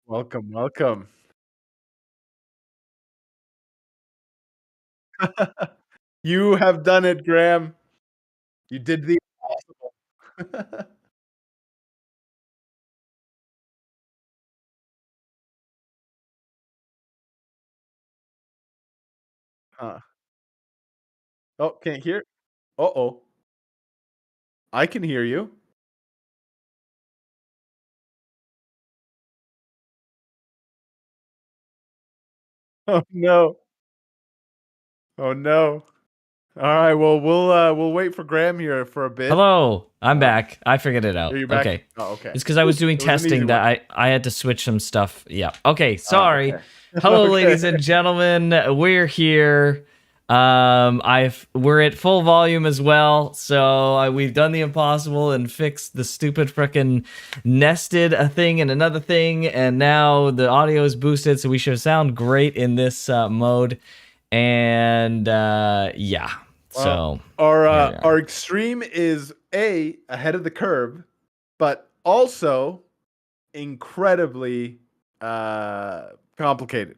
Welcome, welcome. You have done it, Graham. You did the impossible. Huh. Oh, can't hear. Uh-oh. I can hear you. Oh, no. Oh, no. Alright, well, we'll wait for Graham here for a bit. Hello, I'm Uh, back. I figured it are out. you back? Okay. Oh, okay. It's because I was doing It was an easy testing that one. I had to switch some stuff. Yeah. Okay, Ah, sorry. okay. Hello, Okay. ladies and gentlemen. We're here. We're at full volume as well. So we've done the impossible and fixed the stupid frickin' nested a thing and another thing, and now the audio is boosted, so we should sound great in this mode. And yeah. Well, So our, here we our are. extreme is ahead of the curve, but also incredibly, complicated.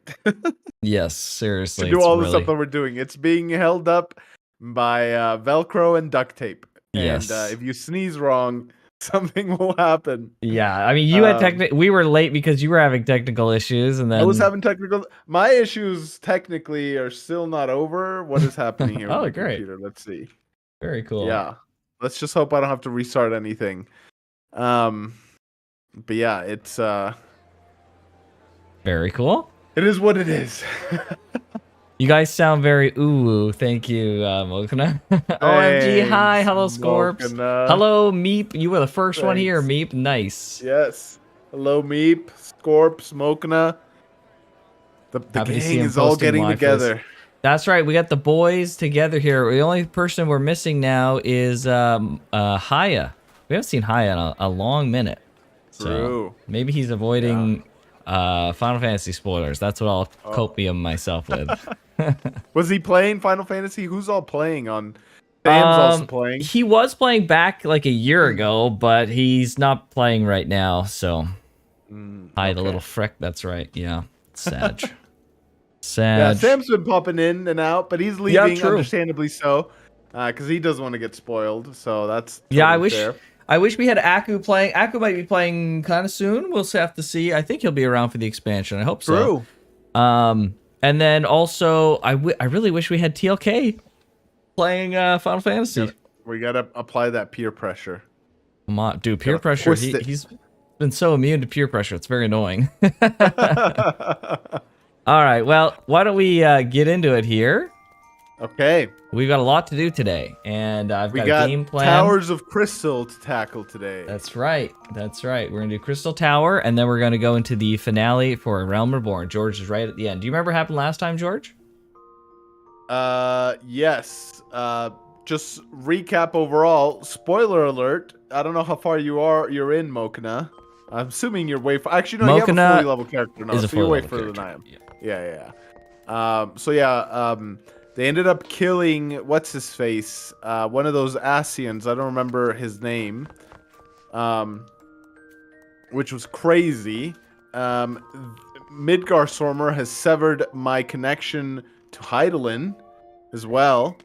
Yes, To seriously, do it's all the stuff really that we're doing. It's being held up by Velcro and duct tape, and yes. if you sneeze wrong, something will happen. Yeah, I mean, you had Um, we were late because you were having technical issues, and I was then having technical. My issues technically are still not over. What is happening here with oh, my great, computer? Let's see. very cool, Yeah, let's just hope I don't have to restart anything. Um, but yeah, very cool. it is what it is. You guys sound very ooh. Thank you, Mokana. OMG, hi, Thanks, hello, Scorps. Mokana. Hello, Meep. You were the first one here, Thanks. Meep. Nice. Yes. Hello, Meep, Scorp, Smokina. The Happy to see gang him is all posting getting wifus. together. That's right. We got the boys together here. The only person we're missing now is Haya. We haven't seen Haya in a long minute. So True. maybe he's Yeah. avoiding Final Fantasy spoilers. That's what I'll Oh. copium myself with. Was he playing Final Fantasy? Who's all playing on? Sam's also playing. He was playing back like a year ago, but he's not playing right now. So hi, the little Okay. frick. That's right. Yeah, Sag. Yeah, Sag. Sam's been popping in and out, but he's Yeah, leaving, true. understandably so, because he doesn't want to get spoiled. So that's Yeah, totally fair. I wish we had Aku playing. Aku might be playing kind of soon. We'll have to see. I think he'll be around for the expansion. I hope so. True. And then also, I really wish we had TLK playing Final Fantasy. We gotta apply that peer pressure. Come on, dude, peer Gotta pressure. twist it. He's been so immune to peer pressure. It's very annoying. All right, well, why don't we get into it here? Okay. We've got a lot to do today, and I've We got a got game plan. Towers of Crystal to tackle today. That's right. That's right. We're going to do Crystal Tower, and then we're going to go into the finale for Realm Reborn. George is right at the end. Do you remember what happened last time, George? Yes. Just recap overall. Spoiler alert. I don't know how far you're in Mokina. I'm assuming you're way far. Actually, no, you have a Mokina fully level character now, is a so you're fully way level further character. than I am. Yeah. So yeah, they ended up killing what's his face, one of those Asians. I don't remember his name, which was crazy. Midgar Sormer has severed my connection to Heidelin as well,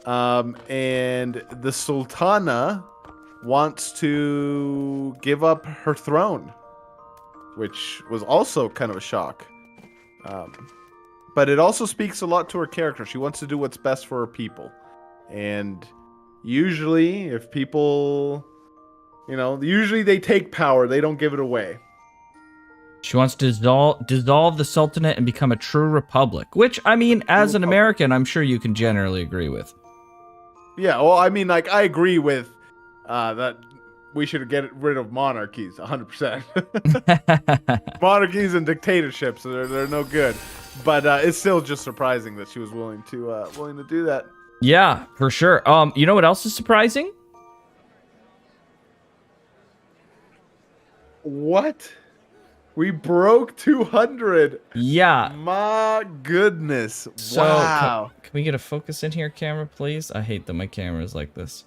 and the Sultana wants to give up her throne, which was also kind of a shock. But it also speaks a lot to her character. She wants to do what's best for her people. And usually, if people, usually they take power, they don't give it away. She wants to dissolve the Sultanate and become a true republic, which, I mean, as an American, I'm sure you can generally agree with. Yeah, well, I mean, like, I agree with that we should get rid of monarchies, 100%. Monarchies and dictatorships, they're no good. But it's still just surprising that she was willing to do that. Yeah, for sure. You know what else is surprising? What? We broke 200. Yeah. My goodness. So, Wow. can we get a focus in here, camera, please? I hate that my camera is like this.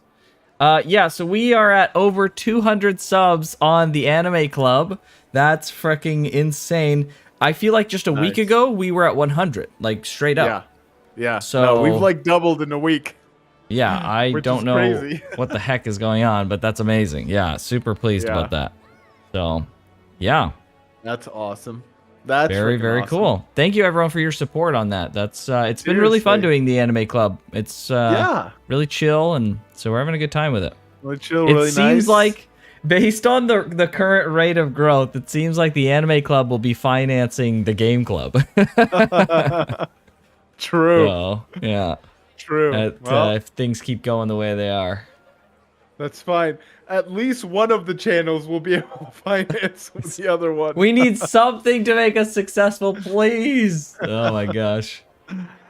Yeah, so we are at over 200 subs on the Anime Club. That's freaking insane. I feel like just a week Nice. ago, we were at 100, like straight up. Yeah. No, we've So, like doubled in a week, yeah, I which don't is know crazy. what the heck is going on, but that's amazing. Yeah, super pleased Yeah. about that. So, yeah. That's awesome. That's Very, freaking very awesome. cool. Thank you everyone for your support on that. That's it's been really fun Seriously. doing the Anime Club. It's Yeah. really chill, and so we're having a good time with it. Well, chill, It really seems nice. like, based on the current rate of growth, it seems like the Anime Club will be financing the Game Club. True. So, yeah. True. Well, If things keep going the way they are. that's fine. At least one of the channels will be able to finance the other one. We need something to make us successful, please. Oh my gosh.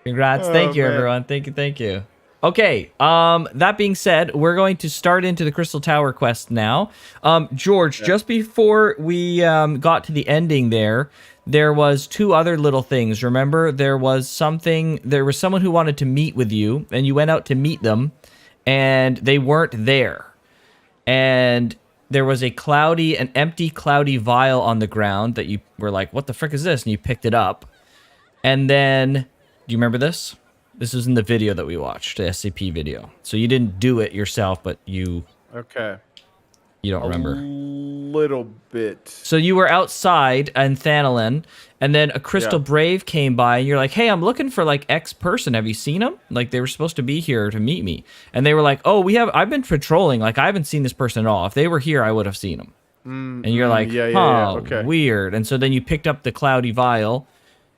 Congrats. Oh, Thank you, man. everyone. Thank you. Thank you. Okay. That being said, we're going to start into the Crystal Tower quest now. George, just before we got to the ending there was two other little things. Remember, there was someone who wanted to meet with you, and you went out to meet them, and they weren't there. And there was an empty cloudy vial on the ground that you were like, what the frick is this? And you picked it up. And then, do you remember this? This was in the video that we watched, the SCP video. So you didn't do it yourself, but you Okay. don't remember. Little bit. So you were outside in Thanalin, and then a Crystal Yeah. Brave came by, and you're like, hey, I'm looking for like X person. Have you seen them? Like, they were supposed to be here to meet me. And they were like, oh, I've been patrolling. Like, I haven't seen this person at all. If they were here, I would have seen them. And you're like, yeah, okay. Weird. And so then you picked up the cloudy vial,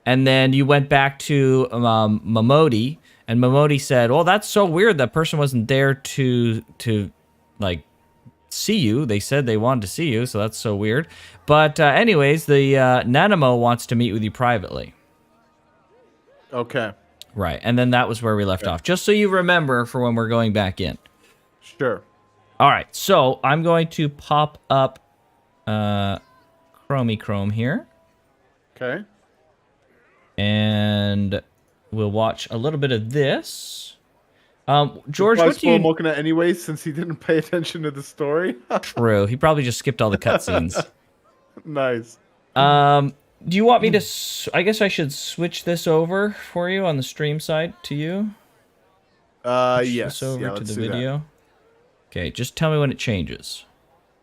and then you went back to Momodi, and Momodi said, well, that's so weird. That person wasn't there to like, see you. They said they wanted to see you, so that's so weird. But anyways, the Nanamo wants to meet with you privately. Okay. Right, and then that was where we left off. Just so you remember for when we're going back in. Sure. All right, so I'm going to pop up Chrome here. Okay. And we'll watch a little bit of this. George, I what do you... looking at anyways since he didn't pay attention to the story. True, he probably just skipped all the cutscenes. Nice. Do you want me to... I guess I should switch this over for you on the stream side to you? Switch Yes. this over Yeah, to let's the do video. Okay, just tell me when it changes.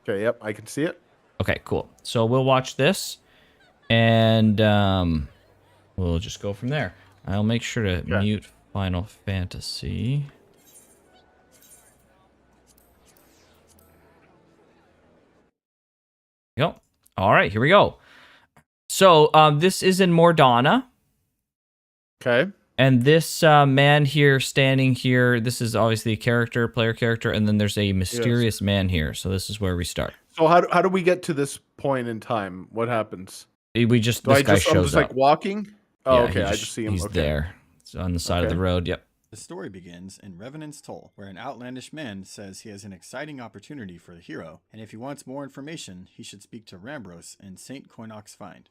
that. Okay, yep, I can see it. Okay, cool. So we'll watch this, and we'll just go from there. I'll make sure to mute Final Fantasy. Go. All right, here we go. So this is in Mordana. Okay. And this man here, standing here, this is obviously a player character, and then there's a mysterious man here. So this is where we start. So how do we get to this point in time? What happens? We just, I'm this guy just shows up. like walking? Oh, Yeah, okay, I just see him. He's Okay. there. It's on the side of the road, yep. The story begins in Revenant's Toll, where an outlandish man says he has an exciting opportunity for the hero, and if he wants more information, he should speak to Rambros in St. Koinox Find.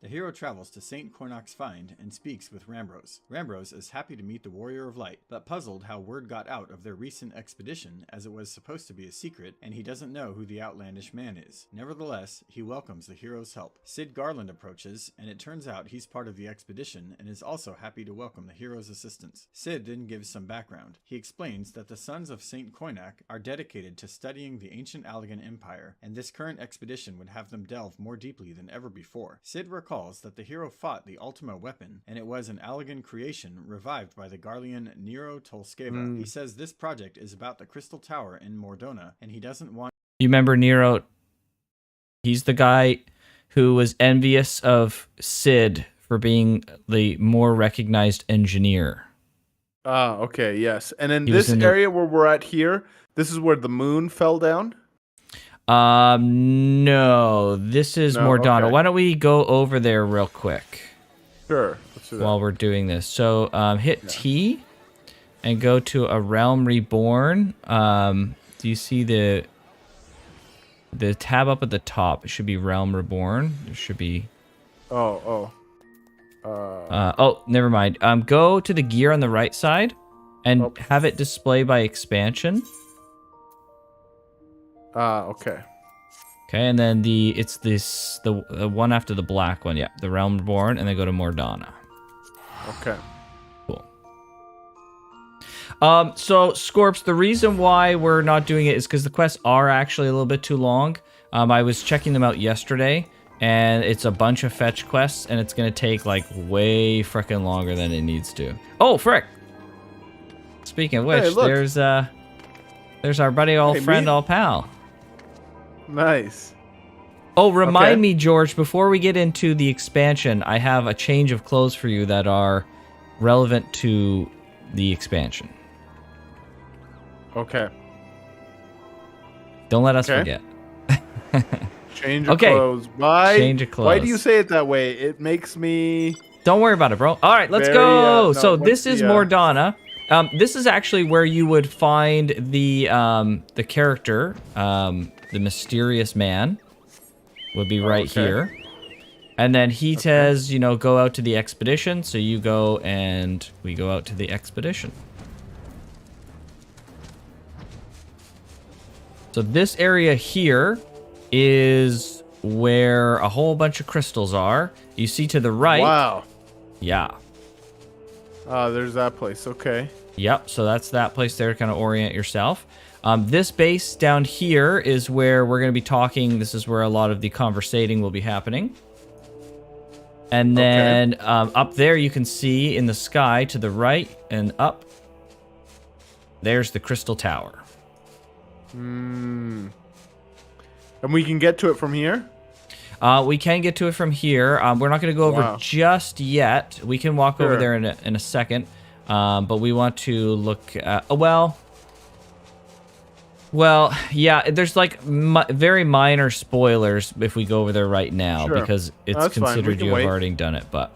The hero travels to St. Koinox Find and speaks with Rambros. Rambros is happy to meet the Warrior of Light, but puzzled how word got out of their recent expedition as it was supposed to be a secret and he doesn't know who the outlandish man is. Nevertheless, he welcomes the hero's help. Sid Garland approaches, and it turns out he's part of the expedition and is also happy to welcome the hero's assistance. Sid then gives some background. He explains that the Sons of St. Koinak are dedicated to studying the ancient Allagan Empire, and this current expedition would have them delve more deeply than ever before. Sid recalls that the hero fought the Ultima weapon, and it was an Allagan creation revived by the Garlean Nero Tolskeva. He says this project is about the Crystal Tower in Mordona, and he doesn't want... You remember Nero? He's the guy who was envious of Sid for being the more recognized engineer. Ah, okay, yes. And in He was this in the- area where we're at here, this is where the moon fell down? No, this is No, Mordana. okay. Why don't we go over there real quick Sure. Let's do that. while we're doing this? So hit T and go to a Realm Reborn. Do you see the tab up at the top? It should be Realm Reborn. It should be... Oh. oh, never mind. Go to the gear on the right side and have it display by expansion. Okay. Okay, and then it's the one after the black one. Yeah, the Realm Reborn, and then go to Mordana. Okay. Cool. So Scorps, the reason why we're not doing it is because the quests are actually a little bit too long. I was checking them out yesterday, and it's a bunch of fetch quests, and it's gonna take like way frickin' longer than it needs to. Oh, frick! Speaking of which, Hey, look. there's our buddy, old friend, me? old pal. Nice. Oh, remind Okay. me, George, before we get into the expansion, I have a change of clothes for you that are relevant to the expansion. Okay. Don't let us Okay. forget. Change of Okay. clothes. Why? Change of Why do clothes. you say it that way? It makes me. Don't worry about it, bro. All right, let's Very, go. no, So what's this is the, Mordana. This is actually where you would find the character, the mysterious man, would be right Okay. here. And then he says, you know, go out to the expedition. So you go and we go out to the expedition. So this area here is where a whole bunch of crystals are. You see to the right. Wow. Yeah. There's that place. Okay. Yep, so that's that place there to kind of orient yourself. This base down here is where we're going to be talking. This is where a lot of the conversating will be happening. And then up there you can see in the sky to the right and up, there's the Crystal Tower. And we can get to it from here? We can get to it from here. We're not going to go over just yet. We can walk over there in a second. But we want to look at... Well, yeah, there's like very minor spoilers if we go over there right now because it's considered you have already done it. But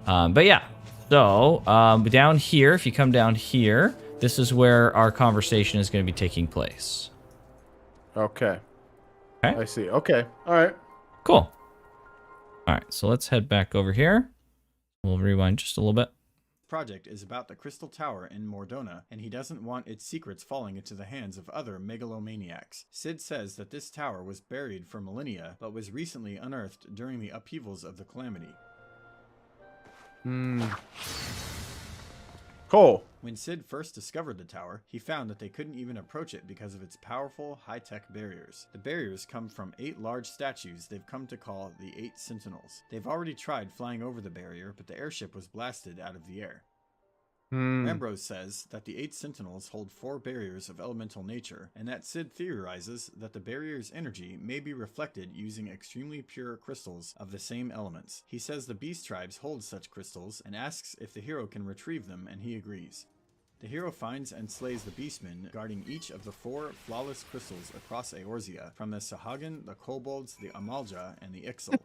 yeah, so down here, if you come down here, this is where our conversation is going to be taking place. Okay. Okay. I see. Okay. All right. Cool. All right, so let's head back over here. We'll rewind just a little bit. Project is about the Crystal Tower in Mordona, and he doesn't want its secrets falling into the hands of other megalomaniacs. Sid says that this tower was buried for millennia, but was recently unearthed during the upheavals of the Calamity. Cool. When Sid first discovered the tower, he found that they couldn't even approach it because of its powerful, high-tech barriers. The barriers come from 8 large statues they've come to call the 8 Sentinels. They've already tried flying over the barrier, but the airship was blasted out of the air. Ambrose says that the 8 Sentinels hold 4 barriers of elemental nature, and that Sid theorizes that the barrier's energy may be reflected using extremely pure crystals of the same elements. He says the beast tribes hold such crystals, and asks if the hero can retrieve them, and he agrees. The hero finds and slays the beastmen guarding each of the 4 flawless crystals across Eorzea, from the Sahagin, the Kobolds, the Amalja, and the Ixal.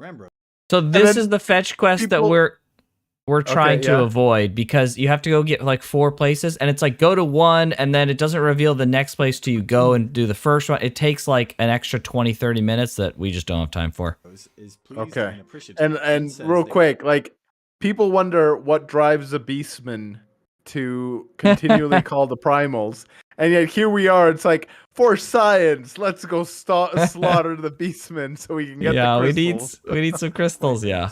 Rambro. So this is the fetch quest that we're trying to avoid, because you have to go get like 4 places, and it's like go to one and then it doesn't reveal the next place till you go and do the first one. It takes like an extra 20-30 minutes that we just don't have time for. Okay. And real quick, like people wonder what drives a beastman to continually call the primals, and yet here we are. It's like, for science, let's go slaughter the beastmen so we can get the crystals. we need some crystals. Yeah.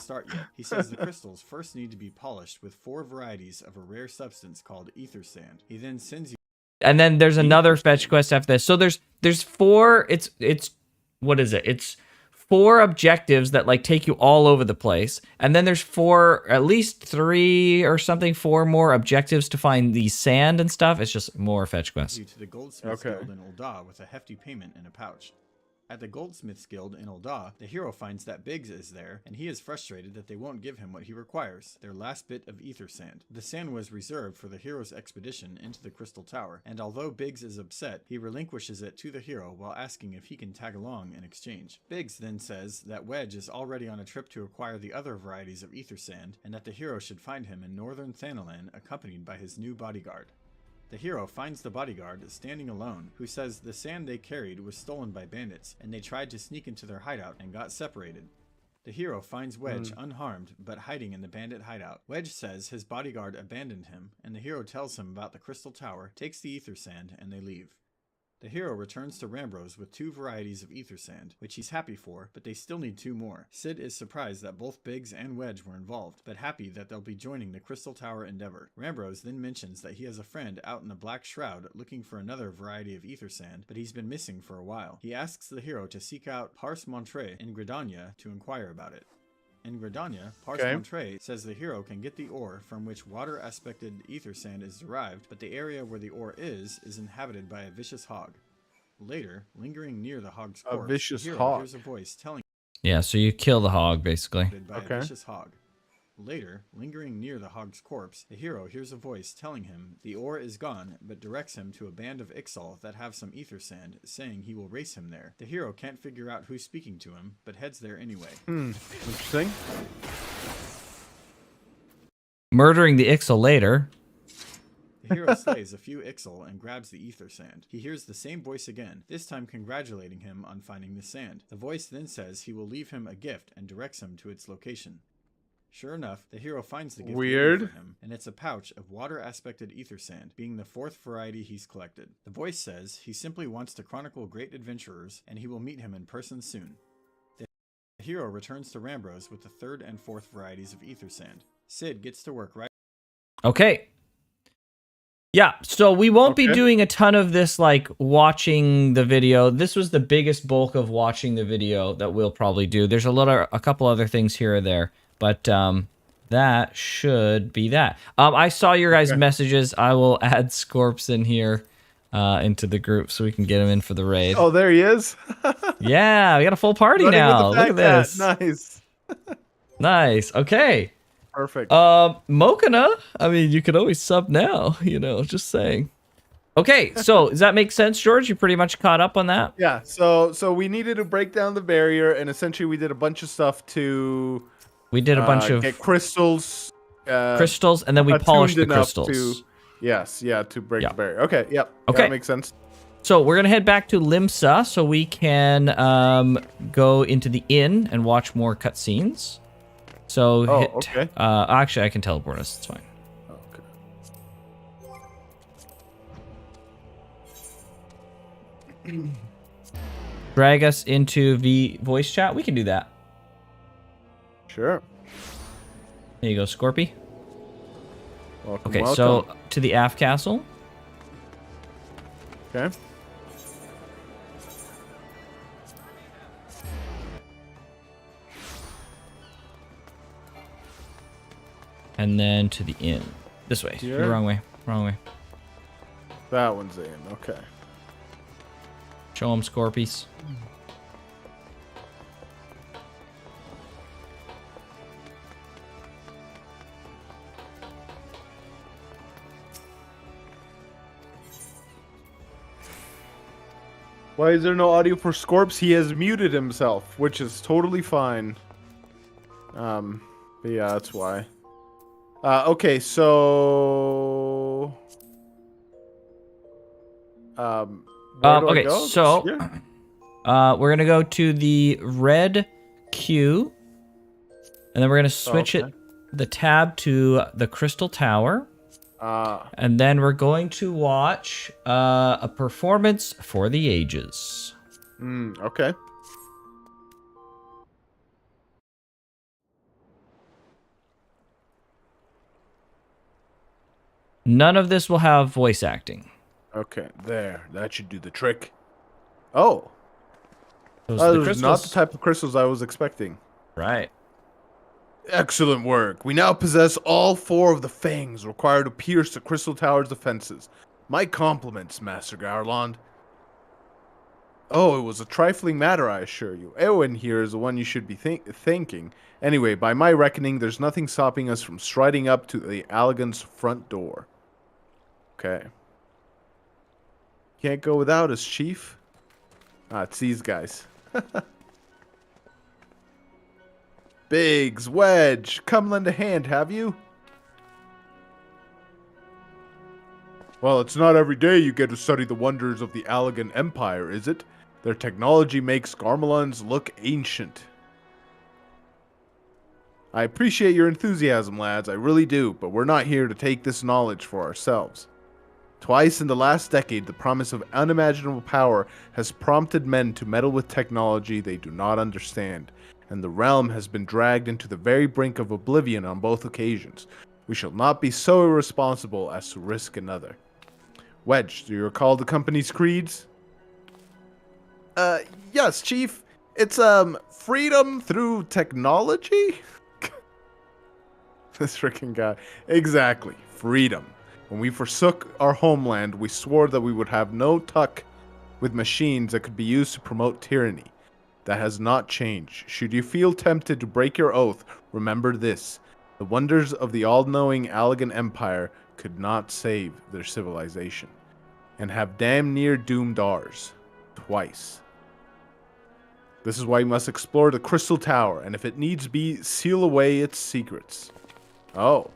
He says the crystals first need to be polished with 4 varieties of a rare substance called ether sand. He then sends you. And then there's another fetch quest after this. So there's 4. It's what is it? It's 4 objectives that like take you all over the place, and then there's 4, at least 3 or something, 4 more objectives to find the sand and stuff. It's just more fetch quests. To the Goldsmiths Guild in Ul'dah with a hefty payment in a pouch. At the Goldsmiths Guild in Ul'dah, the hero finds that Biggs is there, and he is frustrated that they won't give him what he requires, their last bit of ether sand. The sand was reserved for the hero's expedition into the Crystal Tower, and although Biggs is upset, he relinquishes it to the hero while asking if he can tag along in exchange. Biggs then says that Wedge is already on a trip to acquire the other varieties of ether sand, and that the hero should find him in northern Thanalan accompanied by his new bodyguard. The hero finds the bodyguard standing alone, who says the sand they carried was stolen by bandits, and they tried to sneak into their hideout and got separated. The hero finds Wedge unharmed, but hiding in the bandit hideout. Wedge says his bodyguard abandoned him, and the hero tells him about the Crystal Tower, takes the ether sand, and they leave. The hero returns to Rambros with 2 varieties of ether sand, which he's happy for, but they still need 2 more. Sid is surprised that both Biggs and Wedge were involved, but happy that they'll be joining the Crystal Tower endeavor. Rambros then mentions that he has a friend out in a black shroud looking for another variety of ether sand, but he's been missing for a while. He asks the hero to seek out Pars Montre in Gridania to inquire about it. In Gridania, Pars Montre says the hero can get the ore from which water-aspected ether sand is derived, but the area where the ore is inhabited by a vicious hog. Later, lingering near the hog's corpse, vicious the hero hog. hears a voice telling Yeah, so you kill the hog, basically. by a vicious hog. Later, lingering near the hog's corpse, the hero hears a voice telling him the ore is gone, but directs him to a band of Ixal that have some ether sand, saying he will race him there. The hero can't figure out who's speaking to him, but heads there anyway. Interesting. Murdering the Ixal later. The hero slays a few Ixal and grabs the ether sand. He hears the same voice again, this time congratulating him on finding the sand. The voice then says he will leave him a gift and directs him to its location. Sure enough, the hero finds the gift waiting for him, and it's a pouch of water-aspected ether sand, being the 4th variety he's collected. The voice says he simply wants to chronicle great adventurers, and he will meet him in person soon. The hero returns to Rambros with the 3rd and 4th varieties of ether sand. Sid gets to work right. Okay. Yeah, so we won't be doing a ton of this, like, watching the video. This was the biggest bulk of watching the video that we'll probably do. There's a couple other things here or there. But that should be that. I saw your guys' messages. I will add Scorps in here into the group so we can get him in for the raid. Oh, there he is. Yeah, we got a full party now. Look at this. Nice. Nice. Okay. Perfect. Mokana, I mean, you could always sub now, just saying. Okay, so does that make sense, George? You pretty much caught up on that? Yeah, so we needed to break down the barrier, and essentially we did a bunch of stuff to... We did a bunch of get crystals, and then we polished the crystals. To break the barrier. Okay, yep. Okay, that makes sense. So we're gonna head back to Limsa so we can go into the inn and watch more cutscenes. So okay. Actually, I can teleport us. It's fine. Okay. Drag us into the voice chat. We can do that. Sure. There you go, Scorpy. Welcome, okay, welcome. so to the Aft Castle. Okay. And then to the inn. This way. Here? You're wrong way. Wrong way. That one's in. Okay. Show them Scorpies. Why is there no audio for Scorps? He has muted himself, which is totally fine. But yeah, that's why. Okay, so... okay, so we're gonna go to the red queue, and then we're gonna switch the tab to the Crystal Tower, and then we're going to watch a performance for the ages. Okay. None of this will have voice acting. Okay, there. That should do the trick. Oh. Those are not the type of crystals I was expecting. Right. Excellent work. We now possess all 4 of the fangs required to pierce the Crystal Tower's defenses. My compliments, Master Garland. Oh, it was a trifling matter, I assure you. Eowyn here is the one you should be thanking. Anyway, by my reckoning, there's nothing stopping us from striding up to the Allegan's front door. Okay. Can't go without us, Chief. It's these guys. Biggs, Wedge, come lend a hand, have you? Well, it's not every day you get to study the wonders of the Allegan Empire, is it? Their technology makes Garmelons look ancient. I appreciate your enthusiasm, lads, I really do, but we're not here to take this knowledge for ourselves. Twice in the last decade, the promise of unimaginable power has prompted men to meddle with technology they do not understand, and the realm has been dragged into the very brink of oblivion on both occasions. We shall not be so irresponsible as to risk another. Wedge, do you recall the company's creeds? Yes, Chief. It's, freedom through technology? This freaking guy. Exactly. Freedom. When we forsook our homeland, we swore that we would have no tuck with machines that could be used to promote tyranny. That has not changed. Should you feel tempted to break your oath, remember this. The wonders of the all-knowing Allegan Empire could not save their civilization, and have damn near doomed ours. Twice. This is why we must explore the Crystal Tower, and if it needs be, seal away its secrets. Oh.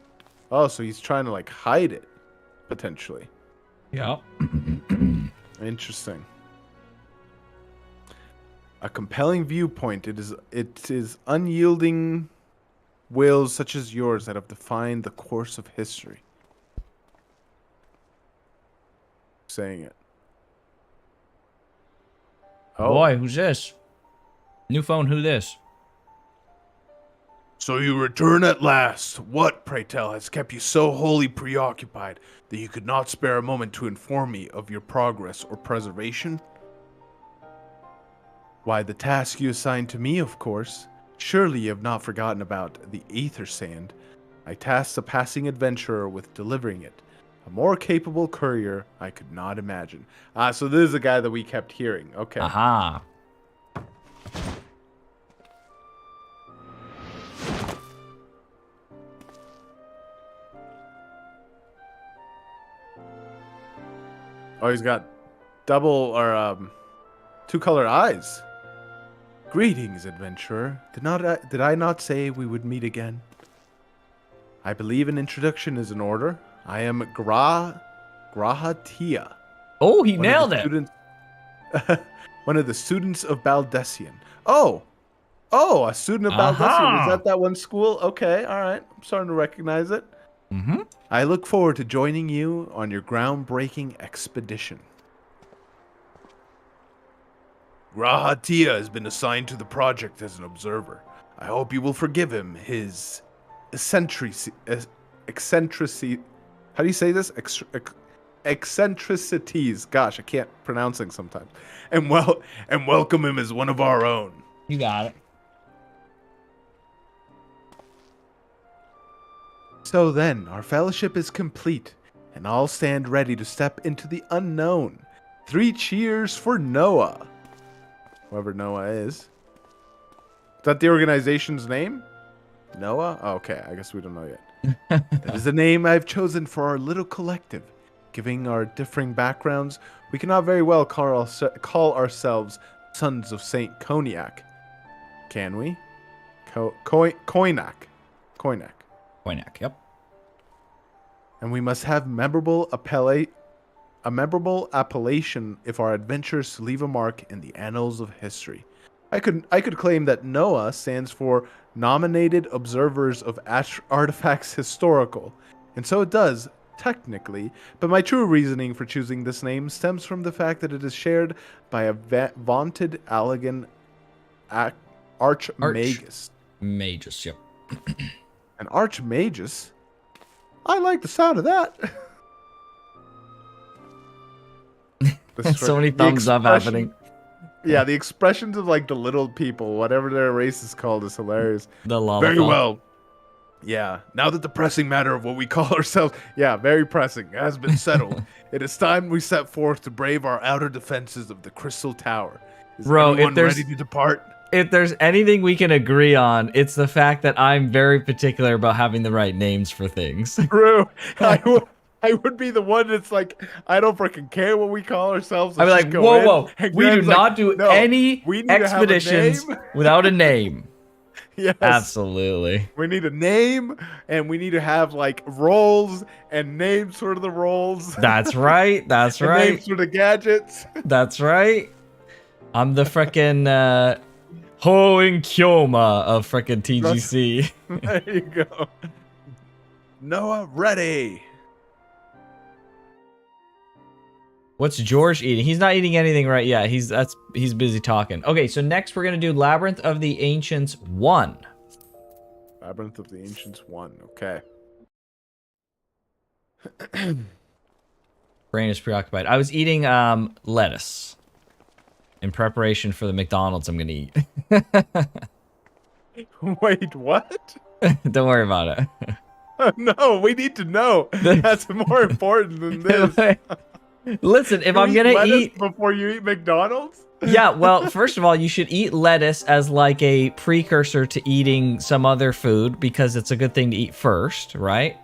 Oh, so he's trying to, like, hide it, potentially. Yeah. Interesting. A compelling viewpoint. It is unyielding wills such as yours that have defined the course of history. Saying it. Oh. Boy, who's this? New phone, who this? So you return at last. What, pray tell, has kept you so wholly preoccupied that you could not spare a moment to inform me of your progress or preservation? Why, the task you assigned to me, of course. Surely you have not forgotten about the Aether Sand. I tasked a passing adventurer with delivering it. A more capable courier I could not imagine. So this is the guy that we kept hearing. Okay. Aha. Oh, he's got double or two-color eyes. Greetings, adventurer. Did I not say we would meet again? I believe an introduction is in order. I am Grahatia. Oh, he nailed it. One of the students of Baldessian. Oh, a student of Baldessian. Is that one school? Okay, all right. I'm starting to recognize it. Mm-hmm. I look forward to joining you on your groundbreaking expedition. Grahatia has been assigned to the project as an observer. I hope you will forgive him his eccentricity. How do you say this? Eccentricities. Gosh, I can't pronounce things sometimes. And welcome him as one of our own. You got it. So then, our fellowship is complete, and all stand ready to step into the unknown. 3 cheers for Noah. Whoever Noah is. Is that the organization's name? Noah? Oh, okay, I guess we don't know yet. That is the name I've chosen for our little collective. Given our differing backgrounds, we cannot very well call ourselves Sons of Saint Cognac. Can we? Coinac. Coinac, yep. And we must have a memorable appellation if our adventures leave a mark in the annals of history. I could claim that NOAA stands for Nominated Observers of Artifacts Historical, and so it does, technically, but my true reasoning for choosing this name stems from the fact that it is shared by a vaunted Allegan Archmagus. Magus, yep. An Archmagus? I like the sound of that. So many thumbs up happening. Yeah, the expressions of like the little people, whatever their race is called, is hilarious. The lava. Very well. Yeah, now that the pressing matter of what we call ourselves, very pressing, has been settled, it is time we set forth to brave our outer defenses of the Crystal Tower. Is everyone ready to depart? If there's anything we can agree on, it's the fact that I'm very particular about having the right names for things. True. I would be the one that's like, I don't freaking care what we call ourselves. I'd be like, whoa. We do not do any expeditions without a name. Yes. Absolutely. We need a name, and we need to have like roles and names for the roles. That's right. That's right. Names for the gadgets. That's right. I'm the frickin' Hoing Kyoma of frickin' TGC. There you go. Noah, ready. What's George eating? He's not eating anything right yet. He's busy talking. Okay, so next we're gonna do Labyrinth of the Ancients 1. Labyrinth of the Ancients 1. Okay. Brain is preoccupied. I was eating lettuce in preparation for the McDonald's I'm gonna eat. Wait, what? Don't worry about it. No, we need to know. That's more important than this. Listen, if You I'm eat gonna lettuce eat, before you eat McDonald's. yeah, well, first of all, you should eat lettuce as like a precursor to eating some other food because it's a good thing to eat first, right?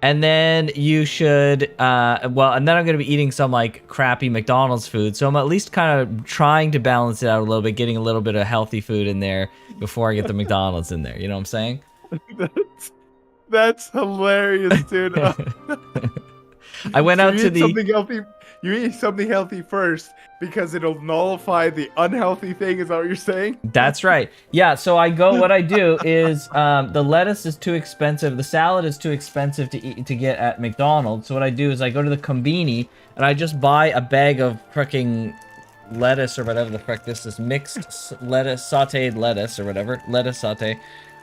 And then you should, and then I'm going to be eating some like crappy McDonald's food. So I'm at least kind of trying to balance it out a little bit, getting a little bit of healthy food in there before I get the McDonald's in there. You know what I'm saying? That's hilarious, dude. I went out to the... something healthy. You eat something healthy first because it'll nullify the unhealthy thing. Is that what you're saying? That's right. Yeah, so what I do is the lettuce is too expensive. The salad is too expensive to get at McDonald's. So what I do is I go to the Combini and I just buy a bag of freaking lettuce or whatever the frick this is. Mixed lettuce, sauteed lettuce or whatever. Lettuce saute.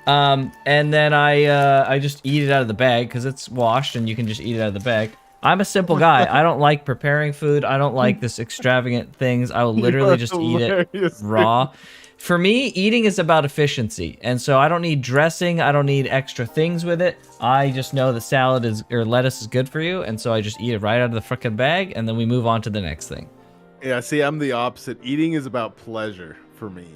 And then I just eat it out of the bag because it's washed and you can just eat it out of the bag. I'm a simple guy. I don't like preparing food. I don't like this extravagant things. I will literally just eat it raw. For me, eating is about efficiency. And so I don't need dressing. I don't need extra things with it. I just know that salad or lettuce is good for you. And so I just eat it right out of the frickin' bag. And then we move on to the next thing. Yeah, see, I'm the opposite. Eating is about pleasure for me.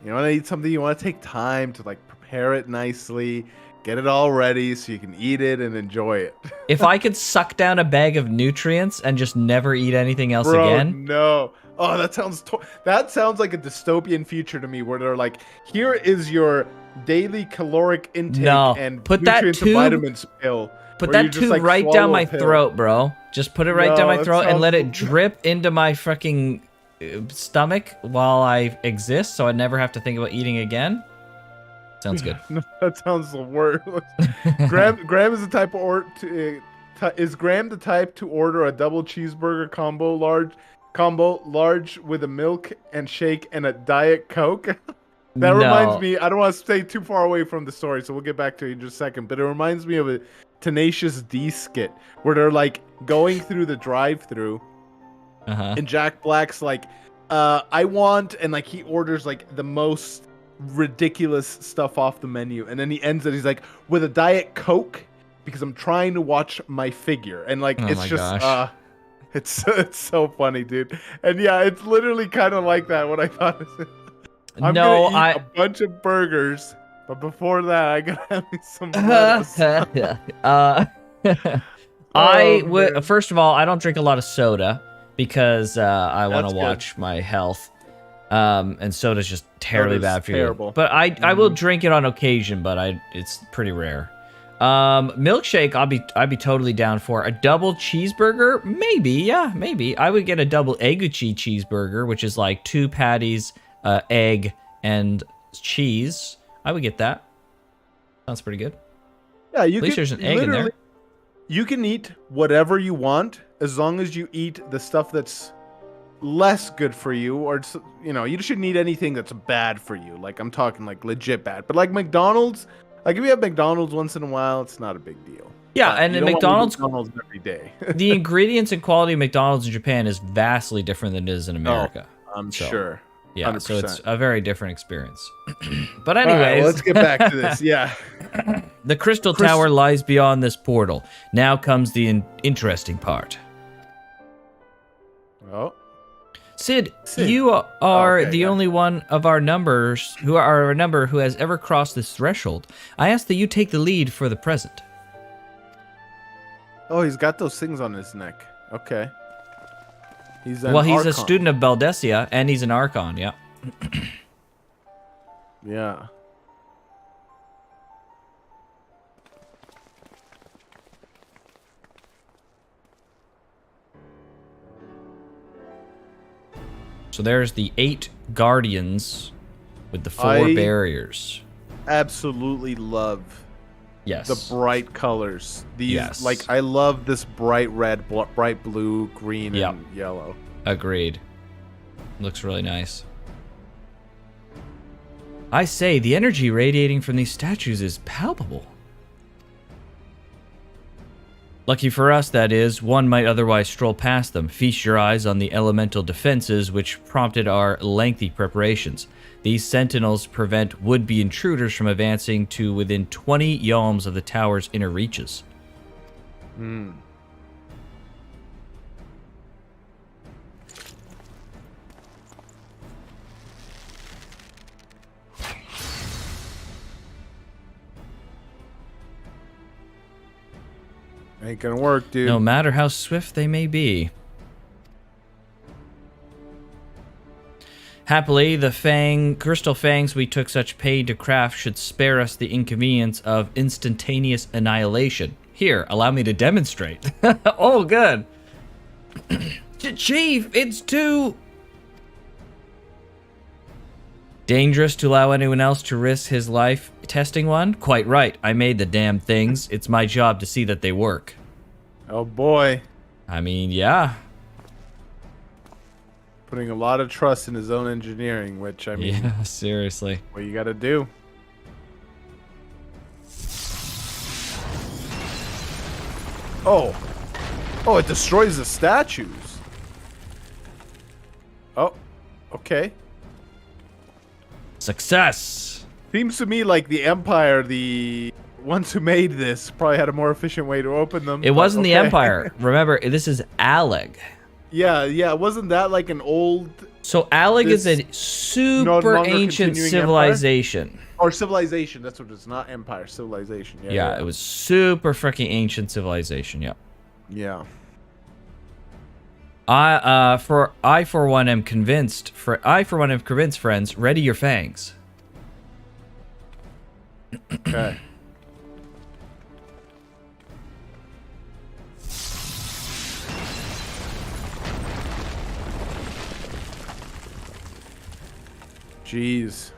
You want to eat something, you want to take time to like prepare it nicely. Get it all ready so you can eat it and enjoy it. If I could suck down a bag of nutrients and just never eat anything else Bro, again. No. Oh, that sounds like a dystopian future to me where they're like, here is your daily caloric intake and put that nutrients and vitamins pill. Put that tube like, right down my throat, bro. Just put it right down my throat and let it drip into my fucking stomach while I exist so I never have to think about eating again. Sounds good. No, that sounds the worst. Graham is the type is Graham the type to order a double cheeseburger combo large with a milk and shake and a Diet Coke? That reminds me, I don't want to stay too far away from the story, so we'll get back to it in just a second, but it reminds me of a Tenacious D skit where they're like going through the drive-thru and Jack Black's like, I want, and like he orders like the most ridiculous stuff off the menu, and then he ends it, he's like, with a Diet Coke because I'm trying to watch my figure, and like it's so funny, dude. And yeah, it's literally kind of like that. What I thought is I'm gonna eat a bunch of burgers, but before that I gotta have me some lettuce. I would first of all, I don't drink a lot of soda because I want to watch my health. And soda's just terribly bad for you. But I will drink it on occasion, but it's pretty rare. Milkshake, I'd be totally down for. A double cheeseburger, maybe, maybe. I would get a double eguchi cheeseburger, which is like 2 patties, egg, and cheese. I would get that. Sounds pretty good. Yeah, at least there's an egg in there. You can eat whatever you want as long as you eat the stuff that's less good for you, or you shouldn't eat anything that's bad for you. Like I'm talking like legit bad. But like McDonald's, like if you have McDonald's once in a while, it's not a big deal. Yeah, and McDonald's every day. The ingredients and quality of McDonald's in Japan is vastly different than it is in America. I'm sure. Yeah, 100%. so it's a very different experience. But anyways, right, let's get back to this. Yeah. The Crystal Tower lies beyond this portal. Now comes the interesting part. Oh. Sid, you are the only one of our numbers who has ever crossed this threshold. I ask that you take the lead for the present. Oh, he's got those things on his neck. Okay. He's a student of Baldesia, and he's an Archon, yeah. Yeah. So there's the 8 guardians with the 4 barriers. Absolutely love Yes. The bright colors. These, Yes. like, I love this bright red, bright blue, green, Yep. and yellow. Agreed. Looks really nice. I say, the energy radiating from these statues is palpable. Lucky for us, that is, one might otherwise stroll past them. Feast your eyes on the elemental defenses which prompted our lengthy preparations. These sentinels prevent would-be intruders from advancing to within 20 yalms of the tower's inner reaches. Hmm. Ain't gonna work, dude. No matter how swift they may be. Happily, the crystal fangs we took such pain to craft should spare us the inconvenience of instantaneous annihilation. Here, allow me to demonstrate. Oh, good. Chief, it's too dangerous to allow anyone else to risk his life testing one? Quite right. I made the damn things. It's my job to see that they work. Oh boy. I mean, yeah. Putting a lot of trust in his own engineering, which, I mean, Yeah, seriously. what you gotta do. Oh. Oh, it destroys the statues. Oh, okay. Success. Seems to me like the Empire, the ones who made this, probably had a more efficient way to open them. It but wasn't the okay. Empire. Remember, this is Aleg. Yeah, wasn't that like an old So Aleg is This a super longer ancient continuing civilization. or civilization? That's what it's not empire, civilization. Yeah, it was super freaking ancient civilization. Yeah. Yeah. I for one am convinced. Friends, ready your fangs. Okay. Jeez.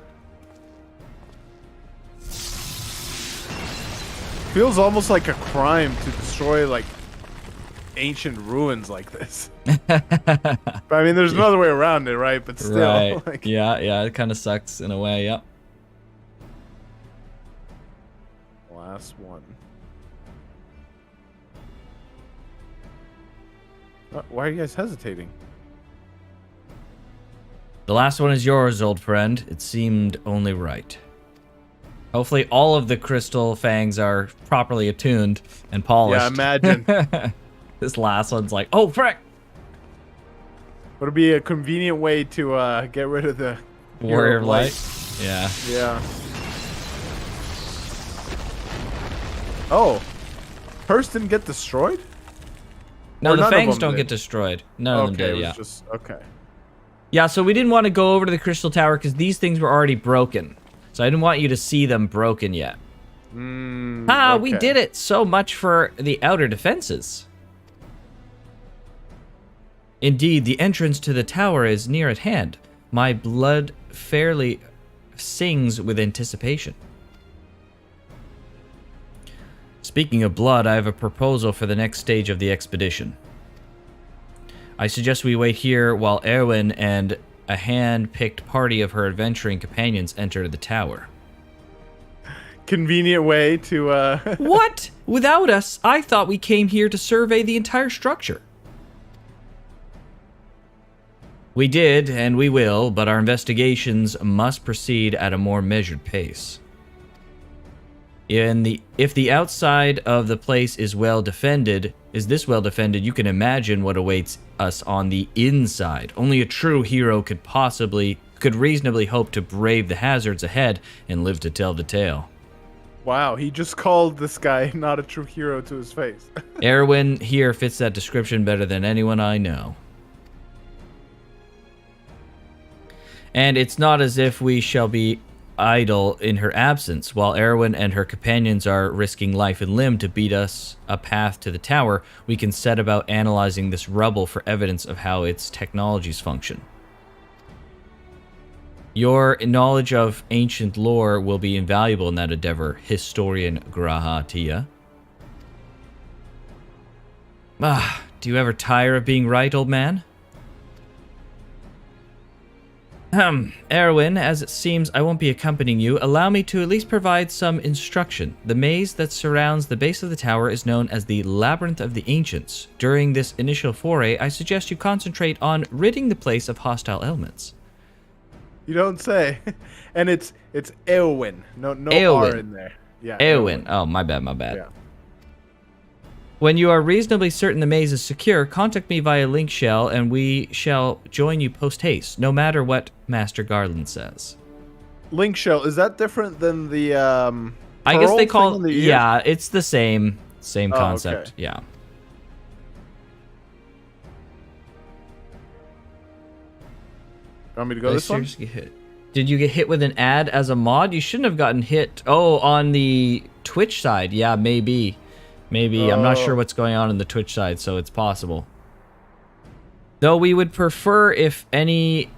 Feels almost like a crime to destroy like ancient ruins like this. But I mean, there's another way around it, right? But still, Right. like, Yeah, it kind of sucks in a way. Yep. last one. Why are you guys hesitating? The last one is yours, old friend. It seemed only right. Hopefully all of the crystal fangs are properly attuned and polished. Yeah, imagine. This last one's like, oh, frick! Would it be a convenient way to get rid of the Warrior Hero of Light. Yeah. Yeah. Oh, Hearst didn't get destroyed? No, Or the none of fangs them don't did? get destroyed. None of them Okay, did, it was yeah. just okay. Yeah, so we didn't want to go over to the Crystal Tower because these things were already broken. So I didn't want you to see them broken yet. We Okay. did it! So much for the outer defenses. Indeed, the entrance to the tower is near at hand. My blood fairly sings with anticipation. Speaking of blood, I have a proposal for the next stage of the expedition. I suggest we wait here while Erwin and a hand-picked party of her adventuring companions enter the tower. Convenient way to What? Without us, I thought we came here to survey the entire structure. We did, and we will, but our investigations must proceed at a more measured pace. If the outside of the place is well defended, you can imagine what awaits us on the inside. Only a true hero could reasonably hope to brave the hazards ahead and live to tell the tale. Wow, he just called this guy not a true hero to his face. Erwin here fits that description better than anyone I know. And it's not as if we shall be idle in her absence. While Erwin and her companions are risking life and limb to beat us a path to the tower, we can set about analyzing this rubble for evidence of how its technologies function. Your knowledge of ancient lore will be invaluable in that endeavor, Historian Grahatia. Ah, do you ever tire of being right, old man? Erwin, as it seems I won't be accompanying you, allow me to at least provide some instruction. The maze that surrounds the base of the tower is known as the Labyrinth of the Ancients. During this initial foray, I suggest you concentrate on ridding the place of hostile elements. You don't say. And it's Eowyn. No Eowyn. R in there. Yeah. Eowyn. Oh, my bad. Yeah. When you are reasonably certain the maze is secure, contact me via link shell and we shall join you post-haste, no matter what Master Garland says. Link shell, is that different than the I guess they call thing in the ear? yeah, it's the same concept. Okay. Yeah. Want me to go this one? Did you get hit with an ad as a mod? You shouldn't have gotten hit. Oh, on the Twitch side. Yeah, maybe. I'm not sure what's going on the Twitch side, so it's possible. Though we would prefer it if any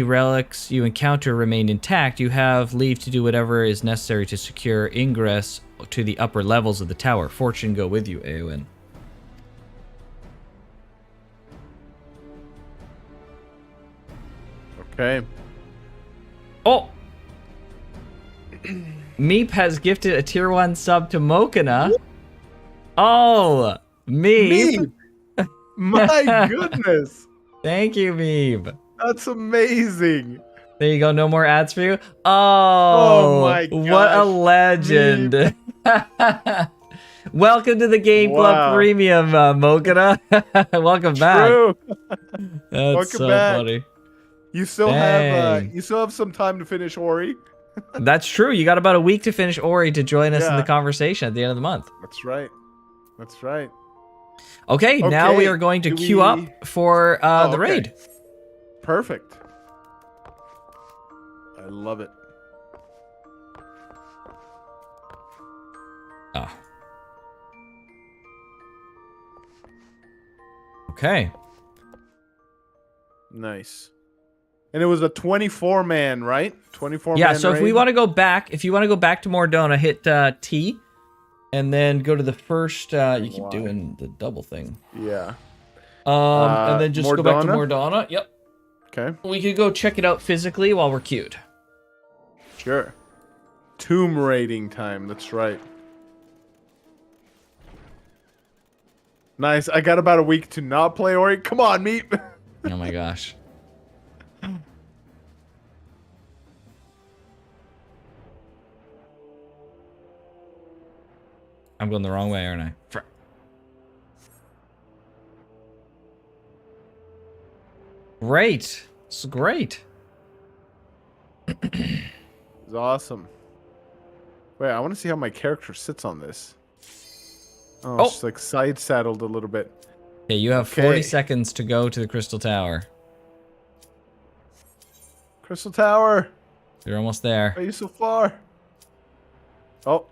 relics you encounter remain intact, you have leave to do whatever is necessary to secure ingress to the upper levels of the tower. Fortune go with you, Eowyn. Okay. Oh! Meep has gifted a tier 1 sub to Mokana. Oh! Meep! My goodness! Thank you, Meep. That's amazing! There you go, no more ads for you. Oh, my gosh. What a legend. Welcome to the Game Club Premium, Mokana. Welcome back. True. That's Welcome so back. funny. You still have some time to finish Ori. That's true. You got about a week to finish Ori to join us in the conversation at the end of the month. That's right. That's right. Okay, now we are going to queue up for the raid. Perfect. I love it. Oh. Okay. Nice. And it was a 24-man, right? 24-man Yeah, so raid? if you want to go back to Mordona, hit T, and then go to the first, you keep doing the double thing. Yeah. And then just go back to Mordona. Yep. Okay. We could go check it out physically while we're queued. Sure. Tomb raiding time, that's right. Nice. I got about a week to not play Ori. Come on, Meep. Oh my gosh. I'm going the wrong way, aren't I? Great. This is great. It's awesome. Wait, I want to see how my character sits on this. Oh, it's like side saddled a little bit. Okay, you have 40 seconds to go to the Crystal Tower. Crystal Tower. You're almost there. Why are you so far? Oh.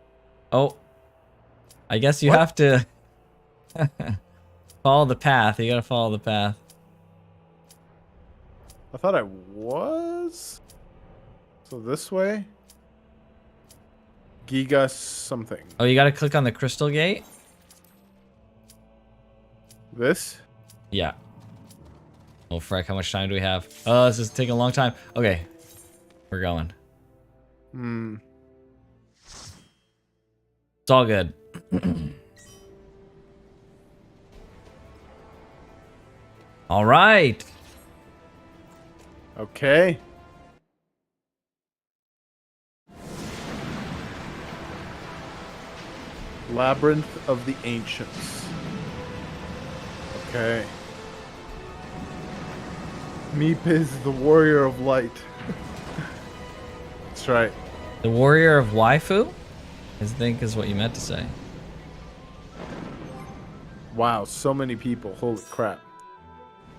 Oh. I guess you have to follow the path. You gotta follow the path. I thought I was. So this way. Giga something. Oh, you gotta click on the crystal gate? This? Yeah. Oh, frick, how much time do we have? Oh, this is taking a long time. Okay. We're going. It's all good. All right. Okay. Labyrinth of the Ancients. Okay. Meep is the warrior of light. That's right. The warrior of waifu? I think is what you meant to say. Wow, so many people. Holy crap.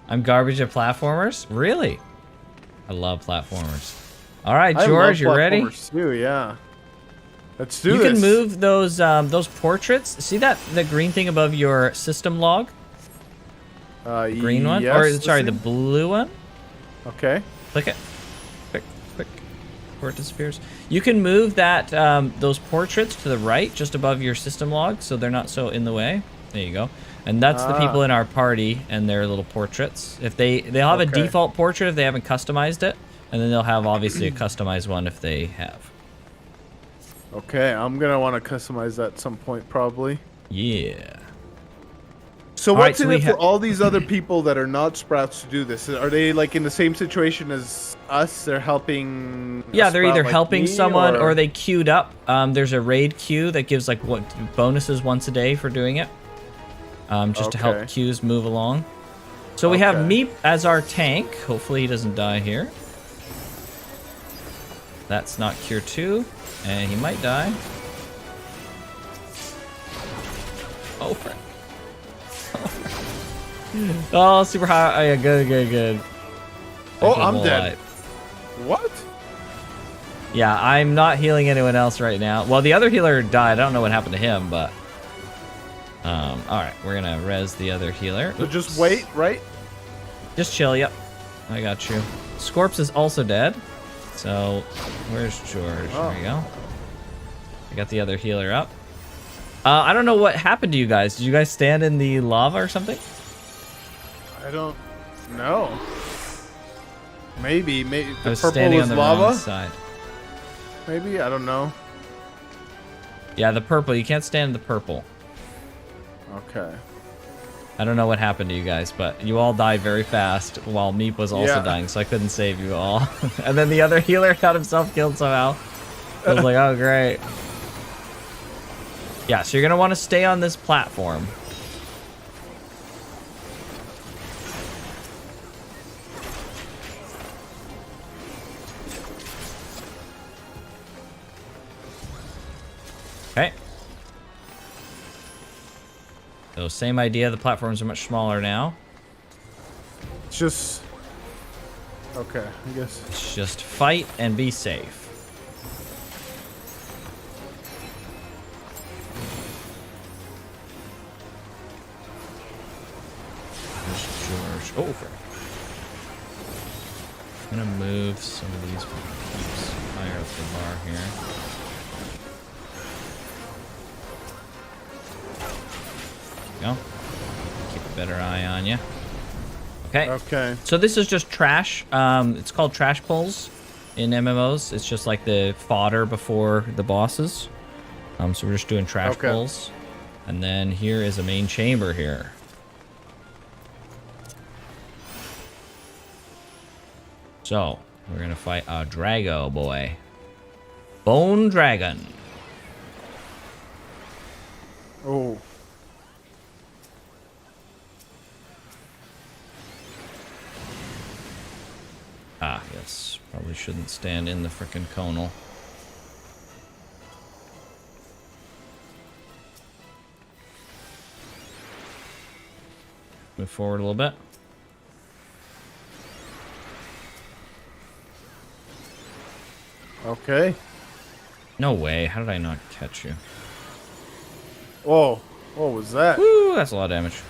I'm garbage at platformers? Really? I love platformers. All right, George, you ready? Too, yeah. Let's do this. You can move those portraits. See the green thing above your system log? The green one? Yes, or sorry, the blue one? Okay. Click it. before it disappears. You can move that those portraits to the right, just above your system log, so they're not so in the way. There you go. And that's the people in our party and their little portraits. If they'll have a default portrait if they haven't customized it, and then they'll have obviously a customized one if they have. Okay, I'm gonna want to customize that at some point probably. Yeah. So what's in it for all these other people that are not Sprouts to do this? Are they like in the same situation as us? They're helping. Yeah, they're either like helping me, someone or they queued up. There's a raid queue that gives like bonuses once a day for doing it. Just to help queues move along. So we have Meep as our tank. Hopefully he doesn't die here. That's not cure 2, and he might die. Oh, frick. Oh, super high. Oh, yeah, good. Oh, I'm dead. What? Yeah, I'm not healing anyone else right now. Well, the other healer died. I don't know what happened to him, but... alright, we're gonna res the other healer. So just wait, right? Just chill, yep. I got you. Scorps is also dead. So, where's George? There we go. I got the other healer up. I don't know what happened to you guys. Did you guys stand in the lava or something? I don't know. Maybe the I was purple standing was on the lava? wrong side. Maybe, I don't know. Yeah, the purple. You can't stand in the purple. Okay. I don't know what happened to you guys, but you all died very fast while Meep was also dying, so I couldn't save you all. And then the other healer got himself killed somehow. I was like, oh, great. Yeah, so you're going to want to stay on this platform. Okay. So same idea, the platforms are much smaller now. It's just... Okay, I guess. It's just fight and be safe. There's George. Oh, okay. I'm gonna move some of these peeps higher up the bar here. Go. Keep a better eye on you. Okay. So this is just trash. It's called trash pulls in MMOs. It's just like the fodder before the bosses. So we're just doing trash pulls. And then here is a main chamber here. So we're gonna fight a Drago boy. Bone Dragon. Oh. Ah, yes. Probably shouldn't stand in the frickin' conal. Move forward a little bit. Okay. No way. How did I not catch you? Whoa. What was that? Woo, that's a lot of damage.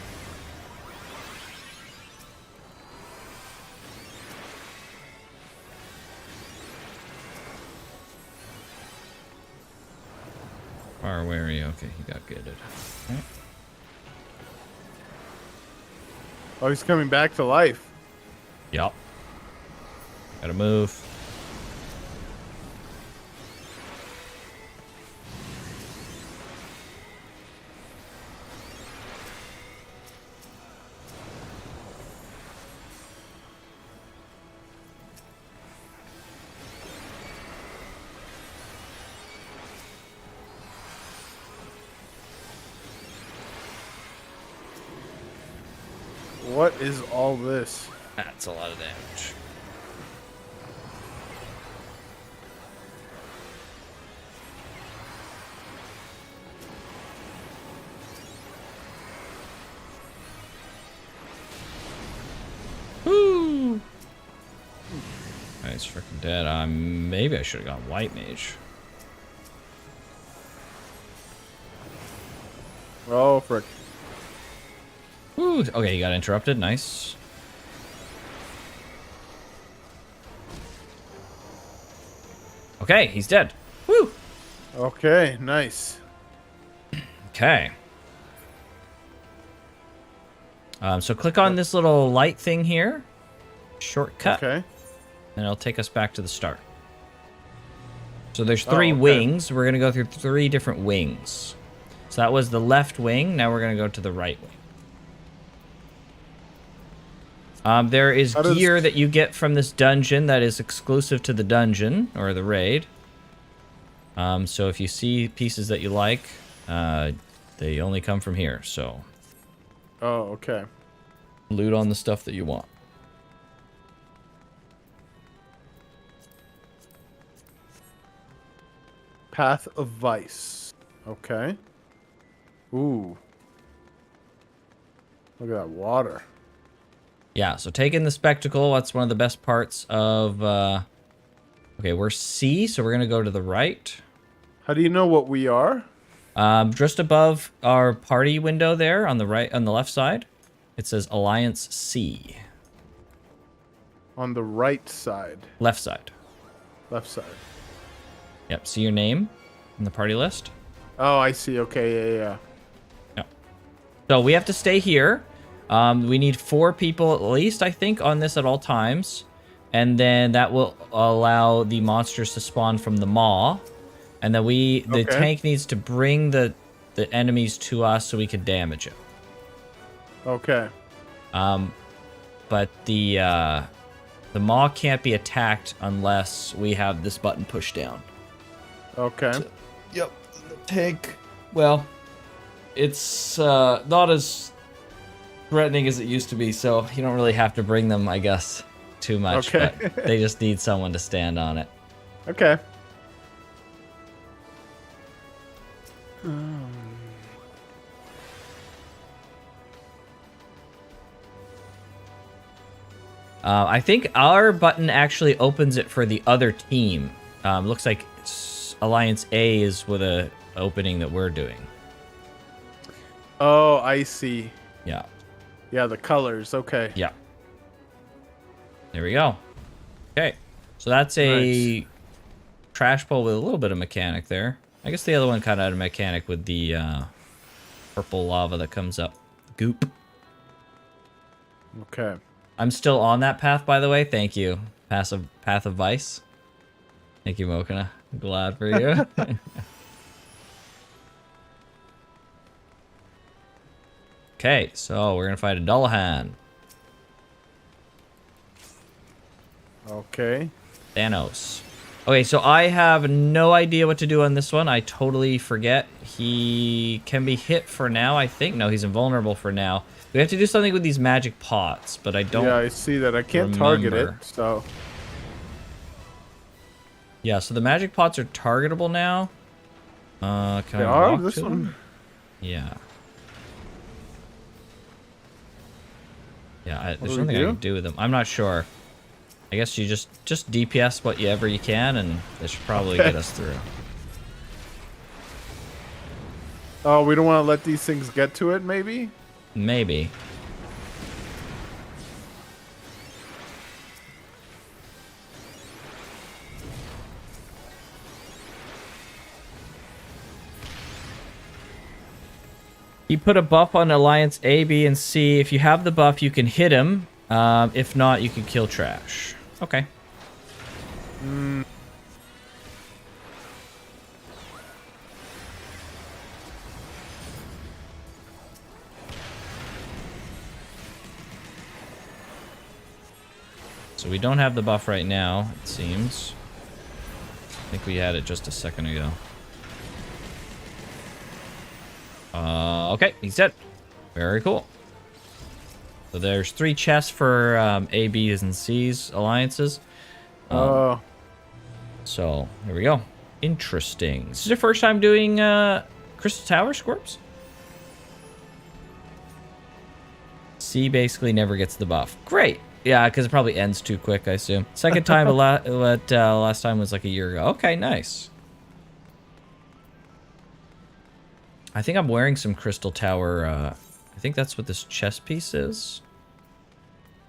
Far away are you? Okay, he got gated. Okay. Oh, he's coming back to life. Yup. Gotta move. What is all this? That's a lot of damage. Woo! He's freaking dead. Maybe I should have gone white mage. Oh, frick. Woo! Okay, he got interrupted. Nice. Okay, he's dead. Woo! Okay, nice. Okay. So click on this little light thing here. Shortcut. Okay. And it'll take us back to the start. So there's 3 okay. wings. We're going to go through 3 different wings. So that was the left wing. Now we're going to go to the right wing. There is gear that you get from this dungeon that is exclusive to the dungeon or the raid. So if you see pieces that you like, they only come from here. So Oh, okay. loot on the stuff that you want. Path of Vice. Okay. Ooh. Look at that water. Yeah, so take in the spectacle. That's one of the best parts of... Okay, we're C, so we're going to go to the right. How do you know what we are? Just above our party window there on the right, on the left side, it says Alliance C. On the right side. Left side. Left side. Yep, see your name in the party list? Oh, I see. Okay, yeah. Yep. So we have to stay here. We need 4 people at least, I think, on this at all times. And then that will allow the monsters to spawn from the maw. And then the tank needs to bring the enemies to us so we can damage it. Okay. But the maw can't be attacked unless we have this button pushed down. Okay. So, yep. The tank, well, it's not as threatening as it used to be, so you don't really have to bring them, I guess, too much. Okay. But they just need someone to stand on it. Okay. I think our button actually opens it for the other team. Looks like Alliance A is with a opening that we're doing. Oh, I see. Yeah. Yeah, the colors. Okay. Yeah. There we go. Okay. So that's a trash pole with a little bit of mechanic there. I guess the other one kind of had a mechanic with the purple lava that comes up. Goop. Okay. I'm still on that path, by the way. Thank you. Path of Vice. Thank you, Mokana. Glad for you. Okay, so we're going to fight a Dullahan. Okay. Thanos. Okay, so I have no idea what to do on this one. I totally forget. He can be hit for now, I think. No, he's invulnerable for now. We have to do something with these magic pots, but I don't. Yeah, I see that. I can't target it, so. Yeah, so the magic pots are targetable now. Can They I are? walk This to one? them? Yeah. Yeah, there's do we nothing I do? can do with them. I'm not sure. I guess you just DPS whatever you can, and this should probably get us through. Oh, we don't want to let these things get to it, maybe? Maybe. You put a buff on Alliance A, B, and C. If you have the buff, you can hit him. If not, you can kill trash. Okay. So we don't have the buff right now, it seems. I think we had it just a second ago. Okay, he's dead. Very cool. So there's 3 chests for A, B's, and C's alliances. So here we go. Interesting. This is your first time doing Crystal Tower, Scorps? C basically never gets the buff. Great. Yeah, because it probably ends too quick, I assume. Second time, last time was like a year ago. Okay, nice. I think I'm wearing some Crystal Tower. I think that's what this chest piece is.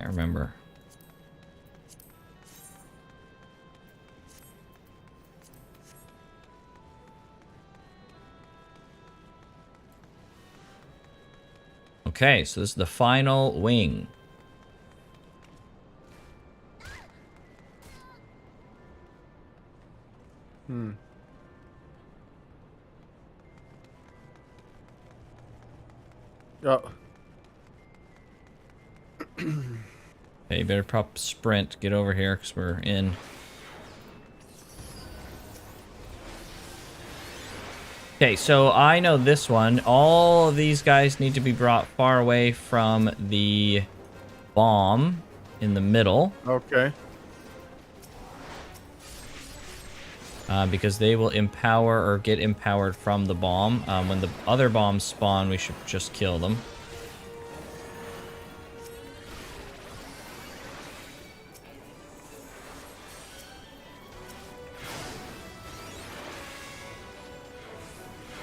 I remember. Okay, so this is the final wing. Oh. Okay, you better prop sprint. Get over here, because we're in. Okay, so I know this one. All of these guys need to be brought far away from the bomb in the middle. Okay. Because they will empower or get empowered from the bomb. When the other bombs spawn, we should just kill them.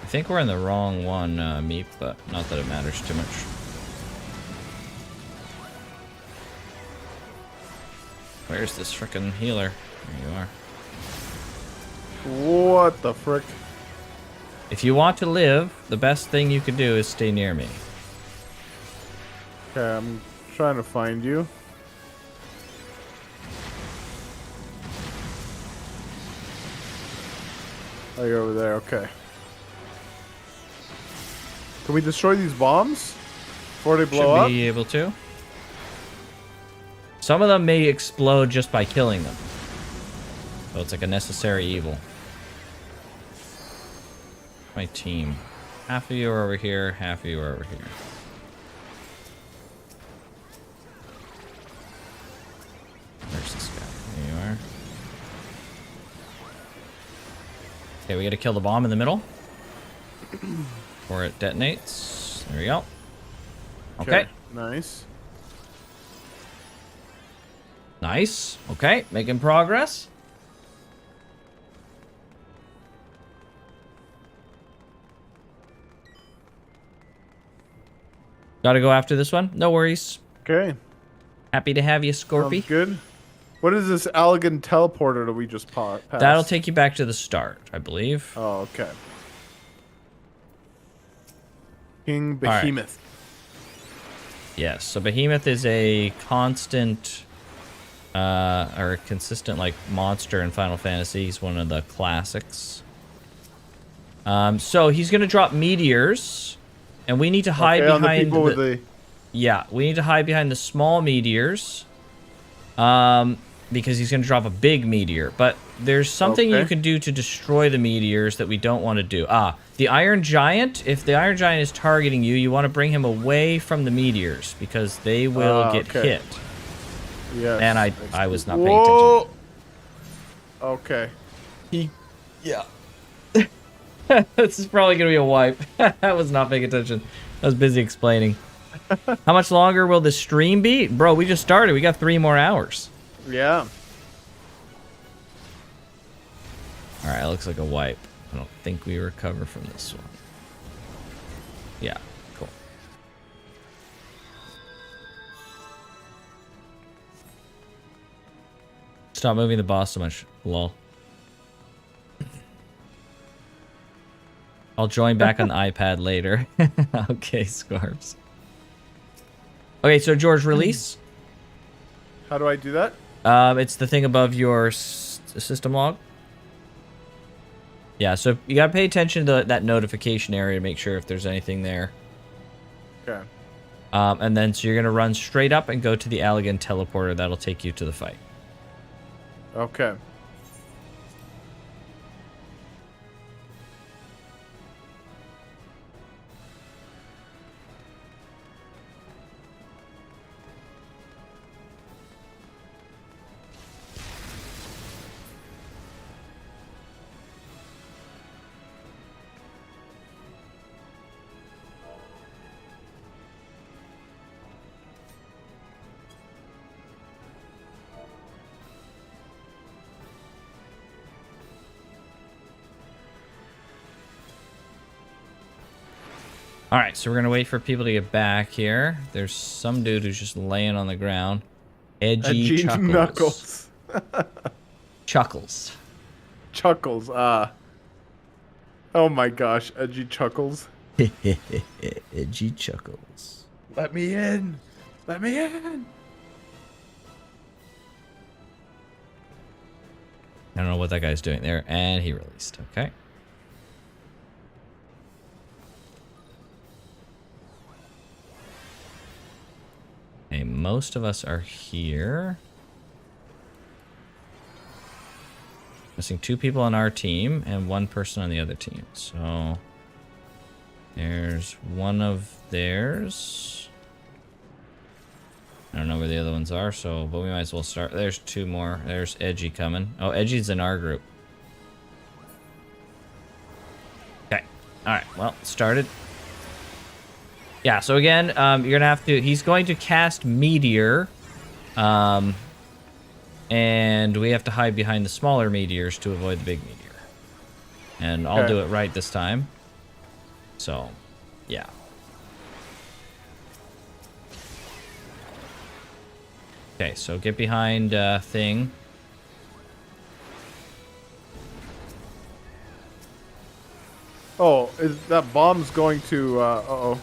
I think we're in the wrong one, Meep, but not that it matters too much. Where's this frickin' healer? There you are. What the frick? If you want to live, the best thing you could do is stay near me. Okay, I'm trying to find you. Oh, you're over there. Okay. Can we destroy these bombs before they blow Should up? be able to. Some of them may explode just by killing them. So it's like a necessary evil. My team. Half of you are over here, half of you are over here. Where's this guy? There you are. Okay, we gotta kill the bomb in the middle. Before it detonates. There we go. Okay. Nice. Nice. Okay, making progress. Gotta go after this one. No worries. Okay. Happy to have you, Scorpy. Sounds good. What is this elegant teleporter that we just passed? That'll take you back to the start, I believe. Oh, okay. King right. Behemoth. Yes, so Behemoth is a constant, or a consistent, like, monster in Final Fantasy. He's one of the classics. So he's gonna drop meteors, and we need to hide Okay, on the behind people with the... Yeah, we need to hide behind the small meteors. Because he's going to drop a big meteor. But there's something you can do to destroy the meteors that we don't want to do. The Iron Giant, if the Iron Giant is targeting you, you want to bring him away from the meteors because they will get hit. Yes. And I was not paying attention. Okay. Yeah. This is probably going to be a wipe. I was not paying attention. I was busy explaining. How much longer will the stream be? Bro, we just started. We got 3 more hours. Yeah. All right, looks like a wipe. I don't think we recover from this one. Yeah, cool. Stop moving the boss so much. Lol. I'll join back on the iPad later. Okay, Scarves. Okay, so George, release. How do I do that? It's the thing above your system log. Yeah, so you gotta pay attention to that notification area to make sure if there's anything there. Okay. And then so you're gonna run straight up and go to the elegant teleporter. That'll take you to the fight. Okay. All right, so we're gonna wait for people to get back here. There's some dude who's just laying on the ground. Edgy Chuckles. Knuckles. Chuckles. Chuckles. Oh my gosh, edgy Chuckles. Edgy Chuckles. Let me in. Let me in. I don't know what that guy's doing there, and he released. Okay. Okay, most of us are here. Missing 2 people on our team and 1 person on the other team. So there's one of theirs. I don't know where the other ones are, so but we might as well start. There's 2 more. There's Edgy coming. Oh, Edgy's in our group. Okay. All right. Well, started. Yeah, so again, you're gonna have to. He's going to cast Meteor, and we have to hide behind the smaller meteors to avoid the big meteor. And I'll do it right this time. So, yeah. Okay, so get behind thing. Oh, is that bomb's going to? Uh-oh.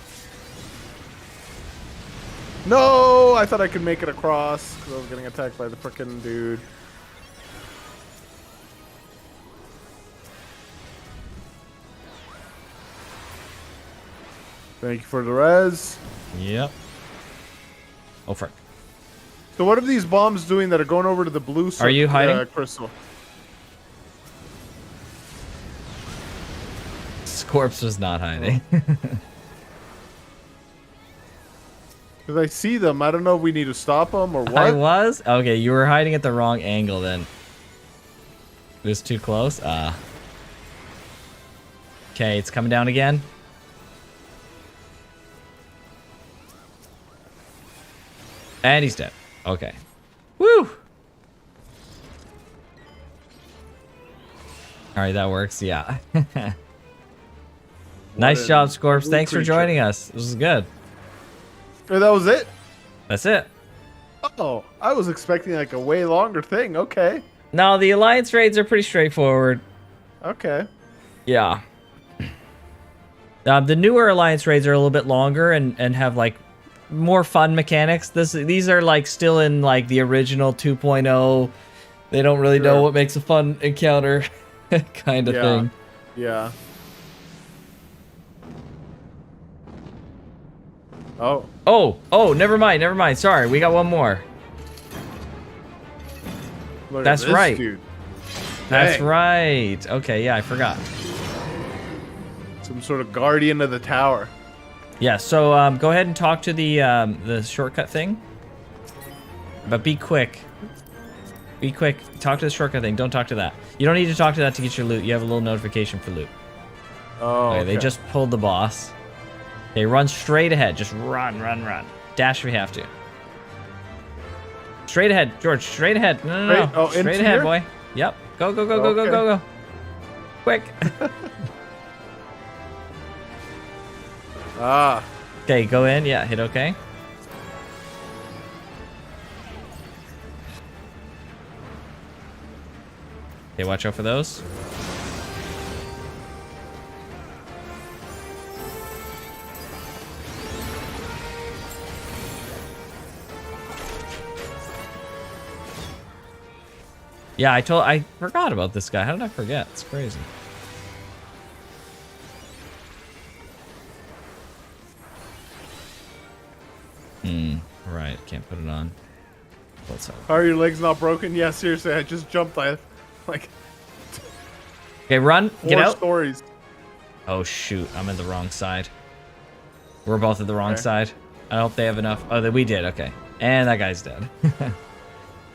No, I thought I could make it across because I was getting attacked by the frickin' dude. Thank you for the res. Yep. Oh, frick. So what are these bombs doing that are going over to the blue Are you hiding? crystal? Scorps was not hiding. Because I see them. I don't know if we need to stop them or what. I was? Okay, you were hiding at the wrong angle then. It was too close? Okay, it's coming down again. And he's dead. Okay. Woo! Alright, that works. Yeah. Nice job, Scorps. Thanks for joining us. This was good. Oh, that was it? That's it. Oh, I was expecting like a way longer thing. Okay. No, the Alliance raids are pretty straightforward. Okay. Yeah. The newer Alliance raids are a little bit longer and have like more fun mechanics. These are like still in like the original 2.0. They don't really know what makes a fun encounter kind of thing. Yeah. Oh. Oh, never mind. Sorry, we got one more. Look That's at this right. Dude. That's Dang. right. Okay, yeah, I forgot. Some sort of guardian of the tower. Yeah, so go ahead and talk to the shortcut thing. But be quick. Be quick. Talk to the shortcut thing. Don't talk to that. You don't need to talk to that to get your loot. You have a little notification for loot. Oh, Okay, they just pulled the boss. Okay, run straight ahead. Just run. Dash if you have to. Straight ahead, George. Straight ahead. No. Oh, straight into ahead, here? boy. Yep. Go. Quick. Ah. Okay, go in. Yeah, hit OK. Okay, watch out for those. Yeah, I forgot about this guy. How did I forget? It's crazy. Right, can't put it on. What's up? How are your legs not broken? Yeah, seriously, I just jumped like Okay, run. Get 4 out. stories. Oh shoot, I'm in the wrong side. We're both at the wrong side. I hope they have enough. Oh, we did. Okay, and that guy's dead.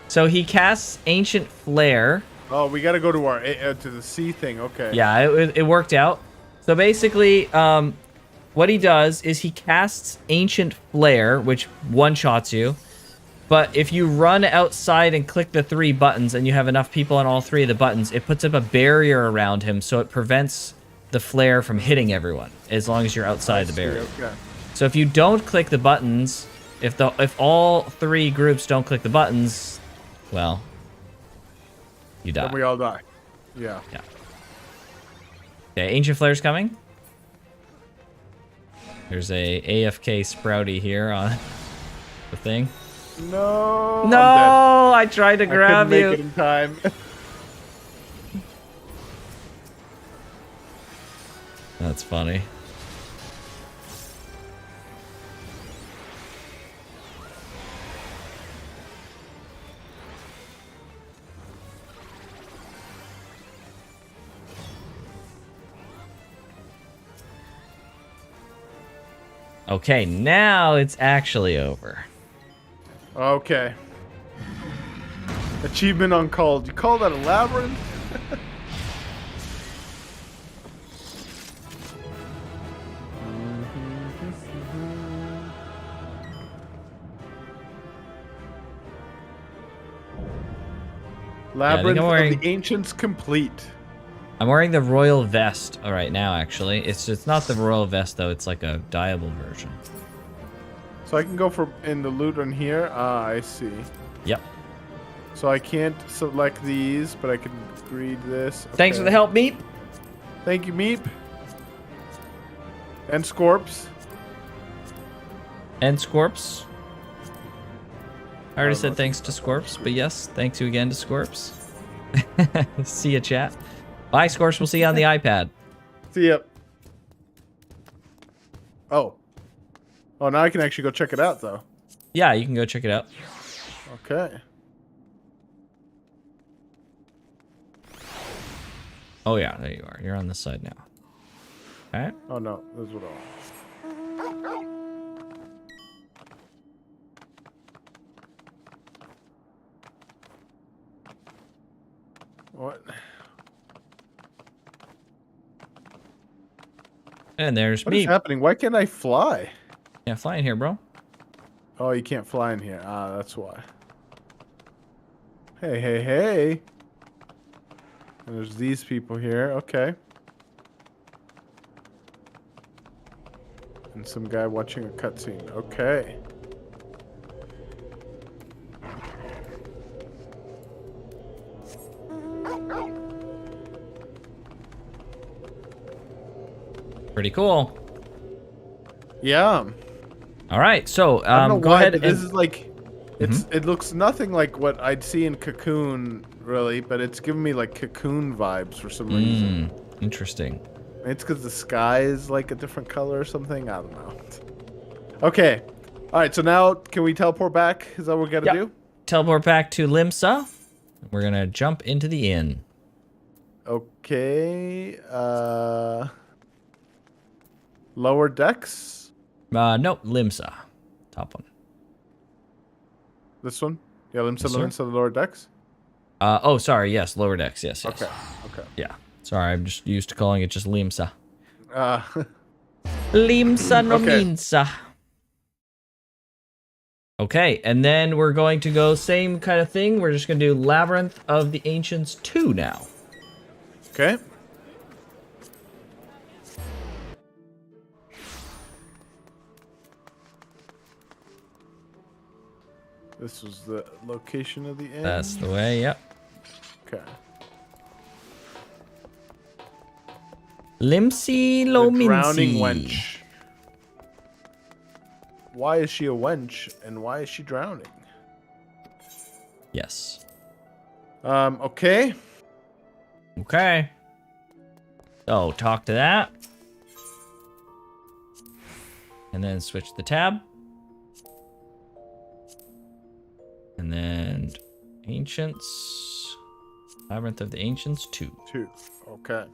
So he casts Ancient Flare. Oh, we got to go to our to the sea thing. Okay. Yeah, it worked out. So basically, what he does is he casts Ancient Flare, which one-shots you. But if you run outside and click the 3 buttons and you have enough people on all 3 of the buttons, it puts up a barrier around him, so it prevents the flare from hitting everyone as long as you're outside the barrier. Okay. So if you don't click the buttons, if all 3 groups don't click the buttons, well, you die. Then we all die. Yeah. Yeah. Okay, Ancient Flare's coming. There's a AFK Sprouty here on the thing. No. No, I'm I tried to dead. I grab couldn't you. make it in time. That's funny. Okay, now it's actually over. Okay. Achievement uncalled. You call that a labyrinth? Labyrinth I'm of wearing- the Ancients complete. I'm wearing the royal vest right now, actually. It's not the royal vest, though. It's like a dyeable version. So I can go for in the loot on here. Ah, I see. Yep. So I can't select these, but I can read this. Thanks for the Okay. help, Meep. Thank you, Meep. And Scorps. And Scorps. I already Oh, said no. thanks to Scorps, but yes, thanks you again to Scorps. See ya, chat. Bye, Scorps. We'll see you on the iPad. See ya. Oh. Oh, now I can actually go check it out, though. Yeah, you can go check it out. Okay. Oh, yeah, there you are. You're on this side now. All right. Oh, no. This is what I want. What? And there's What is Meep. happening? Why can't I fly? Yeah, fly in here, bro. Oh, you can't fly in here. Ah, that's why. Hey, hey, hey. And there's these people here. Okay. And some guy watching a cutscene. Okay. Pretty cool. Yeah. All right, so I don't know go why, ahead but and this is like, it looks nothing like what I'd see in Cocoon, really, but it's giving me like Cocoon vibes for some reason. Interesting. It's because the sky is like a different color or something. I don't know. Okay. All right. So now, can we teleport back? Is that what we got to Yep. do? Teleport back to Limsa. We're gonna jump into the inn. Okay. Lower decks. Nope, Limsa. Top one. This one. Yeah, Limsa, Yes, sir. Limsa, the lower decks. Oh, sorry. Yes, lower decks. Yes, yes. Okay. Okay. Yeah. Sorry, I'm just used to calling it just Limsa. Uh, Limsa no Okay. Minsa. Okay, and then we're going to go same kind of thing. We're just going to do Labyrinth of the Ancients 2 now. okay. This was the location of the inn. That's the way, yep. Okay. Limsi The lo drowning minsi. wench. Why is she a wench and why is she drowning? Yes. Okay. Okay. So, talk to that. And then switch the tab. And then Ancients. Labyrinth of the Ancients 2. 2. Okay.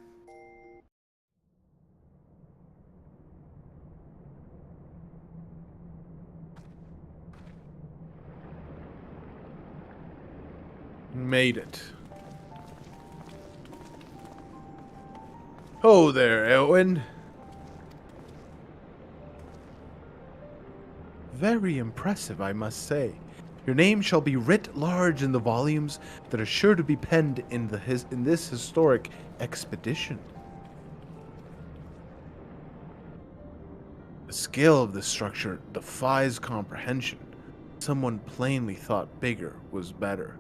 Made it. Oh there, Elwin. Very impressive, I must say. Your name shall be writ large in the volumes that are sure to be penned in this historic expedition. The scale of this structure defies comprehension. Someone plainly thought bigger was better.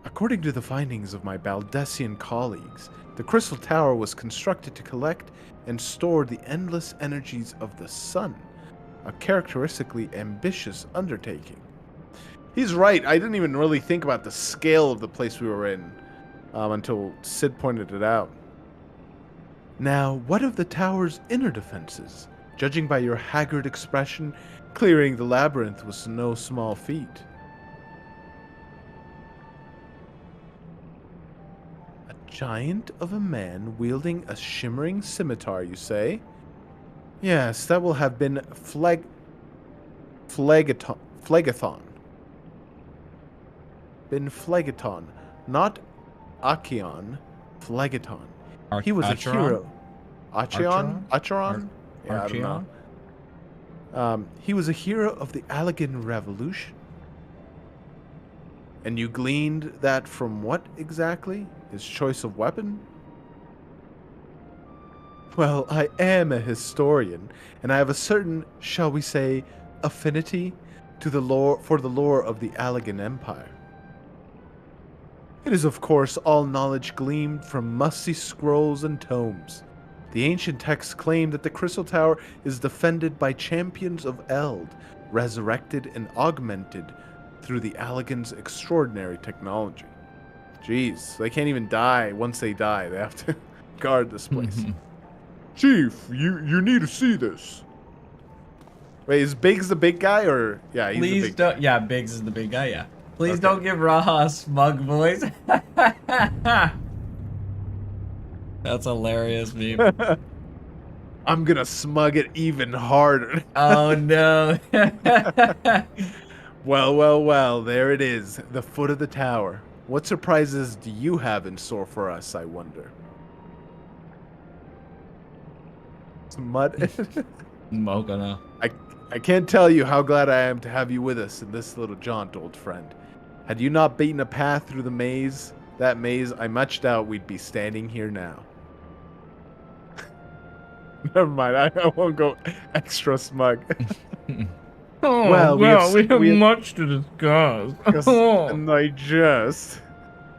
A According to the findings of my Baldessian colleagues, the Crystal Tower was constructed to collect and store the endless energies of the sun, a characteristically ambitious undertaking. He's right. I didn't even really think about the scale of the place we were in until Sid pointed it out. Now, what of the tower's inner defenses? Judging by your haggard expression, clearing the labyrinth was no small feat. A giant of a man wielding a shimmering scimitar, you say? Yes, that will have been Phlegathon. Been Phlegathon, not Acheon, Phlegathon. He was a hero. Acheon? Acheron? Yeah, I don't know. He was a hero of the Allegan Revolution. And you gleaned that from what exactly? His choice of weapon? Well, I am a historian, and I have a certain, shall we say, affinity to the lore of the Allegan Empire. It is, of course, all knowledge gleaned from musty scrolls and tomes. The ancient texts claim that the Crystal Tower is defended by champions of Eld, resurrected and augmented through the Allegans' extraordinary technology. Jeez, they can't even die once they die. They have to guard this place. Chief, you need to see this. Wait, is Biggs the big guy, or yeah, he's Please the big don't. Yeah, Biggs is the big guy. Yeah. Please don't give Raha a smug voice. That's hilarious, meme. I'm gonna smug it even harder. Oh no. Well, there it is, the foot of the tower. What surprises do you have in store for us, I wonder? Smut. Mokana. I can't tell you how glad I am to have you with us in this little jaunt, old friend. Had you not beaten a path through the maze, I much doubt we'd be standing here now. Never mind, I won't go extra smug. We have much to discuss. And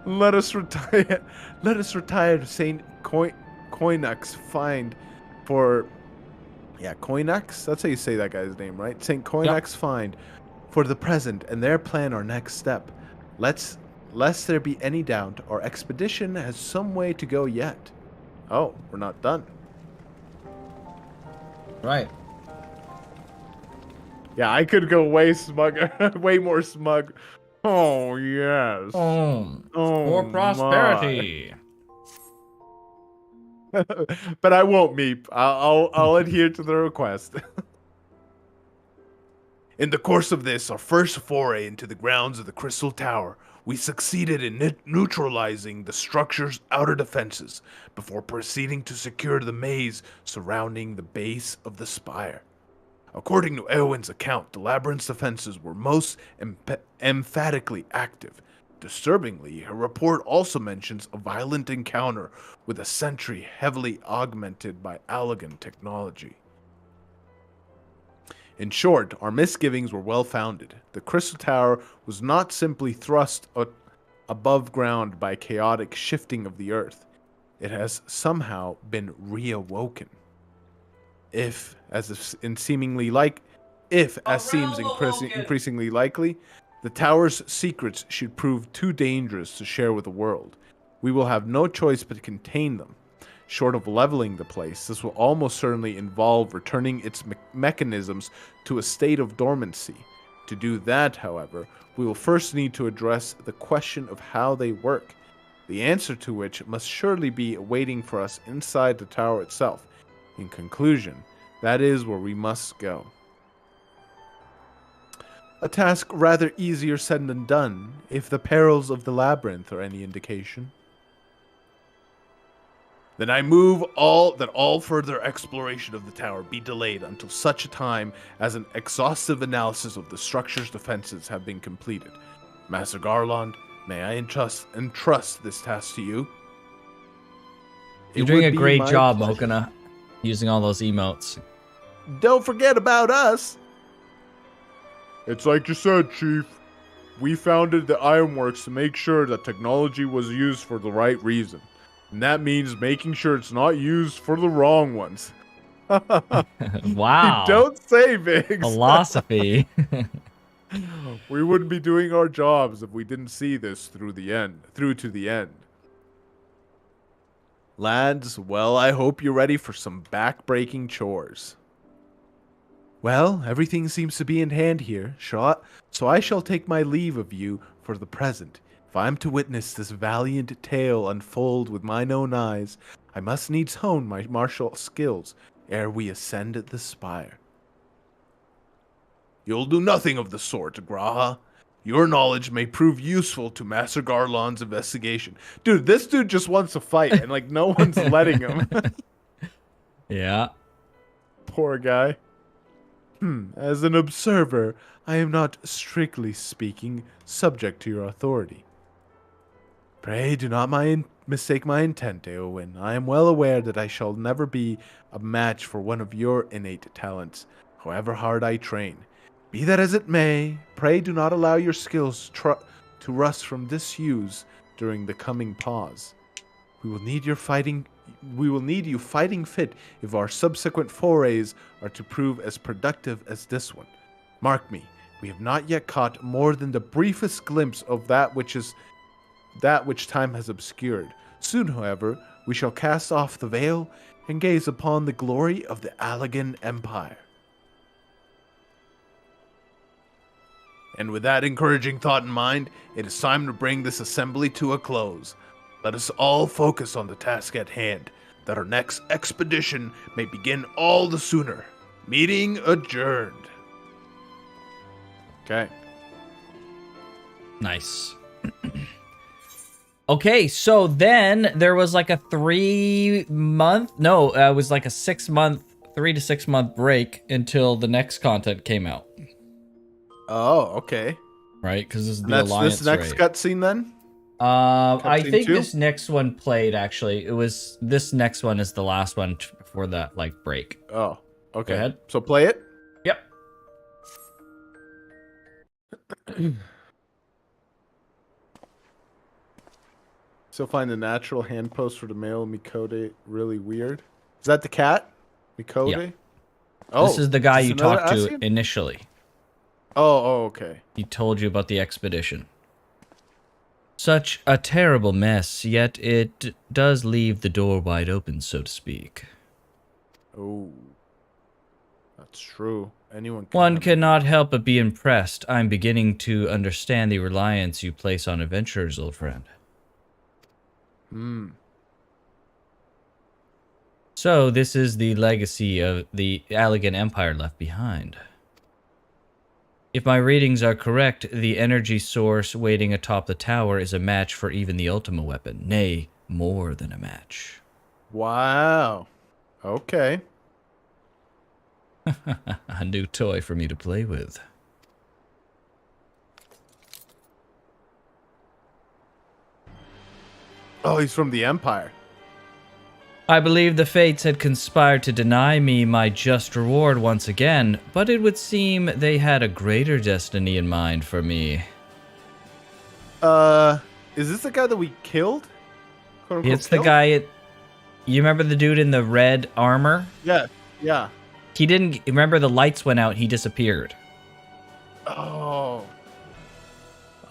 let us retire to Saint Koinak's find for Koinax? That's how you say that guy's name, right? St. Koinak's find for the present and their plan our next step. Lest there be any doubt, our expedition has some way to go yet. Oh, we're not done. Right. Yeah, I could go way more smug. Oh, yes. For prosperity. But I won't, Meep. I'll adhere to the request. In the course of this, our first foray into the grounds of the Crystal Tower, we succeeded in neutralizing the structure's outer defenses before proceeding to secure the maze surrounding the base of the spire. According to Erwin's account, the labyrinth's defenses were most emphatically active. Disturbingly, her report also mentions a violent encounter with a sentry heavily augmented by Allegan technology. In short, our misgivings were well-founded. The Crystal Tower was not simply thrust above ground by chaotic shifting of the earth. It has somehow been reawoken. If, as increasingly likely, the tower's secrets should prove too dangerous to share with the world, we will have no choice but to contain them. Short of leveling the place, this will almost certainly involve returning its mechanisms to a state of dormancy. To do that, however, we will first need to address the question of how they work, the answer to which must surely be waiting for us inside the tower itself. In conclusion, that is where we must go. A task rather easier said than done, if the perils of the labyrinth are any indication. Then I move that all further exploration of the tower be delayed until such a time as an exhaustive analysis of the structure's defenses have been completed. Master Garland, may I entrust this task to you? You're doing a great job, Mokana, using all those emotes. Don't forget about us. It's like you said, Chief. We founded the Ironworks to make sure that technology was used for the right reason. And that means making sure it's not used for the wrong ones. Wow. You don't say, Biggs. Philosophy. We wouldn't be doing our jobs if we didn't see this through to the end. Lads, well, I hope you're ready for some back-breaking chores. Well, everything seems to be in hand here, so I shall take my leave of you for the present. If I am to witness this valiant tale unfold with mine own eyes, I must needs hone my martial skills ere we ascend the spire. You'll do nothing of the sort, Graha. Your knowledge may prove useful to Master Garlon's investigation. Dude, this dude just wants to fight, and like no one's letting him. Yeah. Poor guy. As an observer, I am not, strictly speaking, subject to your authority. Pray do not mistake my intent, Eowyn. I am well aware that I shall never be a match for one of your innate talents, however hard I train. Be that as it may, pray do not allow your skills to rust from disuse during the coming pause. We will need you fighting fit if our subsequent forays are to prove as productive as this one. Mark me, we have not yet caught more than the briefest glimpse of that which time has obscured. Soon, however, we shall cast off the veil and gaze upon the glory of the Allegan Empire. And with that encouraging thought in mind, it is time to bring this assembly to a close. Let us all focus on the task at hand, that our next expedition may begin all the sooner. Meeting adjourned. Okay. Nice. Okay, so then there was like a 3 to 6 month break until the next content came out. Oh, okay. Right, because this is the That's Alliance this next raid. cutscene then? I Cutscene think 2? this next one played actually. This next one is the last one before that like break. Oh, okay. Go ahead. So play it? Yep. Still find the natural hand pose for the male Mikode really weird. Is that the cat? Mikode? Yeah. Oh, This is the guy is you this another talked to Asian? initially. Oh, okay. He told you about the expedition. Such a terrible mess, yet it does leave the door wide open, so to speak. Oh, that's true. Anyone can One have it. cannot help but be impressed. I'm beginning to understand the reliance you place on adventurers, old friend. So, this is the legacy of the Allegan Empire left behind. If my readings are correct, the energy source waiting atop the tower is a match for even the Ultima weapon. Nay, more than a match. Wow. Okay. A new toy for me to play with. Oh, he's from the Empire. I believe the fates had conspired to deny me my just reward once again, but it would seem they had a greater destiny in mind for me. Is this the guy that we killed? Quote, unquote, It's the killed? guy. You remember the dude in the red armor? Yeah. He didn't. Remember the lights went out, he disappeared. Oh.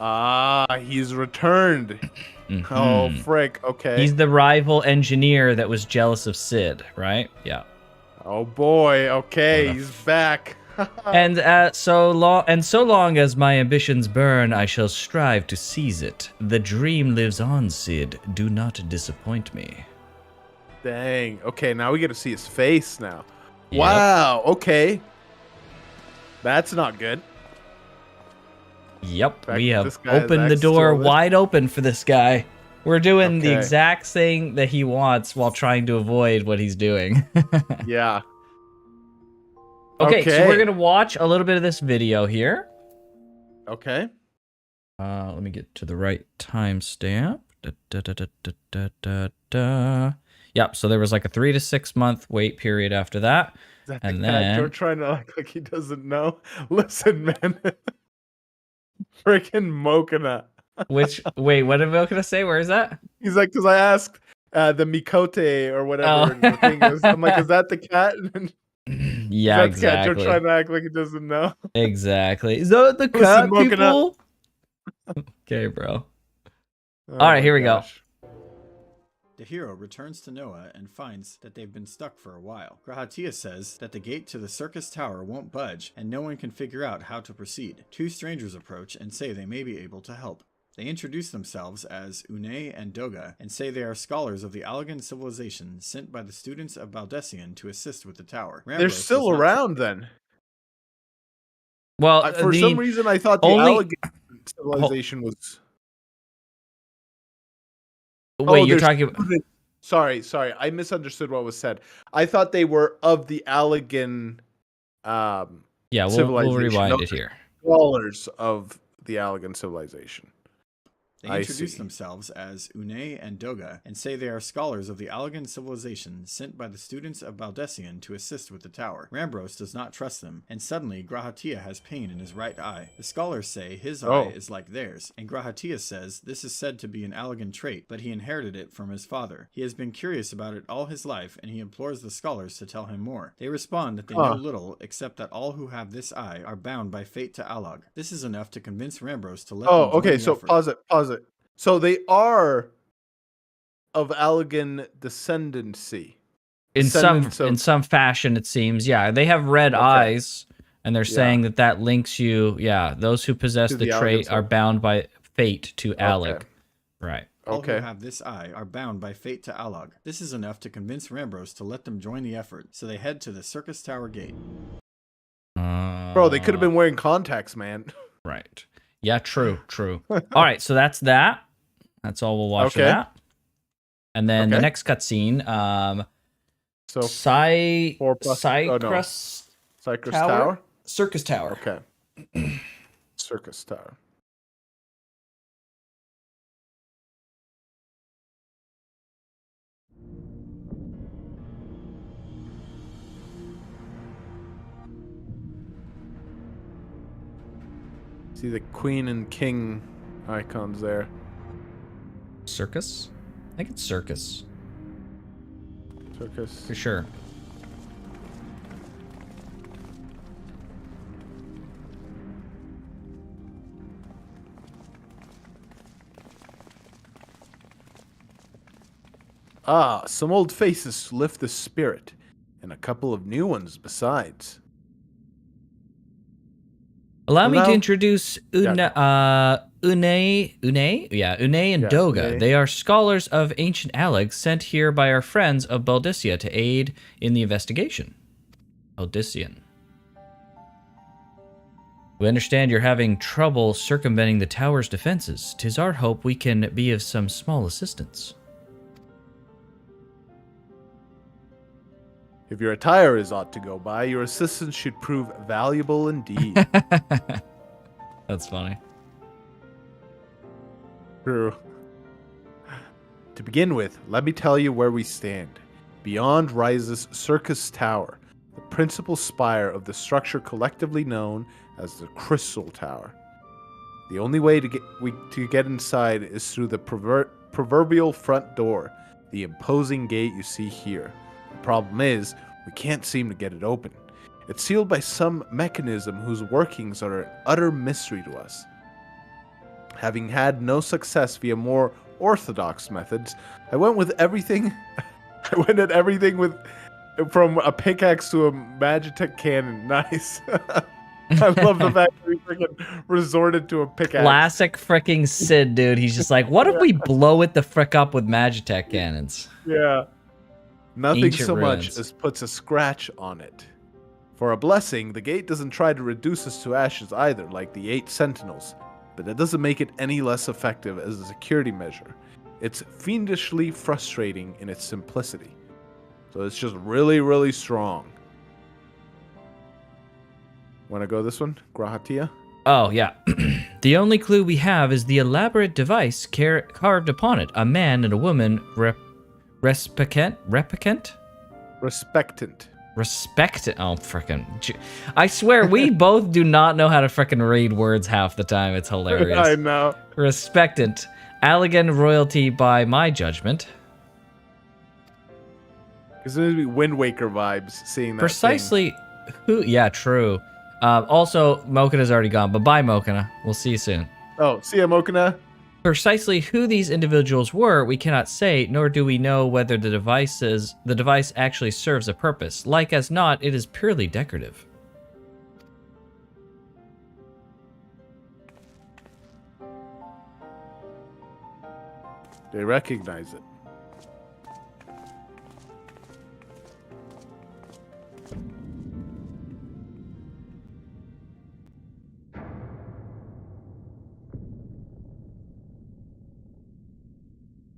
Ah, he's returned. Mhm. Oh, frick. Okay. He's the rival engineer that was jealous of Sid, right? Yeah. Oh boy. Okay, he's back. And so long as my ambitions burn, I shall strive to seize it. The dream lives on, Sid. Do not disappoint me. Dang. Okay, now we get to see his face now. Yep. Wow. Okay. That's not good. Yep, fact we that have this guy is opened the actually door still there. wide open for this guy. We're doing the Okay. exact thing that he wants while trying to avoid what he's doing. Yeah. Okay, so Okay. we're going to watch a little bit of this video here. Okay. Let me get to the right timestamp. Yep, so there was like a 3 to 6 month wait period after that. Is that And the cat then- Joe trying to act like he doesn't know? Listen, man. Freaking Mokina. Wait, what did Milkina say? Where is that? He's like, because I asked the Mikote or whatever Oh. the thing is. I'm like, is that the cat? Yeah, That's the cat. Joe exactly. trying to act like he doesn't know. Exactly. Is that the Listen, cat Mokina. people? Okay, bro. Oh All right, my here we go. gosh. The hero returns to Noah and finds that they've been stuck for a while. Grahatia says that the gate to the circus tower won't budge and no one can figure out how to proceed. Two strangers approach and say they may be able to help. They introduce themselves as Une and Doga and say they are scholars of the Allegan civilization sent by the students of Baldessian to assist with the tower. They're Rambros still does not around then. Well, For some reason, I thought the only- Allegan civilization was. Wait, you're they're talking about... Sorry. I misunderstood what was said. I thought they were of the Allegan Yeah, we'll civilization. rewind No, it here. scholars of the Allegan civilization. They I introduce see. themselves as Une and Doga and say they are scholars of the Allegan civilization sent by the students of Baldessian to assist with the tower. Rambros does not trust them, and suddenly Grahatia has pain in his right eye. The scholars say his eye is like theirs, and Grahatia says this is said to be an Allegan trait, but he inherited it from his father. He has been curious about it all his life, and he implores the scholars to tell him more. They respond that they know little, except that all who have this eye are bound by fate to Allag. This is enough to convince Rambros to let them join Okay. the So effort. pause it. So they are of Allegan descendancy. In Descendants of- some fashion, it seems. Yeah, they have red eyes, and they're saying that links you. Yeah, those who possess To the the trait Allegan are bound by fate to Alec. Right. All Okay. who have this eye are bound by fate to Allag. This is enough to convince Rambros to let them join the effort, so they head to the circus tower gate. Bro, they could have been wearing contacts, man. Right. Yeah, true. All right, so that's that. That's all we'll watch for that. And then the next cutscene, So Cypress Cypress Tower? Tower? Circus Tower. Okay. Circus Tower. See the queen and king icons there. Circus? I think it's circus. Circus. For sure. Ah, some old faces lift the spirit, and a couple of new ones besides. Allow me to Hello? introduce Une and Doga. Une. They are scholars of ancient Alleg sent here by our friends of Baldissia to aid in the investigation. Baldissian. We understand you're having trouble circumventing the tower's defenses. 'Tis our hope we can be of some small assistance. If your attire is ought to go by, your assistance should prove valuable indeed. That's funny. True. To begin with, let me tell you where we stand. Beyond rises Circus Tower, the principal spire of the structure collectively known as the Crystal Tower. The only way to get inside is through the proverbial front door, the imposing gate you see here. The problem is, we can't seem to get it open. It's sealed by some mechanism whose workings are an utter mystery to us. Having had no success via more orthodox methods, I went at everything from a pickaxe to a Magitech cannon. Nice. I love the fact that we freaking resorted to a pickaxe. Classic fricking Sid, dude. He's just like, what if we blow it the frick up with Magitech cannons? Yeah. Nothing Ancient so ruins. much as puts a scratch on it. For a blessing, the gate doesn't try to reduce us to ashes either, like the 8 sentinels, but it doesn't make it any less effective as a security measure. It's fiendishly frustrating in its simplicity. So it's just really, really strong. Want to go this one? Grahatia? Oh, yeah. The only clue we have is the elaborate device carved upon it. A man and a woman replicant? Respectant. Respect it. Oh, frickin'. I swear, we both do not know how to frickin' read words half the time. It's hilarious. I know. Respectant. Allegan royalty by my judgment. Because there's gonna be Wind Waker vibes seeing that. Precisely who? Yeah, true. Also, Mokina's already gone, but bye, Mokina. We'll see you soon. Oh, see ya, Mokina. Precisely who these individuals were, we cannot say, nor do we know whether the device actually serves a purpose. Like as not, it is purely decorative. They recognize it.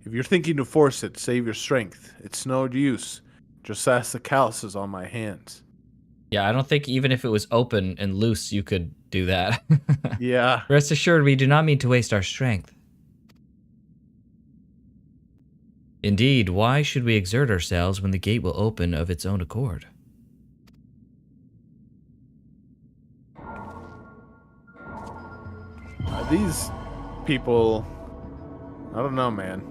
If you're thinking to force it, save your strength. It's no use. Just ask the calluses on my hands. Yeah, I don't think even if it was open and loose, you could do that. Yeah. Rest assured, we do not mean to waste our strength. Indeed, why should we exert ourselves when the gate will open of its own accord? These people, I don't know, man.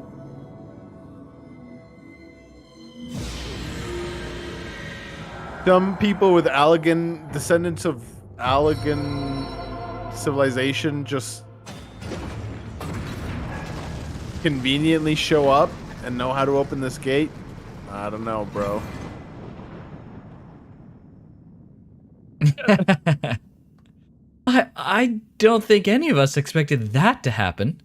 Some people with Allegan, descendants of Allegan civilization, just conveniently show up and know how to open this gate. I don't know, bro. I don't think any of us expected that to happen.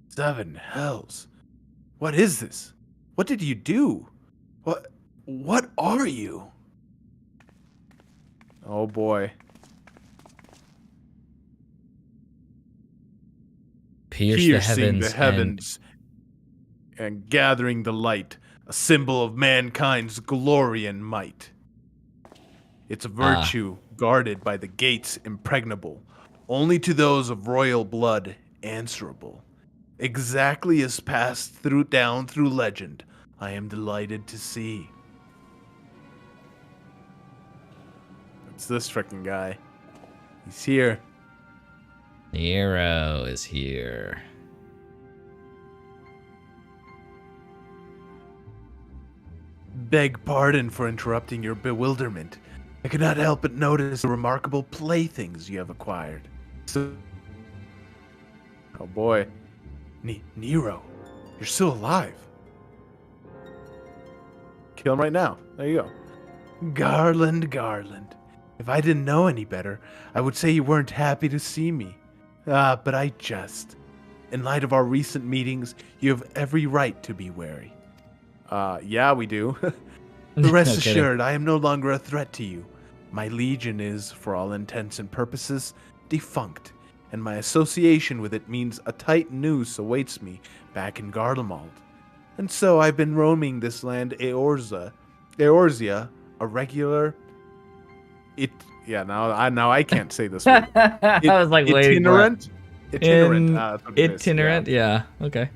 Seven hells. What is this? What did you do? What are you? Oh boy. Piercing the heavens and gathering the light, a symbol of mankind's glory and might. It's a virtue guarded by the gates impregnable, only to those of royal blood answerable. Exactly as passed down through legend, I am delighted to see. It's this frickin' guy. He's here. Nero is here. Beg pardon for interrupting your bewilderment. I could not help but notice the remarkable playthings you have acquired. So, oh boy. Nero, you're still alive. Kill him right now. There you go. Garland. If I didn't know any better, I would say you weren't happy to see me. But I jest. In light of our recent meetings, you have every right to be wary. Yeah, we do. But rest assured, I am no longer a threat to you. My legion is, for all intents and purposes, defunct, and my association with it means a tight noose awaits me back in Garlemald. And so I've been roaming this land Eorzea, a regular... now I can't say this word. I was like, itinerant? Itinerant, yeah, okay.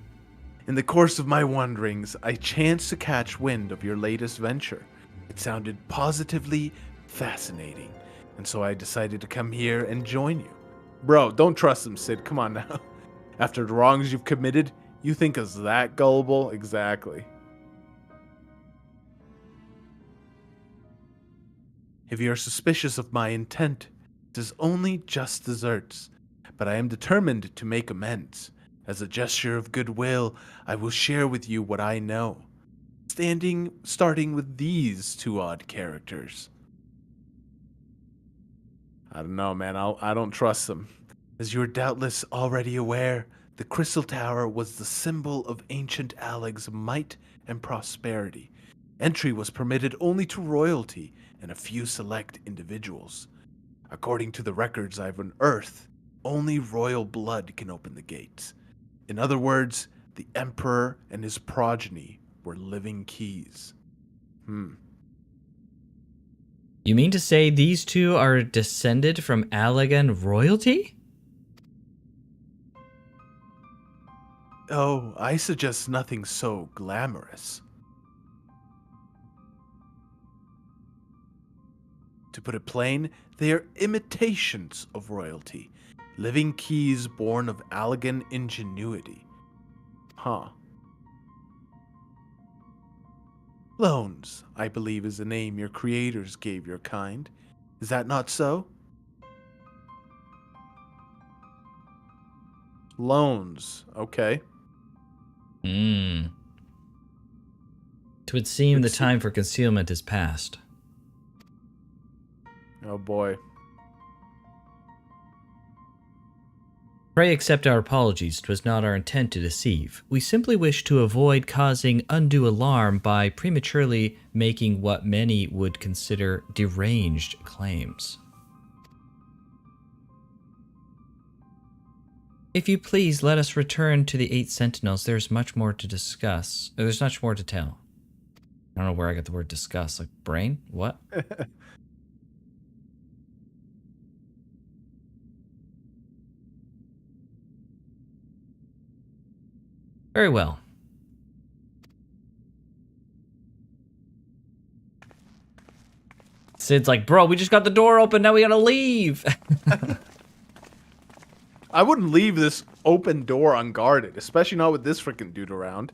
In the course of my wanderings, I chanced to catch wind of your latest venture. It sounded positively fascinating, and so I decided to come here and join you. Bro, don't trust him, Sid. Come on now. After the wrongs you've committed, you think us that gullible? Exactly. If you are suspicious of my intent, it is only just deserts, but I am determined to make amends. As a gesture of goodwill, I will share with you what I know. Starting with these two odd characters. I don't know, man. I don't trust them. As you are doubtless already aware, the Crystal Tower was the symbol of ancient Alleg's might and prosperity. Entry was permitted only to royalty and a few select individuals. According to the records I've unearthed, only royal blood can open the gates. In other words, the Emperor and his progeny were living keys. You mean to say these two are descended from Allegan royalty? Oh, I suggest nothing so glamorous. To put it plain, they are imitations of royalty, living keys born of Allegan ingenuity. Huh. Loans, I believe, is the name your creators gave your kind. Is that not so? Loans, okay. It would seem the time for concealment is past. Oh boy. Pray accept our apologies. 'Twas not our intent to deceive. We simply wish to avoid causing undue alarm by prematurely making what many would consider deranged claims. If you please, let us return to the 8 Sentinels. There's much more to discuss. There's much more to tell. I don't know where I got the word discuss. Like brain? What? Very well. Sid's like, bro, we just got the door open. Now we gotta leave. I wouldn't leave this open door unguarded, especially not with this freaking dude around.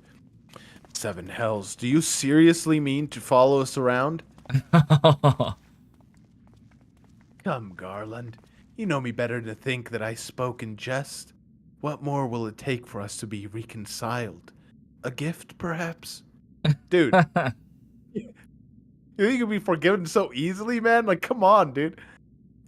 7 hells, do you seriously mean to follow us around? Come, Garland. You know me better to think that I spoke in jest. What more will it take for us to be reconciled? A gift, perhaps? Dude. You think you can be forgiven so easily, man? Like, come on, dude.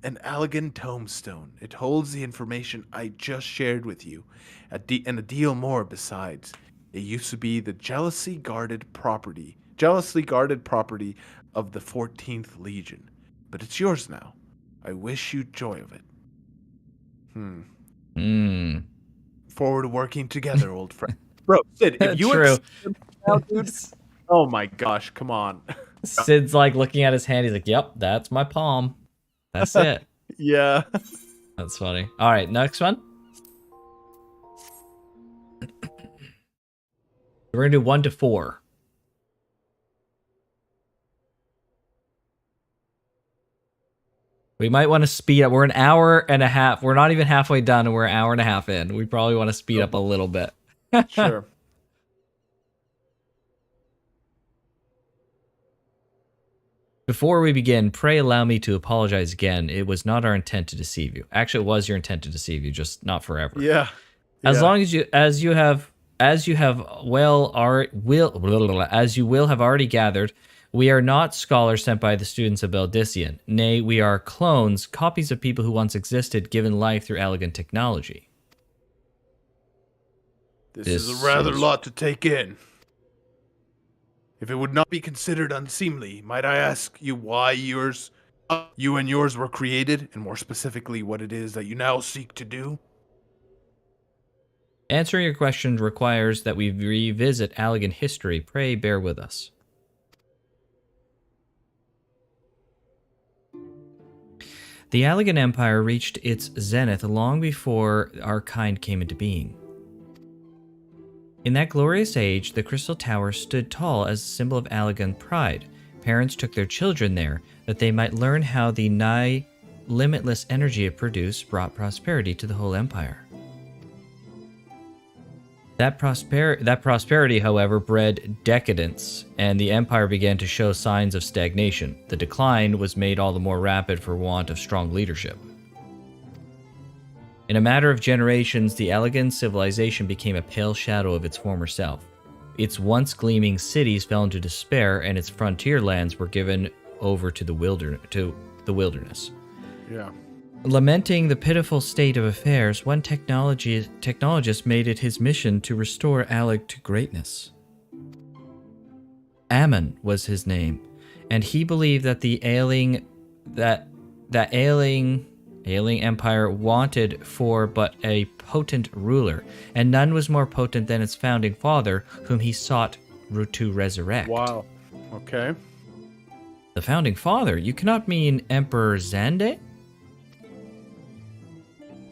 An Allegan tombstone. It holds the information I just shared with you, and a deal more besides. It used to be the jealously guarded property of the 14th Legion, but it's yours now. I wish you joy of it. Forward working together, old friend. Bro, Sid, if you True. now, dude, oh my gosh, come on. Sid's like looking at his hand. He's like, yep, that's my palm. That's it. Yeah. That's funny. All right, next one. We're going to do 1 to 4. We might want to speed up. We're an hour and a half. We're not even halfway done, and we're an hour and a half in. We probably want to speed up a little bit. Sure. Before we begin, pray allow me to apologize again. It was not our intent to deceive you. Actually, it was your intent to deceive you, just not forever. Yeah. As long as you will have already gathered, we are not scholars sent by the students of Beldician. Nay, we are clones, copies of people who once existed, given life through elegant technology. This is a rather lot to take in. If it would not be considered unseemly, might I ask you why you and yours were created, and more specifically what it is that you now seek to do? Answering your question requires that we revisit Allegan history. Pray bear with us. The Allegan Empire reached its zenith long before our kind came into being. In that glorious age, the Crystal Tower stood tall as a symbol of Allegan pride. Parents took their children there, that they might learn how the nigh limitless energy it produced brought prosperity to the whole empire. That prosperity, however, bred decadence, and the empire began to show signs of stagnation. The decline was made all the more rapid for want of strong leadership. In a matter of generations, the Allegan civilization became a pale shadow of its former self. Its once gleaming cities fell into despair, and its frontier lands were given over to the wilderness. Yeah. Lamenting the pitiful state of affairs, one technologist made it his mission to restore Alleg to greatness. Ammon was his name, and he believed that the ailing empire wanted for but a potent ruler, and none was more potent than its founding father, whom he sought to resurrect. Wow. Okay. The founding father? You cannot mean Emperor Xande?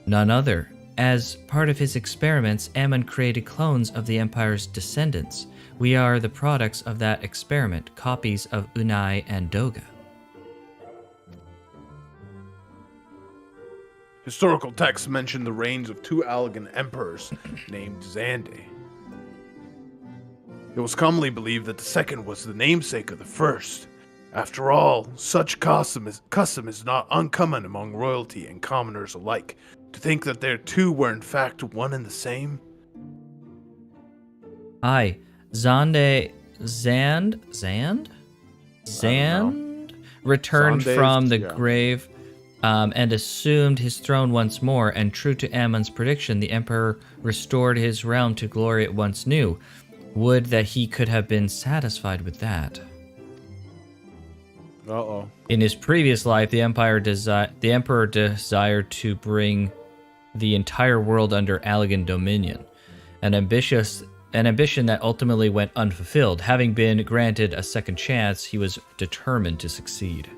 None other. As part of his experiments, Ammon created clones of the Empire's descendants. We are the products of that experiment, copies of Unai and Doga. Historical texts mention the reigns of two Allegan emperors named Zande. It was commonly believed that the second was the namesake of the first. After all, such custom is not uncommon among royalty and commoners alike. To think that their two were in fact one and the same? Aye, Zand returned Zande's, from the yeah. grave and assumed his throne once more, and true to Ammon's prediction, the emperor restored his realm to glory it once knew. Would that he could have been satisfied with that. Uh-oh. In his previous life, the emperor desired to bring the entire world under Allegan dominion, an ambition that ultimately went unfulfilled. Having been granted a second chance, he was determined to succeed.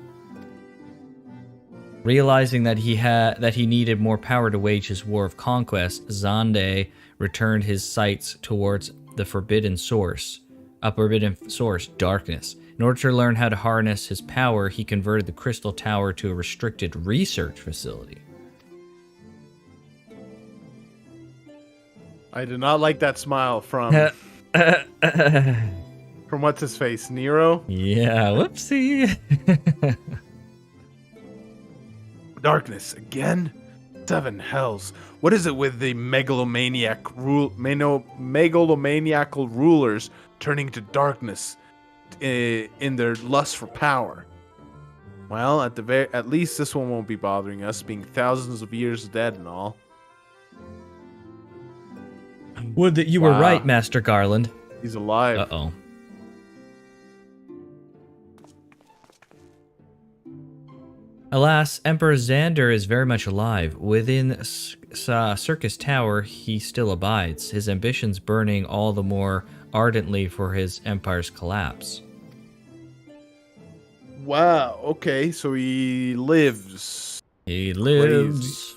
Realizing that he needed more power to wage his war of conquest, Zande returned his sights towards the forbidden source, darkness. In order to learn how to harness his power, he converted the Crystal Tower to a restricted research facility. I did not like that smile from what's his face, Nero. Yeah, whoopsie. Darkness again? 7 hells. What is it with the megalomaniacal rulers turning to darkness in their lust for power? Well, at least this one won't be bothering us, being thousands of years dead and all. Would that you were right, Master Garland. He's alive. Uh-oh. Alas, Emperor Xander is very much alive. Within Circus Tower, he still abides, his ambitions burning all the more ardently for his empire's collapse. Wow, okay, so he lives. He lives. Crazy.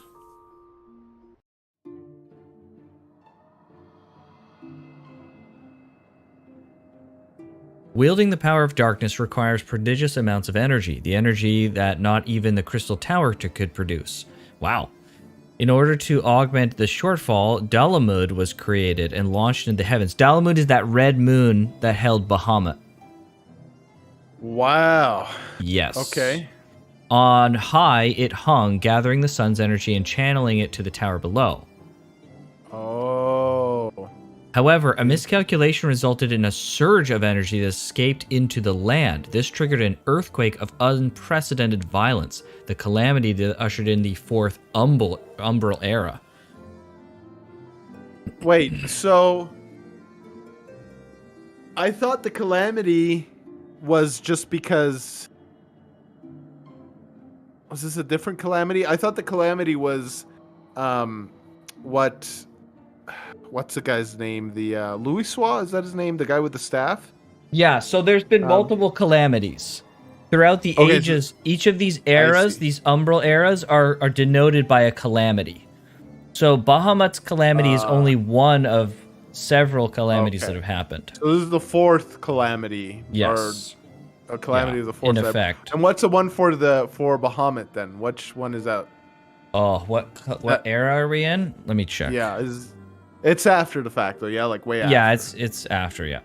Wielding the power of darkness requires prodigious amounts of energy, the energy that not even the Crystal Tower could produce. Wow. In order to augment the shortfall, Dalamud was created and launched into the heavens. Dalamud is that red moon that held Bahamut. Wow. Yes. Okay. On high, it hung, gathering the sun's energy and channeling it to the tower below. Oh. However, a miscalculation resulted in a surge of energy that escaped into the land. This triggered an earthquake of unprecedented violence, the calamity that ushered in the fourth umbral era. Wait, so I thought the calamity was just because... Was this a different calamity? I thought the calamity was what's the guy's name? The Louisoix, is that his name? The guy with the staff? Yeah, so there's been multiple calamities. Throughout the ages, each of these eras, these umbral eras, are denoted by a calamity. So Bahamut's calamity is only one of several calamities that have happened. So this is the fourth calamity. Yes. Or a calamity of the fourth. In effect. And what's the one for Bahamut then? Which one is that? Oh, what era are we in? Let me check. Yeah, it's after the fact though. Yeah, like way after. Yeah, it's after. Yeah.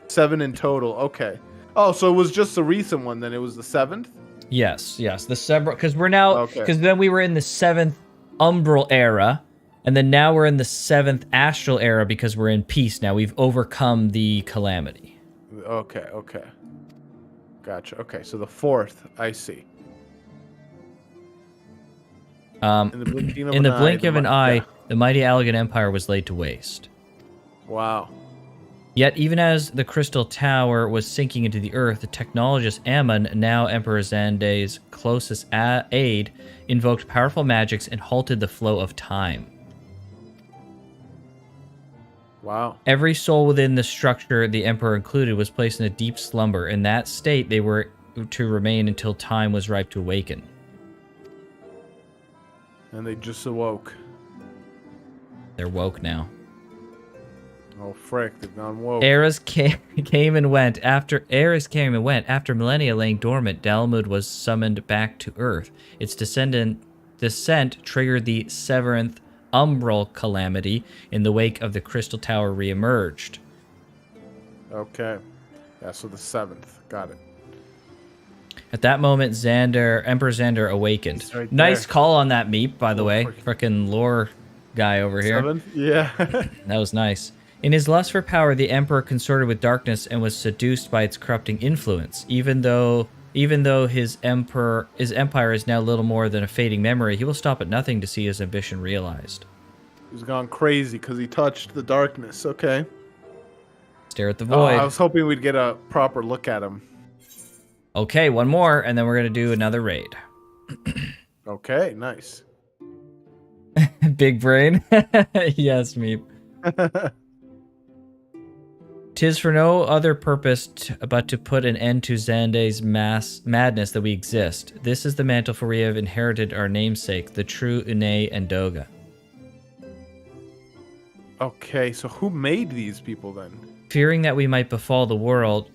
7 in total. Okay. Oh, so it was just the recent one then. It was the 7th. Yes. The several, because we're now, because then we were in the 7th umbral era, and then now we're in the 7th astral era because we're in peace now. We've overcome the calamity. Okay. Gotcha. Okay, so the 4th, I see. In the blink of an eye, the mighty Allegan Empire was laid to waste. Wow. Yet, even as the Crystal Tower was sinking into the earth, the technologist Ammon, now Emperor Zande's closest aide, invoked powerful magics and halted the flow of time. Wow. Every soul within the structure, the Emperor included, was placed in a deep slumber. In that state, they were to remain until time was ripe to awaken. And they just awoke. They're woke now. Oh frick, they've gone woke. Eras came and went. After millennia laying dormant, Dalamud was summoned back to Earth. Its descendants descent triggered the seventh umbral calamity in the wake of the Crystal Tower reemerged. Okay. Yeah, so the 7th. Got it. At that moment, Emperor Xander awakened. He's right Nice there. call on that, Meep, by the Oh, way. freaking- Frickin' lore guy over here. 7th? Yeah. That was nice. In his lust for power, the Emperor consorted with darkness and was seduced by its corrupting influence. Even though his empire is now little more than a fading memory, he will stop at nothing to see his ambition realized. He's gone crazy because he touched the darkness. Okay. Stare at the Oh, void. I was hoping we'd get a proper look at him. Okay, one more, and then we're gonna do another raid. Okay, nice. Big brain. Yes, Meep. 'Tis for no other purpose but to put an end to Xanday's madness that we exist. This is the mantle for we have inherited our namesake, the true Une and Doga. Okay, so who made these people then? Fearing that what might befall the world,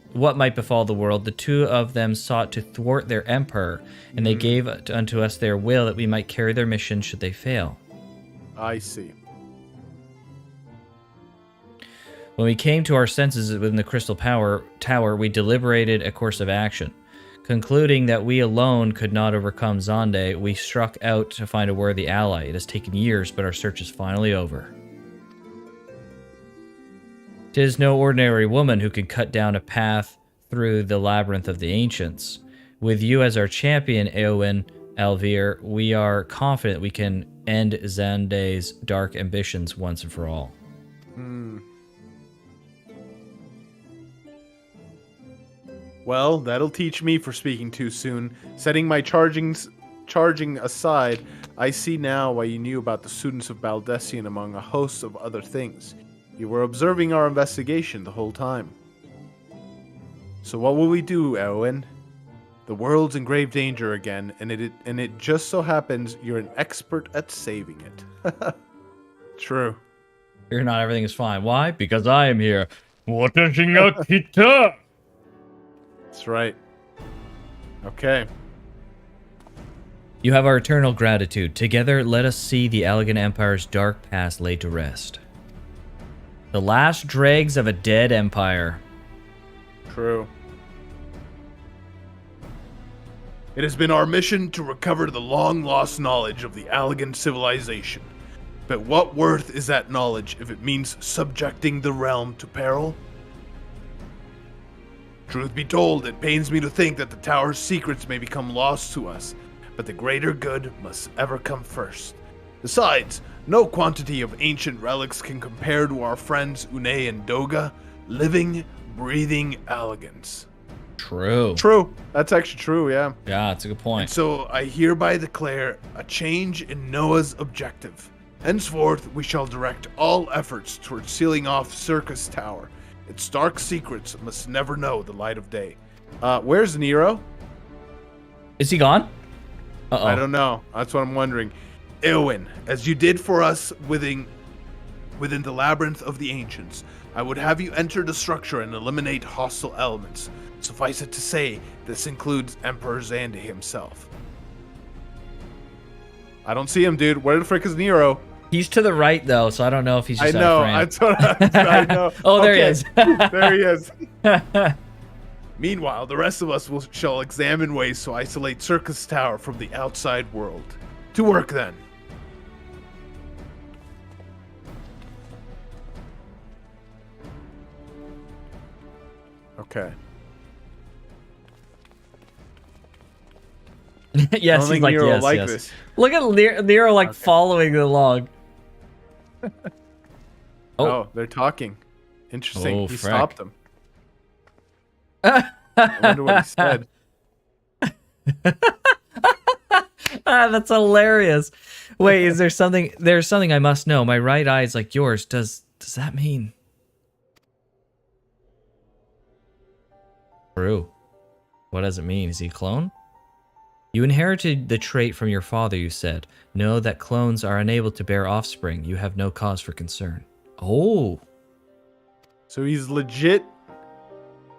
the two of them sought to thwart their emperor, and they gave unto us their will that we might carry their mission should they fail. I see. When we came to our senses within the Crystal Tower, we deliberated a course of action. Concluding that we alone could not overcome Xande, we struck out to find a worthy ally. It has taken years, but our search is finally over. 'Tis no ordinary woman who can cut down a path through the labyrinth of the ancients. With you as our champion, Eowyn Alvir, we are confident we can end Xande's dark ambitions once and for all. Well, that'll teach me for speaking too soon. Setting my charging aside, I see now why you knew about the students of Baldessian among a host of other things. You were observing our investigation the whole time. So what will we do, Eowyn? The world's in grave danger again, and it just so happens you're an expert at saving it. True. Fear not, everything is fine. Why? Because I am here. Kita. That's right. Okay. You have our eternal gratitude. Together, let us see the Allegan Empire's dark past laid to rest. The last dregs of a dead empire. True. It has been our mission to recover the long-lost knowledge of the Allegan civilization. But what worth is that knowledge if it means subjecting the realm to peril? Truth be told, it pains me to think that the tower's secrets may become lost to us, but the greater good must ever come first. Besides, no quantity of ancient relics can compare to our friends Une and Doga, living, breathing Allegans. True. True. That's actually true, yeah. Yeah, that's a good point. So I hereby declare a change in Noah's objective. Henceforth, we shall direct all efforts towards sealing off Circus Tower. Its dark secrets must never know the light of day. Where's Nero? Is he gone? Uh-oh. I don't know. That's what I'm wondering. Eowyn, as you did for us within the labyrinth of the ancients, I would have you enter the structure and eliminate hostile elements. Suffice it to say, this includes Emperor Xande himself. I don't see him, dude. Where the frick is Nero? He's to the right, though, so I don't know if he's just I know. out of frame. That's what I know. Oh, there he Okay. is. There he is. Meanwhile, the rest of us shall examine ways to isolate Circus Tower from the outside world. To work, then. Okay. Yes, he's like, Nero yes, like yes. this. Look at Nero like following the log. Oh, they're talking. Interesting. Oh, He frick. stopped them. I wonder what he said. That's hilarious. Wait, is there something? There's something I must know. My right eye is like yours. Does that mean? True. What does it mean? Is he a clone? You inherited the trait from your father, you said. Know that clones are unable to bear offspring. You have no cause for concern. Oh. So he's legit.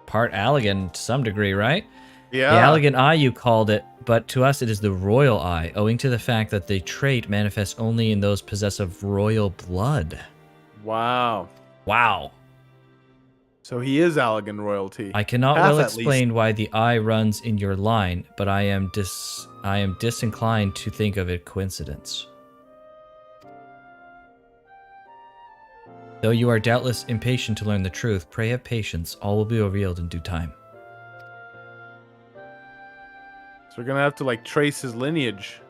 Part Allegan to some degree, right? Yeah. The Allegan eye, you called it. but to us it is the royal eye, owing to the fact that the trait manifests only in those possessed of royal blood. Wow. Wow. So he is Allegan royalty. I cannot Half, well at least. explain why the eye runs in your line, but I am disinclined to think of it coincidence. Though you are doubtless impatient to learn the truth, pray have patience. All will be revealed in due time. So we're gonna have to like trace his lineage.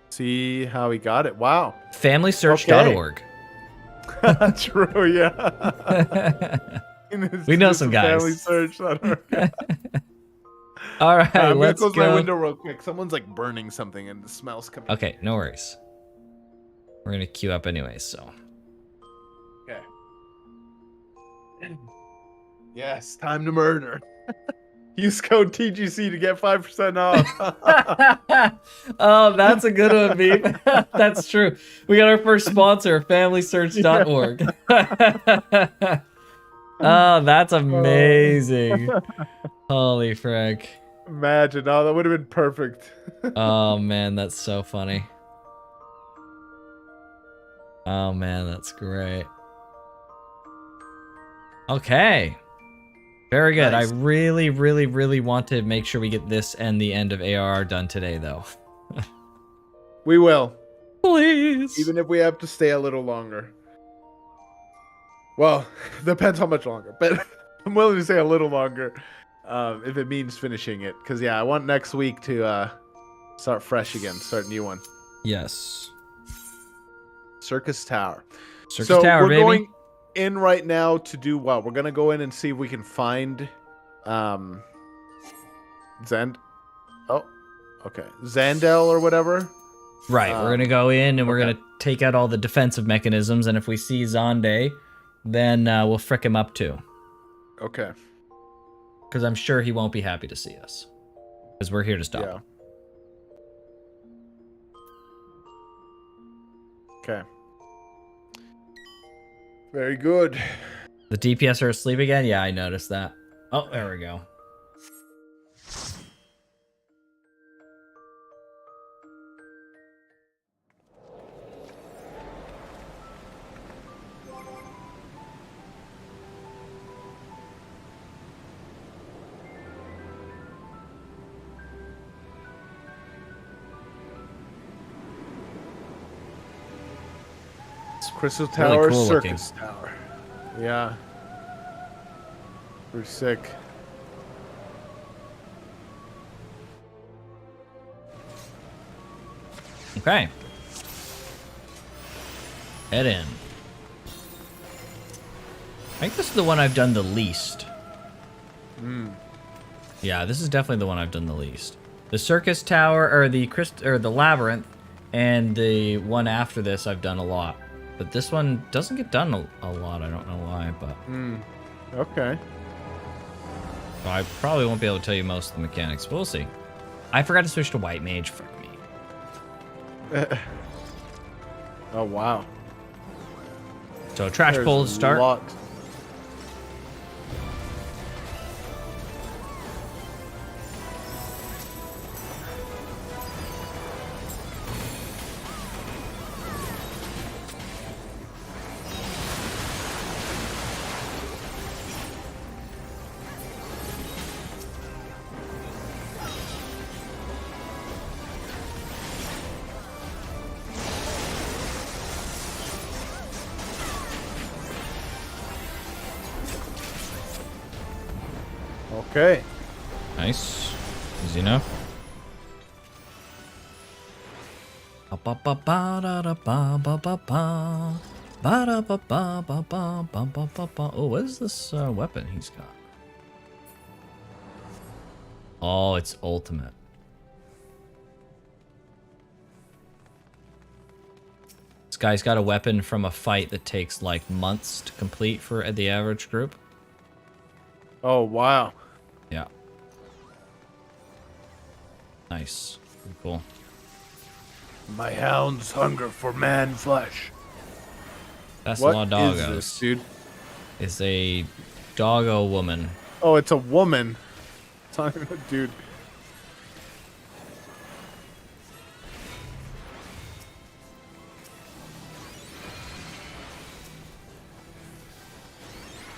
See how he got it. Wow. FamilySearch.org. True, yeah. We know some guys. FamilySearch.org. All right, I'm let's gonna close go. my window real quick. Someone's like burning something and the smell's coming. Okay, no worries. We're gonna queue up anyways, so. Okay. Yes, time to murder. Use code TGC to get 5% off. Oh, that's a good one, Beep. That's true. We got our first sponsor, FamilySearch.org. Oh, that's amazing. Holy frick. Imagine, oh, that would have been perfect. Oh man, that's so funny. Oh man, that's great. Okay. Very good. Nice. I really, really, really want to make sure we get this and the end of ARR done today, though. We will. Please. Even if we have to stay a little longer. Well, depends how much longer, but I'm willing to stay a little longer if it means finishing it. Because, yeah, I want next week to start fresh again, start a new one. Yes. Circus Tower. Circus Tower, we're baby. going in right now to do what? We're going to go in and see if we can find Zand. Oh, okay. Zandel or whatever. Right, we're gonna go in and we're gonna take out all the defensive mechanisms, and if we see Zonde, then we'll frick him up too. Okay. Because I'm sure he won't be happy to see us. Because we're here to stop Yeah. him. Okay. Very good. The DPS are asleep again? Yeah, I noticed that. Oh, there we go. Crystal Really Tower, cool Circus Tower. Yeah. Pretty sick. Okay. Head in. I think this is the one I've done the least. Yeah, this is definitely the one I've done the least. The Circus Tower, or the Labyrinth, and the one after this I've done a lot. But this one doesn't get done a lot. I don't know why, but Okay. I probably won't be able to tell you most of the mechanics. But we'll see. I forgot to switch to White Mage. Frick me. Oh, wow. So trash There's pull to start. a lot. Okay. Nice. Easy enough. Oh, what is this weapon he's got? Oh, it's ultimate. This guy's got a weapon from a fight that takes like months to complete for the average group. Oh, wow. Yeah. Nice. Pretty cool. My hounds hunger for man flesh. That's What La is Doggos. this, dude? Is a doggo woman. Oh, it's a woman. It's not even a dude.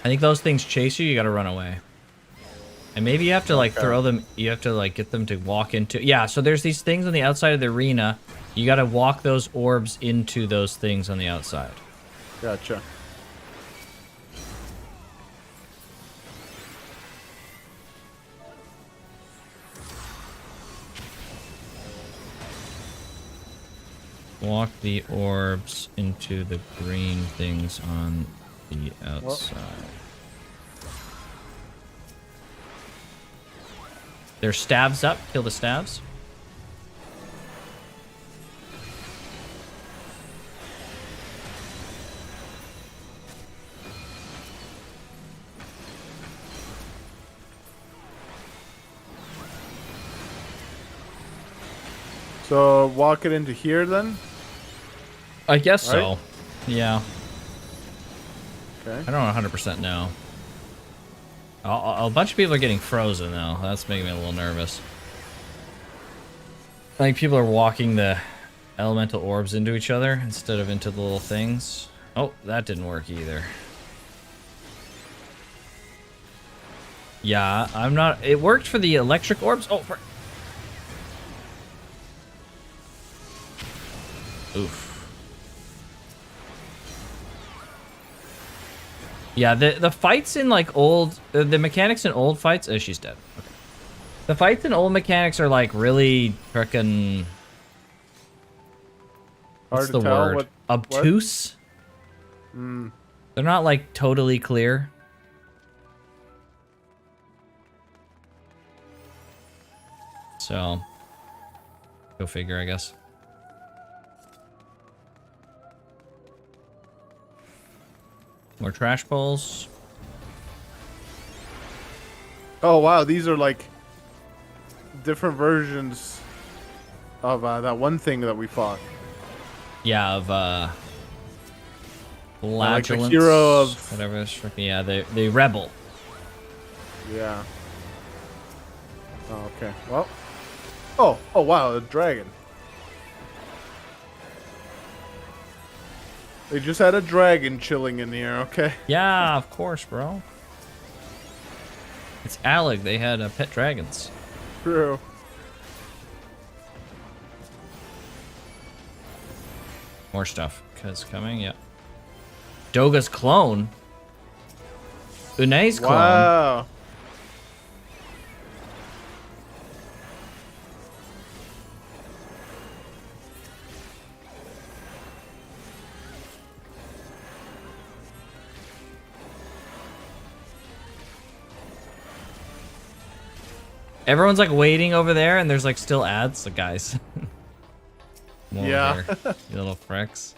I think those things chase you. You gotta run away. And maybe you have to like throw them. You have to like get them to walk into. Yeah. So there's these things on the outside of the arena. You gotta walk those orbs into those things on the outside. Gotcha. Walk the orbs into the green things on the outside. There's stabs up. Kill the stabs. So walk it into here then? I guess Right? so. Yeah. Okay. I don't 100% know. A bunch of people are getting frozen though. That's making me a little nervous. I think people are walking the elemental orbs into each other instead of into the little things. Oh, that didn't work either. Yeah, I'm not... It worked for the electric orbs. Oh, oof. Yeah, the fights in like old... The mechanics in old fights... Oh, she's dead. Okay. The fights in old mechanics are like really frickin'... What's the word? Obtuse? Mm. They're not like totally clear. So, go figure, I guess. More trash bowls. Oh wow, these are like different versions of that one thing that we fought. Yeah, of Like the Flagellants, hero of... whatever it's freaking, yeah, the rebel. Yeah. Oh, okay. Well. Oh wow, a dragon. They just had a dragon chilling in the air, okay? Yeah, of course, bro. It's Alec. They had pet dragons. True. More stuff. Cuz coming, yeah. Doga's clone. Unai's clone. Wow. Everyone's like waiting over there, and there's like still ads. So guys, more Yeah. here, you little fricks.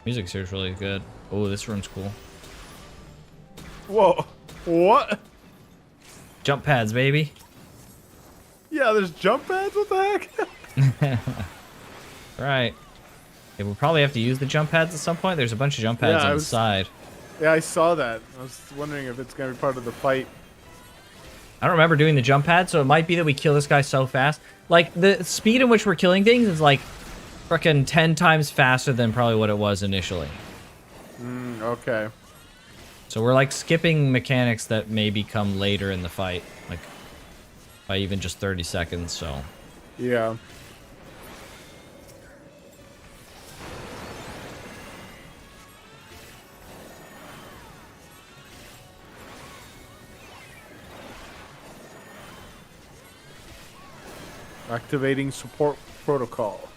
Music's here is really good. Oh, this room's cool. Whoa. What? Jump pads, baby. Yeah, there's jump pads? What the heck? Right. Yeah, we'll probably have to use the jump pads at some point. There's a bunch of jump pads Yeah, on the side. Yeah, I saw that. I was wondering if it's going to be part of the fight. I don't remember doing the jump pad, so it might be that we kill this guy so fast. Like, the speed in which we're killing things is like frickin' 10 times faster than probably what it was initially. Okay. So we're like skipping mechanics that maybe come later in the fight, like by even just 30 seconds, so. Yeah. Activating support protocol. Okay,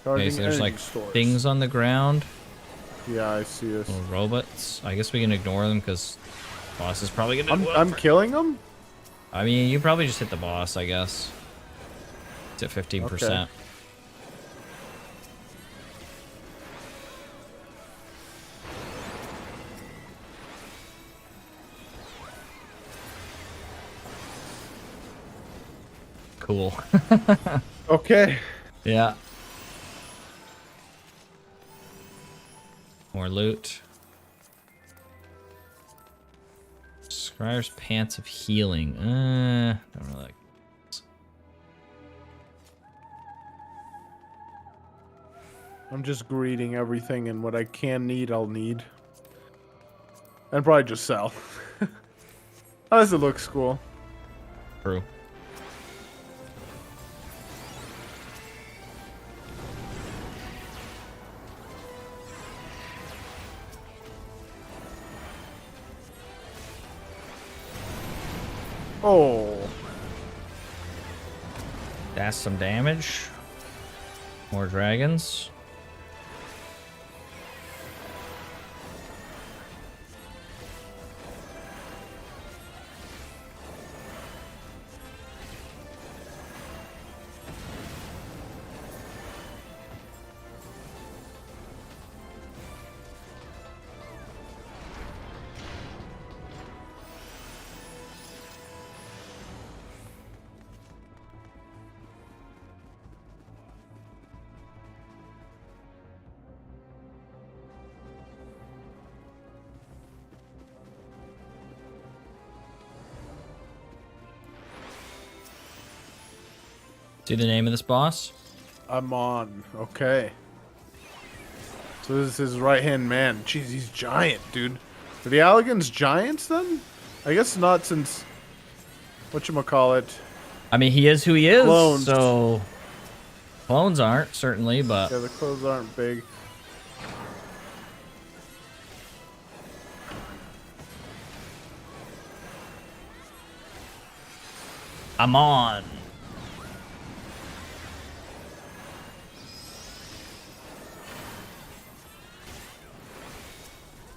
Charging so there's energy like stores. things on the ground, Yeah, I see this. little robots. I guess we can ignore them because boss is probably gonna. I'm killing them? I mean, you probably just hit the boss, I guess. It's at 15%. Okay. Cool. Okay. Yeah. More loot. Scryer's Pants of Healing. Don't really like. I'm just greeting everything, and what I can need, I'll need. And probably just sell. Unless it looks cool. True. Oh. That's some damage. More dragons. See the name of this boss? I'm on. Okay. So this is his right-hand man. Jeez, he's giant, dude. Are the Alligans giants, then? I guess not, since... Whatchamacallit. I mean, he is who he is, Clones. so... Clones aren't, certainly, but... Yeah, the clothes aren't big. I'm on.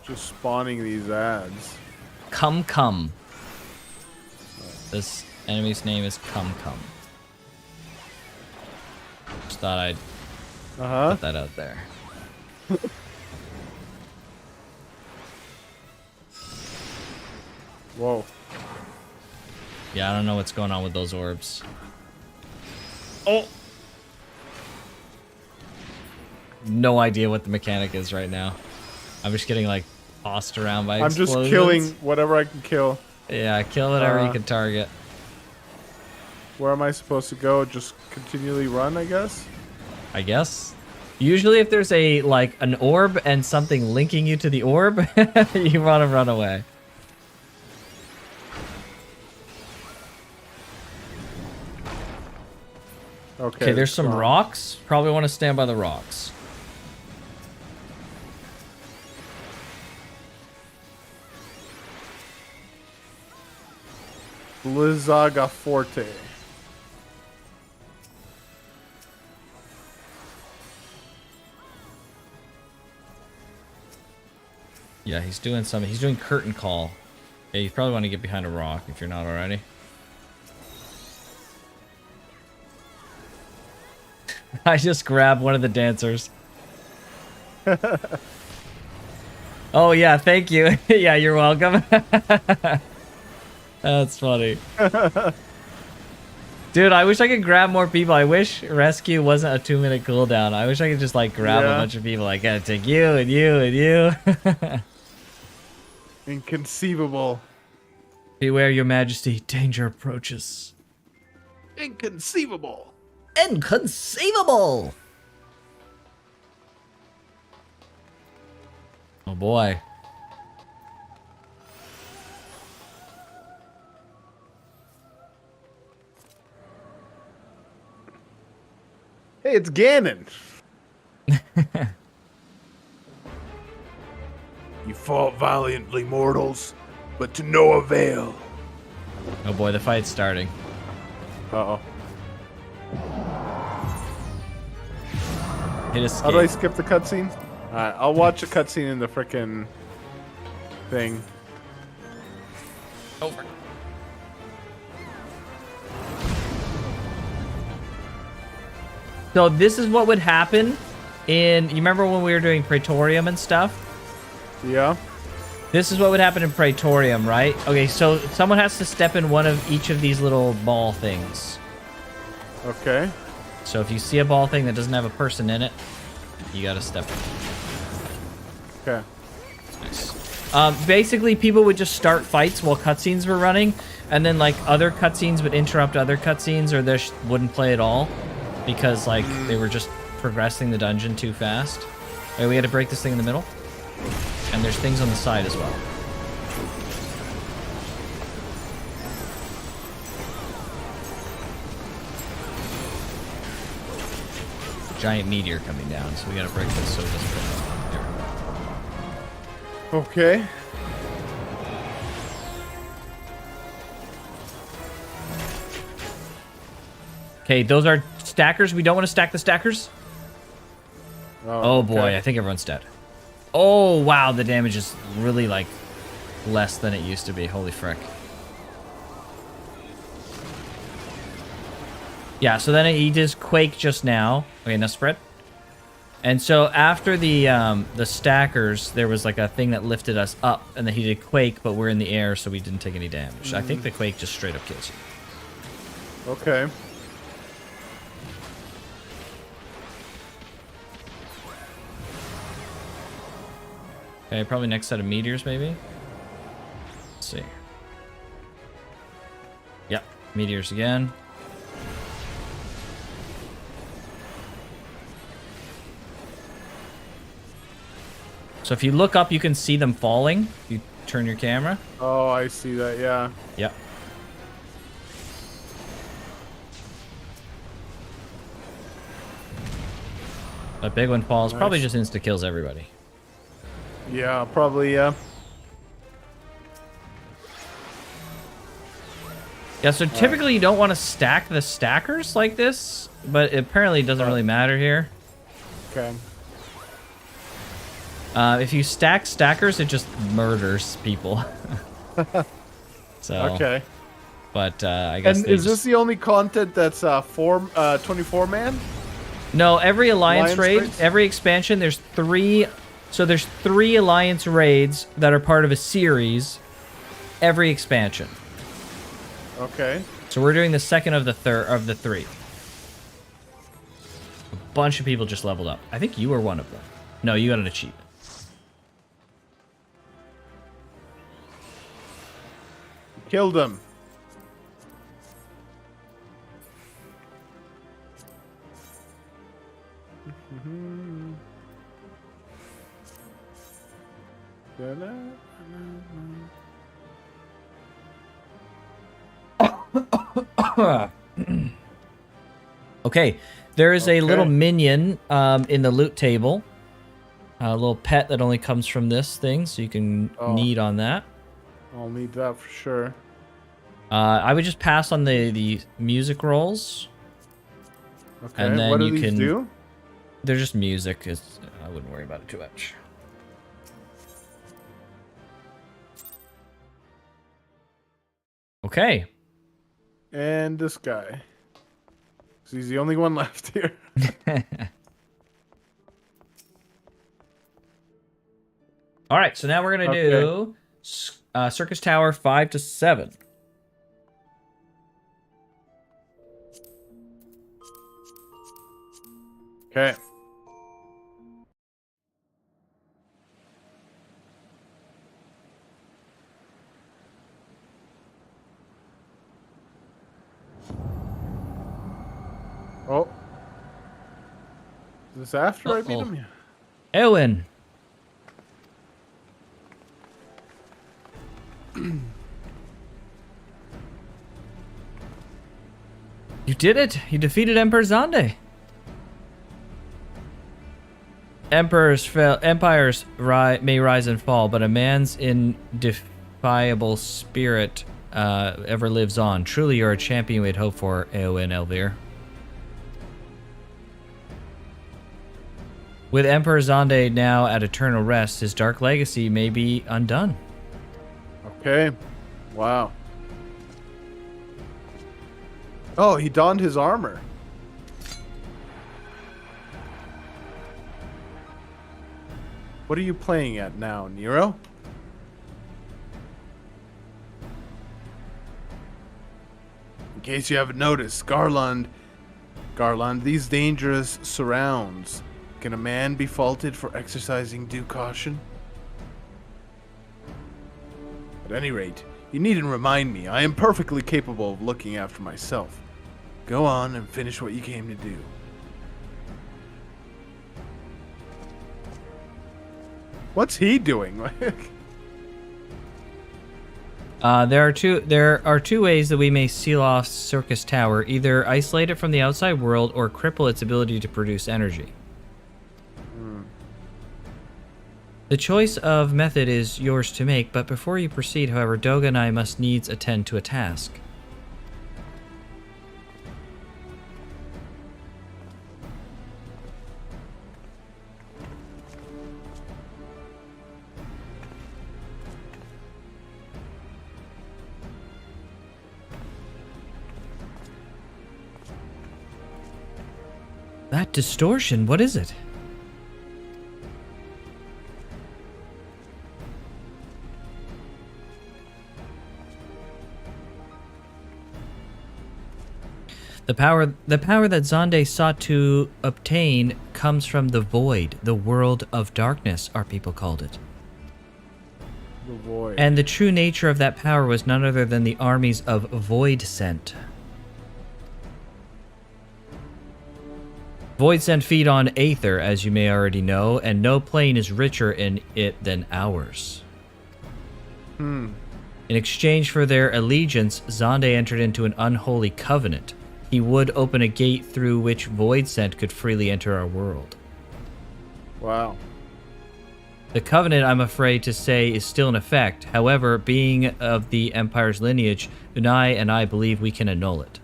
Just spawning these ads. Come. This enemy's name is Come. Just thought I'd put that out there. Whoa. Yeah, I don't know what's going on with those orbs. Oh! No idea what the mechanic is right now. I'm just getting, like, tossed around by explosions. I'm just killing whatever I can kill. Yeah, kill whatever you can target. Where am I supposed to go? Just continually run, I guess? I guess. Usually if there's an orb and something linking you to the orb, you want to run away. Okay, there's some rocks. Probably want to stand by the rocks. Blizzaga Forte. Yeah, he's doing something. He's doing curtain call. Yeah, you probably want to get behind a rock if you're not already. I just grabbed one of the dancers. Oh, yeah, thank you. Yeah, you're welcome. That's funny. Dude, I wish I could grab more people. I wish rescue wasn't a 2-minute cooldown. I wish I could just, like, grab a bunch of people. I gotta take you and you and you. Inconceivable. Beware, your majesty. Danger approaches. Inconceivable. Inconceivable! Oh boy. Hey, it's Ganon. You fought valiantly, mortals, but to no avail. Oh boy, the fight's starting. Uh-oh. Hit escape. How do I skip the cutscene? Alright, I'll watch a cutscene in the frickin' thing. Over. So this is what would happen in... You remember when we were doing Praetorium and stuff? Yeah? This is what would happen in Praetorium, right? Okay, so someone has to step in one of each of these little ball things. Okay. So if you see a ball thing that doesn't have a person in it, you gotta step in. Okay. Nice. Basically, people would just start fights while cutscenes were running, and then like other cutscenes would interrupt other cutscenes, or they wouldn't play at all because like they were just progressing the dungeon too fast. Wait, we had to break this thing in the middle, and there's things on the side as well. Giant meteor coming down, so we gotta break this so it doesn't go there. Okay. Okay, those are stackers. We don't want to stack the stackers. Oh boy, okay. I think everyone's dead. Oh wow, the damage is really like less than it used to be. Holy frick. Yeah, so then he does Quake just now. Okay, now spread. And so after the stackers, there was like a thing that lifted us up, and then he did Quake, but we're in the air, so we didn't take any damage. I think the Quake just straight up kills you. Okay. Okay, probably next set of meteors, maybe. Let's see. Yep, meteors again. So if you look up, you can see them falling. If you turn your camera. Oh, I see that, yeah. Yep. A big one falls. Nice. Probably just insta-kills everybody. Yeah, probably, yeah. Yeah, so typically you don't want to stack the stackers like this, but apparently it doesn't really matter here. Okay. If you stack stackers, it just murders people. So. Okay. But I guess. And is this the only content that's 24 man? No, every Alliance raid, raids? every expansion, there's 3. So there's 3 Alliance raids that are part of a series. Every expansion. Okay. So we're doing the second of the 3. A bunch of people just leveled up. I think you were one of them. No, you got an achievement. Killed him. Okay, there is a little Okay. minion in the loot table. A little pet that only comes from this thing, so you can knead on that. I'll need that for sure. I would just pass on the music rolls. Okay, And then what do you these can- do? They're just music. I wouldn't worry about it too much. Okay. And this guy. 'Cause he's the only one left here. All right, so now we're gonna do Circus Tower 5 to 7. Okay. Oh. Is this after I beat him? Yeah. Eowyn. You did it! You defeated Emperor Zande. Empires may rise and fall, but a man's indefiable spirit ever lives on. Truly, you're a champion we'd hope for, Eowyn Elvir. With Emperor Zande now at eternal rest, his dark legacy may be undone. Okay. Wow. Oh, he donned his armor. What are you playing at now, Nero? In case you haven't noticed, Garland, these dangerous surrounds. Can a man be faulted for exercising due caution? any rate, you needn't remind me. I am perfectly capable of looking after myself. Go on and finish what you came to do. What's he doing? There are two ways that we may seal off Circus Tower: either isolate it from the outside world or cripple its ability to produce energy. The choice of method is yours to make, but before you proceed, however, Doga and I must needs attend to a task. That distortion, what is it? The power that Zonde sought to obtain comes from the void, the world of darkness, our people called it. The void. And the true nature of that power was none other than the armies of Voidsent. Voidsent feed on Aether, as you may already know, and no plane is richer in it than ours. In exchange for their allegiance, Zonde entered into an unholy covenant. He would open a gate through which Voidsent could freely enter our world. Wow. The covenant, I'm afraid to say, is still in effect. However, being of the Empire's lineage, Unai and I believe we can annul it.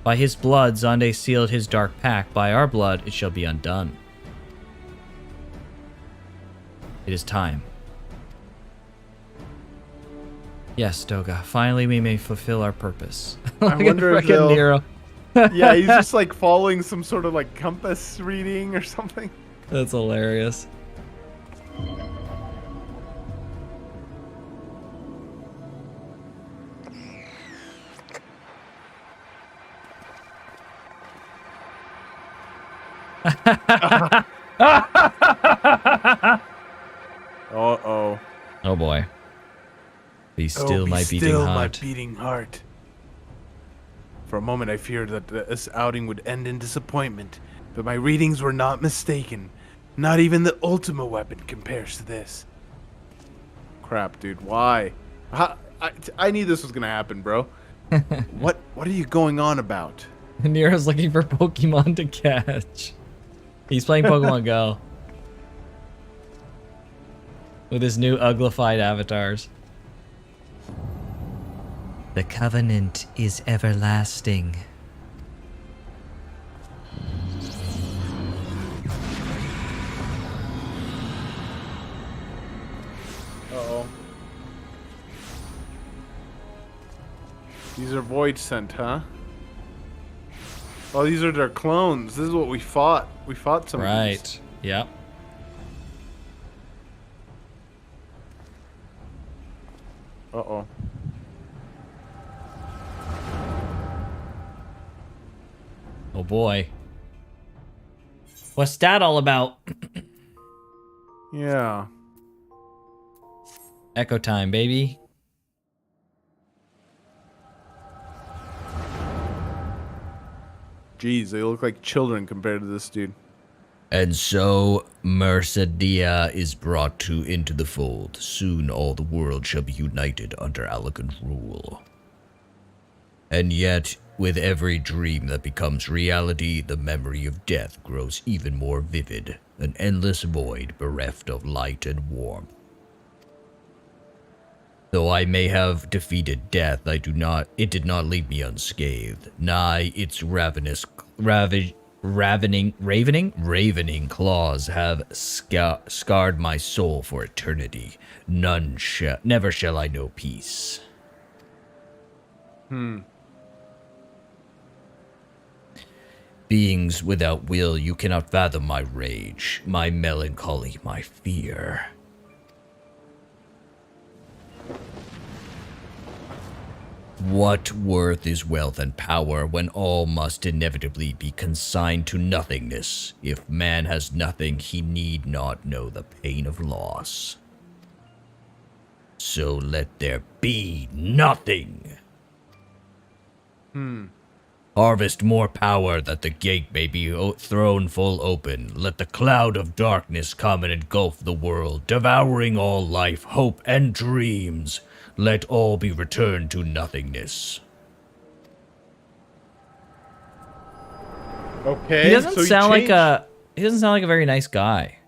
By his blood, Zonde sealed his dark pact. By our blood, it shall be undone. It is time. Yes, Doga. Finally, we may fulfill our purpose. I wonder if they'll... Nero. Yeah, he's just like following some sort of like compass reading or something. That's hilarious. Uh-oh. Oh boy. Be still my beating heart. My beating heart. For a moment I feared that this outing would end in disappointment, but my readings were not mistaken. Not even the Ultima weapon compares to this. Crap, dude. Why? I knew this was gonna happen, bro. What are you going on about? Nero's looking for Pokemon to catch. He's playing Pokemon Go. With his new uglified avatars. The covenant is everlasting. Uh-oh. These are Voidsent, huh? Oh, these are their clones. This is what we fought. We fought some of these. Right. Yep. Uh-oh. Oh boy. What's that all about? Yeah. Echo time, baby. Jeez, they look like children compared to this dude. And so Mercedia is brought into the fold. Soon all the world shall be united under Allegan's rule. And yet, with every dream that becomes reality, the memory of death grows even more vivid, an endless void bereft of light and warmth. Though I may have defeated death, it did not leave me unscathed. Nigh, its ravening claws have scarred my soul for eternity. Never shall I know peace. Beings without will, you cannot fathom my rage, my melancholy, my fear. What worth is wealth and power when all must inevitably be consigned to nothingness? If man has nothing, he need not know the pain of loss. So let there be nothing. Harvest more power that the gate may be thrown full open. Let the cloud of darkness come and engulf the world, devouring all life, hope, and dreams. Let all be returned to nothingness. Okay. He doesn't so sound like changed- a. He doesn't sound like a very nice guy.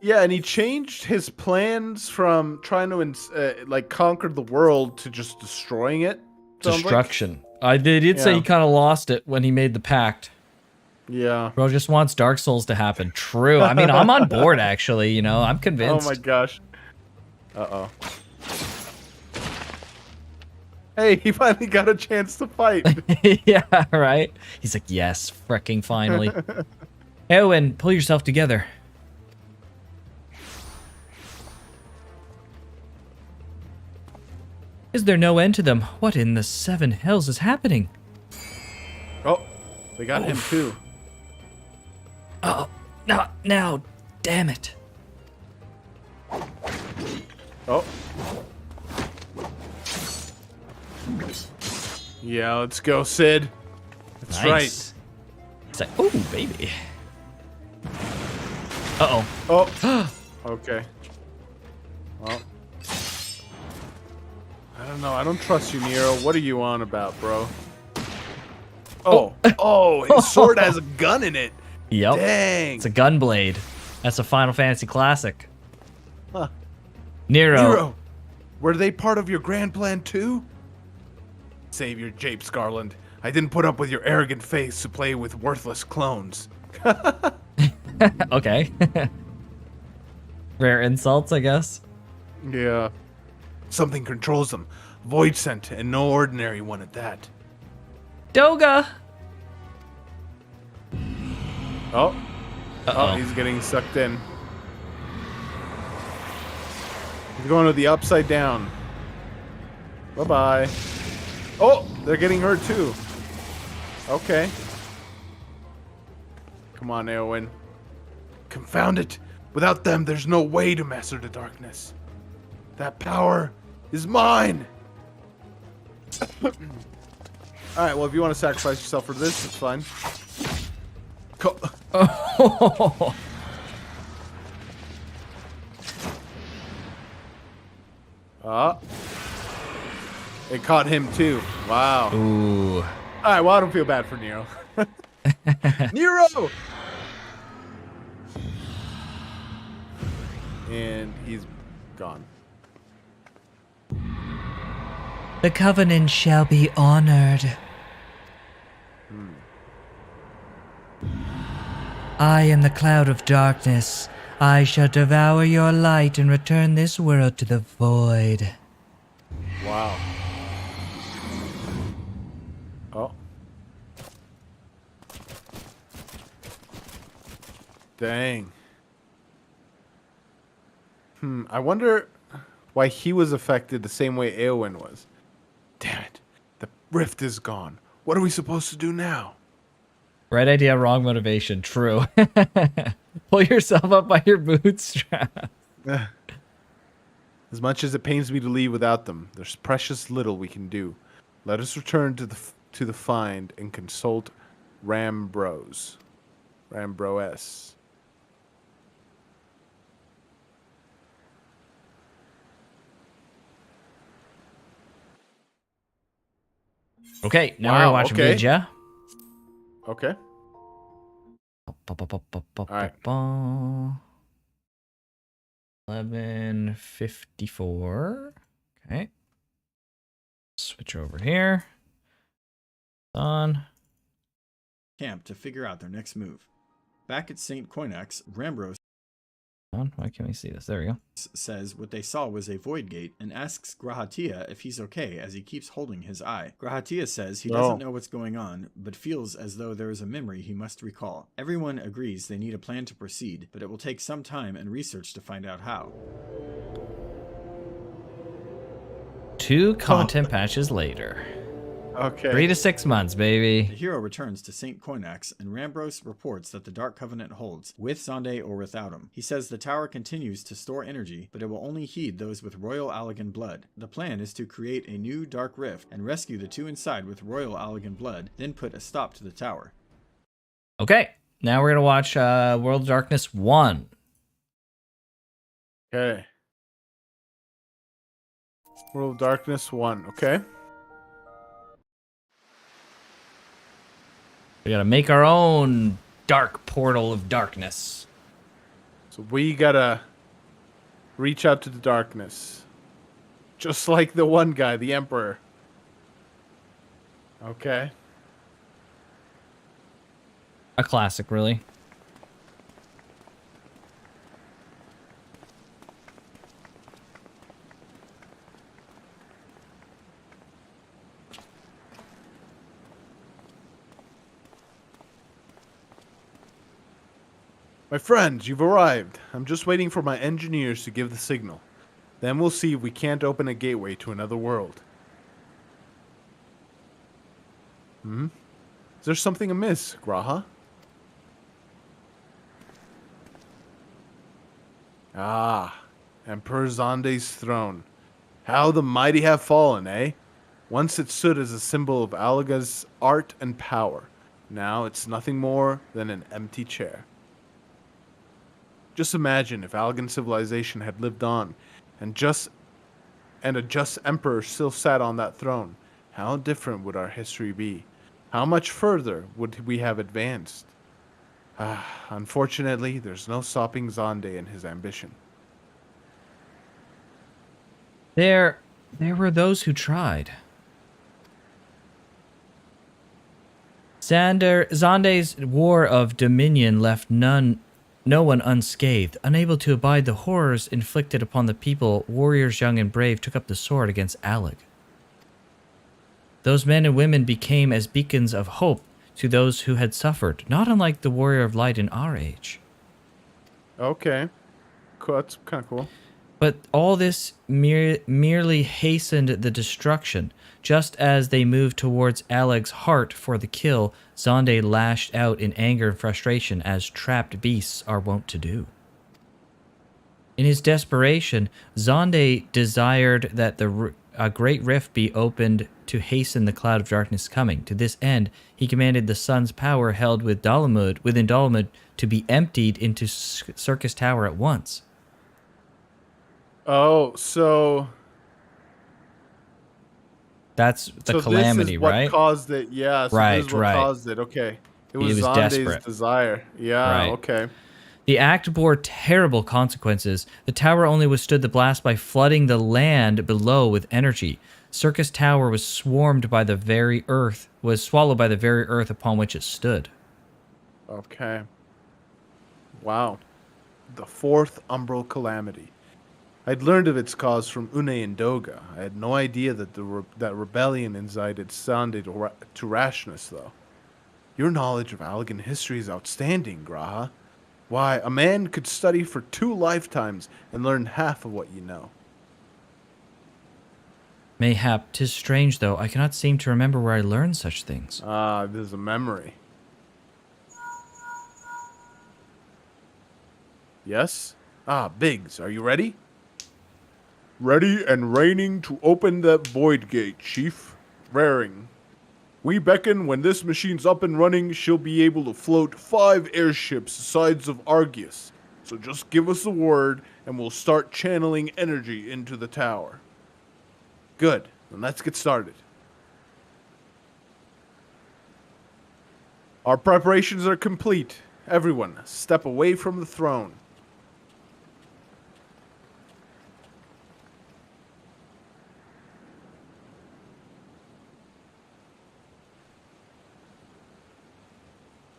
Yeah, and he changed his plans from trying to like conquer the world to just destroying it. sounds like. Destruction. They did say Yeah. he kind of lost it when he made the pact. Yeah. Bro just wants Dark Souls to happen. True. I mean, I'm on board actually. You know, I'm Oh convinced. my gosh. Uh-oh. Hey, he finally got a chance to fight. Yeah, right. He's like, yes, fricking finally. Eowyn, pull yourself together. Is there no end to them? What in the seven hells is happening? Oh, they got him too. Oh, not now. Damn it. Oh. Yeah, let's go, Sid. That's right. It's like, oh, baby. Uh-oh. Oh. Okay. Well. I don't know. I don't trust you, Nero. What are you on about, bro? Oh. Oh, his sword has a gun in it. Yep. Dang. It's a gun blade. That's a Final Fantasy classic. Huh. Nero. Nero, were they part of your grand plan too? Savior Japes Garland, I didn't put up with your arrogant face to play with worthless clones. Okay. Rare insults, I guess. Yeah. Something controls them. Void scent, and no ordinary one at that. Doga. Oh. Uh-oh. Oh, he's getting sucked in. He's going to the upside down. Bye-bye. Oh, they're getting hurt too. Okay. Come on, Eowyn. Confound it. Without them, there's no way to master the darkness. That power is mine. Alright, well, if you want to sacrifice yourself for this, it's fine. Ah. It caught him too. Wow. Ooh. Alright, well, I don't feel bad for Nero. Nero! And he's gone. The covenant shall be honored. I am the cloud of darkness. I shall devour your light and return this world to the void. Wow. Oh. Dang. I wonder why he was affected the same way Eowyn was. Damn it. The rift is gone. What are we supposed to do now? Right idea, wrong motivation. True. Pull yourself up by your bootstraps. As much as it pains me to leave without them, there's precious little we can do. Let us return to the find and consult Rambros. Rambroes. Okay, now Wow, we're watching okay. Vidya. Okay. Alright. 11:54. Okay. Switch over here. On. Camp to figure out their next move. Back at St. Koinax, Rambros Why can't we see this? There we go. says what they saw was a void gate and asks Grahatia if he's okay as he keeps holding his eye. Grahatia says he doesn't know what's going on, but feels as though there is a memory he must recall. Everyone agrees they need a plan to proceed, but it will take some time and research to find out how. 2 content patches later. Okay. 3 to 6 months, baby. The hero returns to St. Koinax, and Rambros reports that the Dark Covenant holds, with Zonde or without him. He says the tower continues to store energy, but it will only heed those with Royal Allegan blood. The plan is to create a new Dark Rift and rescue the two inside with Royal Allegan blood, then put a stop to the tower. Okay, now we're gonna watch World of Darkness 1. Okay. World of Darkness 1. Okay. We gotta make our own dark portal of darkness. So we gotta reach out to the darkness. Just like the one guy, the Emperor. Okay. A classic, really. My friends, you've arrived. I'm just waiting for my engineers to give the signal. Then we'll see if we can't open a gateway to another world. Is there something amiss, Graha? Ah, Emperor Zonde's throne. How the mighty have fallen, eh? Once it stood as a symbol of Alaga's art and power. Now it's nothing more than an empty chair. Just imagine if Alagan civilization had lived on, and a just emperor still sat on that throne. How different would our history be? How much further would we have advanced? Unfortunately, there's no stopping Zonde and his ambition. There were those who tried. Zonde's war of dominion left no one unscathed. Unable to abide the horrors inflicted upon the people, warriors young and brave took up the sword against Alag. Those men and women became as beacons of hope to those who had suffered, not unlike the warrior of light in our age. Okay. Cool. That's kind of cool. But all this merely hastened the destruction. Just as they moved towards Alag's heart for the kill, Zonde lashed out in anger and frustration as trapped beasts are wont to do. In his desperation, Zonde desired that a great rift be opened to hasten the cloud of darkness coming. To this end, he commanded the sun's power held within Dalamud to be emptied into Circus Tower at once. Oh, so That's the calamity, this is what right? caused it. Yeah, so Right, this is what right. caused it. Okay. It He was was Zonde's desperate. desire. Yeah, Right. okay. The act bore terrible consequences. The tower only withstood the blast by flooding the land below with energy. Circus Tower was swallowed by the very earth upon which it stood. Okay. Wow. The fourth umbral calamity. I'd learned of its cause from Une and Doga. I had no idea that that rebellion incited Zonde to rashness, though. Your knowledge of Allagan history is outstanding, Graha. Why, a man could study for 2 lifetimes and learn half of what you know. Mayhap 'tis strange, though, I cannot seem to remember where I learned such things. Ah, there's a memory. Yes? Ah, Biggs, are you ready? Ready and reigning to open that void gate, Chief. Raring. We beckon when this machine's up and running, she'll be able to float 5 airships the size of Argus. So just give us the word and we'll start channeling energy into the tower. Good. Then let's get started. Our preparations are complete. Everyone, step away from the throne.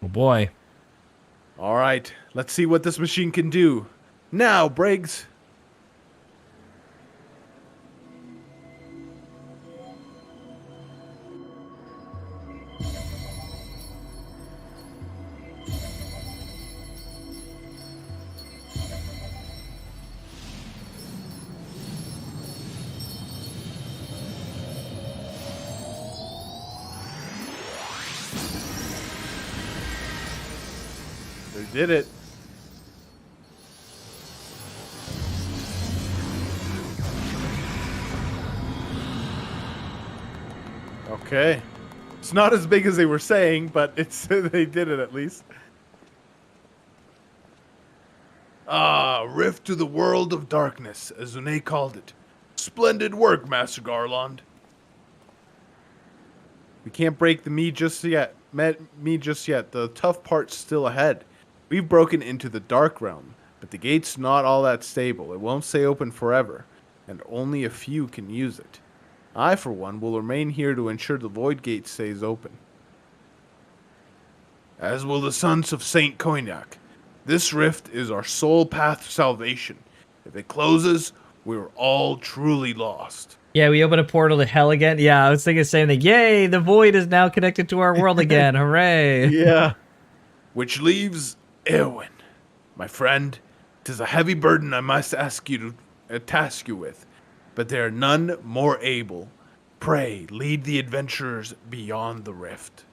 Oh boy. All right, let's see what this machine can do. Now, Briggs. They did it. Okay. It's not as big as they were saying, but it's they did it at least. Ah, rift to the world of darkness, as Zune called it. Splendid work, Master Garland. We can't break the me just yet. Me just yet. The tough part's still ahead. We've broken into the Dark Realm, but the gate's not all that stable. It won't stay open forever, and only a few can use it. I, for one, will remain here to ensure the Void Gate stays open. As will the sons of Saint Cognac. This rift is our sole path to salvation. If it closes, we're all truly lost. Yeah, we open a portal to hell again. Yeah, I was thinking the same thing. Yay, the void is now connected to our world again. Hooray. Yeah. Which leaves Eowyn. My friend, 'tis a heavy burden I must ask you to task you with, but there are none more able. Pray, lead the adventurers beyond the rift.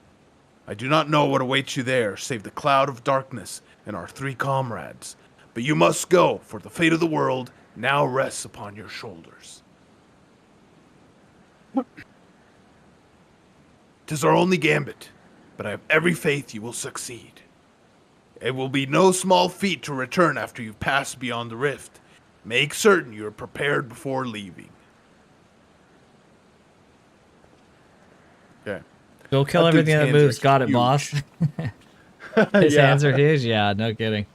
I do not know what awaits you there, save the cloud of darkness and our 3 comrades. But you must go, for the fate of the world now rests upon your shoulders. 'Tis our only gambit, but I have every faith you will succeed. It will be no small feat to return after you've passed beyond the rift. Make certain you are prepared before leaving. Okay. Go kill That dude's everything that hands moves. are Got it, huge. boss. His Yeah. hands are huge? Yeah, no kidding.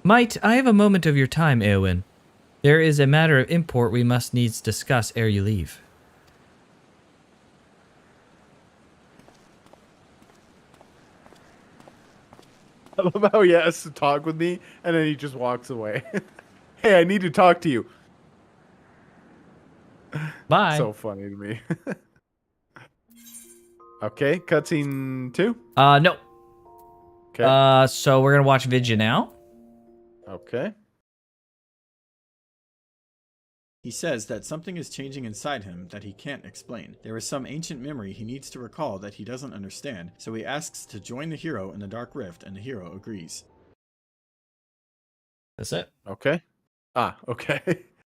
Might I have a moment of your time, Eowyn? There is a matter of import we must needs discuss ere you leave. I love how he has to talk with me, and then he just walks away. Hey, I need to talk to you. Bye. So funny to me. Okay, cutscene 2. No. Okay. So we're gonna watch Vidya now. Okay. He says that something is changing inside him that he can't explain. There is some ancient memory he needs to recall that he doesn't understand, so he asks to join the hero in the Dark Rift, and the hero agrees. That's it. Okay. Ah, okay.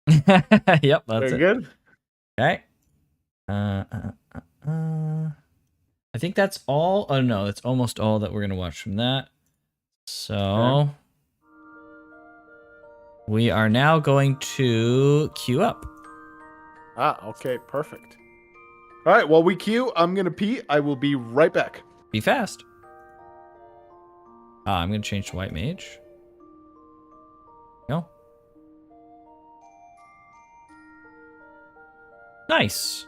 Yep, that's Very it. good. Okay. I think that's all. Oh no, it's almost all that we're gonna watch from that. So Okay. we are now going to queue up. Ah, okay, perfect. All right, while we queue, I'm going to pee. I will be right back. Be fast. I'm gonna change to white mage. No. Nice.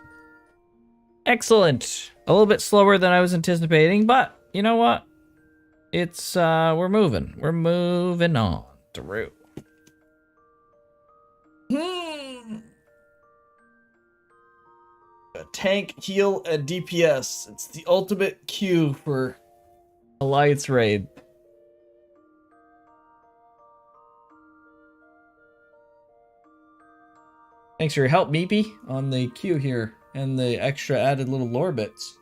Excellent. A little bit slower than I was anticipating, but you know what? It's we're moving. We're moving on through. A tank, heal, and DPS. It's the ultimate queue for Alliance Raid. Thanks for your help, Meepy, on the queue here and the extra added little lore bits.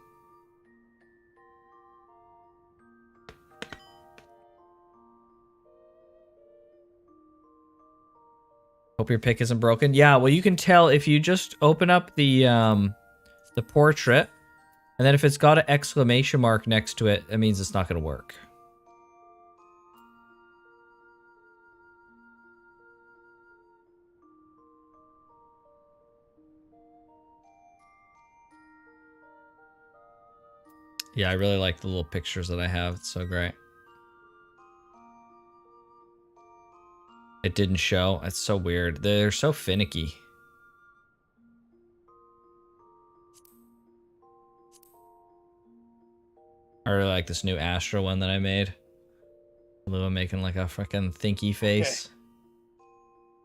Hope your pick isn't broken. Yeah, well, you can tell if you just open up the portrait, and then if it's got an exclamation mark next to it, that means it's not going to work. Yeah, I really like the little pictures that I have. It's so great. It didn't show. It's so weird. They're so finicky. I really like this new Astra one that I made. Lua making like a freaking thinky face. Okay.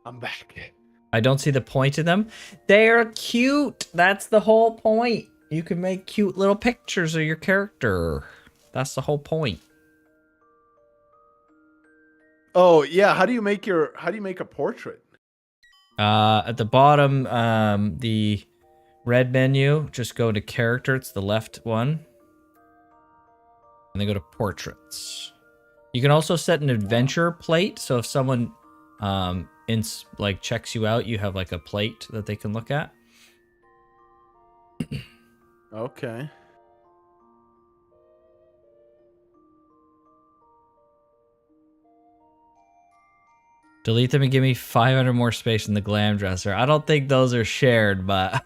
I'm back. I don't see the point in them. They're cute. That's the whole point. You can make cute little pictures of your character. That's the whole point. Oh, yeah, how do you make a portrait? At the bottom, the red menu, just go to character. It's the left one. And then go to portraits. You can also set an adventure plate. So if someone like checks you out, you have like a plate that they can look at. Okay. Delete them and give me 500 more space in the glam dresser. I don't think those are shared, but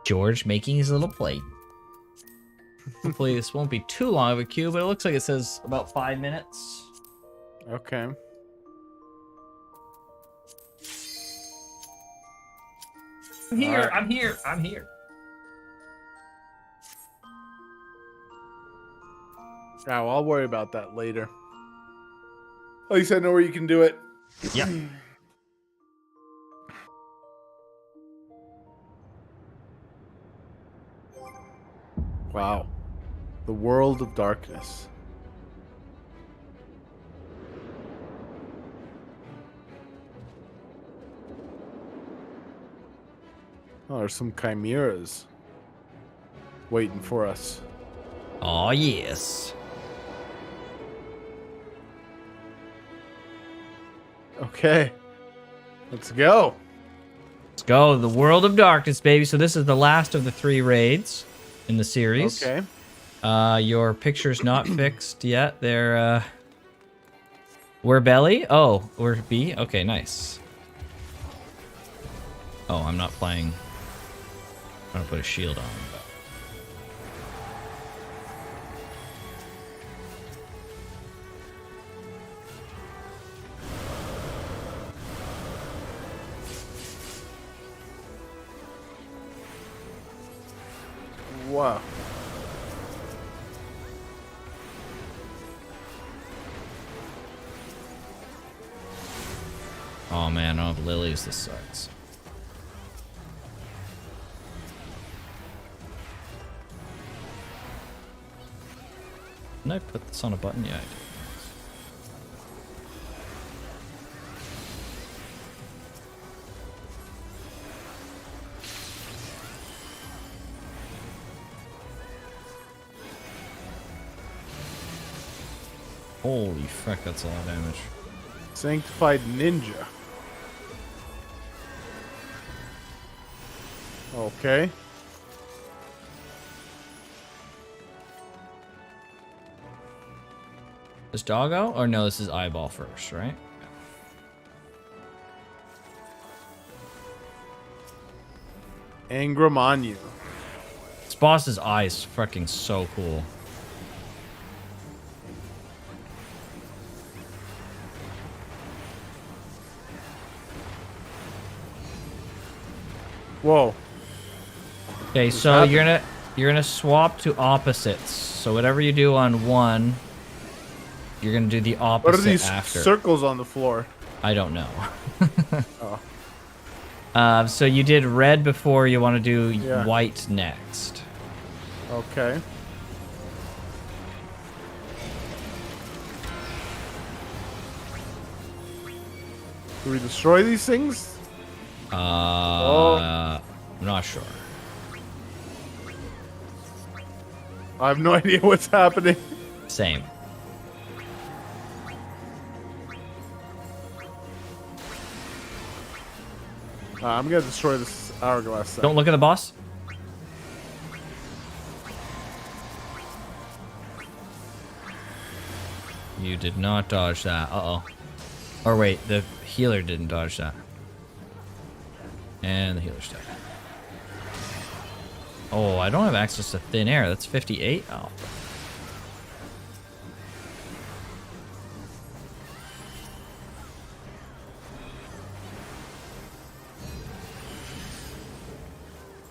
George making his little plate. Hopefully this won't be too long of a queue, but it looks like it says about 5 minutes. Okay. I'm here, Alright. I'm here, I'm here. Yeah, well, I'll worry about that later. At least I know where you can do it. Yep. Wow. The world of darkness. Oh, there's some chimeras waiting for us. Oh, yes. Okay. Let's go. Let's go. The world of darkness, baby. So this is the last of the 3 raids in the series. Okay. Your picture's not fixed yet. They're, we're belly? Oh, we're B? Okay, nice. Oh, I'm not playing. I'm gonna put a shield on. Wow. Oh man, I don't have lilies. This sucks. Didn't I put this on a button? Yeah, I did. Holy frick, that's a lot of damage. Sanctified ninja. Okay. This doggo? Or no, this is eyeball first, right? Angramanu. This boss's eye is fucking so cool. Whoa. Okay, so you're gonna swap to opposites. So whatever you do on one, you're gonna do the opposite What are these after. circles on the floor? I don't know. Oh. So you did red before. You want to do Yeah. white next. Okay. Do we destroy these things? I'm not sure. I have no idea what's happening. Same. I'm gonna destroy this hourglass thing. Don't look at the boss. You did not dodge that. Uh-oh. Or wait, the healer didn't dodge that. And the healer's dead. Oh, I don't have access to thin air. That's 58? Oh.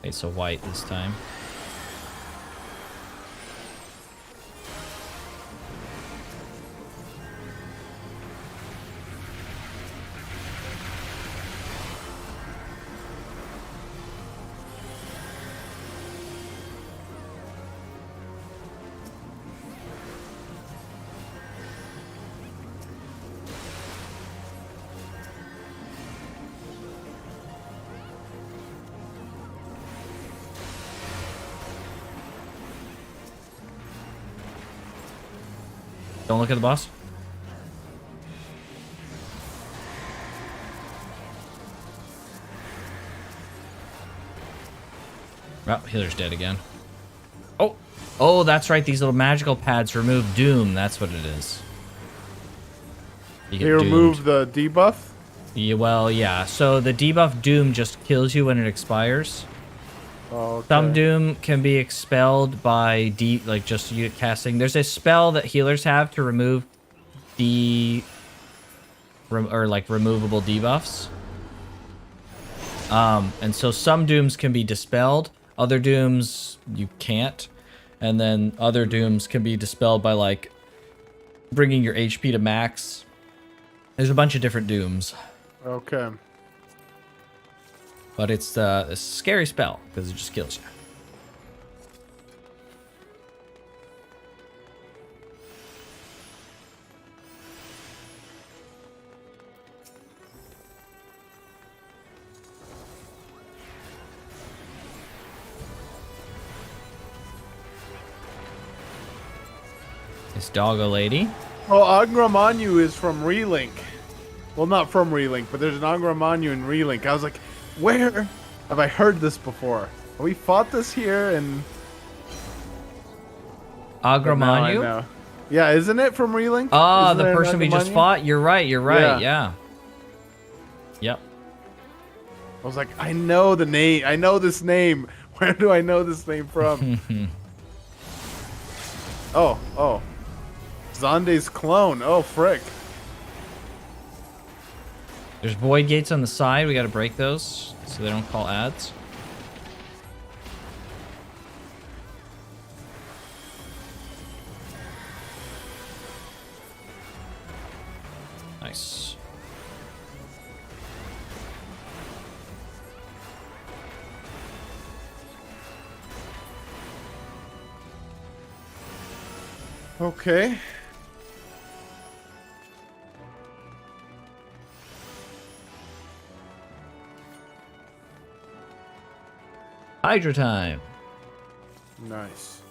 Okay, so white this time. want to look at the boss? Oh, healer's dead again. Oh, oh, that's right. These little magical pads remove doom. That's what it is. You get They remove the debuff? Yeah, well, yeah. So the debuff doom just kills you when it expires. Oh, okay. Some doom can be expelled by just you casting. There's a spell that healers have to remove removable debuffs. And so some dooms can be dispelled, other dooms you can't, and then other dooms can be dispelled by like bringing your HP to max. There's a bunch of different dooms. Okay. But it's a scary spell because it just kills you. This doggo lady. Oh, Angramanyu is from Relink. Well, not from Relink, but there's an Angramanyu in Relink. I was like, where have I heard this before? Have we fought this here? And Agramanyu? Yeah, isn't it from Relink? Ah, Isn't the there an person we just Angramanyu? fought? You're right, yeah. Yep. I was like, I know the name. I know this name. Where do I know this name from? oh. Zande's clone. Oh, frick. There's void gates on the side. We got to break those so they don't call ads. Nice. Okay. Hydra time. Nice.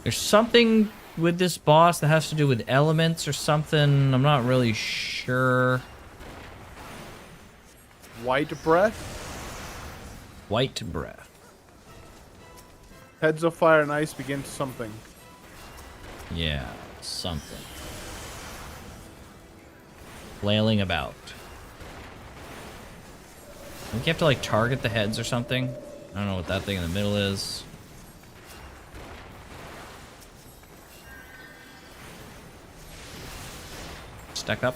There's something with this boss that has to do with elements or something. I'm not really sure. White breath. White breath. Heads of fire and ice begin something. Yeah, something. Flailing about. I think you have to like target the heads or something. I don't know what that thing in the middle is. Stack up.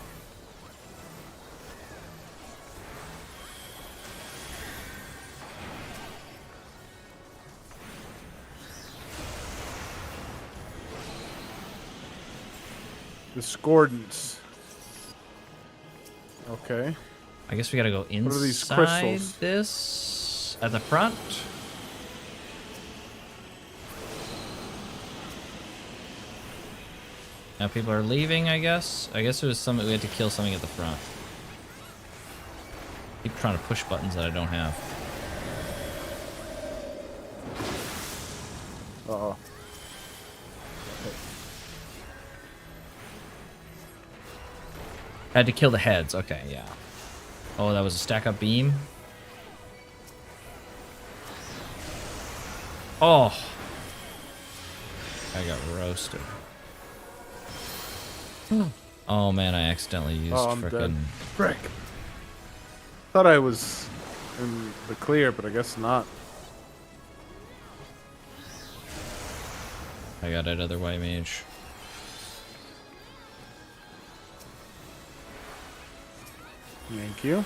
Discordance. Okay. I guess we gotta go inside What are these crystals? this at the front. Now people are leaving, I guess. I guess it was something we had to kill something at the front. Keep trying to push buttons that I don't have. Uh-oh. Had to kill the heads. Okay, yeah. Oh, that was a stack up beam. Oh. I got roasted. Oh man, I accidentally used I'm frickin' dead. Frick. Thought I was in the clear, but I guess not. I got it other way, mage. Thank you.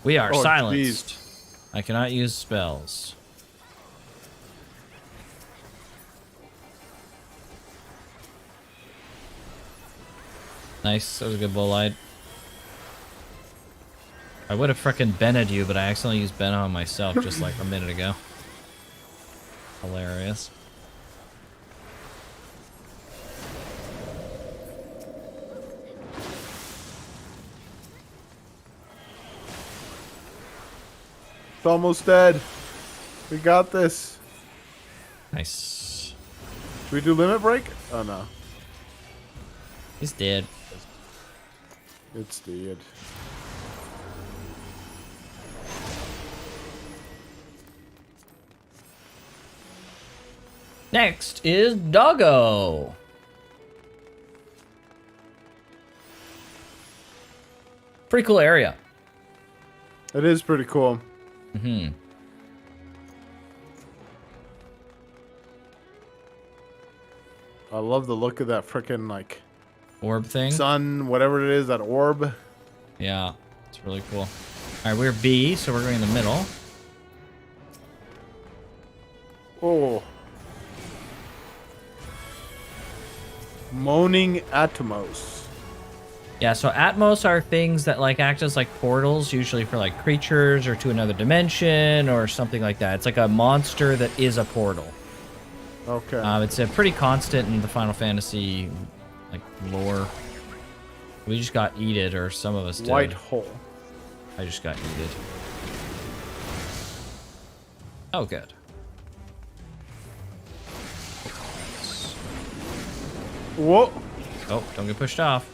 We are Oh, silenced. I cannot use spells. Nice, that was a good bull light. I would have frickin' Bened you, but I accidentally used Ben on myself just like a minute ago. Hilarious. It's almost dead. We got this. Nice. Should we do limit break? Oh no. He's dead. It's dead. Next is Doggo. Pretty cool area. It is pretty cool. Mm-hmm. I love the look of that frickin' like Orb thing. sun, whatever it is, that orb. Yeah, it's really cool. All right, we're B, so we're going in the middle. Oh. Moaning Atmos. Yeah, so Atmos are things that like act as like portals, usually for like creatures or to another dimension or something like that. It's like a monster that is a portal. Okay. It's a pretty constant in the Final Fantasy like lore. We just got eated, or some of us did. White hole. I just got eated. Oh, good. Whoa. Oh, don't get pushed off.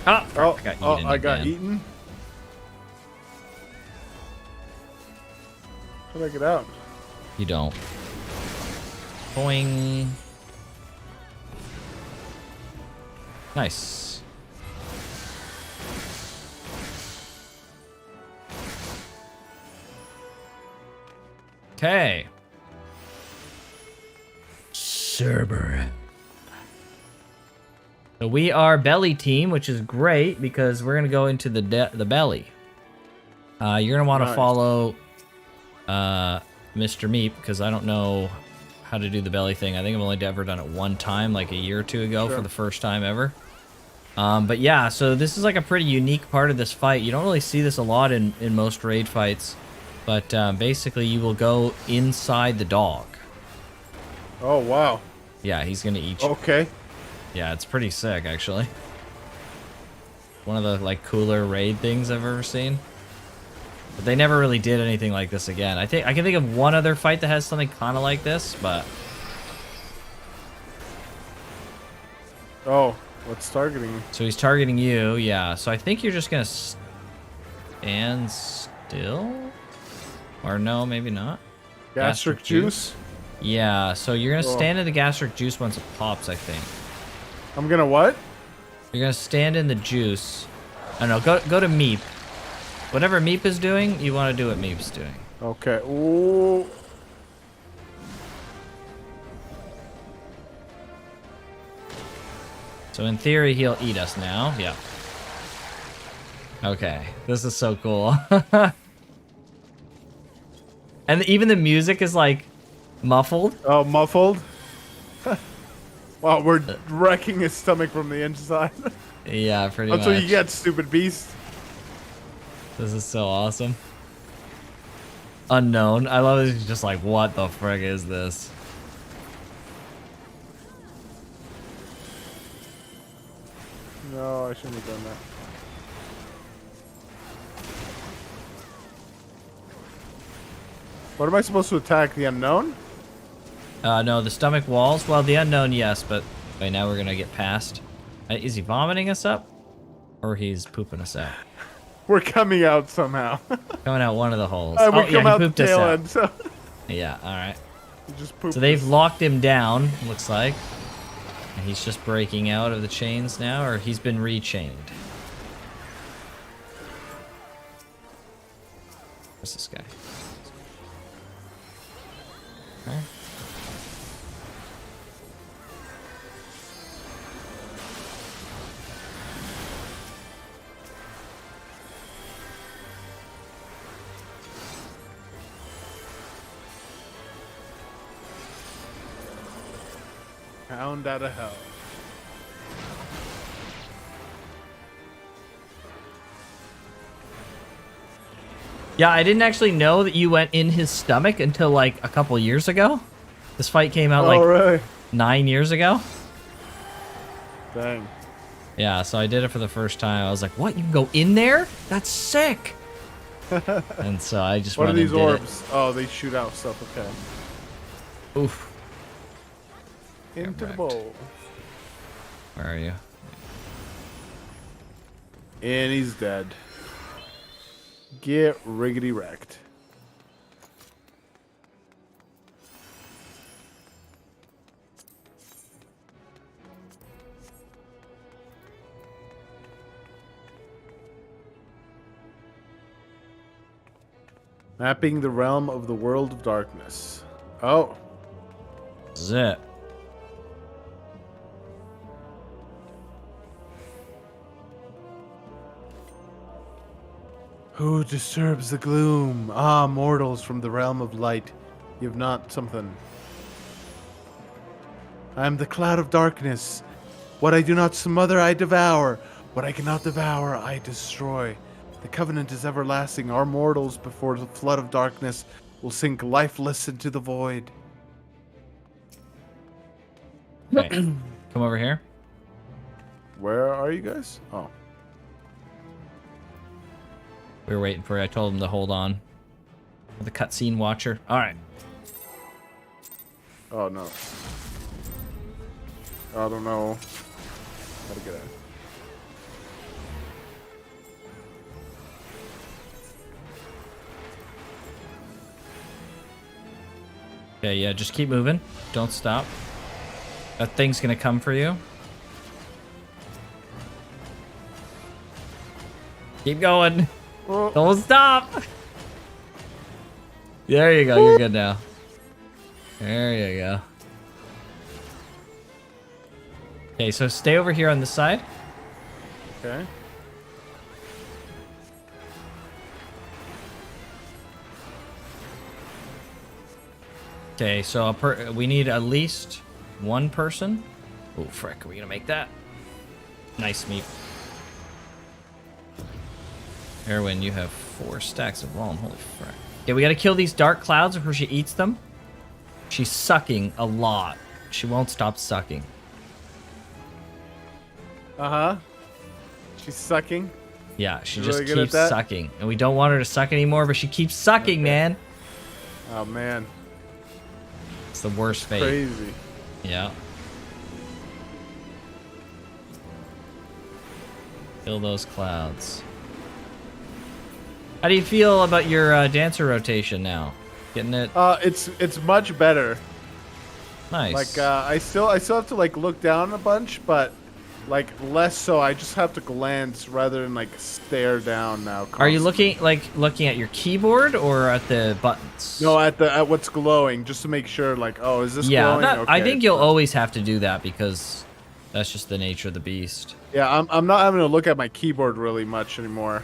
Ah, Oh, I got again. eaten. How did I get out? You don't. Boing. Nice. Okay. Cerber. So we are belly team, which is great because we're gonna go into the belly. You're gonna want to Nice. follow Mr. Meep because I don't know how to do the belly thing. I think I've only ever done it one time, like a year or two ago, Sure. for the first time ever. But yeah, so this is like a pretty unique part of this fight. You don't really see this a lot in most raid fights, but basically you will go inside the dog. Oh, wow. Yeah, he's gonna eat you. Okay. Yeah, it's pretty sick, actually. One of the, like, cooler raid things I've ever seen. But they never really did anything like this again. I can think of one other fight that has something kind of like this, but... Oh, what's targeting me? So he's targeting you, yeah. So I think you're just gonna stand still? Or no, maybe not. Gastric juice? Yeah, so you're gonna Oh. stand in the gastric juice once it pops, I think. I'm gonna what? You're gonna stand in the juice. I don't know, go to Meep. Whatever Meep is doing, you want to do what Meep's doing. Okay. Ooh. So in theory, he'll eat us now. Yeah. Okay, this is so cool. And even the music is like muffled. Oh, muffled? Wow, we're wrecking his stomach from the inside. Yeah, pretty much. That's what you get, stupid beast. This is so awesome. Unknown. I love it. He's just like, what the frick is this? No, I shouldn't have done that. What am I supposed to attack? The unknown? No, the stomach walls. Well, the unknown, yes, but wait, now we're gonna get past. Is he vomiting us up, or he's pooping us out? We're coming out somehow. Coming out one of the holes. We Oh, come yeah, he out the pooped us tail out. end, so Yeah, all right. we just poop. So they've locked him down, looks like. And he's just breaking out of the chains now, or he's been rechained. Where's this guy? Okay. Hound out of hell. Yeah, I didn't actually know that you went in his stomach until like a couple years ago. This fight came out like really? 9 years ago. Dang. Yeah, so I did it for the first time. I was like, what? You can go in there? That's sick. And so I just What are went and these did orbs? Oh, they shoot out stuff. Okay. it. Oof. Into the wrecked. bowl. Where are you? And he's dead. Get riggedy wrecked. Mapping the realm of the world of darkness. Oh. This is it. Who disturbs the gloom? Ah, mortals from the realm of light. You have not something. I am the cloud of darkness. What I do not smother, I devour. What I cannot devour, I destroy. The covenant is everlasting. Our mortals, before the flood of darkness, will sink lifeless into the void. Okay. Come over here. Where are you guys? Oh. We were waiting for it. I told him to hold on. The cutscene watcher. All right. Oh, no. I don't know how to get out. Okay, yeah, just keep moving. Don't stop. That thing's gonna come for you. Keep going. Oh. Don't stop. There you go. You're good now. There you go. Okay, so stay over here on this side. Okay. Okay, so we need at least one person. Oh, frick. Are we gonna make that? Nice meat. Erwin, you have 4 stacks of loam. Holy frick. Okay, we gotta kill these dark clouds before she eats them. She's sucking a lot. She won't stop sucking. Uh-huh. She's sucking. Yeah, she You're just really good at keeps that? sucking. And we don't want her to suck anymore, but she keeps sucking, Okay. man. Oh, man. It's the worst fate. Crazy. Yeah. Kill those clouds. How do you feel about your dancer rotation now? Getting it? It's much better. Nice. Like I still have to like look down a bunch, but like less so. I just have to glance rather than like stare down now. Are you constantly. looking at your keyboard or at the buttons? No, at what's glowing, just to make sure. Like, oh, is this Yeah, glowing? I Okay. think you'll always have to do that because that's just the nature of the beast. Yeah, I'm not having to look at my keyboard really much anymore.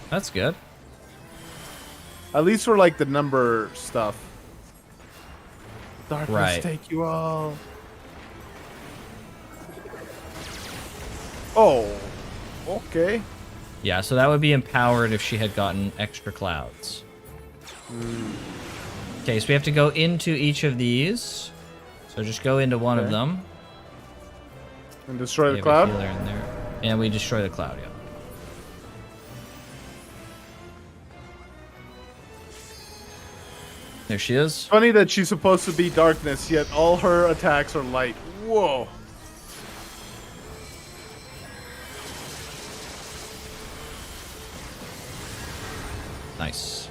That's good. At least for like the number stuff. Darkness Right. take you all. Oh, okay. Yeah, so that would be empowered if she had gotten extra clouds. Okay, so we have to go into each of these. So just go into one of Okay. them. And destroy We the have a cloud. healer in there. And we destroy the cloud, yeah. There she is. Funny that she's supposed to be darkness, yet all her attacks are light. Whoa. Nice.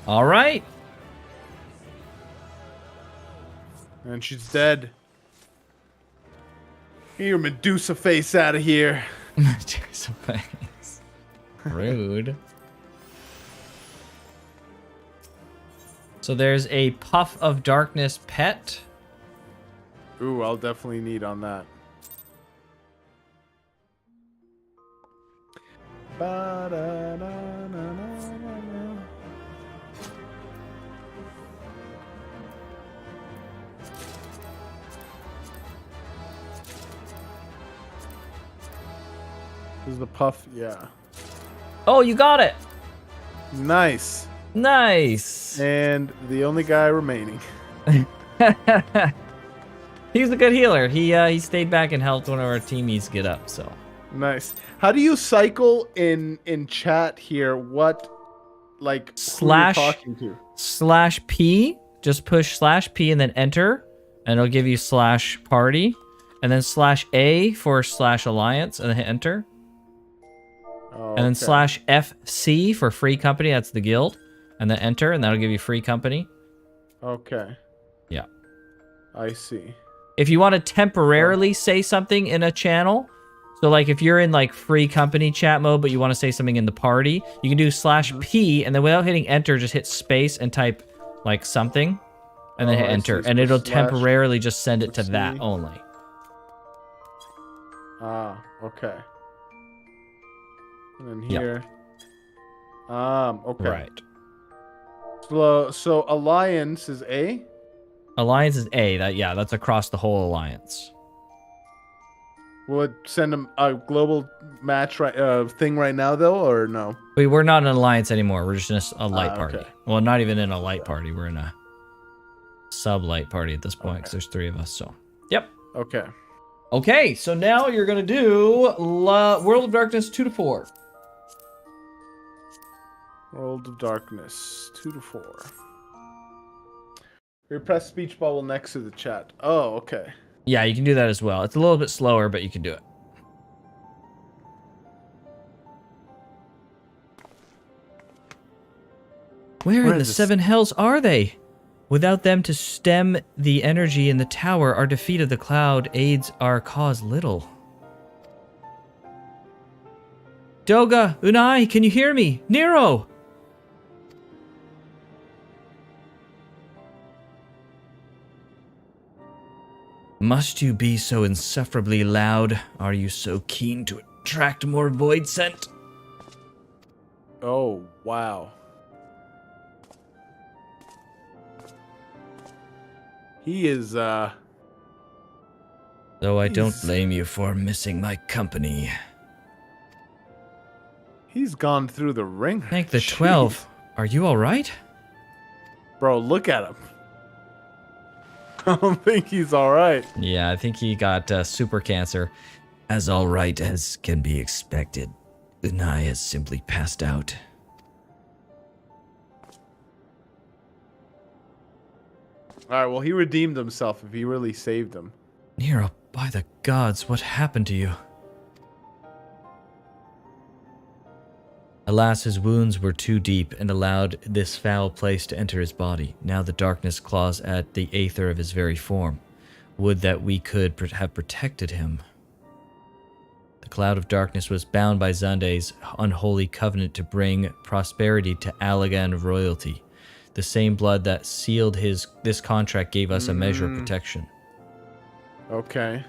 All right. And she's dead. Get your Medusa face out of here. Medusa face. Rude. So there's a Puff of Darkness pet. Ooh, I'll definitely need on that. Ba-da-da-na-na-na-na. Is the puff? Yeah. Oh, you got it. Nice. Nice. And the only guy remaining. He's a good healer. He stayed back and helped one of our teamies get up. So Nice. How do you cycle in chat here? What, like, Slash- who you're talking to? /P. Just push /P and then enter, and it'll give you /party, and then /A for /alliance, and then hit enter. Oh, And then okay. /FC for free company, that's the guild. And then enter, and that'll give you free company. Okay. Yeah. I see. If you want to temporarily say something in a channel, so like if you're in like free company chat mode, but you want to say something in the party, you can do /P, and then without hitting enter, just hit space and type like something, and then hit I enter, see. and So it'll / temporarily just send it to that C. only. Ah, okay. And then Yep. here. Okay. Right. So alliance is A? Alliance is A. That's across the whole alliance. Will it send them a global match thing right now though, or no? We're not an alliance anymore. We're just in a light party. Okay. Well, not even in a light party. We're in a sub-light party at this point because there's 3 of us. So, yep. Okay. Okay, so now you're gonna do World of Darkness 2 to 4. World of Darkness 2 to 4. We press speech bubble next to the chat. Oh, okay. Yeah, you can do that as well. It's a little bit slower, but you can do it. Where in the is this? 7 hells are they? Without them to stem the energy in the tower, our defeat of the cloud aids our cause little. Doga, Unai, can you hear me? Nero! Must you be so insufferably loud? Are you so keen to attract more void scent? Oh, wow. He is, Though I don't He's- blame you for missing my company. he's gone through the ringer. Thank the Jeez. 12. Are you alright? Bro, look at him. I don't think he's alright. Yeah, I think he got super cancer. As alright as can be expected, Unai has simply passed out. Alright, well, he redeemed himself if he really saved him. Nero, by the gods, what happened to you? Alas, his wounds were too deep and allowed this foul place to enter his body. Now the darkness claws at the aether of his very form. Would that we could have protected him. The cloud of darkness was bound by Zande's unholy covenant to bring prosperity to Allagan royalty. The same blood that sealed this contract gave us a measure of protection. Okay.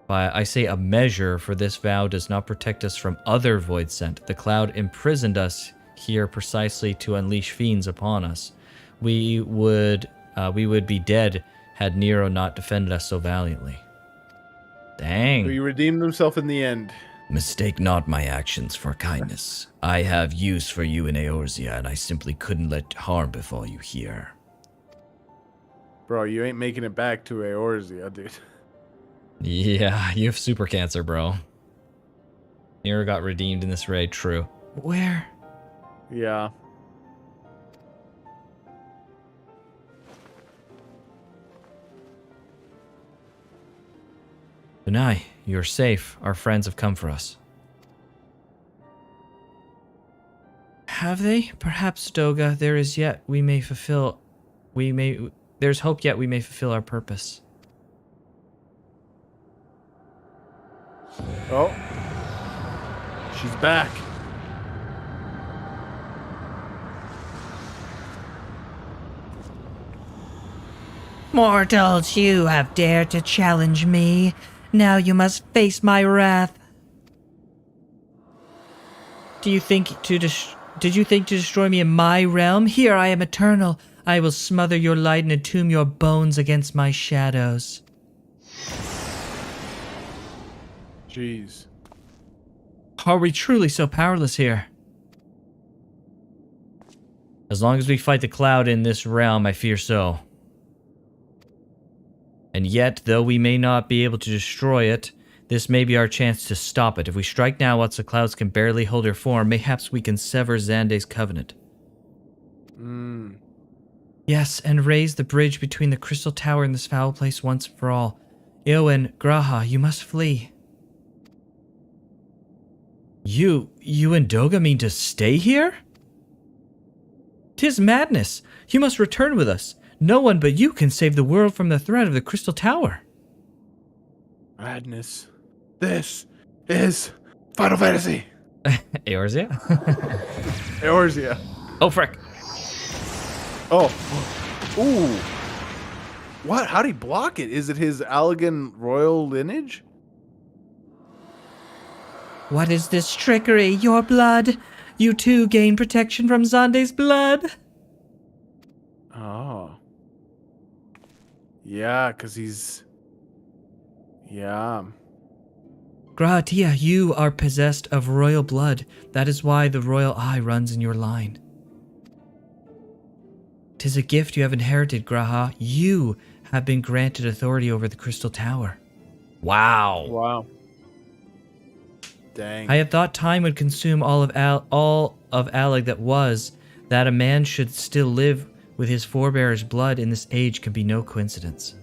I say a measure, for this vow does not protect us from other void scent. The cloud imprisoned us here precisely to unleash fiends upon us. We would be dead had Nero not defended us so valiantly. Dang. He redeemed himself in the end. Mistake not my actions for kindness. I have use for you in Eorzea, and I simply couldn't let harm befall you here. Bro, you ain't making it back to Eorzea, dude. Yeah, you have super cancer, bro. Nero got redeemed in this raid, true. Where? Yeah. Unai, you're safe. Our friends have come for us. Have they? Perhaps, Doga, there's hope yet we may fulfill our purpose. Oh. She's back. Mortals, you have dared to challenge me. Now you must face my wrath. Did you think to destroy me in my realm? Here I am eternal. I will smother your light and entomb your bones against my shadows. Jeez. Are we truly so powerless here? As long as we fight the cloud in this realm, I fear so. And yet, though we may not be able to destroy it, this may be our chance to stop it. If we strike now whilst the clouds can barely hold their form, mayhaps we can sever Xande's covenant. Yes, and raise the bridge between the Crystal Tower and this foul place once for all. Eowyn, Graha, you must flee. You and Doga mean to stay here? 'Tis madness. You must return with us. No one but you can save the world from the threat of the Crystal Tower. Madness. This is Final Fantasy. Eorzea? Eorzea. Oh, frick. Oh. Ooh. What? How'd he block it? Is it his Allegan royal lineage? What is this trickery? Your blood? You too gain protection from Xande's blood? Oh. Yeah, because he's... Yeah. Grahatia, you are possessed of royal blood. That is why the royal eye runs in your line. 'Tis a gift you have inherited, Graha. You have been granted authority over the Crystal Tower. Wow. Wow. Dang. I had thought time would consume all of Alec that a man should still live with his forebear's blood in this age can be no coincidence.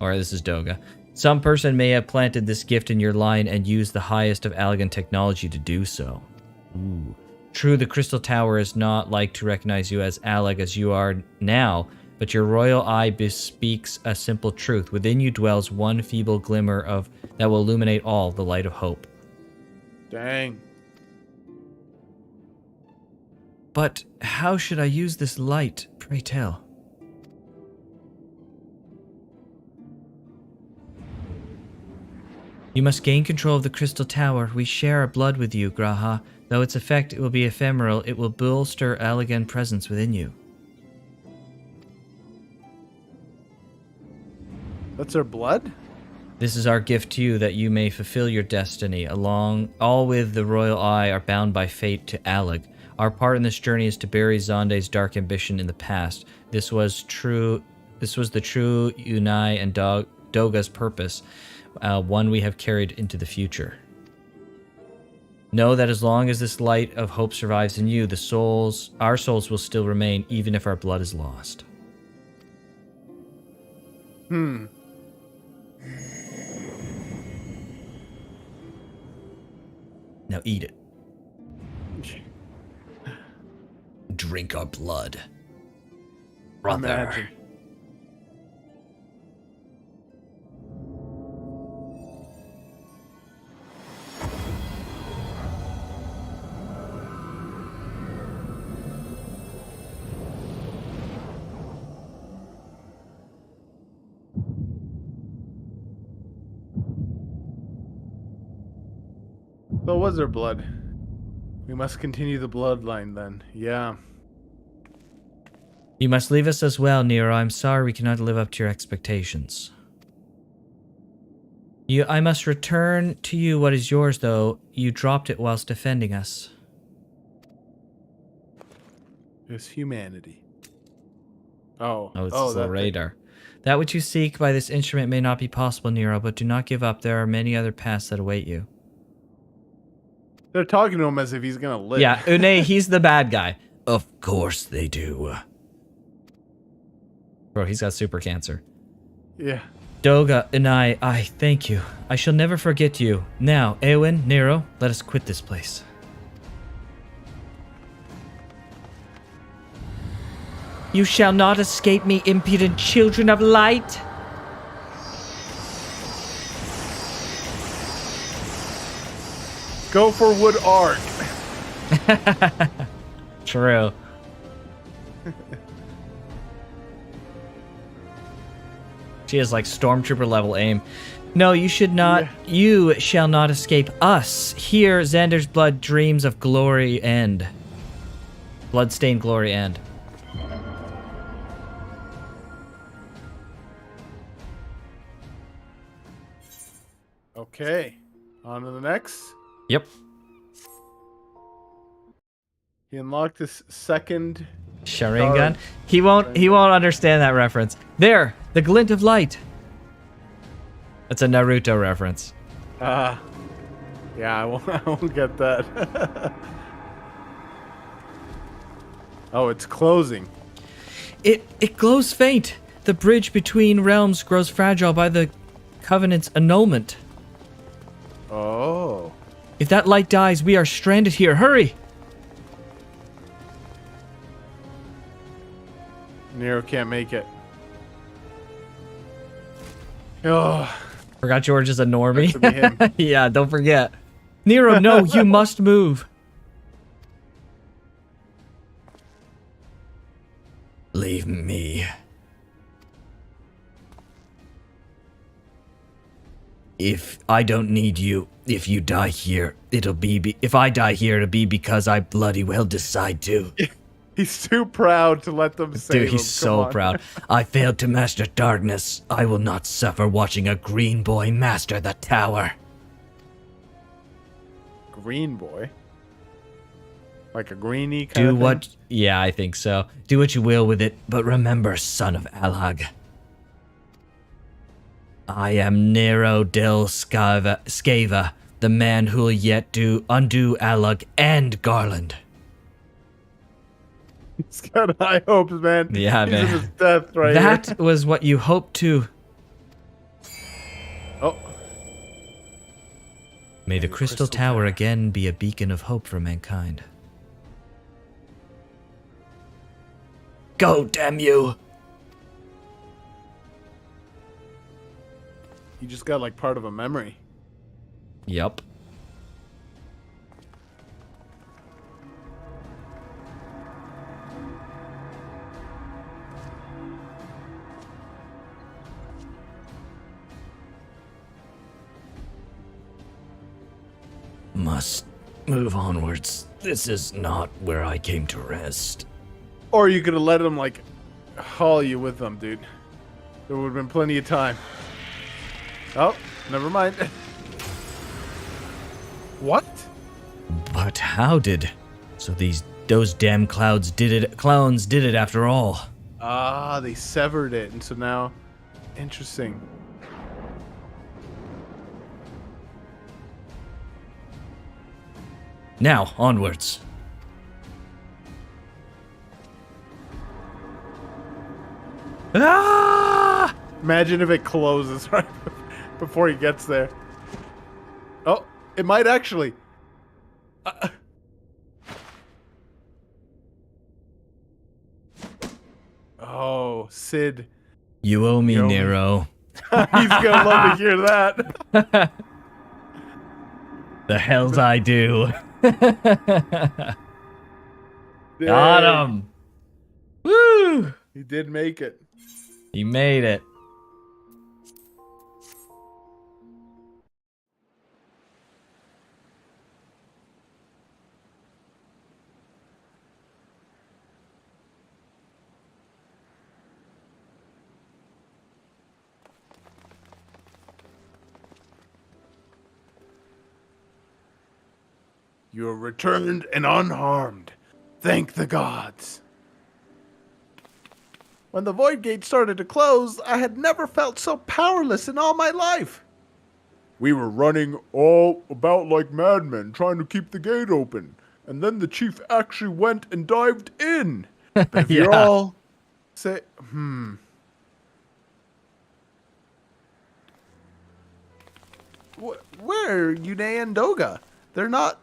Alright, this is Doga. Some person may have planted this gift in your line and used the highest of Allegan technology to do so. Ooh. True, the Crystal Tower is not like to recognize you as Alec as you are now, but your royal eye bespeaks a simple truth. Within you dwells one feeble glimmer that will illuminate all, the light of hope. Dang. But how should I use this light, pray tell? You must gain control of the Crystal Tower. We share our blood with you, Graha. Though its effect will be ephemeral, it will bolster Allegan presence within you. That's her blood? This is our gift to you, that you may fulfill your destiny. All with the royal eye are bound by fate to Alec. Our part in this journey is to bury Xande's dark ambition in the past. This was the true Unai and Doga's purpose, one we have carried into the future. Know that as long as this light of hope survives in you, our souls will still remain, even if our blood is lost. Hmm. Now eat it. Drink our blood. Brother. Imagine. So was there blood? We must continue the bloodline then. Yeah. You must leave us as well, Nero. I'm sorry we cannot live up to your expectations. I must return to you what is yours, though. You dropped it whilst defending us. It's humanity. Oh. Oh, it's oh, this little that radar. That which you seek by this instrument may not be possible, Nero, but do not give up. There are many other paths that await you. They're talking to him as if he's gonna live. Yeah, Une, he's the bad guy. Of course they do. Bro, he's got super cancer. Yeah. Doga and I thank you. I shall never forget you. Now, Eowyn, Nero, let us quit this place. You shall not escape me, impudent children of light! Go for Wood Arc. True. She has like stormtrooper level aim. No, you should not. Yeah. You shall not escape us. Here, Xander's blood dreams of glory end. Bloodstained glory end. Okay. On to the next. Yep. He unlocked his second. Sharingan. He won't understand that reference. There, the glint of light. That's a Naruto reference. Yeah, I won't get that. Oh, it's closing. It glows faint. The bridge between realms grows fragile by the Covenant's annulment. Oh. If that light dies, we are stranded here. Hurry! Nero can't make it. Oh, Forgot George is a normie. to be him. Yeah, don't forget. Nero, no, you must move. Leave me. If I don't need you, if you die here, if I die here, it'll be because I bloody well decide to. He's too proud to let them save Dude, him. he's so proud. I failed to master darkness. I will not suffer watching a green boy master the tower. Green boy. Like a greenie kind Do of thing? what Yeah, I think so. do what you will with it, but remember, son of Alag. I am Nero del Scava, the man who'll yet undo Alag and Garland. He's got high hopes, man. Yeah, He's man. in his death right That was what you hoped to. here. Oh. May the Crystal Tower again be a beacon of hope for mankind. Go, damn you! He just got like part of a memory. Yup. Must move onwards. This is not where I came to rest. Or you could have let him like haul you with them, dude. There would have been plenty of time. Oh, never mind. What? But how did? So those damn clones did it after all. Ah, they severed it, and so now, interesting. Now, onwards. Ah! Imagine if it closes right before he gets there. Oh, it might actually. Oh, Sid. You owe me, You owe me. Nero. He's gonna love to hear that. The hells I do. Got Dang. him. Woo! He did make it. He made it. You are returned and unharmed. Thank the gods. When the void gate started to close, I had never felt so powerless in all my life. We were running all about like madmen trying to keep the gate open. And then the chief actually went and dived in. But if you're Yeah. all say, Where are Yune and Doga? They're not.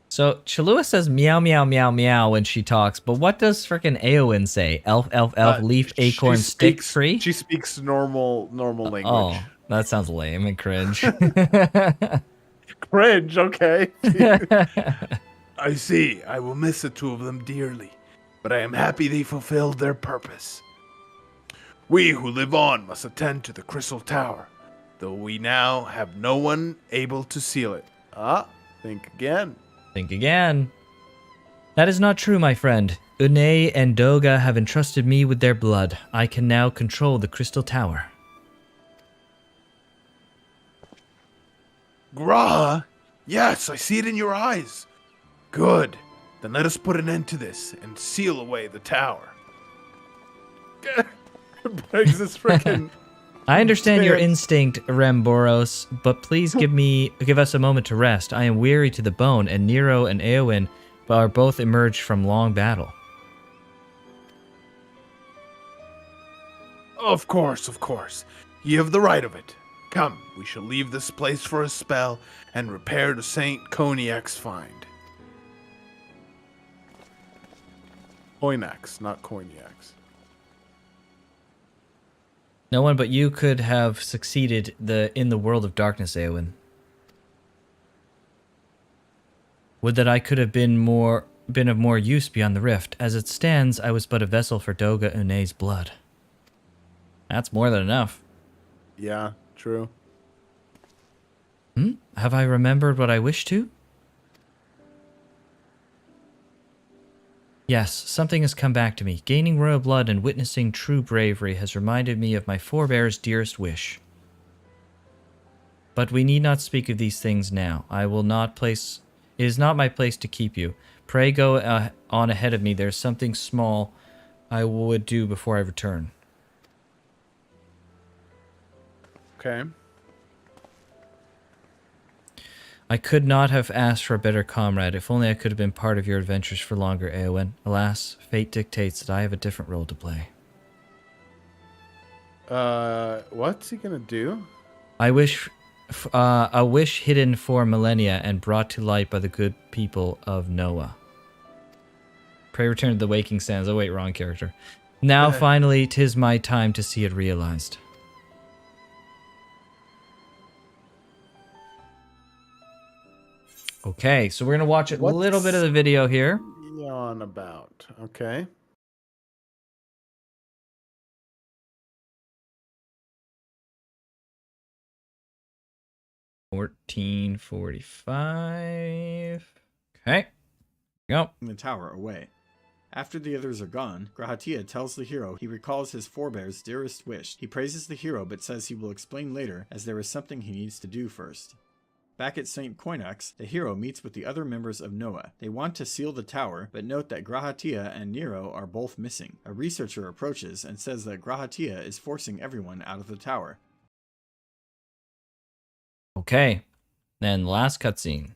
So Chalua says meow meow meow meow when she talks, but what does frickin' Eowyn say? Elf elf elf leaf She acorn stick speaks- tree? She speaks normal language. Oh, that sounds lame and cringe. Cringe, okay. I see. I will miss the two of them dearly, but I am happy they fulfilled their purpose. We who live on must attend to the Crystal Tower, though we now have no one able to seal it. Ah, think again. Think again. That is not true, my friend. Une and Doga have entrusted me with their blood. I can now control the Crystal Tower. Graha? Yes, I see it in your eyes. Good. Then let us put an end to this and seal away the tower. Breaks this freaking... I understand your Fair. instinct, Ramboros, but please give us a moment to rest. I am weary to the bone, and Nero and Eowyn are both emerged from long battle. Of course, of course. Ye have the right of it. Come, we shall leave this place for a spell and repair to Saint Coniac's find. Coinax, not Cognacs. No one but you could have succeeded in the world of darkness, Eowyn. Would that I could have been of more use beyond the rift. As it stands, I was but a vessel for Doga Une's blood. That's more than enough. Yeah, true. Have I remembered what I wished to? Yes, something has come back to me. Gaining royal blood and witnessing true bravery has reminded me of my forebear's dearest wish. But we need not speak of these things now. It is not my place to keep you. Pray go on ahead of me. There's something small I would do before I return. Okay. I could not have asked for a better comrade. If only I could have been part of your adventures for longer, Eowyn. Alas, fate dictates that I have a different role to play. What's he gonna do? I wish, a wish hidden for millennia and brought to light by the good people of Noah. Pray return to the waking sands. Oh wait, wrong character. Now finally, 'tis my time to see it realized. Okay, so we're gonna watch a little bit of the video here. On about. Okay. $14.45. Okay. Go. The tower away. After the others are gone, Grahatia tells the hero he recalls his forebear's dearest wish. He praises the hero but says he will explain later as there is something he needs to do first. Back at St. Coinax, the hero meets with the other members of Noah. They want to seal the tower, but note that Grahatia and Nero are both missing. A researcher approaches and says that Grahatia is forcing everyone out of the tower. Okay. Then last cutscene.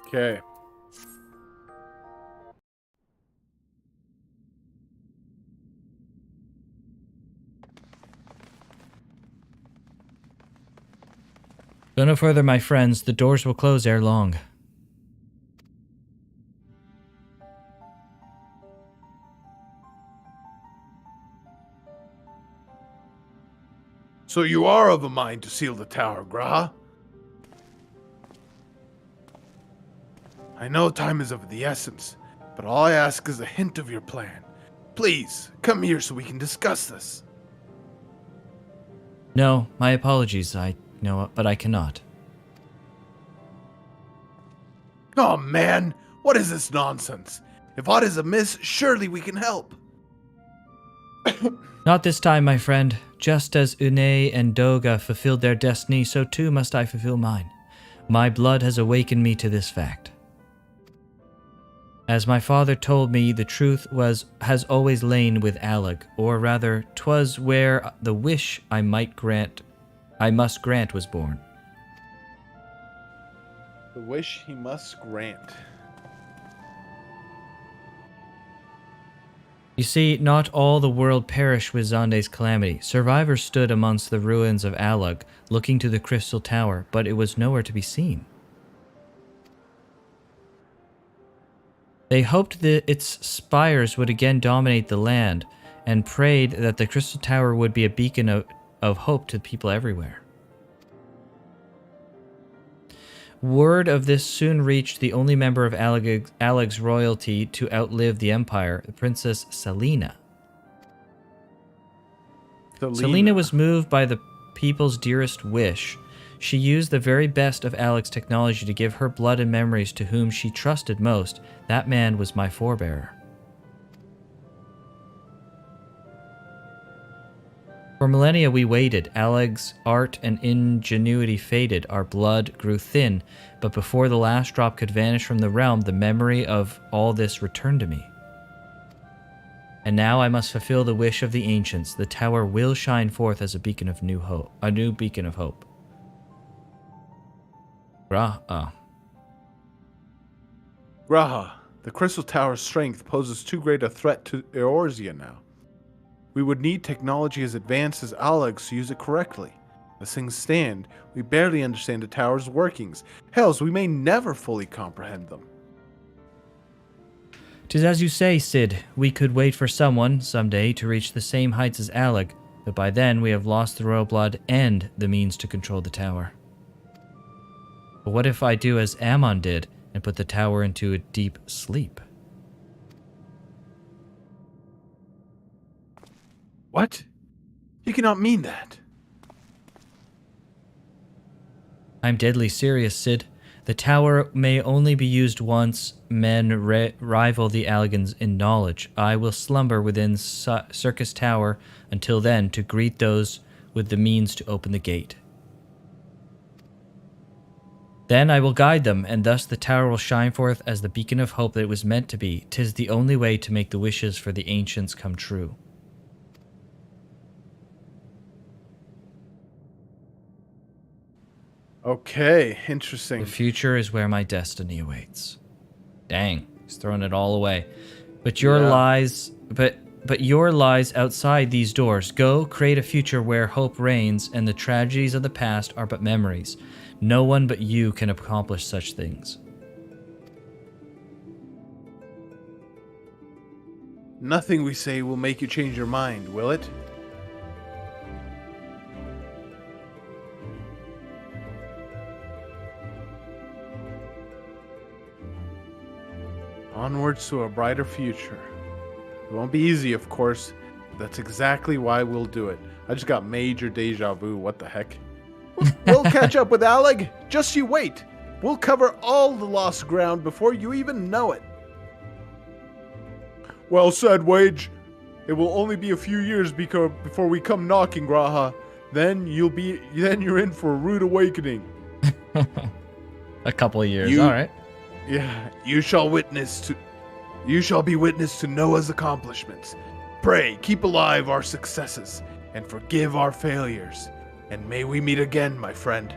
Okay. Go no further, my friends. The doors will close ere long. So you are of a mind to seal the tower, Graha? I know time is of the essence, but all I ask is a hint of your plan. Please, come here so we can discuss this. No, my apologies. I know, but I cannot. Oh man, what is this nonsense? If aught is amiss, surely we can help. Not this time, my friend. Just as Une and Doga fulfilled their destiny, so too must I fulfill mine. My blood has awakened me to this fact. As my father told me, the truth has always lain with Alec, or rather, 'twas where the wish I must grant was born. The wish he must grant. You see, not all the world perished with Zande's calamity. Survivors stood amongst the ruins of Alag, looking to the Crystal Tower, but it was nowhere to be seen. They hoped that its spires would again dominate the land, and prayed that the Crystal Tower would be a beacon of hope to people everywhere. Word of this soon reached the only member of Alag's royalty to outlive the Empire, the Princess Selena. Selena was moved by the people's dearest wish. She used the very best of Alec's technology to give her blood and memories to whom she trusted most. That man was my forebearer. For millennia we waited. Alec's art and ingenuity faded. Our blood grew thin. But before the last drop could vanish from the realm, the memory of all this returned to me. And now I must fulfill the wish of the ancients. The tower will shine forth as a beacon of new hope. A new beacon of hope. Graha, the Crystal Tower's strength poses too great a threat to Eorzea now. We would need technology as advanced as Alec's to use it correctly. As things stand, we barely understand the tower's workings. Hells, we may never fully comprehend them. 'Tis as you say, Cid. We could wait for someone, someday, to reach the same heights as Alec, but by then we have lost the royal blood and the means to control the tower. But what if I do as Ammon did and put the tower into a deep sleep? What? You cannot mean that. I'm deadly serious, Cid. The tower may only be used once. Men rival the Allegans in knowledge. I will slumber within Circus Tower until then to greet those with the means to open the gate. Then I will guide them, and thus the tower will shine forth as the beacon of hope that it was meant to be. 'Tis the only way to make the wishes for the ancients come true. Okay, interesting. The future is where my destiny awaits. Dang, he's throwing it all away. But your lies, but your lies outside these doors. Go create a future where hope reigns and the tragedies of the past are but memories. No one but you can accomplish such things. Nothing we say will make you change your mind, will it? Onwards to a brighter future. It won't be easy, of course. But that's exactly why we'll do it. I just got major deja vu. What the heck? We'll catch up with Alec. Just you wait. We'll cover all the lost ground before you even know it. Well said, Wage. It will only be a few years before we come knocking, Graha. Then you're in for a rude awakening. A couple of years, all right. Yeah, you shall be witness to Noah's accomplishments. Pray, keep alive our successes, and forgive our failures. And may we meet again, my friend.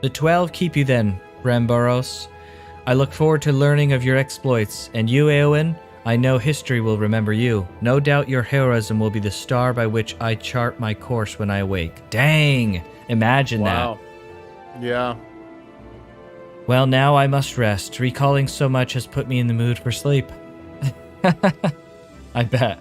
The 12 keep you then, Ramboros. I look forward to learning of your exploits, and you, Eowyn, I know history will remember you. No doubt your heroism will be the star by which I chart my course when I awake. Dang! Imagine that. Yeah. Well, now I must rest. Recalling so much has put me in the mood for sleep. I bet.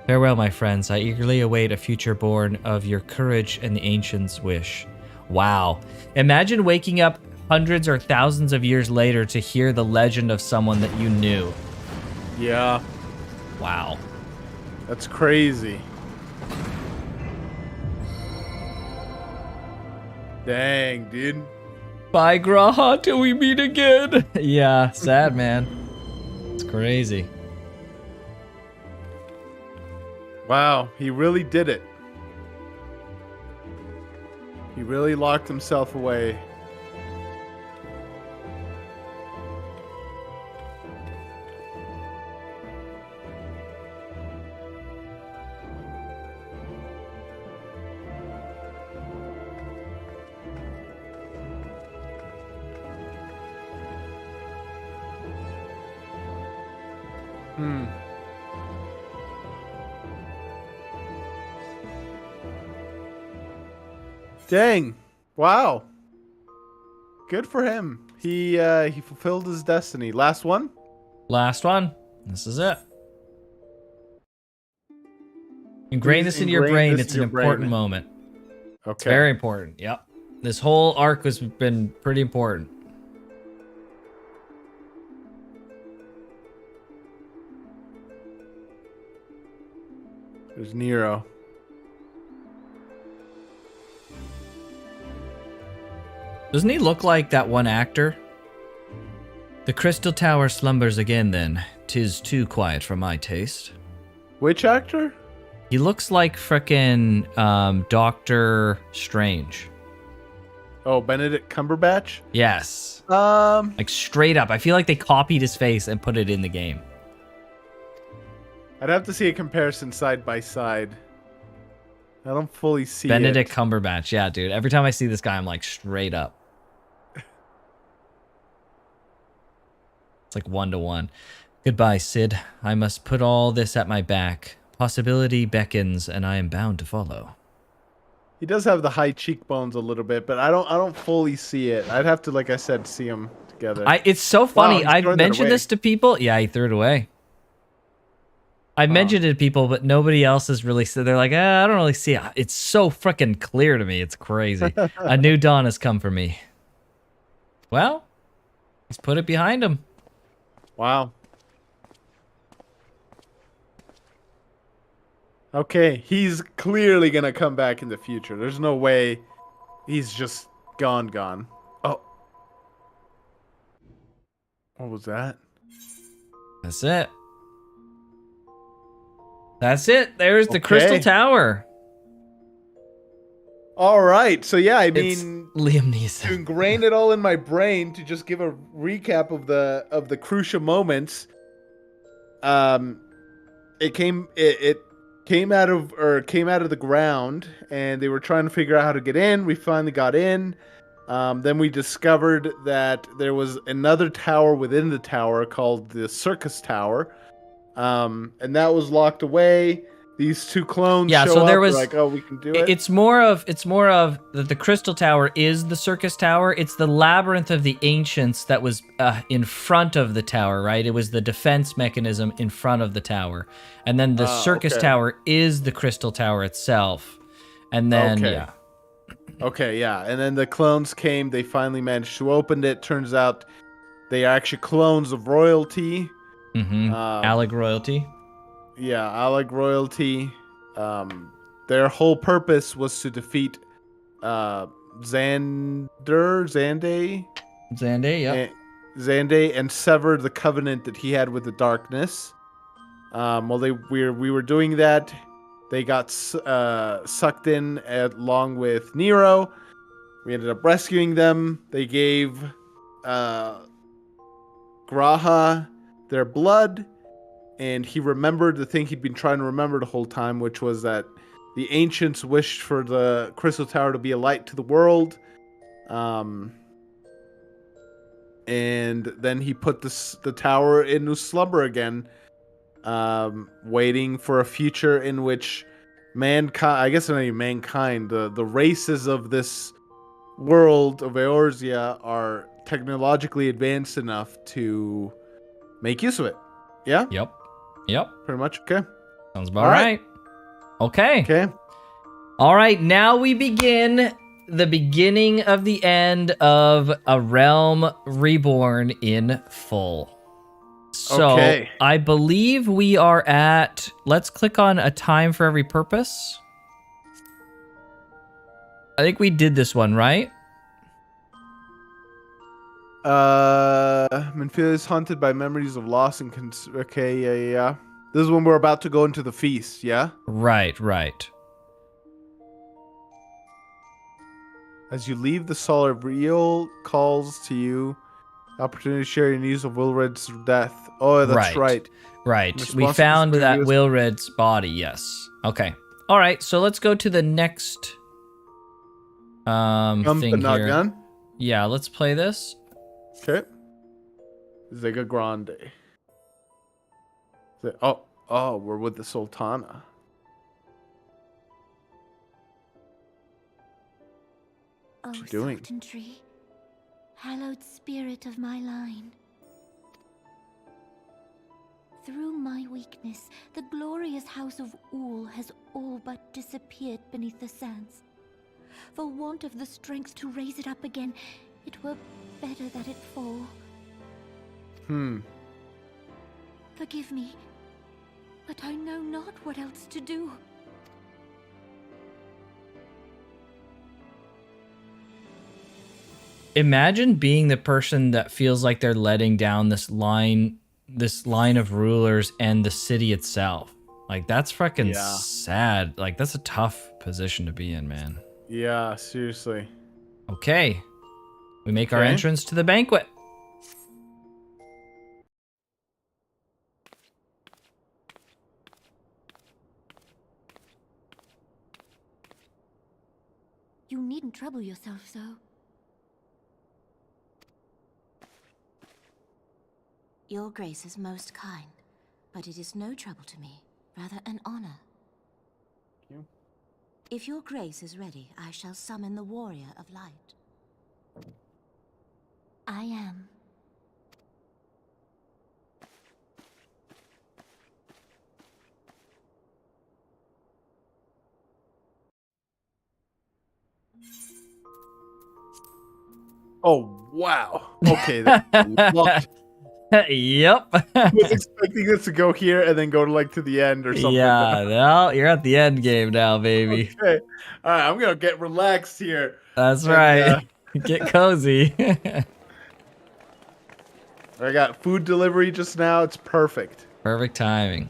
Farewell, my friends. I eagerly await a future born of your courage and the ancients' wish. Wow. Imagine waking up hundreds or thousands of years later to hear the legend of someone that you knew. Yeah. Wow. That's crazy. Dang, dude. Bye, Graha, till we meet again. Yeah, sad, man. It's crazy. Wow, he really did it. He really locked himself away. Dang. Wow. Good for him. He fulfilled his destiny. Last one? Last one. This is it. Ingrain this in your brain. It's an important moment. Okay. It's very important. Yep. This whole arc has been pretty important. There's Nero. Doesn't he look like that one actor? The crystal tower slumbers again then. 'Tis too quiet for my taste. Which actor? He looks like frickin' Doctor Strange. Oh, Benedict Cumberbatch? Yes. Um, Like straight up. I feel like they copied his face and put it in the game. I'd have to see a comparison side by side. I don't fully see Benedict it. Cumberbatch. Yeah, dude. Every time I see this guy, I'm like straight up. It's like 1-to-1. Goodbye, Sid. I must put all this at my back. Possibility beckons, and I am bound to follow. He does have the high cheekbones a little bit, but I don't fully see it. I'd have to, like I said, see them together. It's so funny. he's I've throwing that mentioned away. this to people. Yeah, he threw it away. I've mentioned it to people, but nobody else has really said. They're like, I don't really see it. It's so freaking clear to me. It's crazy. A new dawn has come for me. Well, he's put it behind him. Wow. Okay, he's clearly gonna come back in the future. There's no way he's just gone. Oh. What was that? That's it. That's it. There's the Crystal Okay. Tower. All right. So yeah, I It's mean, Liam to Neeson. ingrain it all in my brain, to just give a recap of the crucial moments. It came out of the ground, and they were trying to figure out how to get in. We finally got in. Then we discovered that there was another tower within the tower called the Circus Tower, and that was locked away. These two clones Yeah, show so up. there They're was like, oh, we can do it. It's more of that the Crystal Tower is the Circus Tower. It's the labyrinth of the ancients that was in front of the tower, right? It was the defense mechanism in front of the tower, and then the Circus okay. Tower is the Crystal Tower itself, and then Okay. yeah, Okay, yeah. And then the clones came. They finally managed to open it. Turns out they are actually clones of royalty. Alec royalty. Yeah, Alec royalty. Their whole purpose was to defeat Xande, Xande, Xande, and sever the covenant that he had with the darkness. While we were doing that, they got sucked in along with Nero. We ended up rescuing them. They gave Graha their blood, and he remembered the thing he'd been trying to remember the whole time, which was that the ancients wished for the Crystal Tower to be a light to the world. And then he put the tower into slumber again, waiting for a future in which mankind, I guess not even mankind, the races of this world of Eorzea are technologically advanced enough to make use of it. Yeah? Yep. Pretty much. Okay. Sounds about All right. right. Okay. Okay. All right, now we begin the beginning of the end of A Realm Reborn in full. So Okay. I believe we are at, let's click on a time for every purpose. I think we did this one, right? Menphia is haunted by memories of loss and okay, yeah. This is when we're about to go into the feast, yeah? Right. As you leave the Solar Real calls to you, opportunity to share your news of Wilred's death. Oh, that's right. Right. Response We to found this that previous- Wilred's body, yes. Okay. All right, so let's go to the next Gun, thing but not here. gun. Yeah, let's play this. Okay. Zega Grande. Oh, we're with the Sultana. Oh, you doing? Sultan Tree, hallowed spirit of my line. Through my weakness, the glorious house of Ul has all but disappeared beneath the sands. For want of the strength to raise it up again, it were better that it fall. Forgive me, but I know not what else to do. imagine being the person that feels like they're letting down this line of rulers and the city itself. Like, that's fucking Yeah. sad. Like, that's a tough position to be in, man. Yeah, seriously. Okay. We make our Okay. entrance to the banquet. You needn't trouble yourself so. Your Grace is most kind, but it is no trouble to me, rather an honor. Thank you. If your Grace is ready, I shall summon the Warrior of Light. I am. Oh, wow. Okay. That's a lot. Yep. I was expecting this to go here and then go to like to the end or something. Yeah, no, you're at the end game now, baby. Okay. All right, I'm gonna get relaxed here. That's And, right. Get cozy. I got food delivery just now. It's perfect. Perfect timing.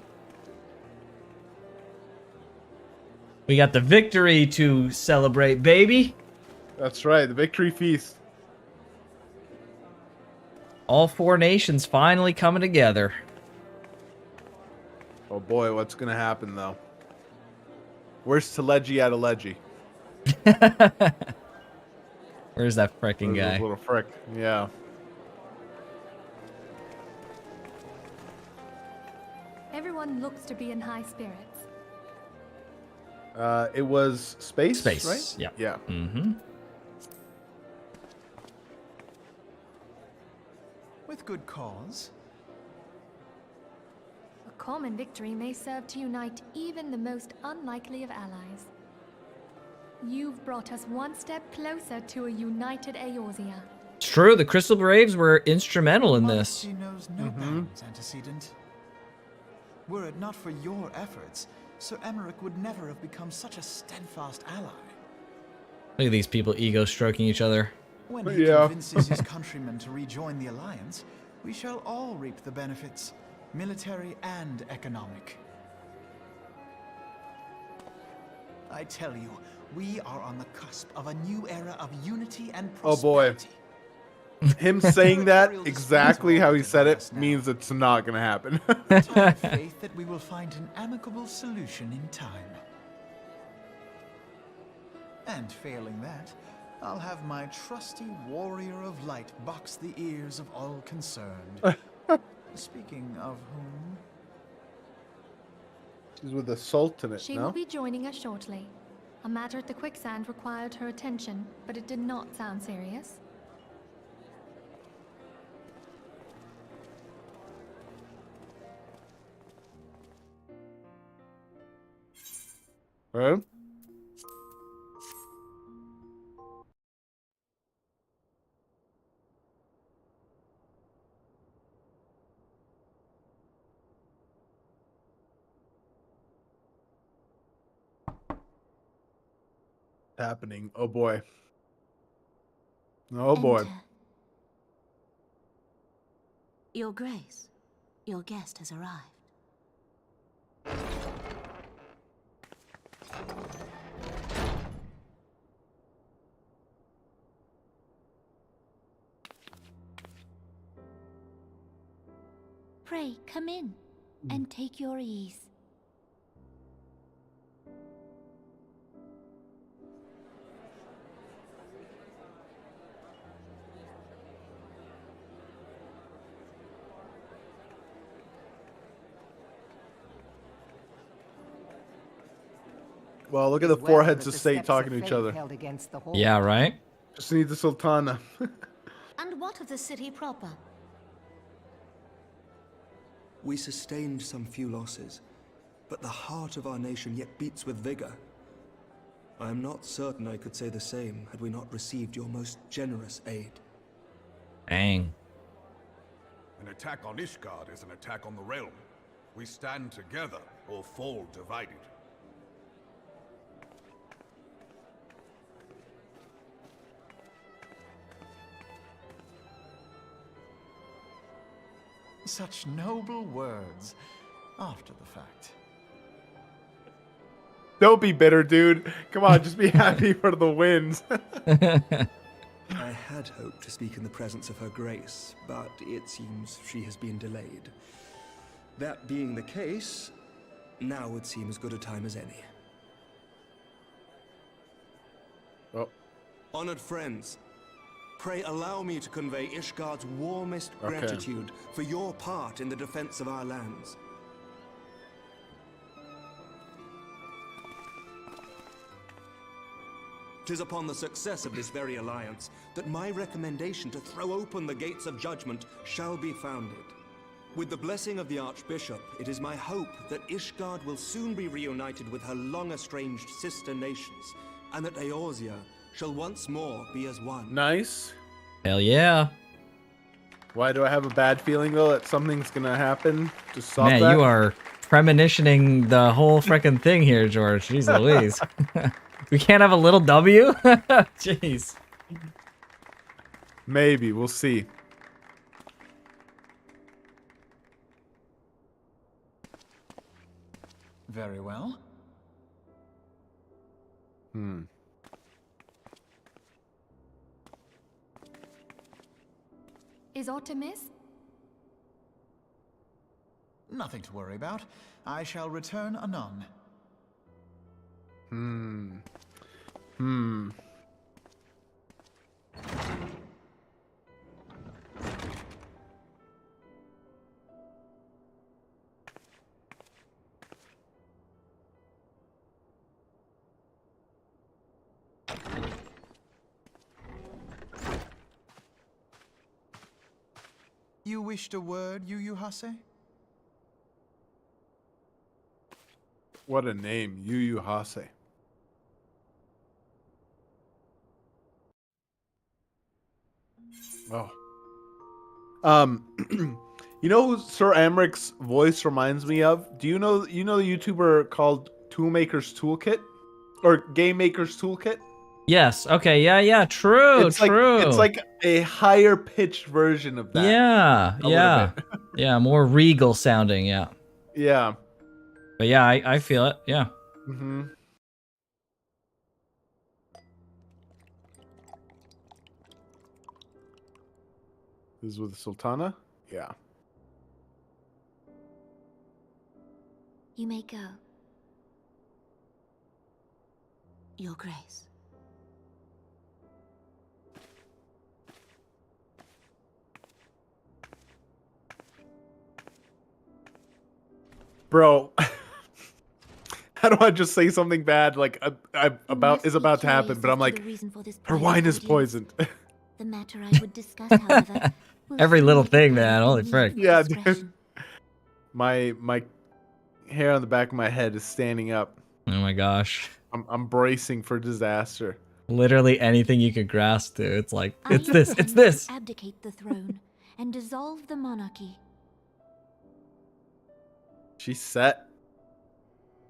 We got the victory to celebrate, baby. That's right. The victory feast. All 4 nations finally coming together. Oh boy, what's gonna happen though? Where's Teleji out of Leggy? Where's that freaking Where's guy? this little frick? Yeah. Everyone looks to be in high spirits. It was space. Space, right? yeah. Yeah. Mm-hmm. With good cause. A common victory may serve to unite even the most unlikely of allies. You've brought us one step closer to a united Eorzea. It's true, the Crystal Braves were instrumental in this. Honesty knows no bounds, antecedent. Were it not for your efforts, Sir Emmerich would never have become such a steadfast ally. Look at these people ego stroking each other. When he Yeah. convinces his countrymen to rejoin the alliance, we shall all reap the benefits, military and economic. I tell you, we are on the cusp of a new era of unity and Oh, boy. prosperity. Him saying that exactly how he said it means it's not gonna happen. I have faith that we will find an amicable solution in time. And failing that, I'll have my trusty Warrior of Light box the ears of all concerned. Speaking of whom... She's with the Sultanate, She no? will be joining us shortly. A matter at the quicksand required her attention, but it did not sound serious. Right? Happening. Oh boy. Oh boy. Enter. Your Grace, your guest has arrived. Pray, come in and take your ease. Well, look at the foreheads of state talking to each other. Yeah, right? Just need the Sultana. And what of the city proper? We sustained some few losses, but the heart of our nation yet beats with vigor. I am not certain I could say the same had we not received your most generous aid. Dang. An attack on Ishgard is an attack on the realm. We stand together or fall divided. Such noble words after the fact. Don't be bitter, dude. Come on, just be happy for the wins. I had hoped to speak in the presence of her grace, but it seems she has been delayed. That being the case, now would seem as good a time as any. Oh, Honored friends, pray allow me to convey Ishgard's warmest Okay. gratitude for your part in the defense of our lands. Tis upon the success of this very alliance that my recommendation to throw open the gates of judgment shall be founded. With the blessing of the Archbishop, it is my hope that Ishgard will soon be reunited with her long-estranged sister nations, and that Eorzea shall once more be as one. nice. Hell yeah. Why do I have a bad feeling though that something's gonna happen to stop Man, that? you are premonitioning the whole frickin' thing here, George. Jeez Louise. We can't have a little W? Jeez. Maybe we'll see. Very well. Is aught amiss? Nothing to worry about. I shall return anon. You wished a word, Yu Hase? What a name, Yu Hase. Oh. You know who Sir Amric's voice reminds me of? Do you know the YouTuber called Toolmaker's Toolkit? Or Game Maker's Toolkit? Yes. Okay. Yeah. True. It's true. It's like a higher pitched version of that. Yeah. A little Yeah. bit. Yeah. More regal sounding. Yeah. Yeah. But yeah, I feel it. Yeah. Mm-hmm. This is with Sultana? Yeah. You may go. Your Grace. Bro, how do I just say something bad like about is about to happen, but I'm like, her wine is poisoned. The matter I would discuss, however, will Every little surely thing, require man. Holy your frick. Yeah, discretion. dude. My hair on the back of my head is standing up. Oh my gosh. I'm bracing for disaster. Literally anything you could grasp to. It's like, I it's this. intend It's this. to abdicate the throne and dissolve the monarchy. She's set.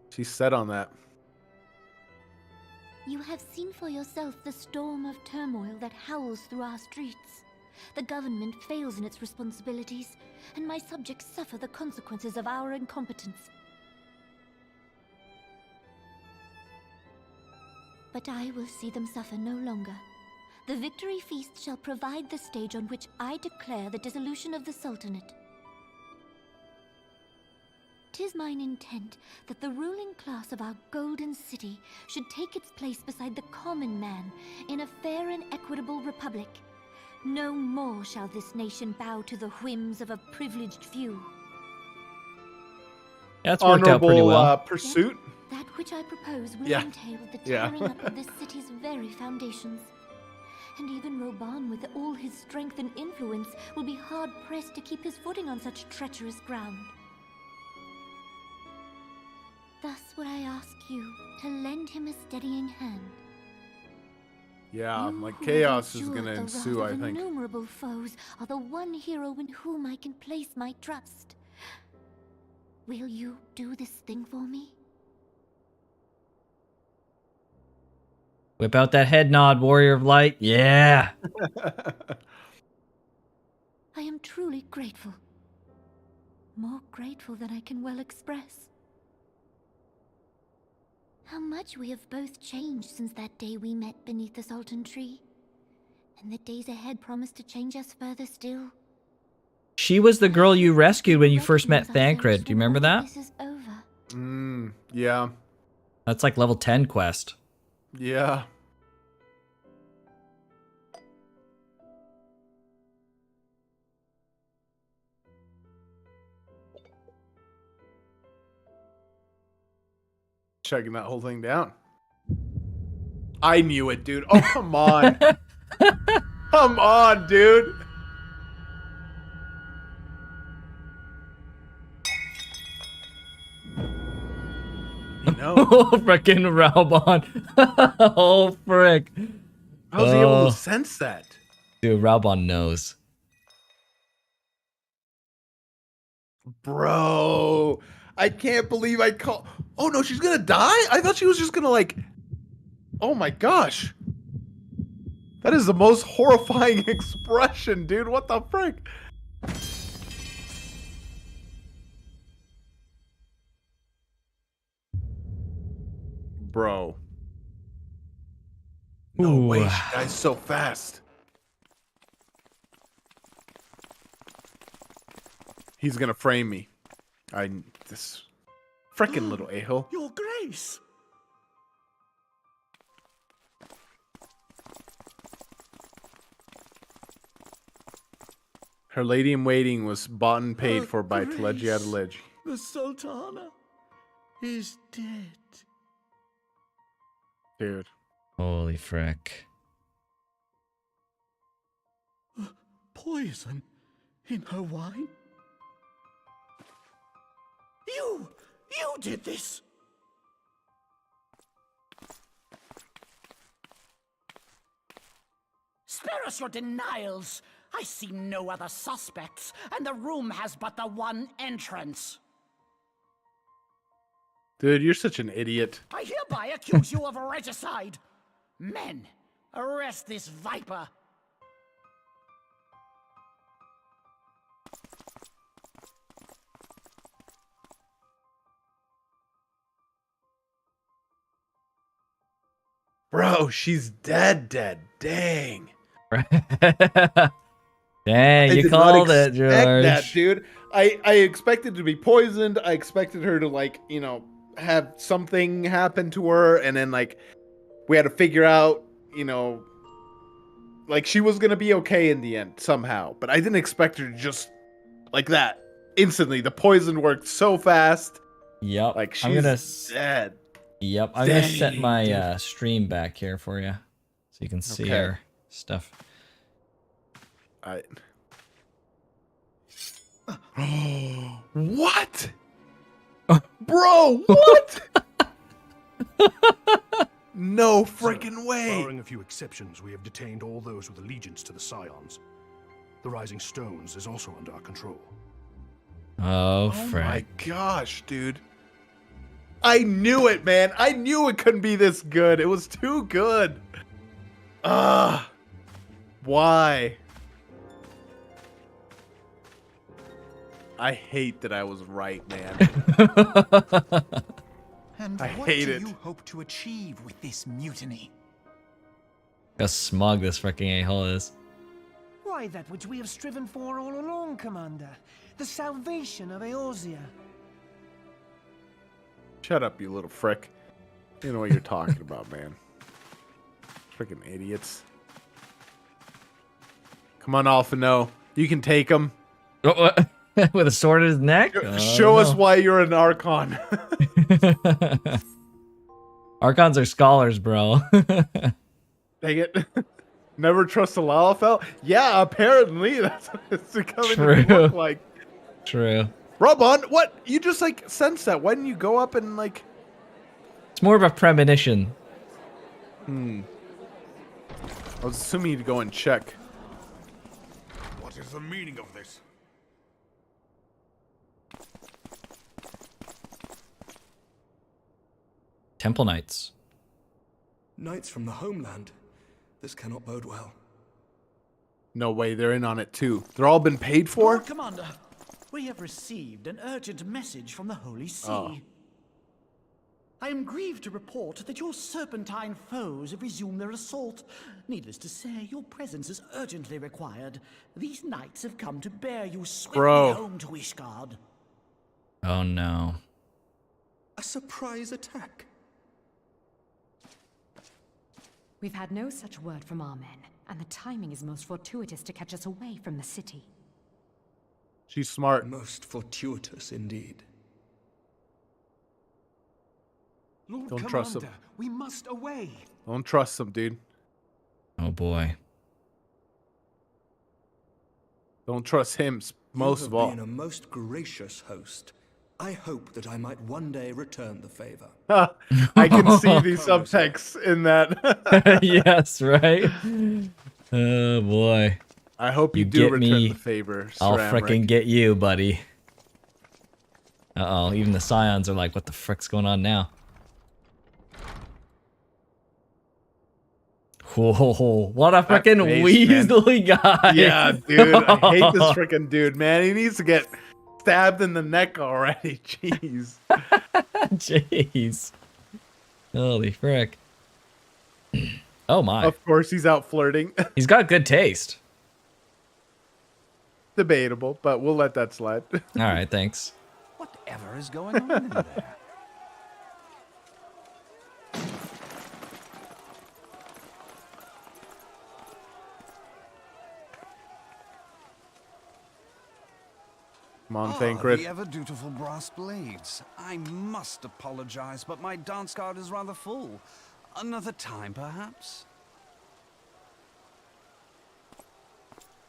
She's set on that. You have seen for yourself the storm of turmoil that howls through our streets. The government fails in its responsibilities, and my subjects suffer the consequences of our incompetence. But I will see them suffer no longer. The victory feast shall provide the stage on which I declare the dissolution of the Sultanate. 'Tis mine intent that the ruling class of our golden city should take its place beside the common man in a fair and equitable republic. No more shall this nation bow to the whims of a privileged few. That's worked out pretty well. Pursuit. That which I propose will Yeah. entail the Yeah. tearing up of this city's very foundations. And even Roban, with all his strength and influence, will be hard-pressed to keep his footing on such treacherous ground. Thus would I ask you to lend him a steadying hand. Yeah, You like who chaos have is endured gonna the ensue, wrath I of think. innumerable foes are the one hero in whom I can place my trust. Will you do this thing for me? Whip out that head nod, Warrior of Light. Yeah. I am truly grateful. more grateful than I can well express. How much we have both changed since that day we met beneath the Sultan tree. And the days ahead promise to change us further still. She was the girl you rescued when you first met Thancred. Do you remember that? This is over. Yeah. That's like level 10 quest. Yeah. Checking that whole thing down. I knew it, dude. Oh, come on. Come on, dude. You know. Frickin' Raubon. Oh, frick. How was he able to sense that? Dude, Raubon knows. Bro, I can't believe I call. Oh no, she's gonna die? I thought she was just gonna like. Oh my gosh. That is the most horrifying expression, dude. What the frick? Bro. No way, she dies so fast. He's gonna frame me. This frickin' little a-hole. Your Grace! Her lady in waiting was bought and paid for by Telegia Adelegi. The Sultana is dead. Dude. Holy frick. Poison in her wine? You did this! Spare us your denials! I see no other suspects, and the room has but the one entrance. Dude, you're such an idiot. I hereby accuse you of regicide. Men, arrest this viper. Bro, she's dead. Dang. Dang, you called it, George. That, dude. I expected to be poisoned. I expected her to, like, you know, have something happen to her, and then, like, we had to figure out, you know, like, she was gonna be okay in the end somehow. But I didn't expect her to just like that instantly. The poison worked so fast. Yep. Like, she's dead. Yep, I'm gonna set my stream back here for you, so you can see our stuff. What? Bro, what? No freaking way. Barring a few exceptions, we have detained all those with allegiance to the Scions. The Rising Stones is also under our control. Oh, frick. My gosh, dude. I knew it, man. I knew it couldn't be this good. It was too good. Why? I hate that I was right, man. And I what hate do it. you hope to achieve with this mutiny? How smug this freaking a-hole is. Why, that which we have striven for all along, Commander. The salvation of Eorzea. Shut up, you little frick. You know what you're talking about, man. Freaking idiots. Come on, Alphino. You can take him. With a sword in his neck? Show us why you're an Archon. Archons are scholars, bro. Dang it. Never trust a Lalafell? Yeah, apparently. That's what it's coming to look like. True. Raubon, what? You just, like, sense that. Why didn't you go up and, like... It's more of a premonition. I was assuming you'd go and check. What is the meaning of this? Temple Knights. Knights from the homeland. This cannot bode well. No way, they're in on it too. They're all been paid for? Lord Commander, We have received an urgent message from the Holy See. Oh. I am grieved to report that your serpentine foes have resumed their assault. Needless to say, your presence is urgently required. These knights have come to bear you swiftly home to Ishgard. Oh no. A surprise attack? We've had no such word from our men, and the timing is most fortuitous to catch us away from the city. She's smart. Most fortuitous indeed. Lord Don't Commander, trust him. we must away. Don't trust him, dude. Oh boy. Don't trust him most of all. You have been a most gracious host. I hope that I might one day return the favor. I can see the subtext in that. Yes, right? Oh boy. I hope you do get return me, the favor. I'll Ceramric. frickin' get you, buddy. Uh-oh, even the Scions are like, what the frick's going on now? Whoa, what a That frickin' face, man. Weasley guy! Yeah, dude. I hate this freaking dude, man. He needs to get stabbed in the neck already. Jeez. Jeez. Holy frick. Oh my. Of course, he's out flirting. He's got good taste. Debatable, but we'll let that slide. Alright, thanks. Whatever is going on in there? Come on, Thancred. The ever-dutiful brass blades. I must apologize, but my dance card is rather full. Another time, perhaps?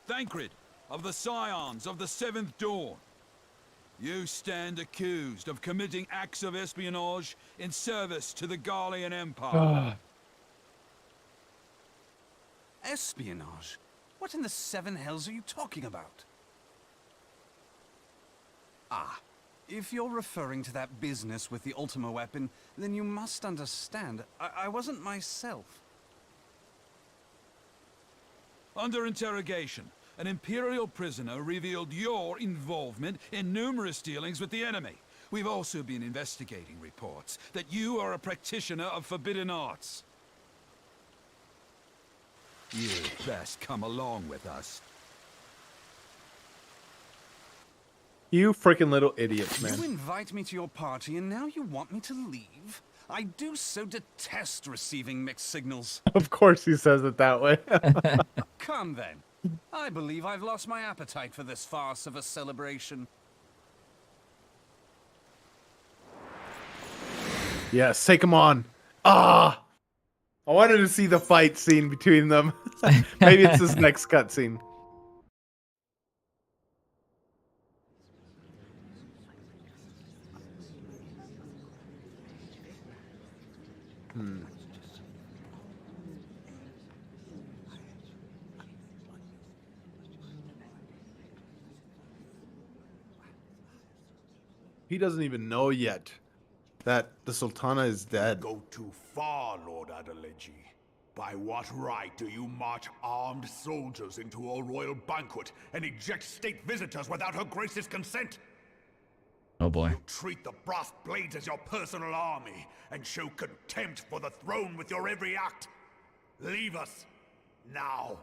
Thancred, of the Scions of the Seventh Dawn. You stand accused of committing acts of espionage in service to the Garlean Empire. Espionage? What in the seven hells are you talking about? Ah, if you're referring to that business with the Ultima weapon, then you must understand, I wasn't myself. Under interrogation, an Imperial prisoner revealed your involvement in numerous dealings with the enemy. We've also been investigating reports that you are a practitioner of forbidden arts. You'd best come along with us. You freaking little idiots, man. You invite me to your party and now you want me to leave? I do so detest receiving mixed signals. Of course he says it that way. Come then. I believe I've lost my appetite for this farce of a celebration. Yes, take him on. Ah! I wanted to see the fight scene between them. Maybe it's this next cutscene. He doesn't even know yet that the Sultana is dead. Go too far, Lord Adeleji. By what right do you march armed soldiers into a royal banquet and eject state visitors without her grace's consent? Oh boy. You treat the brass blades as your personal army and show contempt for the throne with your every act. Leave us now.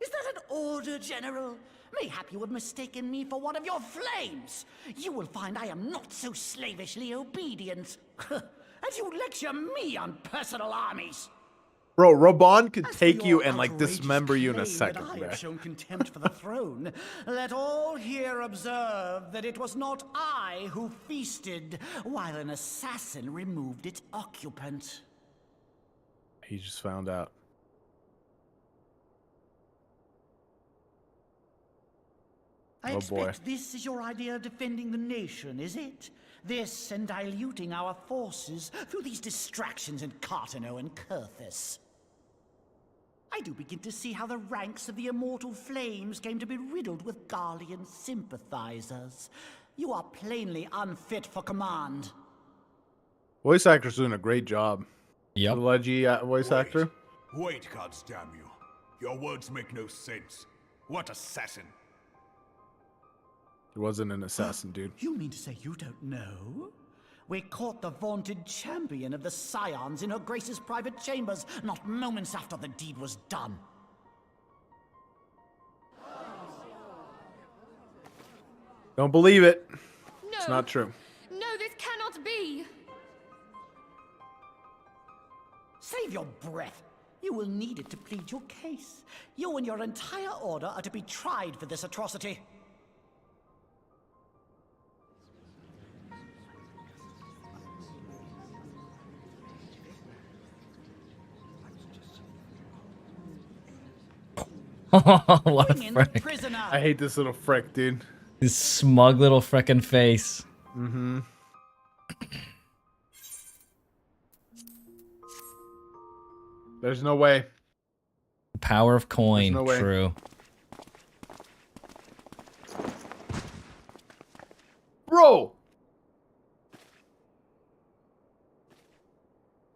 Is that an order, General? Mayhap you have mistaken me for one of your flames. You will find I am not so slavishly obedient. As you lecture me on personal armies. Bro, Robon could As for take you your and like outrageous dismember you in a claim second, that I man. have shown contempt for the throne. Let all here observe that it was not I who feasted, while an assassin removed its occupant. He just found out. I Oh, expect this is your idea of defending the nation, is it? This and diluting our forces through these distractions in Cartano and Kurthus. I do begin to see how the ranks of the Immortal Flames came to be riddled with Garlean sympathizers. You are plainly unfit for command. Voice actor's doing a great job. Yep. The Leggy voice actor. Wait, goddamn you. Your words make no sense. What assassin? He wasn't an assassin, dude. You mean to say you don't know? We caught the vaunted champion of the Scions in her Grace's private chambers, not moments after the deed was done. Don't believe it. No. It's not true. No, this cannot be. Save your breath. You will need it to plead your case. You and your entire order are to be tried for this atrocity. What a Bring in the frick. prisoner. I hate this little frick, dude. His smug little frickin' face. Mm-hmm. There's no way. The power of coin. There's no way. True. Bro!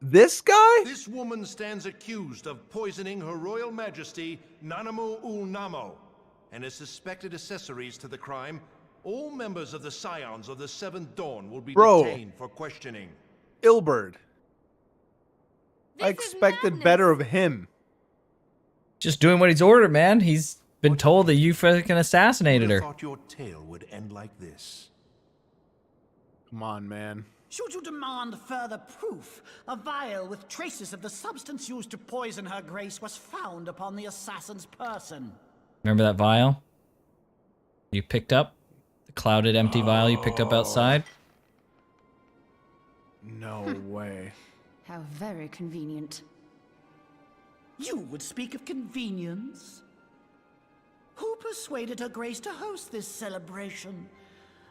This guy? This woman stands accused of poisoning Her Royal Majesty Nanamu Ul Namo and is suspected accessories to the crime. All members of the Scions of the Seventh Dawn will be detained for questioning. Ilberd. I expected better of him. Just doing what he's ordered, man. He's been told that you frickin' assassinated her. I thought your tale would end like this. Come on, man. Should you demand further proof, a vial with traces of the substance used to poison her grace was found upon the assassin's person. Remember that vial you picked up? The clouded, empty vial you picked up outside? No way. How very convenient. You would speak of convenience? Who persuaded her grace to host this celebration?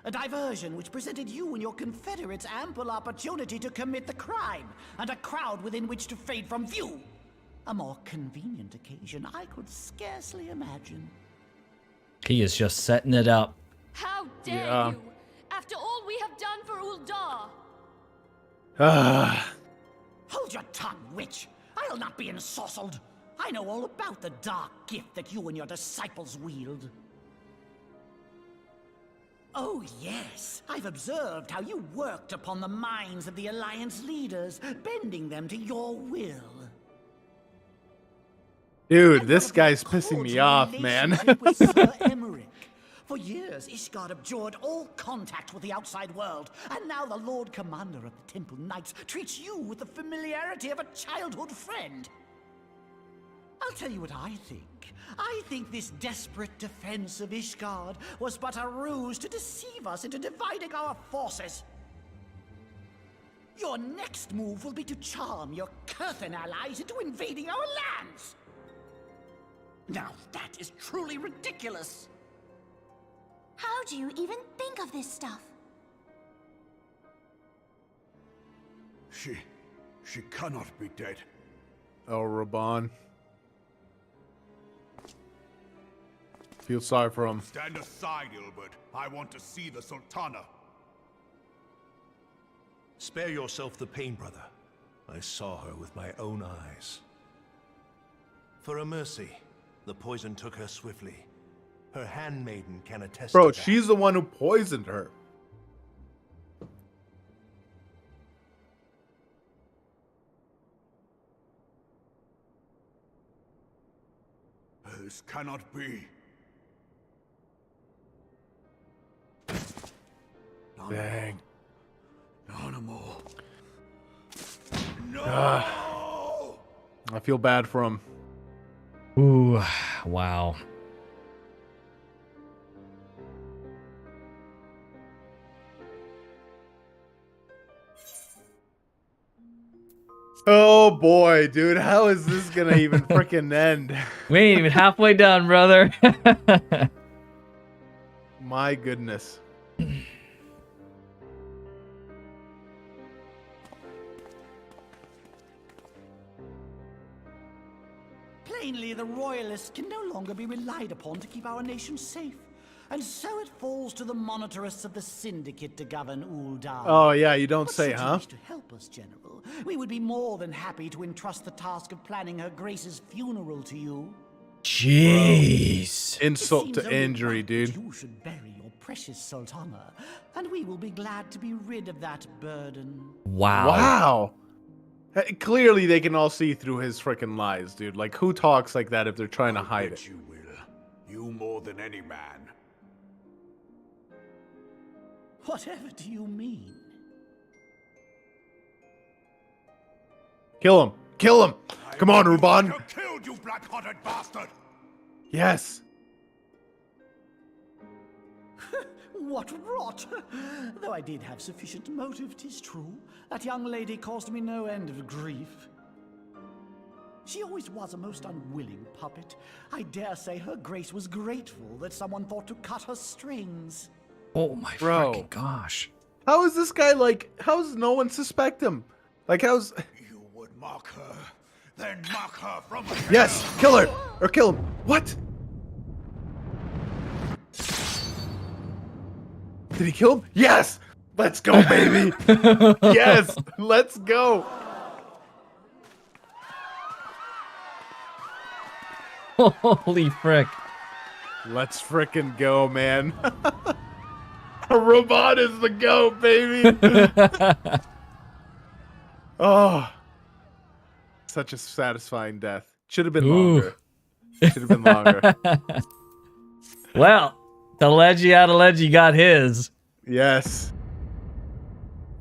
A diversion which presented you and your confederates ample opportunity to commit the crime, and a crowd within which to fade from view. A more convenient occasion I could scarcely imagine. He is just setting it up. How dare you? After all we have done for Uldar. Hold your tongue, witch! I'll not be ensorcelled. I know all about the dark gift that you and your disciples wield. Oh, yes. I've observed how you worked upon the minds of the Alliance leaders, bending them to your will. Dude, this guy's pissing me off, man. With Sir Emmerich. For years, Ishgard abjured all contact with the outside world, and now the Lord Commander of the Temple Knights treats you with the familiarity of a childhood friend. I'll tell you what I think. I think this desperate defense of Ishgard was but a ruse to deceive us into dividing our forces. Your next move will be to charm your Kurthan allies into invading our lands. Now that is truly ridiculous. How do you even think of this stuff? She cannot be dead. Oh, Raban. Feel sorry for him. Stand aside, Ilbert. I want to see the Sultana. Spare yourself the pain, brother. I saw her with my own eyes. For a mercy, the poison took her swiftly. Her handmaiden can attest Bro, to that. she's the one who poisoned her. This cannot be. Dang. Animal. I feel bad for him. Ooh, wow. Oh boy, dude, how is this gonna even freaking end? We ain't even halfway done, brother. My goodness. Plainly, the Royalists can no longer be relied upon to keep our nation safe. And so it falls to the monitorists of the Syndicate to govern Uldar. Oh yeah, you don't But say, should you huh? wish to help us, General, we would be more than happy to entrust the task of planning Her Grace's funeral to you. Jeez. Insult It to seems only injury, right dude. that you should bury your precious Sultana, and we will be glad to be rid of that burden. Wow. Wow. Clearly, they can all see through his freaking lies, dude. Like, who talks like that if they're trying to hide it? You will. You more than any man. Whatever do you mean? Kill him. Kill him. Come on, Ruban. You killed, you black-hearted bastard. Yes. What rot! Though I did have sufficient motive, 'tis true. That young lady caused me no end of grief. She always was a most unwilling puppet. I dare say her grace was grateful that someone thought to cut her strings. Oh my fucking gosh. How is this guy like, how does no one suspect him? Like, how's... You would mock her, then mock her from... Yes, kill her! Or kill him. What? Did he kill him? Yes! Let's go, baby! Yes! Let's go! Holy frick. Let's frickin' go, man. A robot is the goat, baby! Oh. Such a satisfying death. Should have been longer. Should have been longer. Well, the Leggy out of Leggy got his. Yes.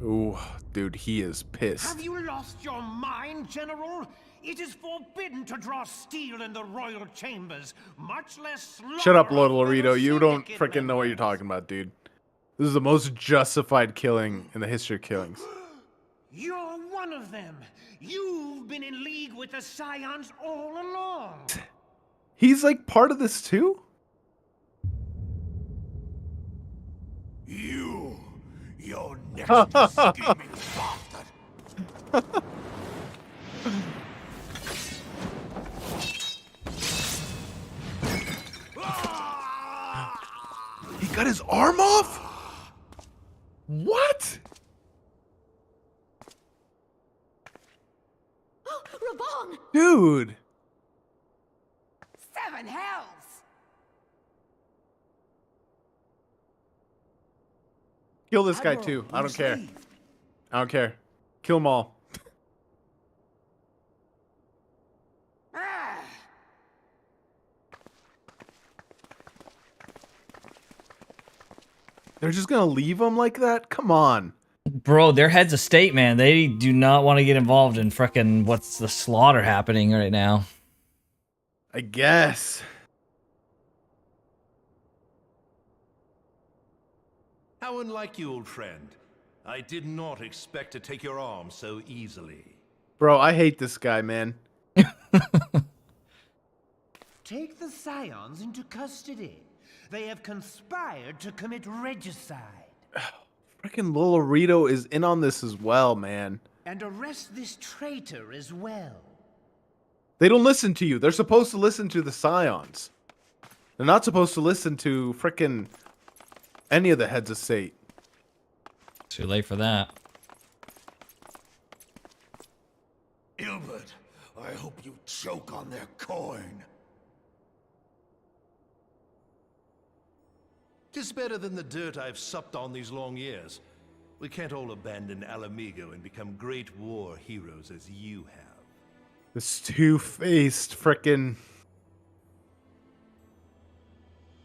Ooh, dude, he is pissed. Have you lost your mind, General? It is forbidden to draw steel in the royal chambers, much less Shut up, slaughter Lord of Laredo. You don't syndicate freaking know what you're members. talking about, dude. This is the most justified killing in the history of killings. You're one of them. You've been in league with the Scions all along. He's like part of this too? Your next scheming bastard. He got his arm off? What? Rabong! Dude. Seven hells! Kill this guy too. I don't care. I don't care. Kill them all. They're just gonna leave him like that? Come on. Bro, their heads of state, man. They do not want to get involved in frickin' what's the slaughter happening right now. I guess. How unlike you, old friend. I did not expect to take your arm so easily. Bro, I hate this guy, man. Take the Scions into custody. They have conspired to commit regicide. Freaking Lolorito is in on this as well, man. And arrest this traitor as well. They don't listen to you. They're supposed to listen to the Scions. They're not supposed to listen to frickin' any of the heads of state. Too late for that. Ilbert, I hope you choke on their coin. 'Tis better than the dirt I've supped on these long years. We can't all abandon Alamigo and become great war heroes as you have. This two-faced frickin'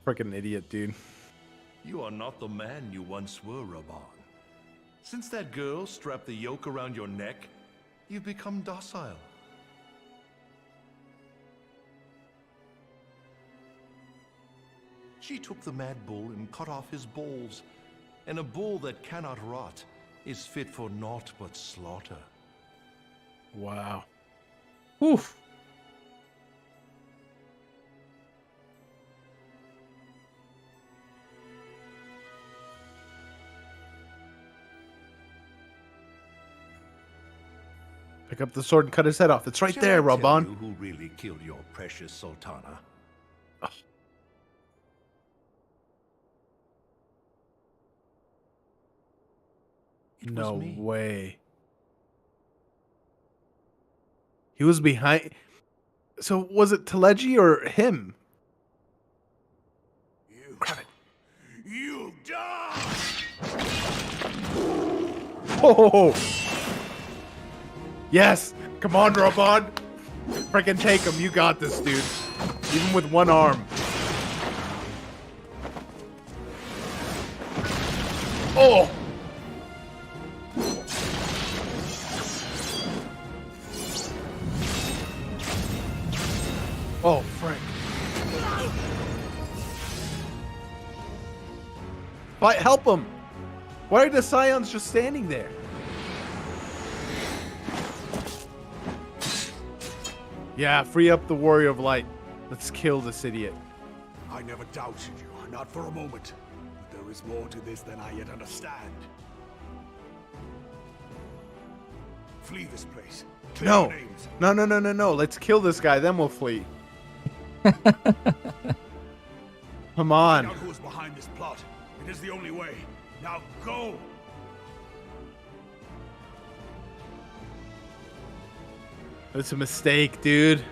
idiot, dude. You are not the man you once were, Raban. Since that girl strapped the yoke around your neck, you've become docile. She took the mad bull and cut off his balls, and a bull that cannot rot is fit for naught but slaughter. Wow. Oof. Pick up the sword and cut his head off. It's right Shall there, I tell Raban. you who really killed your precious Sultana? It No was me. way. He was behind. So was it Teleji or him? You Oh! Yes! Come on, Robot! Freaking take him. You got this, dude. Even with one arm. Oh! Oh, frick. But help him! Why are the Scions just standing there? Yeah, free up the Warrior of Light. Let's kill this idiot. I never doubted you, not for a moment. But there is more to this than I yet understand. Flee this place. Clear No. your names. No. Let's kill this guy, then we'll flee. Come on. Find out who is behind this plot. It is the only way. Now go! It's a mistake, dude.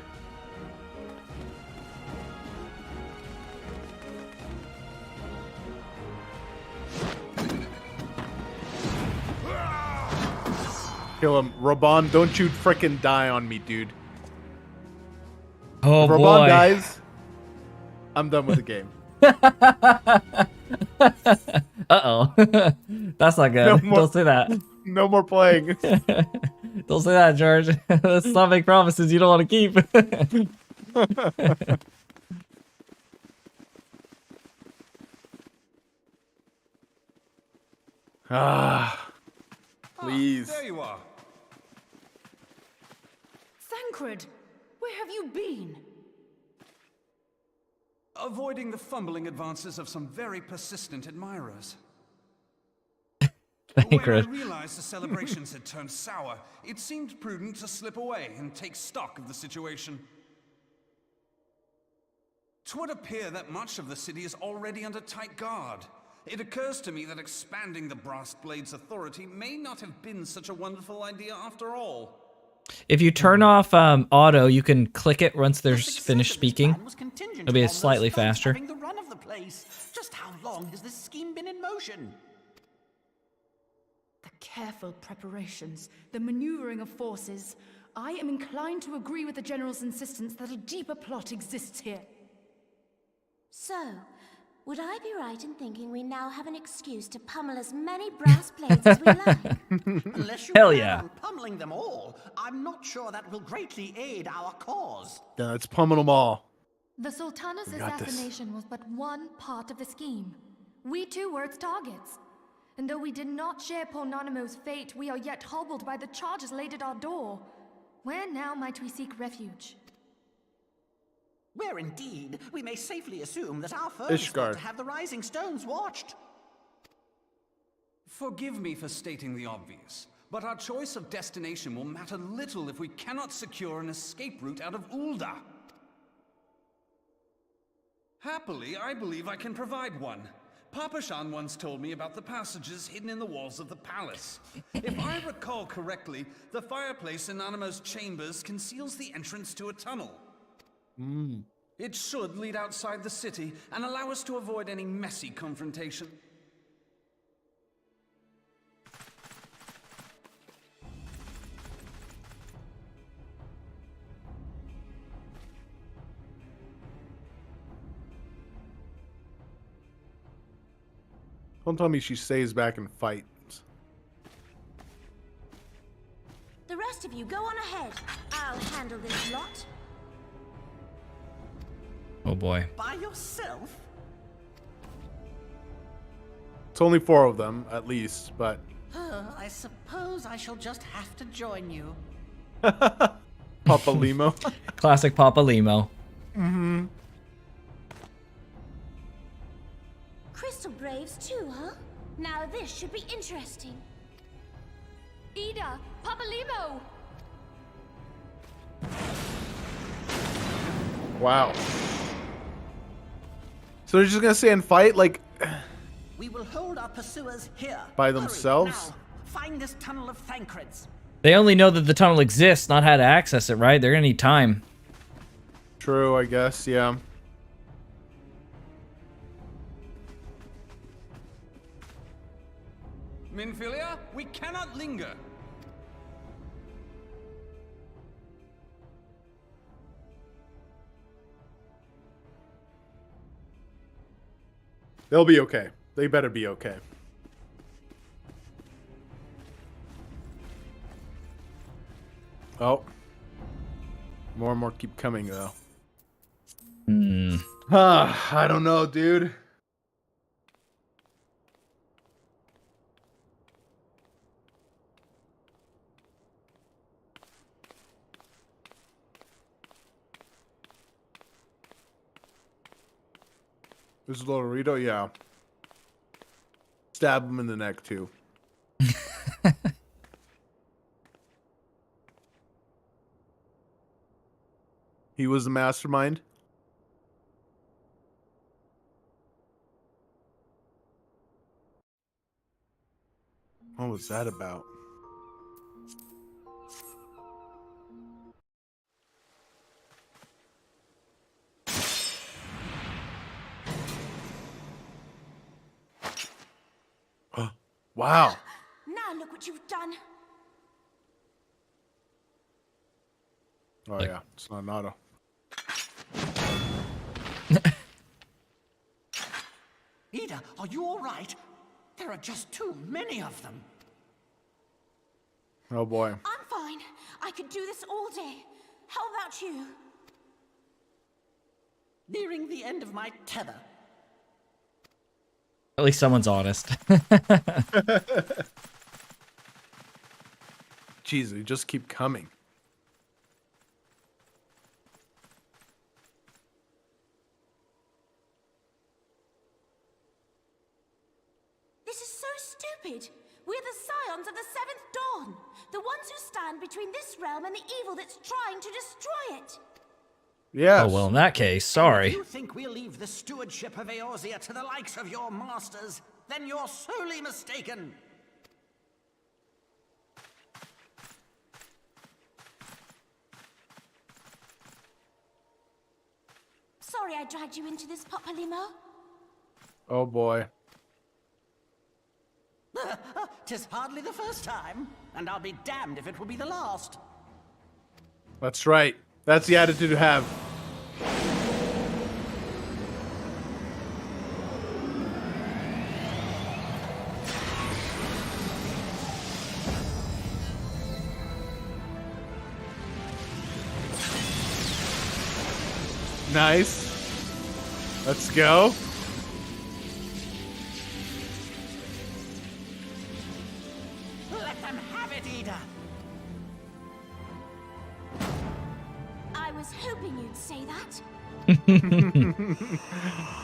Kill him. Raban, don't you frickin' die on me, dude. Oh, if Raban boy. dies, I'm done with the game. Uh-oh. That's not good. Don't say that. No more playing. Don't say that, George. Let's not make promises you don't want to keep. Please. There you are. Thancred, where have you been? Avoiding the fumbling advances of some very persistent admirers. When I realized the celebrations had turned sour, it seemed prudent to slip away and take stock of the situation. 'Twould appear that much of the city is already under tight guard. It occurs to me that expanding the Brass Blade's authority may not have been such a wonderful idea after all. If you turn off auto, you can click it once they're finished speaking. It'll be slightly faster. The run of the place. Just how long has this scheme been in motion? The careful preparations, the maneuvering of forces. I am inclined to agree with the General's insistence that a deeper plot exists here. So, would I be right in thinking we now have an excuse to pummel as many brass blades as we like? Unless you Hell plan yeah. on pummeling them all, I'm not sure that will greatly aid our cause. Yeah, let's pummel them all. The Sultana's We got this. assassination was but one part of the scheme. We too were its targets. And though we did not share Pornanimo's fate, we are yet hobbled by the charges laid at our door. Where now might we seek refuge? Where indeed, we may safely assume that our foes Ishgard. got to have the Rising Stones watched. Forgive me for stating the obvious, but our choice of destination will matter little if we cannot secure an escape route out of Ulda. Happily, I believe I can provide one. Papa Shan once told me about the passages hidden in the walls of the palace. If I recall correctly, the fireplace in Animo's chambers conceals the entrance to a tunnel. It should lead outside the city and allow us to avoid any messy confrontation. Don't tell me she stays back and fights. The rest of you go on ahead. I'll handle this lot. Oh boy. By yourself? It's only 4 of them, at least, but... I suppose I shall just have to join you. Papa Limo. Classic Papa Limo. Mm-hmm. Crystal Braves too, huh? Now this should be interesting. Ida! Papa Limo! Wow. So they're just gonna stay and fight, like... We will hold our pursuers here. By Hurry, themselves? now. Find this tunnel of Thancred's. They only know that the tunnel exists, not how to access it, right? They're gonna need time. True, I guess, yeah. Minfilia, we cannot linger. They'll be okay. They better be okay. Oh. More and more keep coming, though. I don't know, dude. This is Lorito, yeah. Stab him in the neck, too. He was the mastermind. What was that about? Wow. Now look what you've done. Oh, yeah. It's not an auto. Ida, are you all right? There are just too many of them. Oh, boy. I'm fine. I could do this all day. How about you? Nearing the end of my tether. At least someone's honest. Jeez, they just keep coming. This is so stupid. We're the scions of the Seventh Dawn. The ones who stand between this realm and the evil that's trying to destroy it. Yes. Oh, well, in that case, sorry. If you think we'll leave the stewardship of Eorzea to the likes of your masters, then you're sorely mistaken. Sorry I dragged you into this, Papalymo. Oh, boy. 'Tis hardly the first time, and I'll be damned if it will be the last. That's right. That's the attitude to have. Nice. Let's go. Let them have it, Ida. I was hoping you'd say that.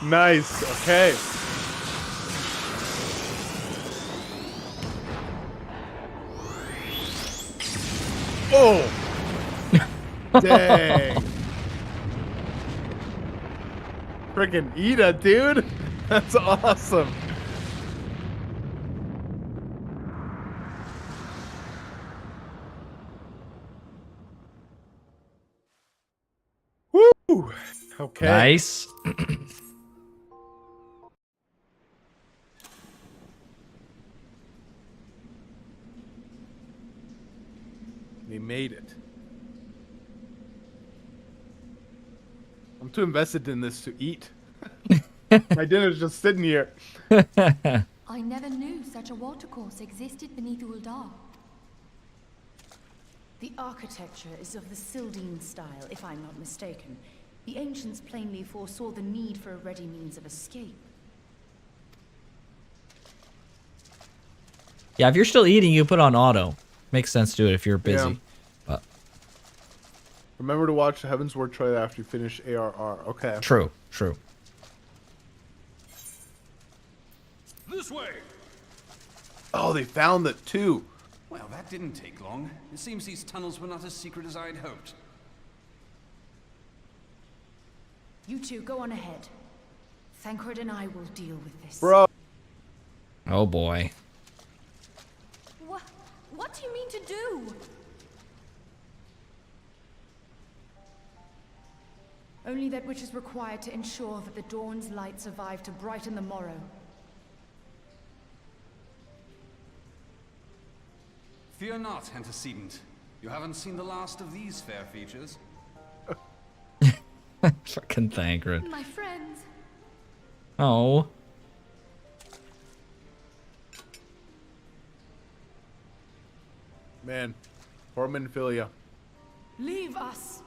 Nice. Okay. Oh. Dang. Freaking Ida, dude. That's awesome. Woo. Okay. Nice. We made it. I'm too invested in this to eat. My dinner's just sitting here. I never knew such a watercourse existed beneath Uldar. The architecture is of the Sildine style, if I'm not mistaken. The ancients plainly foresaw the need for a ready means of escape. Yeah, if you're still eating, you put on auto. Makes sense to do it if you're busy. Yeah. But Remember to watch the Heaven's Word trailer after you finish ARR. Okay. true, true. This way! Oh, they found it too. Well, that didn't take long. It seems these tunnels were not as secret as I'd hoped. You two go on ahead. Thancred and I will deal with this. Bro. Oh boy. What do you mean to do? Only that which is required to ensure that the dawn's light survive to brighten the morrow. Fear not, antecedent. You haven't seen the last of these fair features. Fucking Thancred. My friends. Oh. Man, poor Minfilia. Leave us.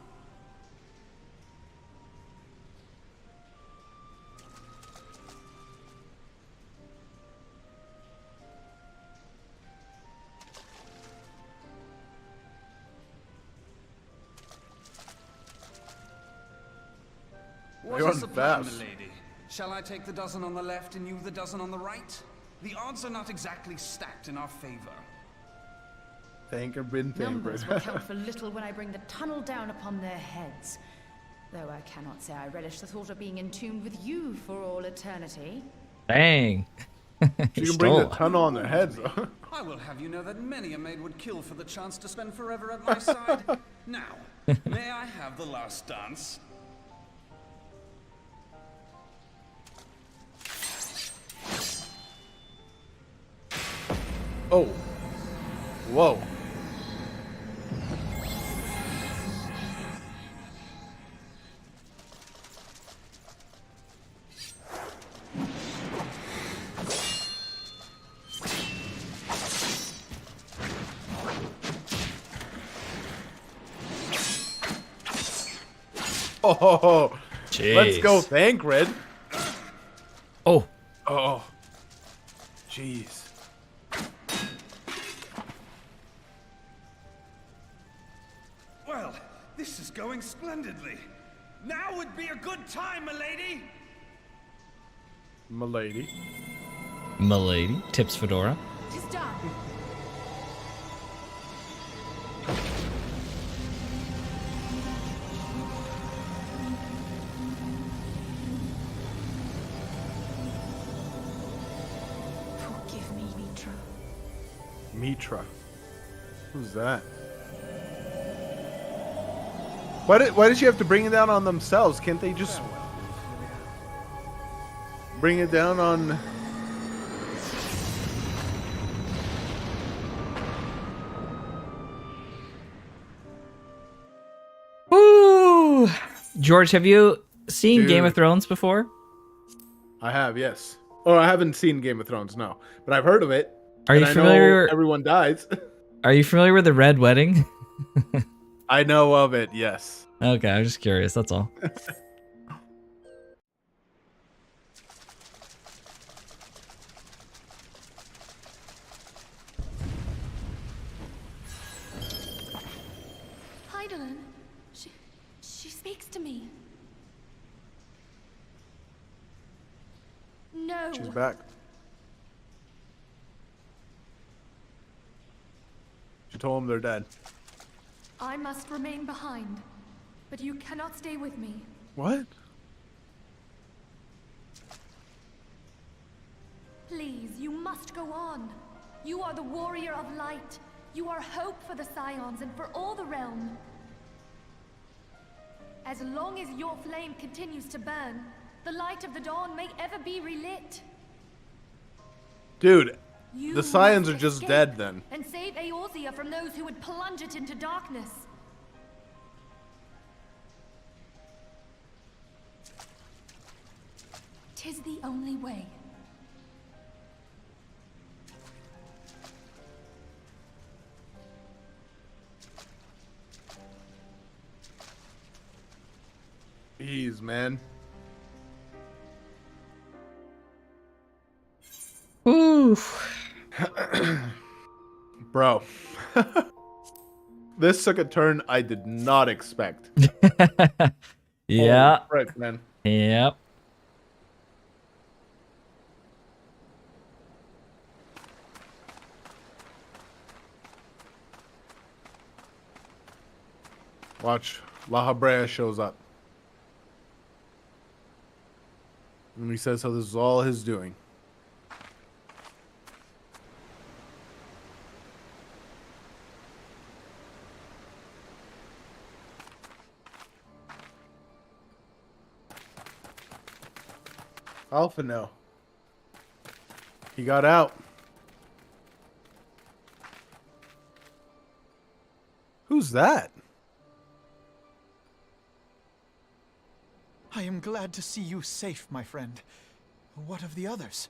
What You're is the plan, fast. milady? Shall I take the dozen on the left and you the dozen on the right? The odds are not exactly stacked in our favor. Thanker bin Numbers Thancred. will count for little when I bring the tunnel down upon their heads. Though I cannot say I relish the thought of being entombed with you for all eternity. Dang. You can bring the tunnel on their heads, though. I will have you know that many a maid would kill for the chance to spend forever at my side. Now, may I have the last dance? Oh. Whoa. Oh, let's go, Thancred. Oh. Oh. Jeez. Well, this is going splendidly. Now would be a good time, milady. Milady. Milady. Tips Fedora. Tis done. Forgive me, Mitra. Mitra. Who's that? Why did you have to bring it down on themselves? Can't they just bring it down on... Woo! George, have you seen Dude. Game of Thrones before? I have, yes. Oh, I haven't seen Game of Thrones, no. But I've heard of it. Are you and I familiar? know everyone dies. Are you familiar with the Red Wedding? I know of it, yes. Okay, I'm just curious. That's all. Heidelin. She speaks to me. No. She's back. She told them they're dead. I must remain behind, but you cannot stay with me. What? Please, you must go on. You are the warrior of light. You are hope for the Scions and for all the realm. As long as your flame continues to burn, the light of the dawn may ever be relit. Dude, You the Scions are must just escape dead then. And save Eorzea from those who would plunge it into darkness. Tis the only way. Jeez, man. Oof. Bro. This took a turn I did not expect. Yeah. Holy frick, man. Yep. Watch. La Habrea shows up. And he says how this is all his doing. Alpha no. He got out. Who's that? I am glad to see you safe, my friend. What of the others?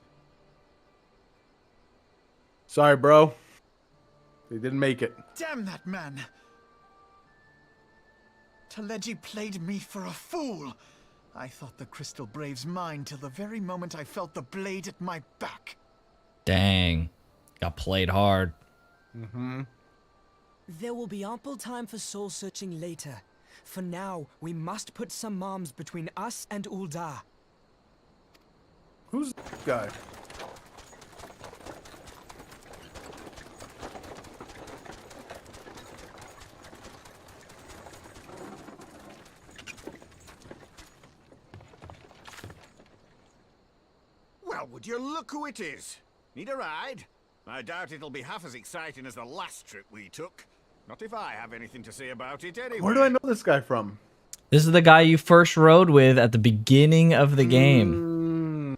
Sorry, bro. They didn't make it. Damn that man! Taleji played me for a fool. I thought the Crystal Brave's mine till the very moment I felt the blade at my back. Dang. Got played hard. Mm-hmm. There will be ample time for soul searching later. For now, we must put some arms between us and Ul'dah. Who's this guy? Well, would you look who it is? Need a ride? I doubt it'll be half as exciting as the last trip we took. Not if I have anything to say about it anyway. Where do I know this guy from? This is the guy you first rode with at the beginning of the game.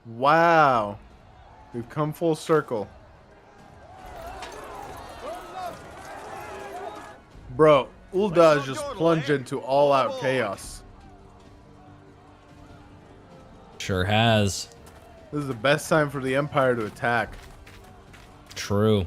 Wow. We've come full circle. Bro, Ul'dah is just plunged into all-out chaos. Sure has. This is the best time for the Empire to attack. True.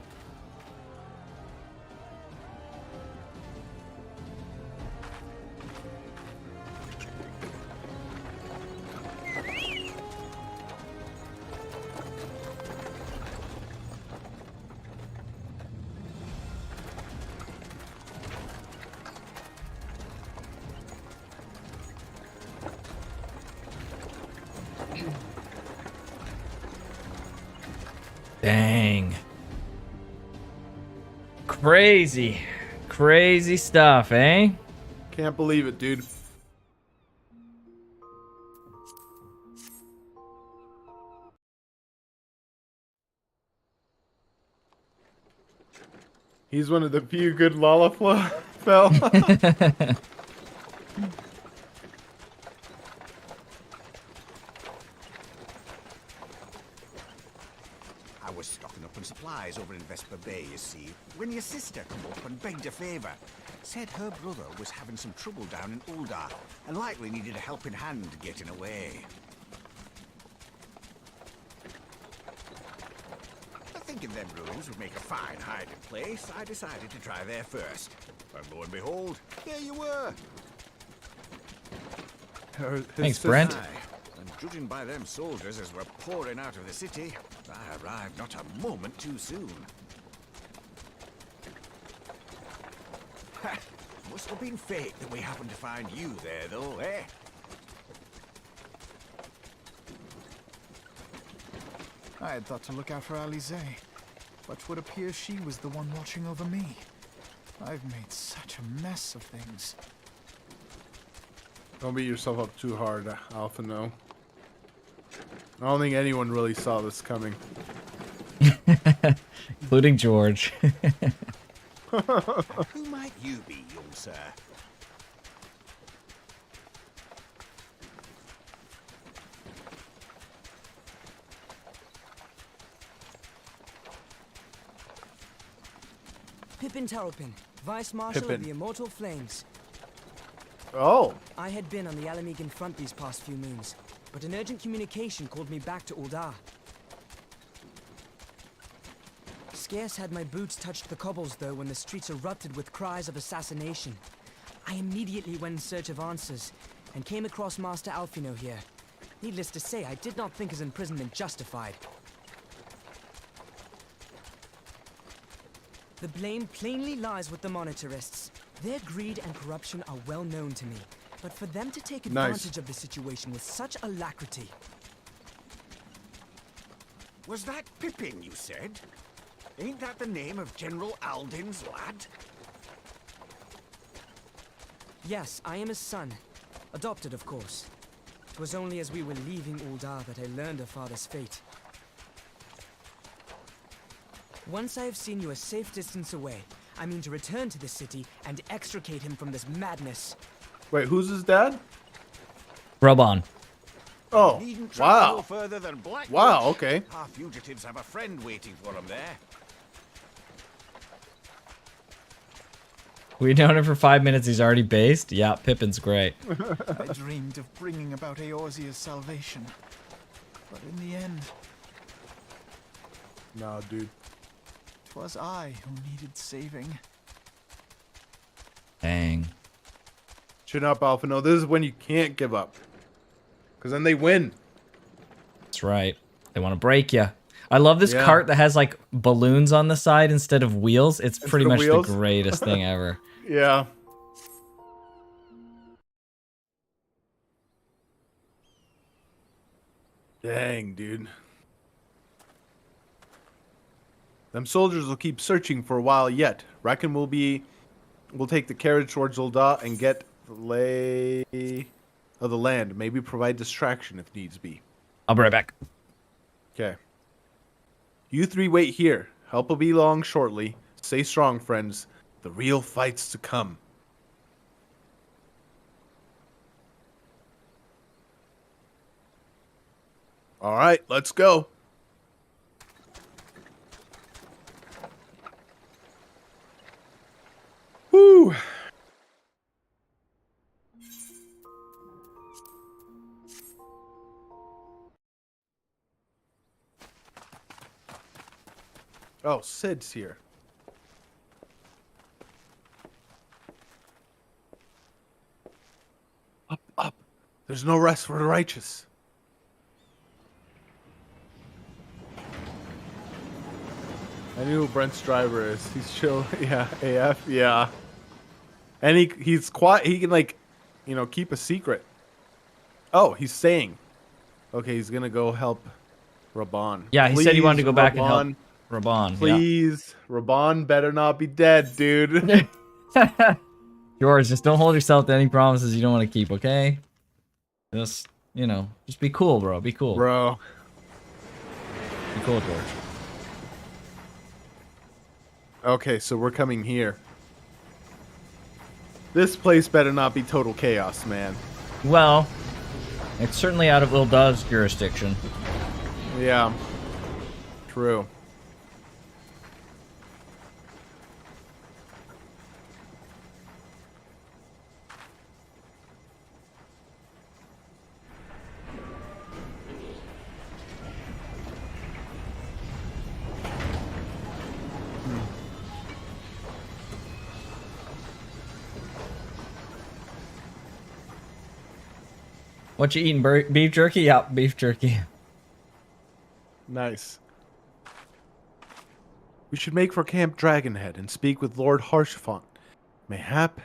Dang. Crazy. Crazy stuff, eh? Can't believe it, dude. He's one of the few good Lalafell. I was stocking up on supplies over in Vesper Bay, you see, when your sister come up and begged a favour. Said her brother was having some trouble down in Ul'dah and likely needed a helping hand getting away. Thinking them ruins would make a fine hiding place, I decided to try there first. And lo and behold, there you were. Thanks, Brent. And judging by them soldiers as were pouring out of the city, I arrived not a moment too soon. Ha! Must have been fate that we happened to find you there, though, eh? I had thought to look out for Alize, but would appear she was the one watching over me. I've made such a mess of things. Don't beat yourself up too hard, Alpha No. I don't think anyone really saw this coming. Including George. Who might you be, young sir? Pippin Taropin, Vice Marshal of the Immortal Flames. Oh. I had been on the Alamegan front these past few moons, but an urgent communication called me back to Ul'dah. Scarce had my boots touched the cobbles, though, when the streets erupted with cries of assassination. I immediately went in search of answers, and came across Master Alfino here. Needless to say, I did not think his imprisonment justified. The blame plainly lies with the Monetarists. Their greed and corruption are well known to me, but for them to take advantage of the situation with such alacrity... Was that Pippin, you said? Ain't that the name of General Alden's lad? Yes, I am his son. Adopted, of course. It was only as we were leaving Ul'dah that I learned of father's fate. Once I have seen you a safe distance away, I mean to return to the city and extricate him from this madness. Wait, who's his dad? Robon. Oh, wow. No further than Blackwood. Wow, okay. Our fugitives have a friend waiting for them there. We known him for 5 minutes. He's already based. Yeah, Pippin's great. I dreamed of bringing about Eorzea's salvation. But in the end, Nah, dude. 'twas I who needed saving. Dang. Chin up, Alpha. No, this is when you can't give up. Because then they win. That's right. They want to break you. I love this cart that has like balloons on the side instead of wheels. It's pretty much the greatest thing ever. Yeah. Dang, dude. Them soldiers will keep searching for a while yet. Reckon we'll take the carriage towards Ul'dah and get the lay of the land. Maybe provide distraction if needs be. I'll be right back. Okay. You three wait here. Help will be along shortly. Stay strong, friends. The real fight's to come. All right, let's go. Woo! Oh, Sid's here. Up, up. There's no rest for the righteous. I knew who Brent's driver is. He's chill. Yeah, AF. Yeah. And he's quiet. He can, like, you know, keep a secret. Oh, he's staying. Okay, he's going to go help Raban. Yeah, he said he wanted to go back and help Raban. Raban. Please. Yeah. Raban better not be dead, dude. George, just don't hold yourself to any promises you don't want to keep, okay? Just, you know, just be cool, bro. Be cool. Bro. Be cool, George. Okay, so we're coming here. This place better not be total chaos, man. Well, it's certainly out of Ul'dah's jurisdiction. Yeah. True. What you eating, beef jerky? Yeah, beef jerky. Nice. We should make for Camp Dragonhead and speak with Lord Harshfont. Mayhap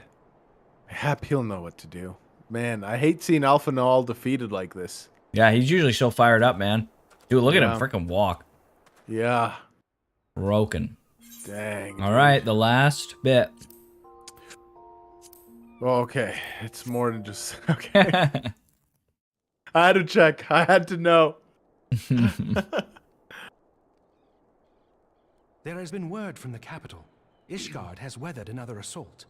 he'll know what to do. Man, I hate seeing Alpha all defeated like this. Yeah, he's usually so fired up, man. Dude, look at him freaking walk. Yeah. Broken. Dang. All right, the last bit. Well, okay. It's more than just... Okay. I had to check. I had to know. There has been word from the capital. Ishgard has weathered another assault.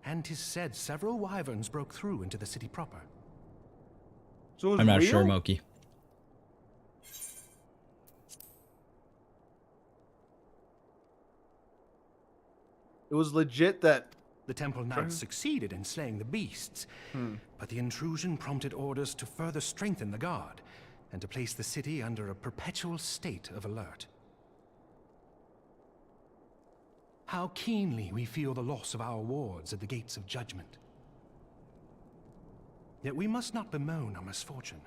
And 'tis said several wyverns broke through into the city proper. So I'm not sure, Moki. It was legit that... The Temple Knights succeeded in slaying the beasts, but the intrusion prompted orders to further strengthen the guard and to place the city under a perpetual state of alert. How keenly we feel the loss of our wards at the gates of judgment. Yet we must not bemoan our misfortune.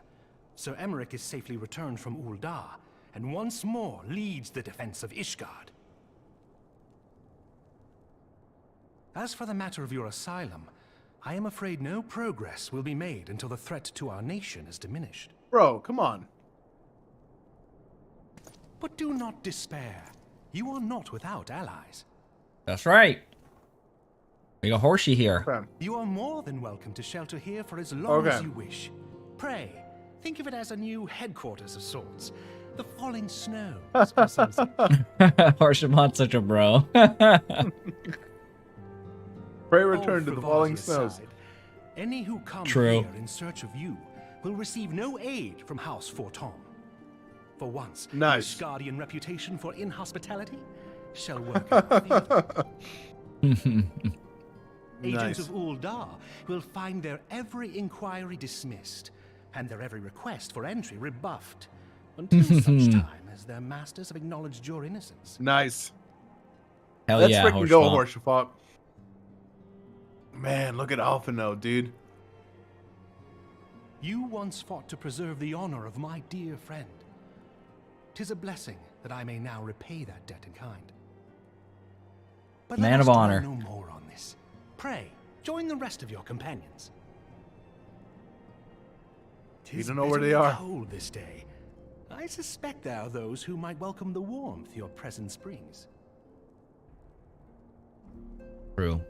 Sir Emmerich is safely returned from Ul'dah and once more leads the defense of Ishgard. As for the matter of your asylum, I am afraid no progress will be made until the threat to our nation is diminished. Bro, come on. But do not despair. You are not without allies. That's right. We got Horsey here. Okay. You are more than welcome to shelter here for as long as you wish. Pray, think of it as a new headquarters of sorts. The falling snow. Harshamon's such a bro. Pray return to the falling snows. Aside, any who come True. here in search of you will receive no aid from House Fortom. For once, nice. His Guardian reputation for inhospitality shall work in our favor. Agents Nice. of Uldar will find their every inquiry dismissed, and their every request for entry rebuffed, until such time as their masters have acknowledged your innocence. Nice. Hell Let's yeah, freaking go, Horsefall. Horsefall. Man, look at Alphino, dude. You once fought to preserve the honor of my dear friend. 'Tis a blessing that I may now repay that debt in kind. But Man let us of dwell honor. no more on this. Pray, join the rest of your companions. You don't know where they are. Cold this day. I suspect there are those who might welcome the warmth your presence brings. True.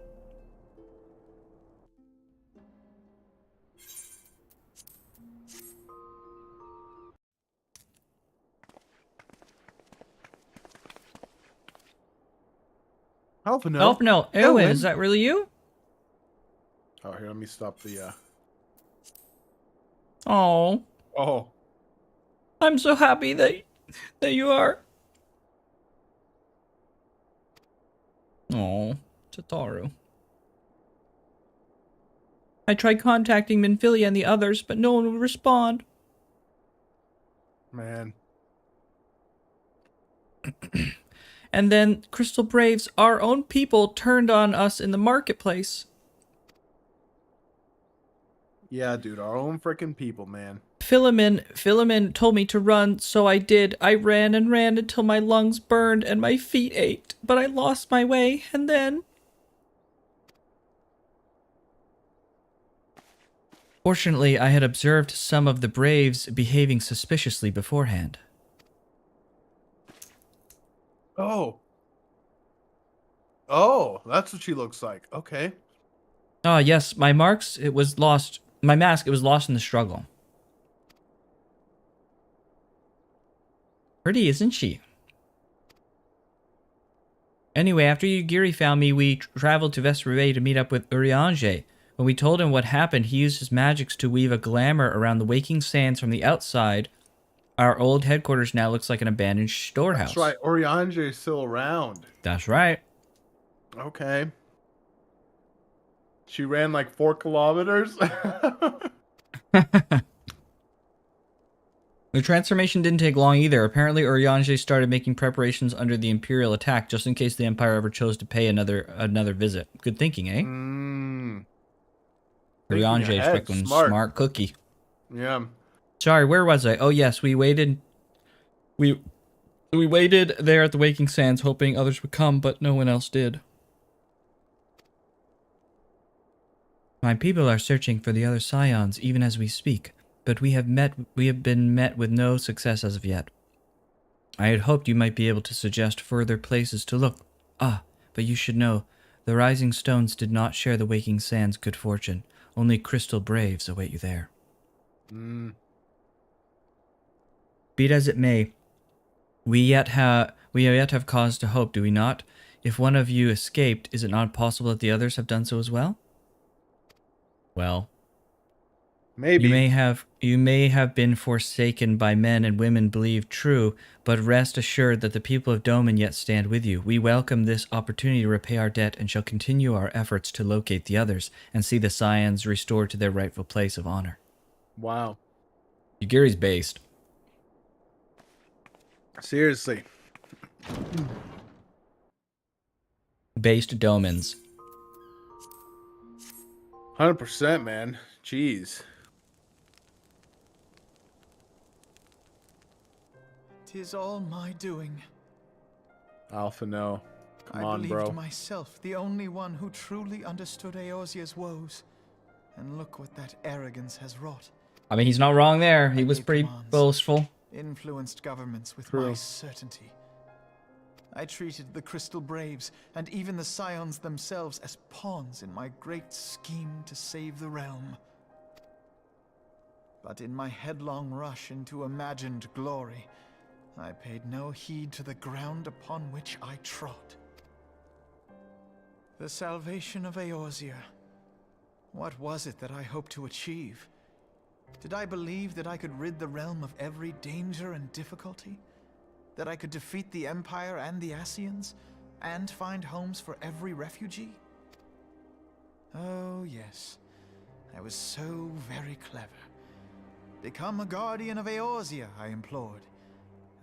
Alphino. Alphino. Erwin, is that really you? Oh, here, let me stop the, Oh. Oh. I'm so happy that you are. Oh, Tataru. I tried contacting Minfilia and the others, but no one would respond. Man. And then Crystal Braves, our own people, turned on us in the marketplace. Yeah, dude, our own freaking people, man. Philemon told me to run, so I did. I ran and ran until my lungs burned and my feet ached, but I lost my way, and then... Fortunately, I had observed some of the Braves behaving suspiciously beforehand. Oh. Oh, that's what she looks like. Okay. Ah, yes, my marks, it was lost. My mask, it was lost in the struggle. Pretty, isn't she? Anyway, after Yugiri found me, we traveled to Vesperay to meet up with Urianger. When we told him what happened, he used his magics to weave a glamour around the waking sands from the outside. Our old headquarters now looks like an abandoned storehouse. That's right. Orianger is still around. That's right. Okay. She ran like 4 kilometers. The transformation didn't take long either. Apparently, Urianger started making preparations under the Imperial attack, just in case the Empire ever chose to pay another visit. Good thinking, eh? Urianger is freaking smart cookie. Yeah. Sorry, where was I? Oh yes, we waited. We waited there at the Waking Sands, hoping others would come, but no one else did. My people are searching for the other scions, even as we speak, but we have been met with no success as of yet. I had hoped you might be able to suggest further places to look. Ah, but you should know, the Rising Stones did not share the Waking Sands' good fortune. Only Crystal Braves await you there. Be it as it may, we yet have cause to hope, do we not? If one of you escaped, is it not possible that the others have done so as well? Well, maybe. You may have been forsaken by men and women believed true, but rest assured that the people of Doman yet stand with you. We welcome this opportunity to repay our debt and shall continue our efforts to locate the others and see the Scions restored to their rightful place of honor. Wow. Yugiri's based. Seriously. Based Domans. 100%, man. Jeez. 'Tis all my doing. Alpha, no. Come I on, believed bro. myself the only one who truly understood Eorzea's woes. And look what that arrogance has wrought. I mean, he's not wrong there. He was pretty boastful. Influenced governments with True. my certainty. I treated the Crystal Braves and even the Scions themselves as pawns in my great scheme to save the realm. But in my headlong rush into imagined glory, I paid no heed to the ground upon which I trod. The salvation of Eorzea. What was it that I hoped to achieve? Did I believe that I could rid the realm of every danger and difficulty? That I could defeat the Empire and the Ascians, and find homes for every refugee? Oh, yes. I was so very clever. Become a guardian of Eorzea, I implored,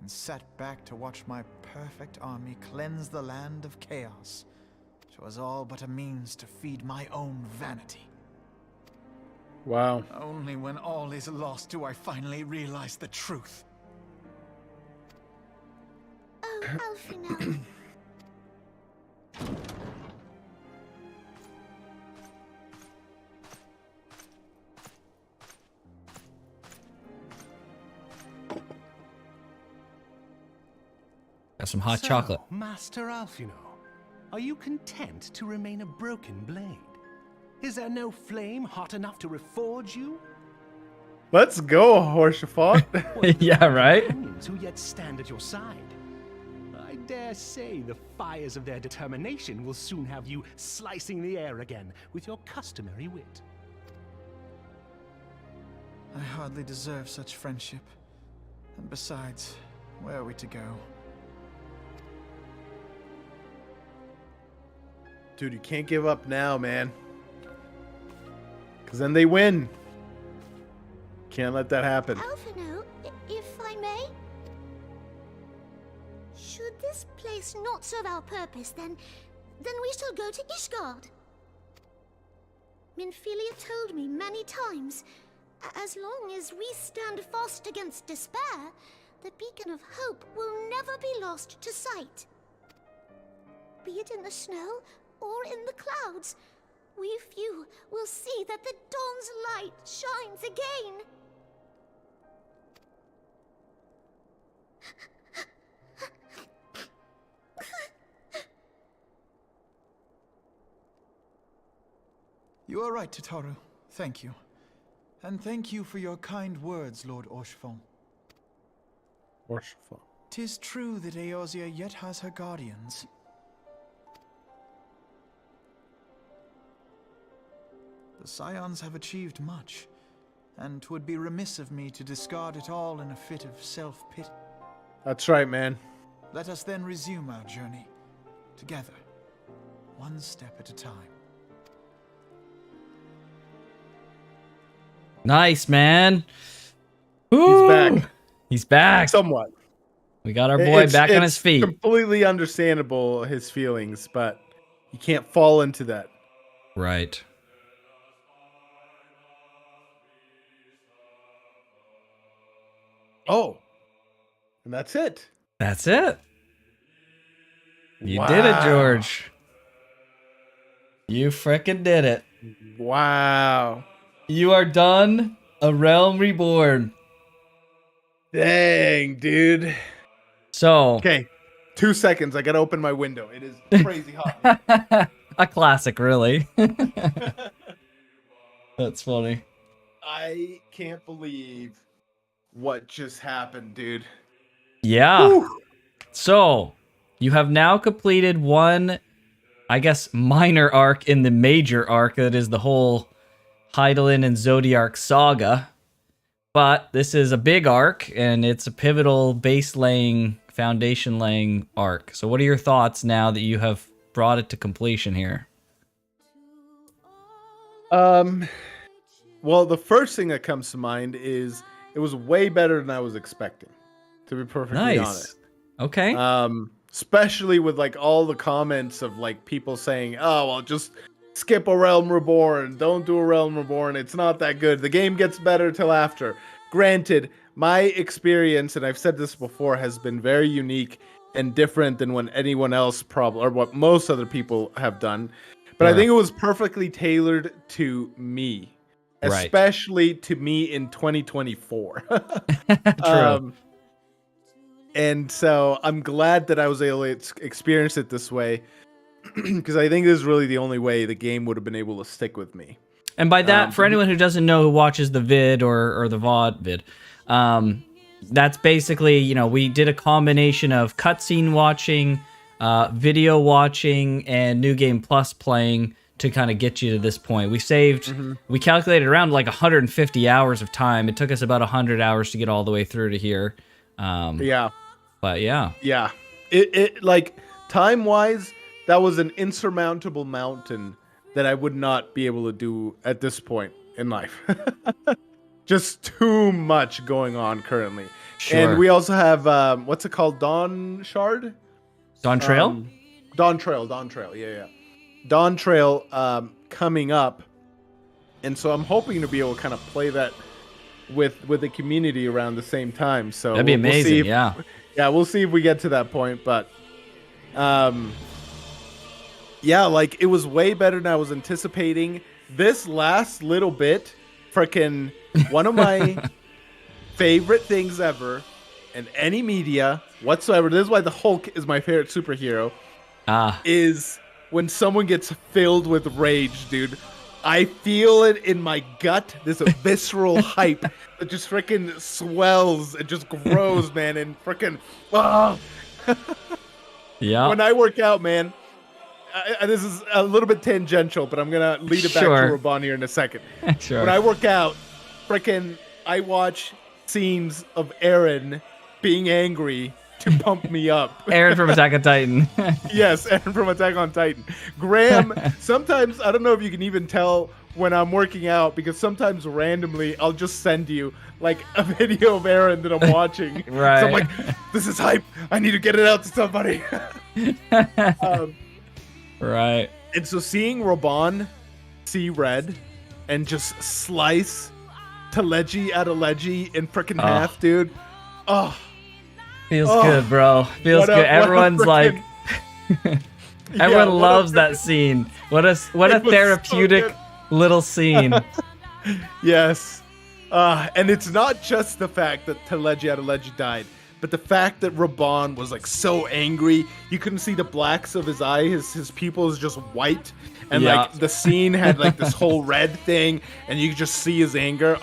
and sat back to watch my perfect army cleanse the land of chaos. 'Twas all but a means to feed my own vanity. Wow. Only when all is lost do I finally realize the truth. Oh, Alphinaud. Got some hot So, chocolate. Master Alphinaud, are you content to remain a broken blade? Is there no flame hot enough to reforge you? Let's go, Horsefort. Yeah, right? Companions who yet stand at your side. I dare say the fires of their determination will soon have you slicing the air again with your customary wit. I hardly deserve such friendship. And besides, where are we to go? Dude, you can't give up now, man. Because then they win. Can't let that happen. Alphinaud, if I may? Should this place not serve our purpose, then we shall go to Ishgard. Minfilia told me many times, as long as we stand fast against despair, the beacon of hope will never be lost to sight. Be it in the snow or in the clouds, we few will see that the dawn's light shines again. You are right, Tataru. Thank you. And thank you for your kind words, Lord Orchefon. Horsefort. 'Tis true that Eorzea yet has her guardians. The Scions have achieved much, and 'twould be remiss of me to discard it all in a fit of self-pity. That's right, man. Let us then resume our journey, together, one step at a time. Nice, man. He's Woo! back. He's back. Somewhat. We got our boy back on his feet. Completely understandable, his feelings, but you can't fall into that. Right. Oh. And that's it. That's it. You did it, George. You frickin' did it. Wow. You are done. A realm reborn. Dang, dude. So. Okay. 2 seconds. I gotta open my window. It is crazy hot. A classic, really. That's funny. I can't believe what just happened, dude. Yeah. Whew. So, you have now completed one, I guess, minor arc in the major arc that is the whole Hydaelyn and Zodiark saga. But this is a big arc, and it's a pivotal base-laying, foundation-laying arc. So what are your thoughts now that you have brought it to completion here? Well, the first thing that comes to mind is it was way better than I was expecting, to be perfectly honest. Okay. Especially with like all the comments of like people saying, "Oh, well, just skip a Realm Reborn. Don't do a Realm Reborn. It's not that good. The game gets better till after." Granted, my experience, and I've said this before, has been very unique and different than what anyone else or what most other people have done. But I think it was perfectly tailored to me, especially to me in 2024. True. And so I'm glad that I was able to experience it this way, because I think this is really the only way the game would have been able to stick with me. And by that, for anyone who doesn't know, who watches the vid or the VOD vid, that's basically, you know, we did a combination of cutscene watching, video watching, and New Game Plus playing to kind of get you to this point. We saved, we calculated around like 150 hours of time. It took us about 100 hours to get all the way through to here. Yeah. But yeah. Yeah. It like time-wise, that was an insurmountable mountain that I would not be able to do at this point in life. Just too much going on currently. Sure. And we also have what's it called? Dawn Shard? Dawn Trail? Dawn Trail, yeah. Dawn Trail coming up. And so I'm hoping to be able to kind of play that with the community around the same time. So that'd be amazing, see if, yeah. Yeah, we'll see if we get to that point, but yeah, like it was way better than I was anticipating. This last little bit, freaking one of my favorite things ever in any media whatsoever. This is why the Hulk is my favorite superhero. Is when someone gets filled with rage, dude. I feel it in my gut. This visceral hype that just freaking swells and just grows, man, and freaking. Yeah. When I work out, man. This is a little bit tangential, but I'm gonna lead it back to Raban here in a second. Sure. When I work out, freaking, I watch scenes of Aaron being angry to pump me up. Aaron from Attack on Titan. Yes, Aaron from Attack on Titan. Graham, sometimes, I don't know if you can even tell when I'm working out, because sometimes randomly I'll just send you like a video of Aaron that I'm watching. Right. So I'm like, this is hype. I need to get it out to somebody. Right. And so seeing Raban see red and just slice Teleji out of Leggy in freaking half, dude. Oh. Feels good, bro. Feels good. Everyone's like everyone loves that scene. What a therapeutic little scene. Yes. And it's not just the fact that Teleji out of Leggy died, but the fact that Raban was like so angry, you couldn't see the blacks of his eye, his pupils just white, and like the scene had like this whole red thing, and you could just see his anger.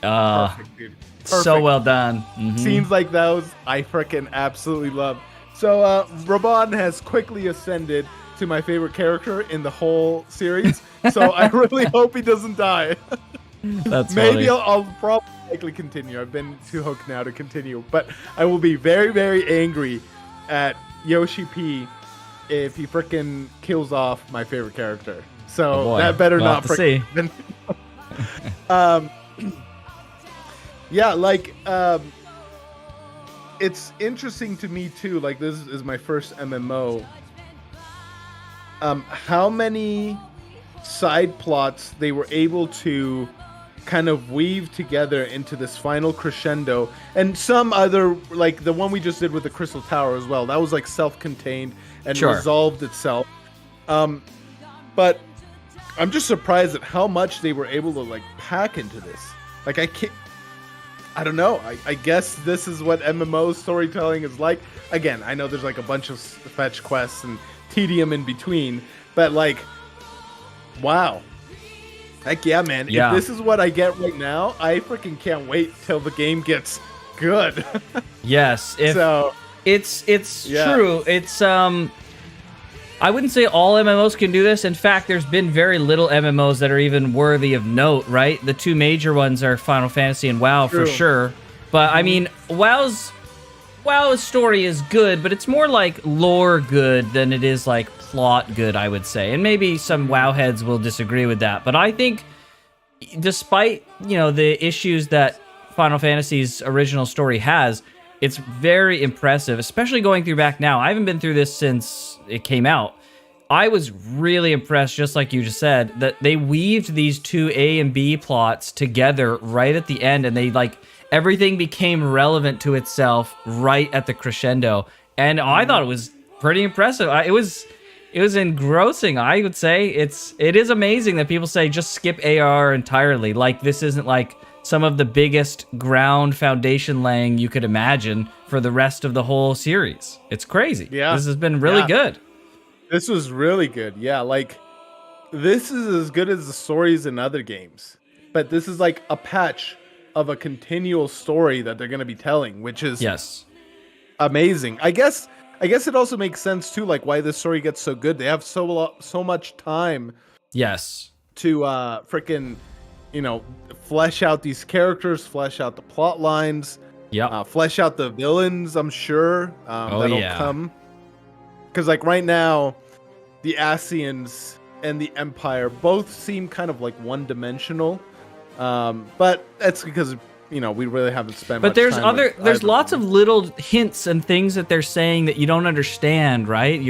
Perfect, dude. Perfect. So well done. Mm-hmm. Scenes like those, I freaking absolutely love. So Raban has quickly ascended to my favorite character in the whole series. So I really hope he doesn't die. That's maybe funny. I'll probably likely continue. I've been too hooked now to continue, but I will be very, very angry at Yoshi P if he freaking kills off my favorite character. So that better we'll not freaking. Yeah, like it's interesting to me too. Like this is my first MMO. How many side plots they were able to kind of weave together into this final crescendo, and some other, like the one we just did with the Crystal Tower as well, that was like self-contained and resolved itself. But I'm just surprised at how much they were able to like pack into this. Like I don't know. I guess this is what MMO storytelling is like. Again, I know there's like a bunch of fetch quests and tedium in between, but like, wow. Heck yeah, man. Yeah. If this is what I get right now, I freaking can't wait till the game gets good. Yes. It's Yeah. true. It's I wouldn't say all MMOs can do this. In fact, there's been very little MMOs that are even worthy of note, right? The two major ones are Final Fantasy and WoW for sure. But I mean, WoW's story is good, but it's more like lore good than it is like plot good, I would say. And maybe some WoW heads will disagree with that. But I think despite, the issues that Final Fantasy's original story has, it's very impressive, especially going through back now. I haven't been through this since it came out. I was really impressed, just like you just said, that they weaved these two A and B plots together right at the end, and they everything became relevant to itself right at the crescendo. And I thought it was pretty impressive. It was engrossing. I would say it is amazing that people say just skip ARR entirely. Like this isn't like some of the biggest ground foundation laying you could imagine for the rest of the whole series. It's crazy. Yeah. This has been really good. This was really good. Yeah, like this is as good as the stories in other games. But this is like a patch of a continual story that they're going to be telling, which is amazing. I guess it also makes sense too, like why this story gets so good. They have so much time to freaking flesh out these characters, flesh out the plot lines, flesh out the villains. I'm sure that'll come, because like right now the Asians and the Empire both seem kind of like one-dimensional, but that's because we really haven't spent. But much there's time with there's either lots of of little hints and things that they're saying that you don't understand, right?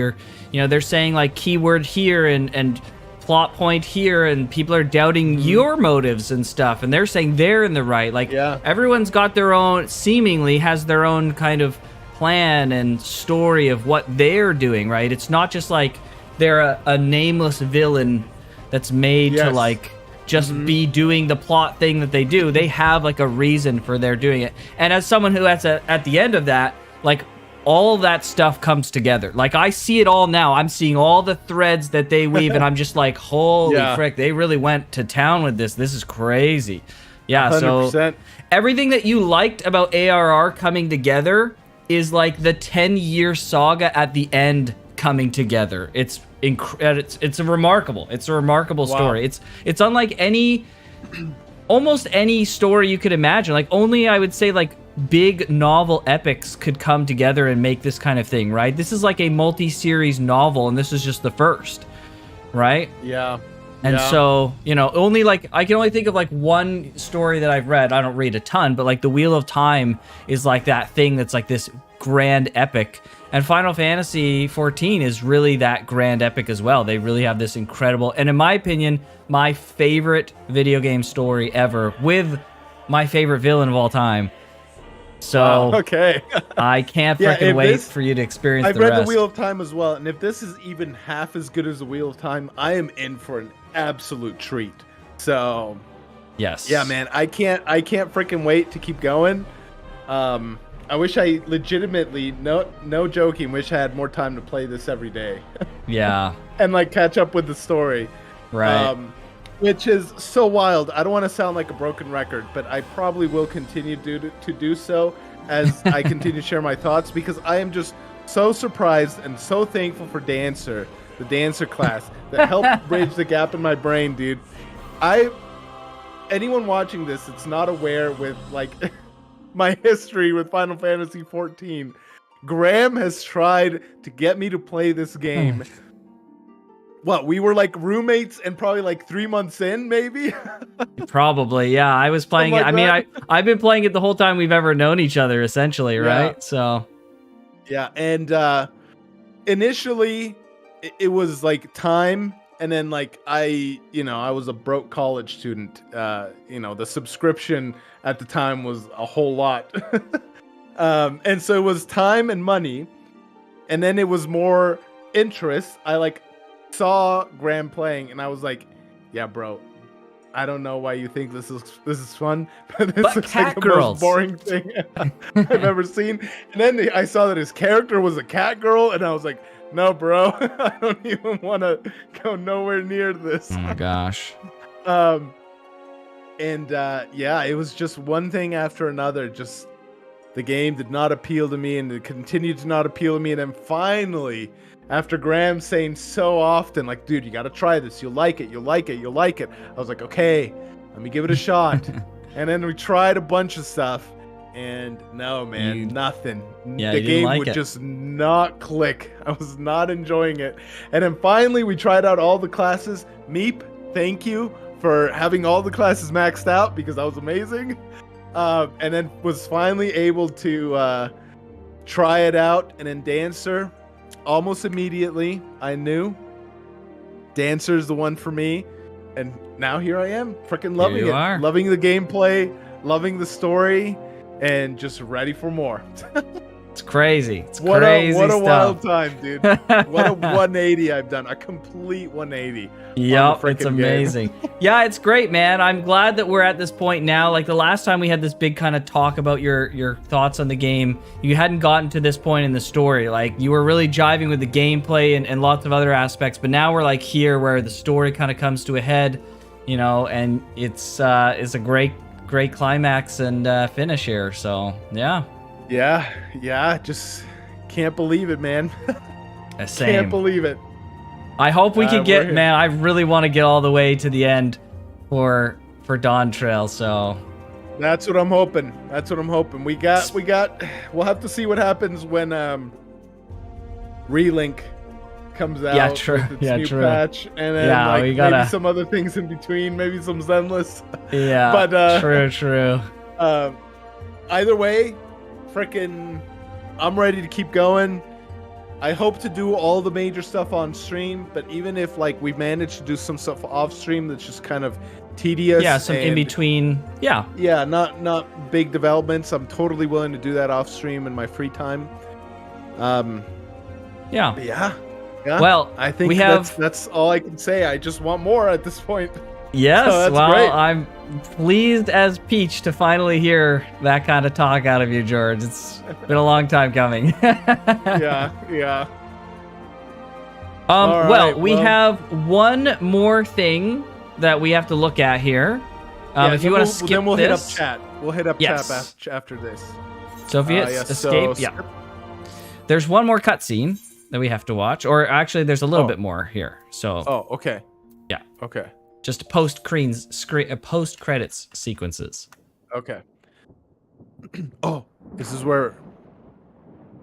They're saying like keyword here and plot point here, and people are doubting your motives and stuff, and they're saying they're in the right. Like, everyone's got their own, seemingly has their own kind of plan and story of what they're doing, right? It's not just like they're a nameless villain that's made to like just be doing the plot thing that they do. They have like a reason for their doing it. And as someone who at the end of that, like, all that stuff comes together. Like, I see it all now. I'm seeing all the threads that they weave, and I'm just like, holy frick, they really went to town with this. This is crazy. Yeah, 100%. So everything that you liked about ARR coming together is like the 10-year saga at the end coming together. It's a remarkable story. It's unlike almost any story you could imagine. Like, only, I would say, like, big novel epics could come together and make this kind of thing, right? This is like a multi-series novel, and this is just the first, right? Yeah. And so, only like, I can only think of like one story that I've read. I don't read a ton, but like the Wheel of Time is like that thing that's like this grand epic. And Final Fantasy 14 is really that grand epic as well. They really have this incredible, and in my opinion, my favorite video game story ever, with my favorite villain of all time. So okay. I can't freaking wait for you to experience the rest. I've read the Wheel of Time as well, and if this is even half as good as the Wheel of Time, I am in for an absolute treat. So, yes, yeah, man, I can't freaking wait to keep going. I wish I legitimately, no joking, wish I had more time to play this every day. Yeah, and like catch up with the story, right? Which is so wild. I don't want to sound like a broken record, but I probably will continue to do so as I continue to share my thoughts, because I am just so surprised and so thankful for Dancer, the Dancer class, that helped bridge the gap in my brain, dude. Anyone watching this that's not aware with like my history with Final Fantasy 14, Graham has tried to get me to play this game. What, we were like roommates and probably like 3 months in, maybe? Probably, yeah. I was playing it. I mean, I've been playing it the whole time we've ever known each other, essentially, right? So, yeah. And initially, it was like time, and then like I was a broke college student. The subscription at the time was a whole lot, and so it was time and money, and then it was more interest. I saw Graham playing, and I was like, yeah, bro, I don't know why you think this is fun, but this looks like the most boring thing I've ever seen. And then I saw that his character was a cat girl, and I was like, no, bro, I don't even want to go nowhere near this. Oh my gosh. It was just one thing after another. Just the game did not appeal to me, and it continued to not appeal to me. And then finally, after Graham saying so often, like, dude, you got to try this. You'll like it. You'll like it. You'll like it. I was like, okay, let me give it a shot. And then we tried a bunch of stuff, and no, man, nothing. Yeah, the game would just not click. I was not enjoying it. And then finally, we tried out all the classes. Meep, thank you for having all the classes maxed out, because that was amazing. And then was finally able to try it out. And then Dancer, almost immediately, I knew Dancer's the one for me. And now here I am, freaking loving it. Loving the gameplay, loving the story, and just ready for more. It's crazy. It's what crazy a stuff. wild time, dude. What a 180 I've done. A complete 180. Yep, it's amazing. Yeah, it's great, man. I'm glad that we're at this point now. Like the last time we had this big kind of talk about your thoughts on the game, you hadn't gotten to this point in the story. Like you were really jiving with the gameplay and lots of other aspects, but now we're like here where the story kind of comes to a head, and it's a great climax and finish here. So yeah. Yeah, just can't believe it, man. Same. Can't believe it. I hope we can get, man, I really want to get all the way to the end for Dawn Trail, so. That's what I'm hoping. We'll have to see what happens when Relink comes out. Yeah, true. With its Yeah, new true. patch, and then Yeah, like we gotta- maybe some other things in between, maybe some Zenless. Yeah, but true. Either way, frickin', I'm ready to keep going. I hope to do all the major stuff on stream, but even if like we manage to do some stuff off stream that's just kind of tedious, Yeah, some in and- between. Yeah. yeah, not big developments. I'm totally willing to do that off stream in my free time. Yeah. Yeah. Well, I think we have- that's all I can say. I just want more at this point. Yes, So that's well, great. I'm pleased as Peach to finally hear that kind of talk out of you, George. It's been a long time coming. yeah. Well, right, we have one more thing that we have to look at here. If you want to skip then we'll this, hit up chat. We'll hit up Yes. chat after this. So if you hit yes, escape, so yeah. There's one more cutscene that we have to watch, or actually, there's a little Oh. bit more here. So. Oh, okay. Yeah. Okay. Just post credits sequences. Okay. Oh, this is where.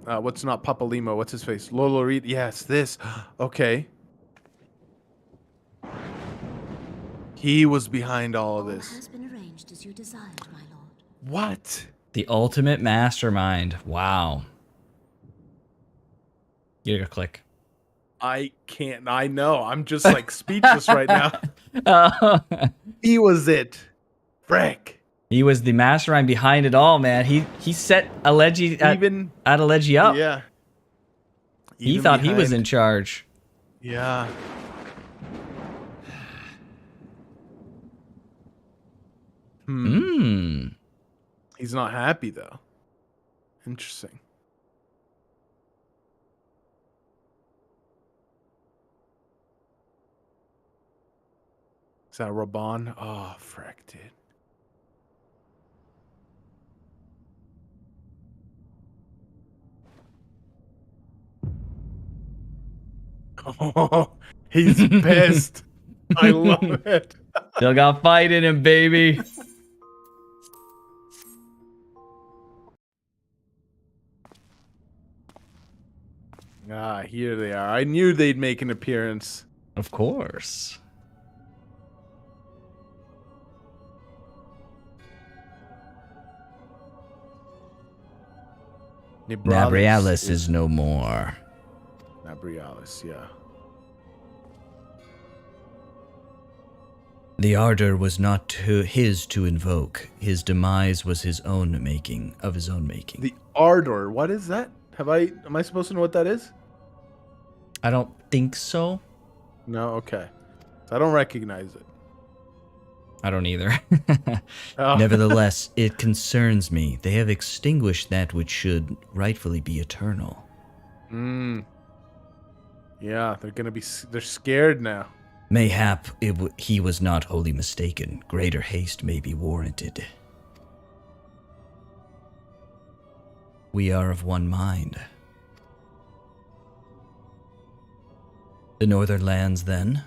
What's not Papa Limo? What's his face? Lolo Reed. Yes, this. Okay. He was behind all of this. Has been arranged as you desired, my lord. What? The ultimate mastermind. Wow. You gotta click. I can't. I know. I'm just like speechless right now. He was it. Frick. He was the mastermind behind it all, man. He set Alegi up. Yeah. He Even thought he was behind- in charge. Yeah. He's not happy though. Interesting. Is that Raban? Oh, frick, dude. Oh, he's pissed. I love it. Still got fight in him, baby. Ah, here they are. I knew they'd make an appearance. Of course. Nabrialis is no more. Nabrialis, yeah. The ardor was not his to invoke. His demise was his own making, of his own making. The ardor, what is that? Am I supposed to know what that is? I don't think so. No, okay. So I don't recognize it. I don't either. Oh. Nevertheless, it concerns me. They have extinguished that which should rightfully be eternal. Yeah, they're scared now. Mayhap he was not wholly mistaken. Greater haste may be warranted. We are of one mind. The northern lands, then?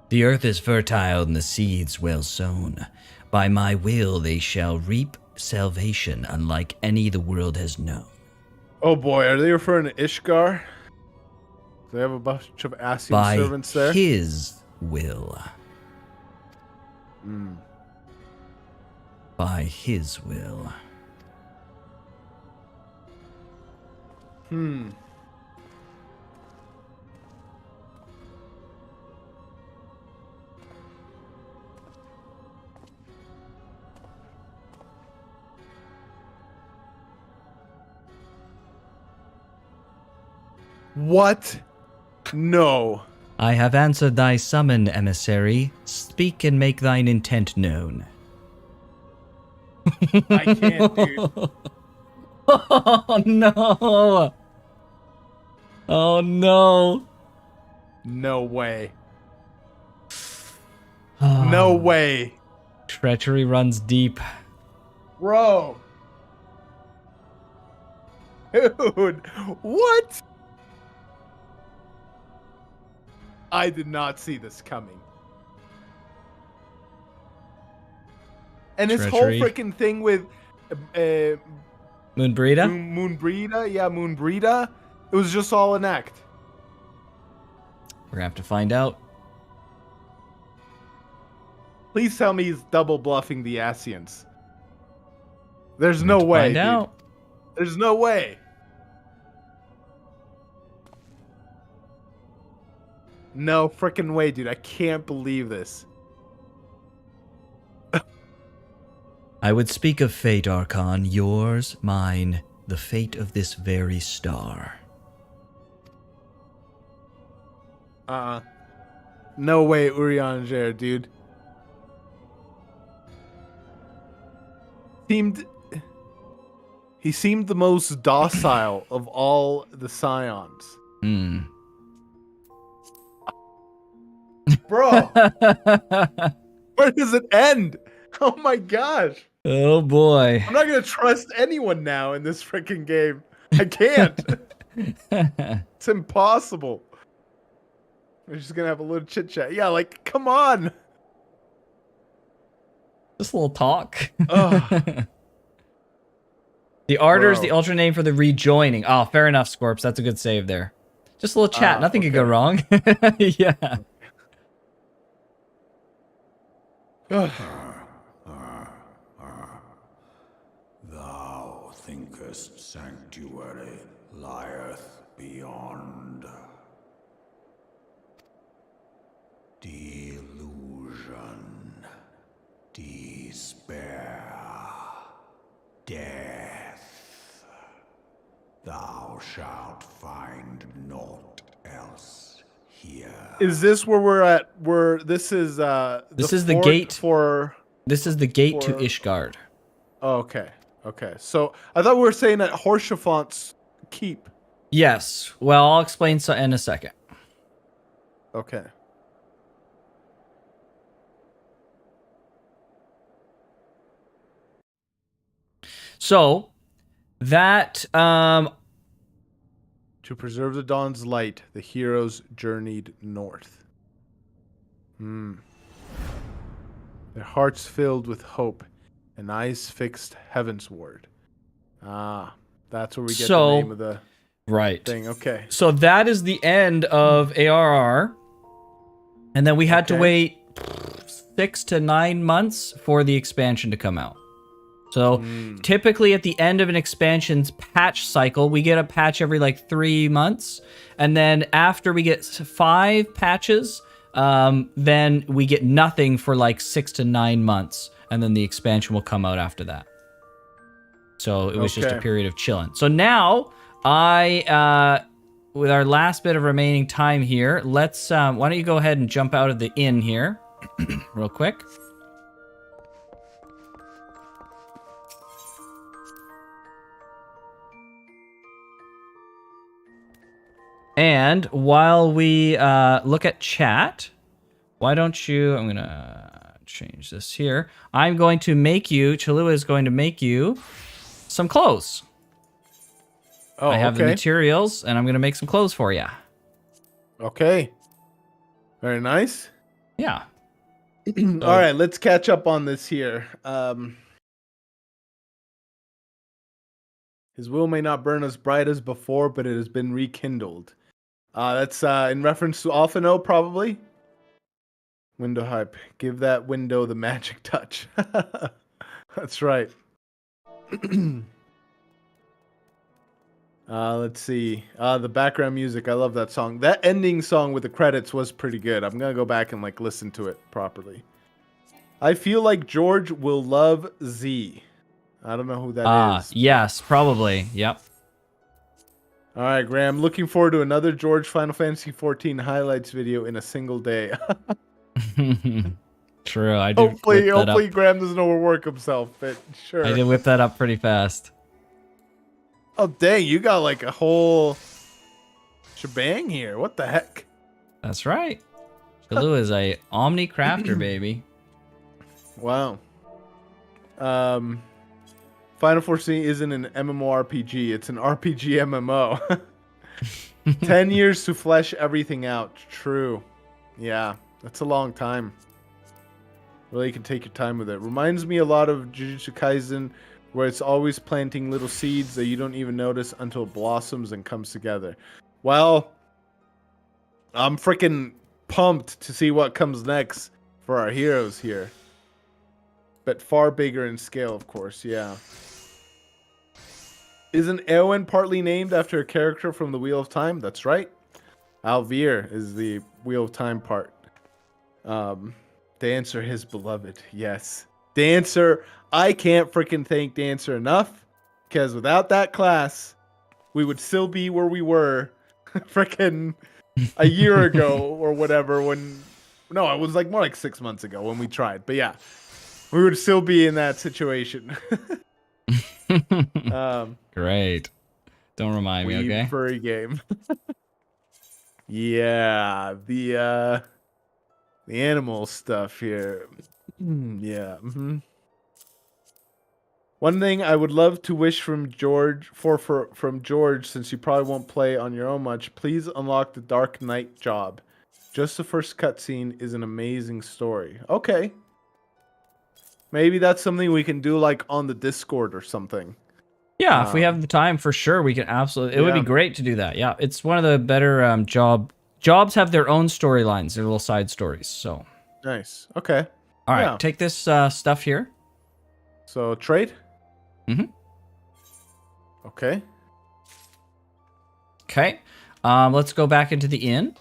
The earth is fertile and the seeds well sown. By my will they shall reap salvation unlike any the world has known. Oh boy, are they referring to Ishgar? They have a bunch of Asian By servants there. his will. By his will. What? No. I have answered thy summon, emissary. Speak and make thine intent known. I can't, dude. Oh no. Oh no. No way. No way. Treachery runs deep. Bro. Dude, what? I did not see this coming. And this Treachery. whole freaking thing with Moonbreeda? Moonbreeda? Yeah, Moonbreeda. It was just all an act. We're gonna have to find out. Please tell me he's double bluffing the Asians. There's We're no gonna way, find dude. out. There's no way. No freaking way, dude. I can't believe this. I would speak of fate, Archon. Yours, mine, the fate of this very star. No way, Urianger, dude. He seemed the most docile of all the Scions. Hmm. Bro! Where does it end? Oh my gosh. Oh boy. I'm not gonna trust anyone now in this freaking game. I can't. It's impossible. We're just gonna have a little chit chat. Yeah, like, come on. Just a little talk. Ugh. The Ardor is Bro. the ultra name for the rejoining. Oh, fair enough, Scorps. That's a good save there. Just a little chat. Nothing could go wrong. Yeah. Thou thinkest sanctuary lieth beyond. Delusion, despair, death. Thou shalt find naught else here. Is this where we're at? This is This is the fort gate for. This is the gate to for- Ishgard. Oh, okay. Okay. So I thought we were saying at Horschafont's keep. Yes. Well, I'll explain so in a second. Okay. So that To preserve the dawn's light, the heroes journeyed north. Their hearts filled with hope and eyes fixed heavensward. Ah, that's where we get the name of the thing. Okay. So that is the end of ARR. And then we had to wait 6 to 9 months for the expansion to come out. So typically at the end of an expansion's patch cycle, we get a patch every like 3 months. And then after we get 5 patches, then we get nothing for like 6 to 9 months. And then the expansion will come out after that. So it was just a Okay. period of chilling. So now with our last bit of remaining time here, let's, why don't you go ahead and jump out of the inn here real quick. And while we look at chat, why don't you, I'm going to change this here. I'm going to make you, Chalua is going to make you some clothes. Oh, I have the okay. materials, and I'm going to make some clothes for you. Okay. Very nice. Yeah. All right, let's catch up on this here. His will may not burn as bright as before, but it has been rekindled. That's in reference to Alphino, probably. Window hype. Give that window the magic touch. That's right. Let's see. The background music. I love that song. That ending song with the credits was pretty good. I'm gonna go back and like listen to it properly. I feel like George will love Z. I don't know who that is. Yes, probably. Yep. All right, Graham. Looking forward to another George Final Fantasy 14 highlights video in a single day. True. I did. Hopefully, Graham doesn't overwork himself. But sure. I did whip that up pretty fast. Oh dang! You got like a whole shebang here. What the heck? That's right. Chalua is a omni crafter, baby. Wow. Final Fantasy isn't an MMORPG. It's an RPG MMO. 10 years to flesh everything out. True. Yeah, that's a long time. Really, you can take your time with it. Reminds me a lot of Jujutsu Kaisen, where it's always planting little seeds that you don't even notice until it blossoms and comes together. Well, I'm freaking pumped to see what comes next for our heroes here. But far bigger in scale, of course, yeah. Isn't Eowyn partly named after a character from the Wheel of Time? That's right. Alvir is the Wheel of Time part. Dancer, his beloved. Yes. Dancer. I can't freaking thank Dancer enough. Because without that class, we would still be where we were freaking a year ago or whatever. No, it was like more like 6 months ago when we tried. But yeah, we would still be in that situation. Great. Don't remind me, okay? Furry game. Yeah, the animal stuff here. Yeah. One thing I would love to wish from George, from George, since you probably won't play on your own much, please unlock the Dark Knight job. Just the first cutscene is an amazing story. Okay. Maybe that's something we can do like on the Discord or something. Yeah, if we have the time, for sure, we can absolutely. It would be great to do that. Yeah, it's one of the better jobs have their own storylines, their little side stories. So nice. Okay. All right, take this stuff here. So trade. Okay. Okay. Let's go back into the inn.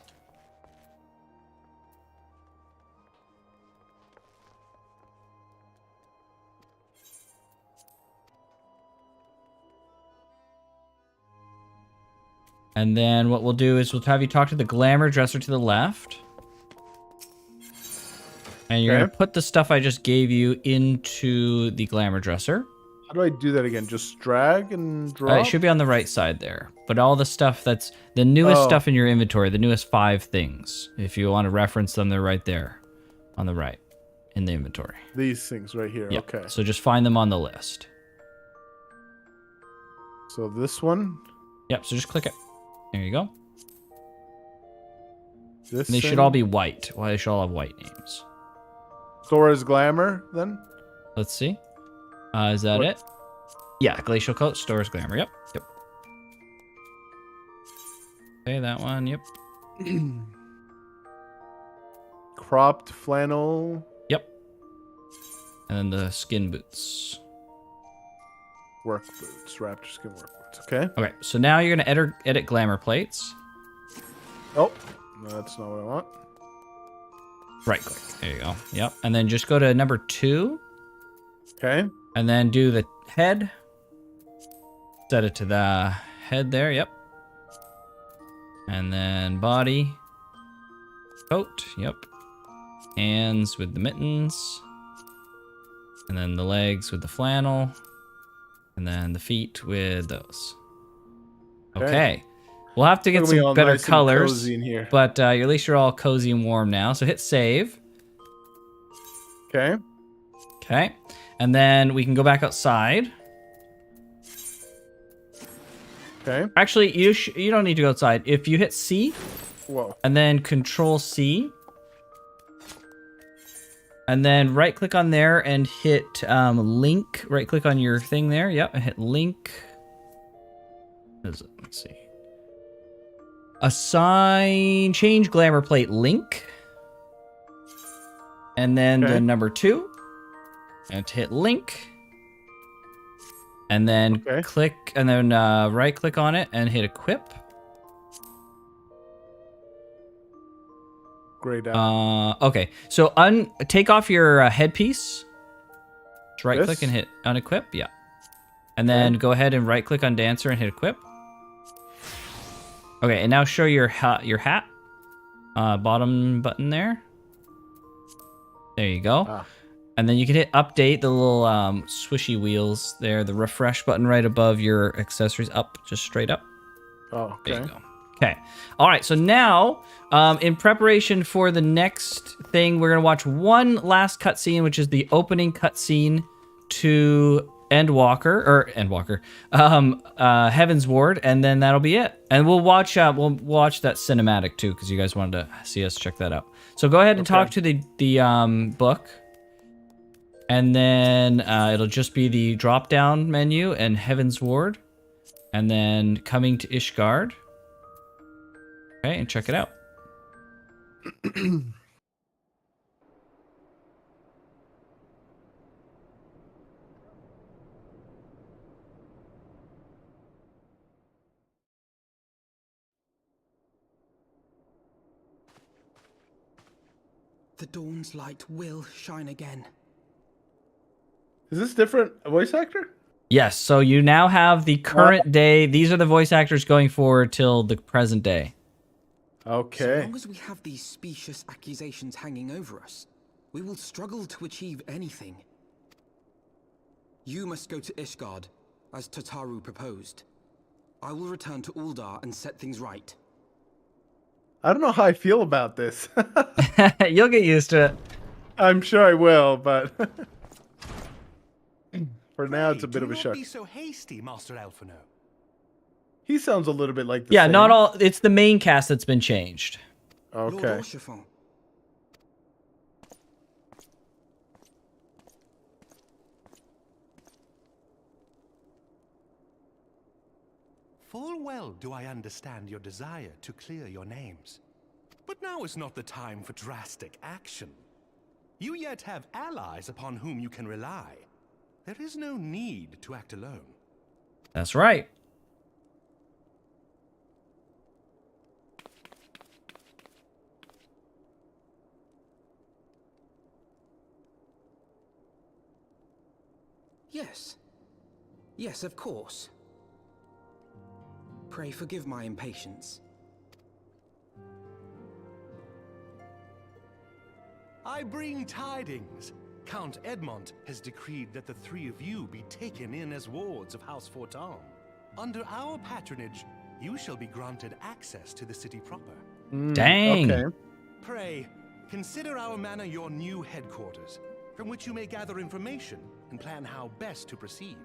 And then what we'll do is we'll have you talk to the glamour dresser to the left. And you're going to put the stuff I just gave you into the glamour dresser. How do I do that again? Just drag and drop? It should be on the right side there. But all the stuff that's the newest stuff in your inventory, the newest 5 things, if you want to reference them, they're right there on the right in the inventory. These things right here. Yep. Okay. So just find them on the list. So this one? Yep. So just click it. There you go. This and they should thing? all be white. Well, they should all have white names. Sora's Glamour, then? Let's see. Is that it? Yeah, Glacial Coat, Store's Glamour. Yep. Okay, that one. Yep. Cropped flannel. Yep. And then the skin boots. Work boots. Raptor skin work boots. Okay. Okay, so now you're going to edit glamour plates. Oh, no, that's not what I want. Right click. There you go. Yep. And then just go to number 2. Okay. And then do the head. Set it to the head there. Yep. And then body. Coat. Yep. Hands with the mittens. And then the legs with the flannel. And then the feet with those. Okay. We'll have to get some better colors. In here. But at least you're all cozy and warm now. So hit save. Okay. Okay. And then we can go back outside. Okay. Actually, you don't need to go outside. If you hit C, and then Control C, and then right click on there and hit link. Right click on your thing there. Yep, and hit link. Let's see. Assign change glamour plate link. And then the number 2. And hit link. And then click, and then right click on it and hit equip. Grayed out. Okay, so take off your headpiece. Just right click and hit unequip. Yeah. And then go ahead and right click on Dancer and hit equip. Okay, and now show your hat. Bottom button there. There you go. And then you can hit update, the little swishy wheels there, the refresh button right above your accessories, up, just straight up. Oh, okay. There you go. Okay. All right, so now, in preparation for the next thing, we're going to watch one last cutscene, which is the opening cutscene to Heaven's Ward, and then that'll be it. And we'll watch that cinematic too, because you guys wanted to see us check that out. So go ahead and talk to the book. And then it'll just be the drop-down menu and Heaven's Ward. And then coming to Ishgard. Okay, and check it out. The dawn's light will shine again. Is this different voice actor? Yes, so you now have the current day. These are the voice actors going forward till the present day. Okay. So long as we have these specious accusations hanging over us, we will struggle to achieve anything. You must go to Ishgard, as Tataru proposed. I will return to Uldar and set things right. I don't know how I feel about this. You'll get used to it. I'm sure I will, but for now it's a bit of a shock. Be so hasty, Master Alphino. He sounds a little bit like the Yeah, same. not all. It's the main cast that's been changed. Okay. Full well do I understand your desire to clear your names. But now is not the time for drastic action. You yet have allies upon whom you can rely. There is no need to act alone. That's right. Yes. Yes, of course. Pray forgive my impatience. I bring tidings. Count Edmont has decreed that the three of you be taken in as wards of House Fortan. Under our patronage, you shall be granted access to the city proper. Dang. Okay. Pray, consider our manor your new headquarters, from which you may gather information and plan how best to proceed.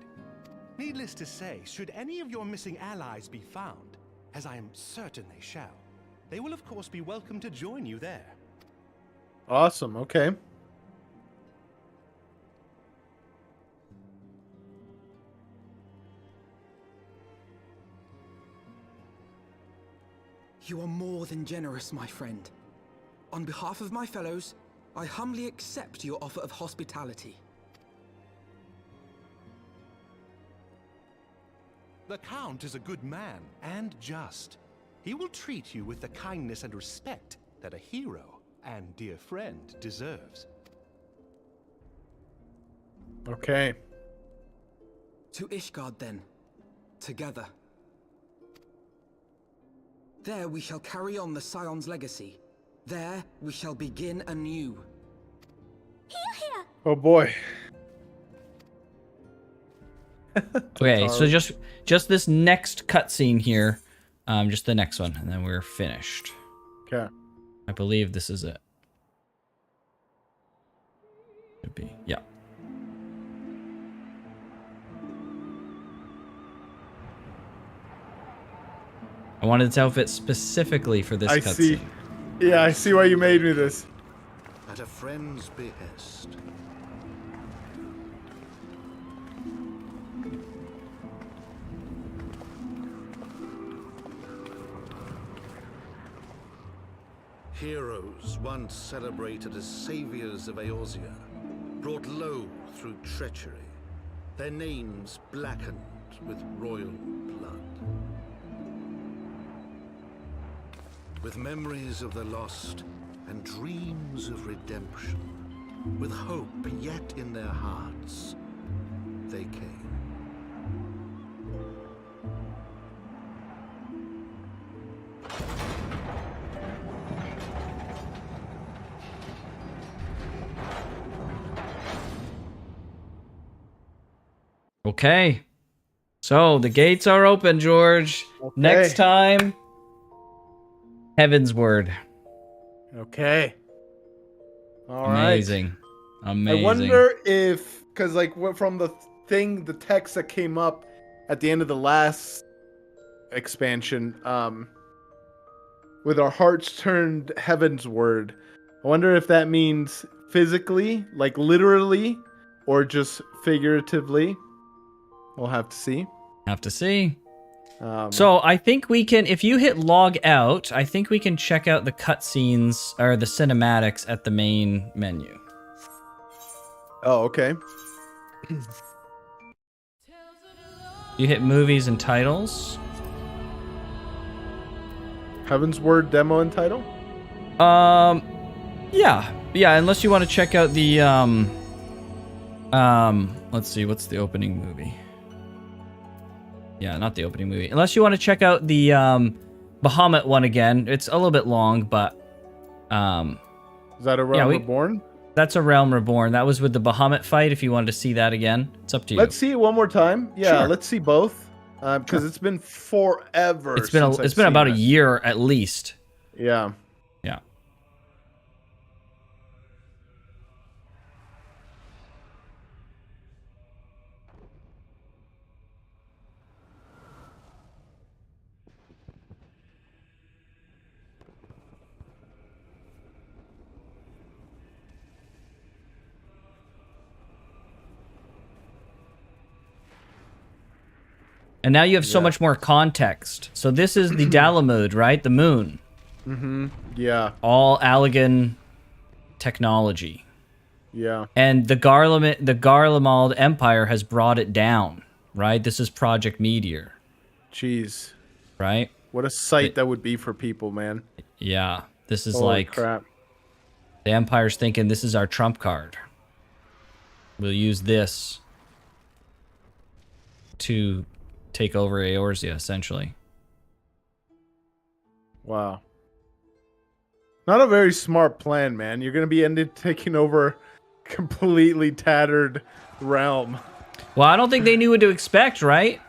Needless to say, should any of your missing allies be found, as I am certain they shall, they will of course be welcome to join you there. Awesome. Okay. You are more than generous, my friend. On behalf of my fellows, I humbly accept your offer of hospitality. The Count is a good man and just. He will treat you with the kindness and respect that a hero and dear friend deserves. Okay. To Ishgard, then. Together. There we shall carry on the Scion's legacy. There we shall begin anew. Oh boy. Okay, so just this next cutscene here, just the next one, and then we're finished. Okay. I believe this is it. Could be, yeah. I wanted this outfit specifically for this I cutscene. see. Yeah, I see why you made me this. At a friend's behest. Heroes once celebrated as saviors of Eorzea, brought low through treachery, their names blackened with royal blood. With memories of the lost and dreams of redemption, with hope yet in their hearts, they came. Okay. So the gates are open, George. Okay. Next time, Heaven's Word. Okay. All right. Amazing. Amazing. I wonder if, because like from the thing, the text that came up at the end of the last expansion, with our hearts turned Heaven's Word, I wonder if that means physically, like literally, or just figuratively. We'll have to see. Have to see. So I think we can, if you hit log out, I think we can check out the cutscenes or the cinematics at the main menu. Oh, okay. You hit movies and titles. Heaven's Word demo and title? Yeah, unless you want to check out the, let's see, what's the opening movie? Yeah, not the opening movie. Unless you want to check out the, Bahamut one again. It's a little bit long, but, Is that a Realm Reborn? That's a Realm Reborn. That was with the Bahamut fight, if you wanted to see that again. It's up to you. Let's see it one more time. Yeah, Sure. let's see both. Because it's been forever. It's been since it's I've been seen about a it. year at least. Yeah. Yeah. And now you have so much more context. So this is the Dalamud, right? The moon. Mm-hmm. Yeah. All Allegan technology. Yeah. And the Garlemald Empire has brought it down, right? This is Project Meteor. Jeez. Right? What a sight that would be for people, man. Yeah. This is Holy like... crap. The Empire's thinking this is our trump card. We'll use this to take over Eorzea, essentially. Wow. Not a very smart plan, man. You're going to be taking over completely tattered realm. Well, I don't think they knew what to expect, right?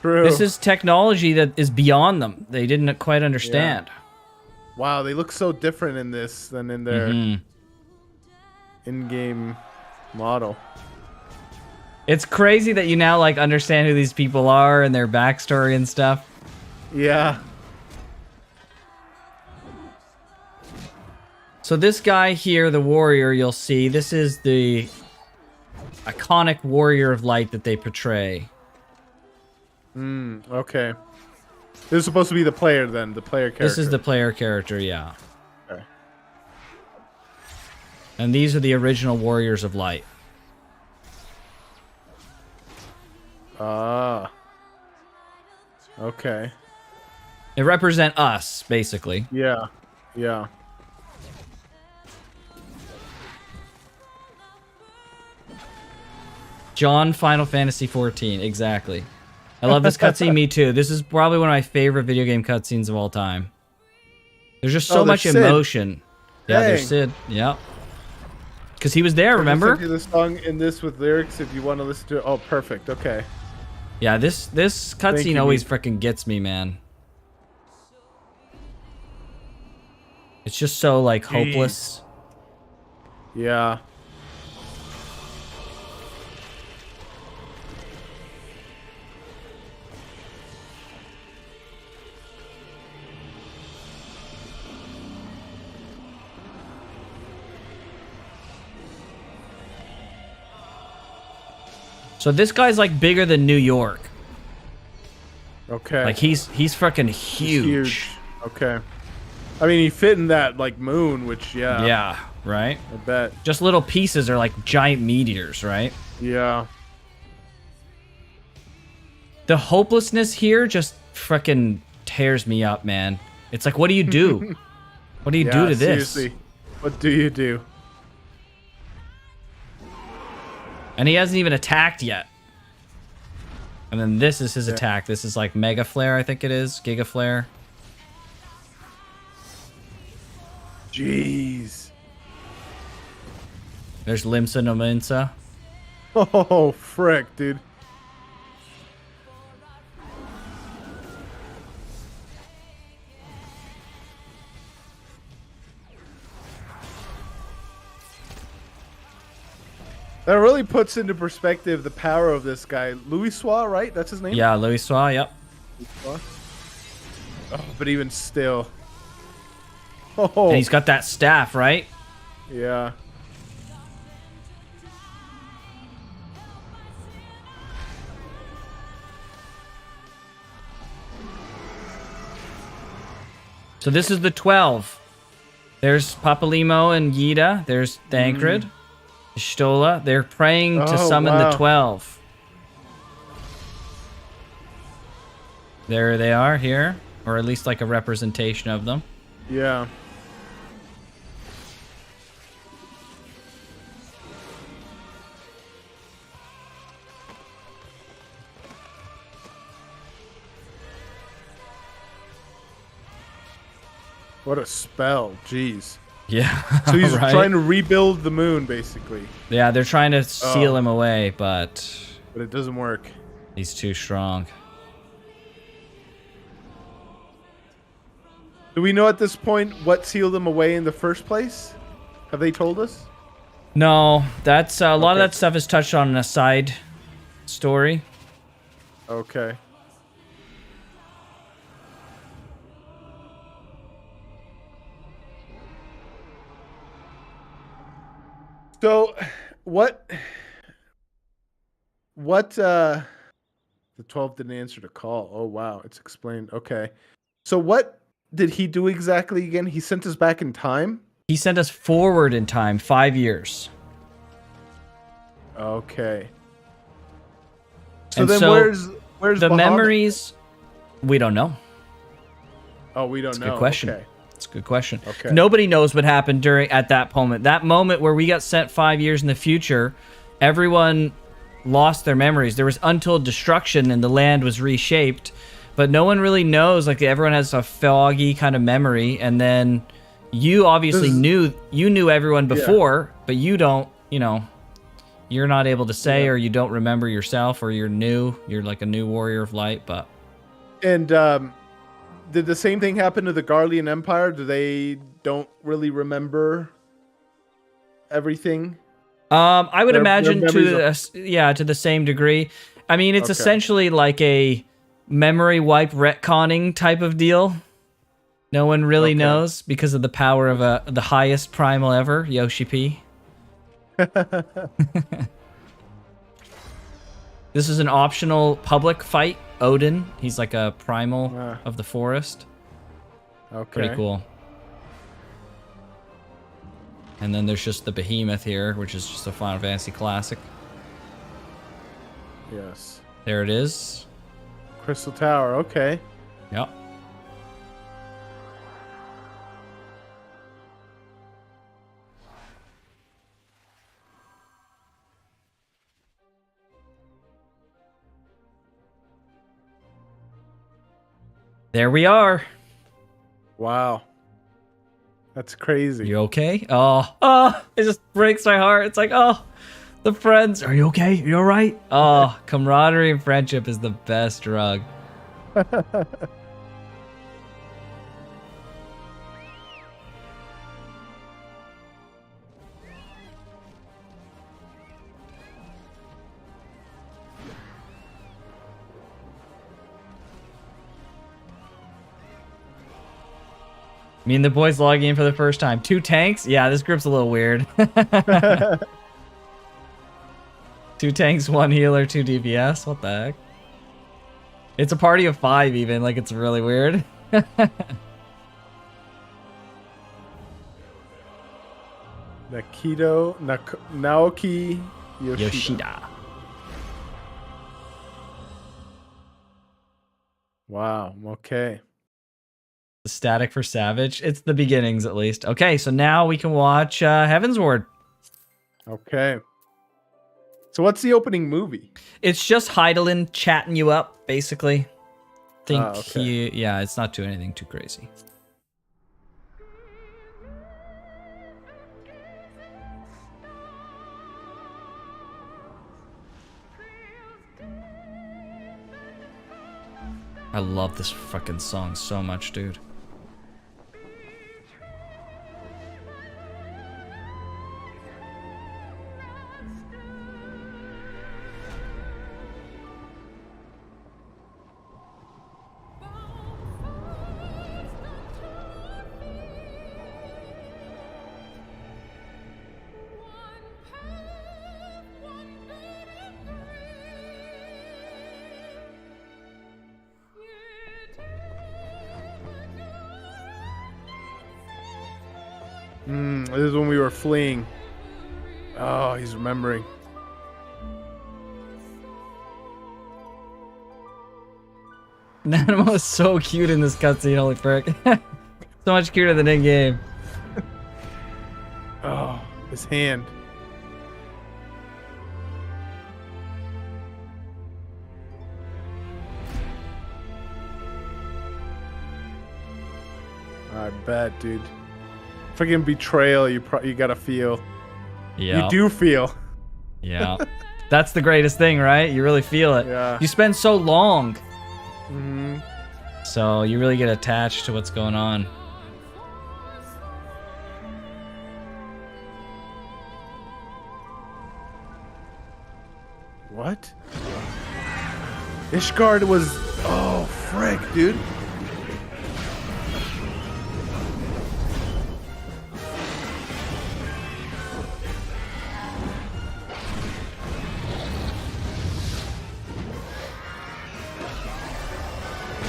True. This is technology that is beyond them. They didn't quite understand. Yeah. Wow, they look so different in this than in their in-game model. It's crazy that you now like understand who these people are and their backstory and stuff. Yeah. So this guy here, the warrior, you'll see, this is the iconic warrior of light that they portray. Okay. This is supposed to be the player then, the player character. This is the player character, yeah. Okay. And these are the original warriors of light. Ah. Okay. They represent us, basically. Yeah. Yeah. John, Final Fantasy XIV, exactly. I love this cutscene, me too. This is probably one of my favorite video game cutscenes of all time. There's just so much emotion. Yeah, there's Sid. Yep. Because he was there, remember? I sent you the song in this with lyrics if you want to listen to it. Oh, perfect. Okay. Yeah, this cutscene always freaking gets me, man. It's just so, like, hopeless. Yeah. So this guy's like bigger than New York. Okay. Like he's freaking huge. Okay. I mean, he fit in that like moon, which yeah. Yeah, right? I bet. Just little pieces are like giant meteors, right? Yeah. The hopelessness here just freaking tears me up, man. It's like, what do you do? What do you do to this? Seriously. What do you do? And he hasn't even attacked yet. And then this is his attack. This is like Mega Flare, I think it is. Giga Flare. Jeez. There's Limsa Nominsa. Oh, frick, dude. That really puts into perspective the power of this guy. Louis Sois, right? That's his name? Yeah, Louis Sois, yep. Oh, but even still. Oh. And he's got that staff, right? Yeah. So this is the 12. There's Papalimo and Yida. There's Thancred. Stola. They're praying to summon the 12. There they are here. Or at least like a representation of them. Yeah. What a spell. Jeez. Yeah. So he's right? trying to rebuild the moon, basically. Yeah, they're trying to seal him away, but it doesn't work. He's too strong. Do we know at this point what sealed him away in the first place? Have they told us? No, that's a lot of that stuff is touched on in a side story. Okay. So, the 12 didn't answer the call. Oh, wow. It's explained. Okay. So what did he do exactly again? He sent us back in time? He sent us forward in time 5 years. Okay. So And then so where's the Bahamut? memories? We don't know. Oh, we don't know. Good question. Okay. It's a good question. Okay. Nobody knows what happened at that moment. That moment where we got sent 5 years in the future, everyone lost their memories. There was untold destruction and the land was reshaped, but no one really knows. Like everyone has a foggy kind of memory, and then you obviously knew everyone before, but you don't. You're not able to say, or you don't remember yourself, or you're new. You're like a new warrior of light, but. And did the same thing happen to the Garlean Empire? Do they don't really remember everything? I would imagine their to the same degree. I mean, it's Okay. essentially like a memory wipe retconning type of deal. No one really knows because of the power of the highest primal ever, Yoshi P. This is an optional public fight. Odin, he's like a primal of the forest. Okay. Pretty cool. And then there's just the behemoth here, which is just a Final Fantasy classic. Yes. There it is. Crystal Tower. Okay. Yep. There we are. Wow. That's crazy. You okay? Oh, it just breaks my heart. It's like, oh, the friends. Are you okay? You all right? Oh, camaraderie and friendship is the best drug. Me and the boys logging in for the first time. 2 tanks? Yeah, this group's a little weird. 2 tanks, 1 healer, 2 DPS. What the heck? It's a party of 5 even. Like, it's really weird. Naoki Yoshida. Wow. Okay. The static for Savage. It's the beginnings, at least. Okay, so now we can watch Heaven's Ward. Okay. So what's the opening movie? It's just Heidelin chatting you up, basically. Think okay. yeah, it's not doing anything too crazy. I love this fucking song so much, dude. This is when we were fleeing. Oh, he's remembering. Nanamo is so cute in this cutscene, holy frick. So much cuter than in game. Oh, his hand. I bet, dude. Freaking betrayal, you gotta feel. Yeah. You do feel. Yeah. That's the greatest thing, right? You really feel it. Yeah. You spend so long. Mm-hmm. So you really get attached to what's going on. What? Ishgard was... Oh, frick, dude.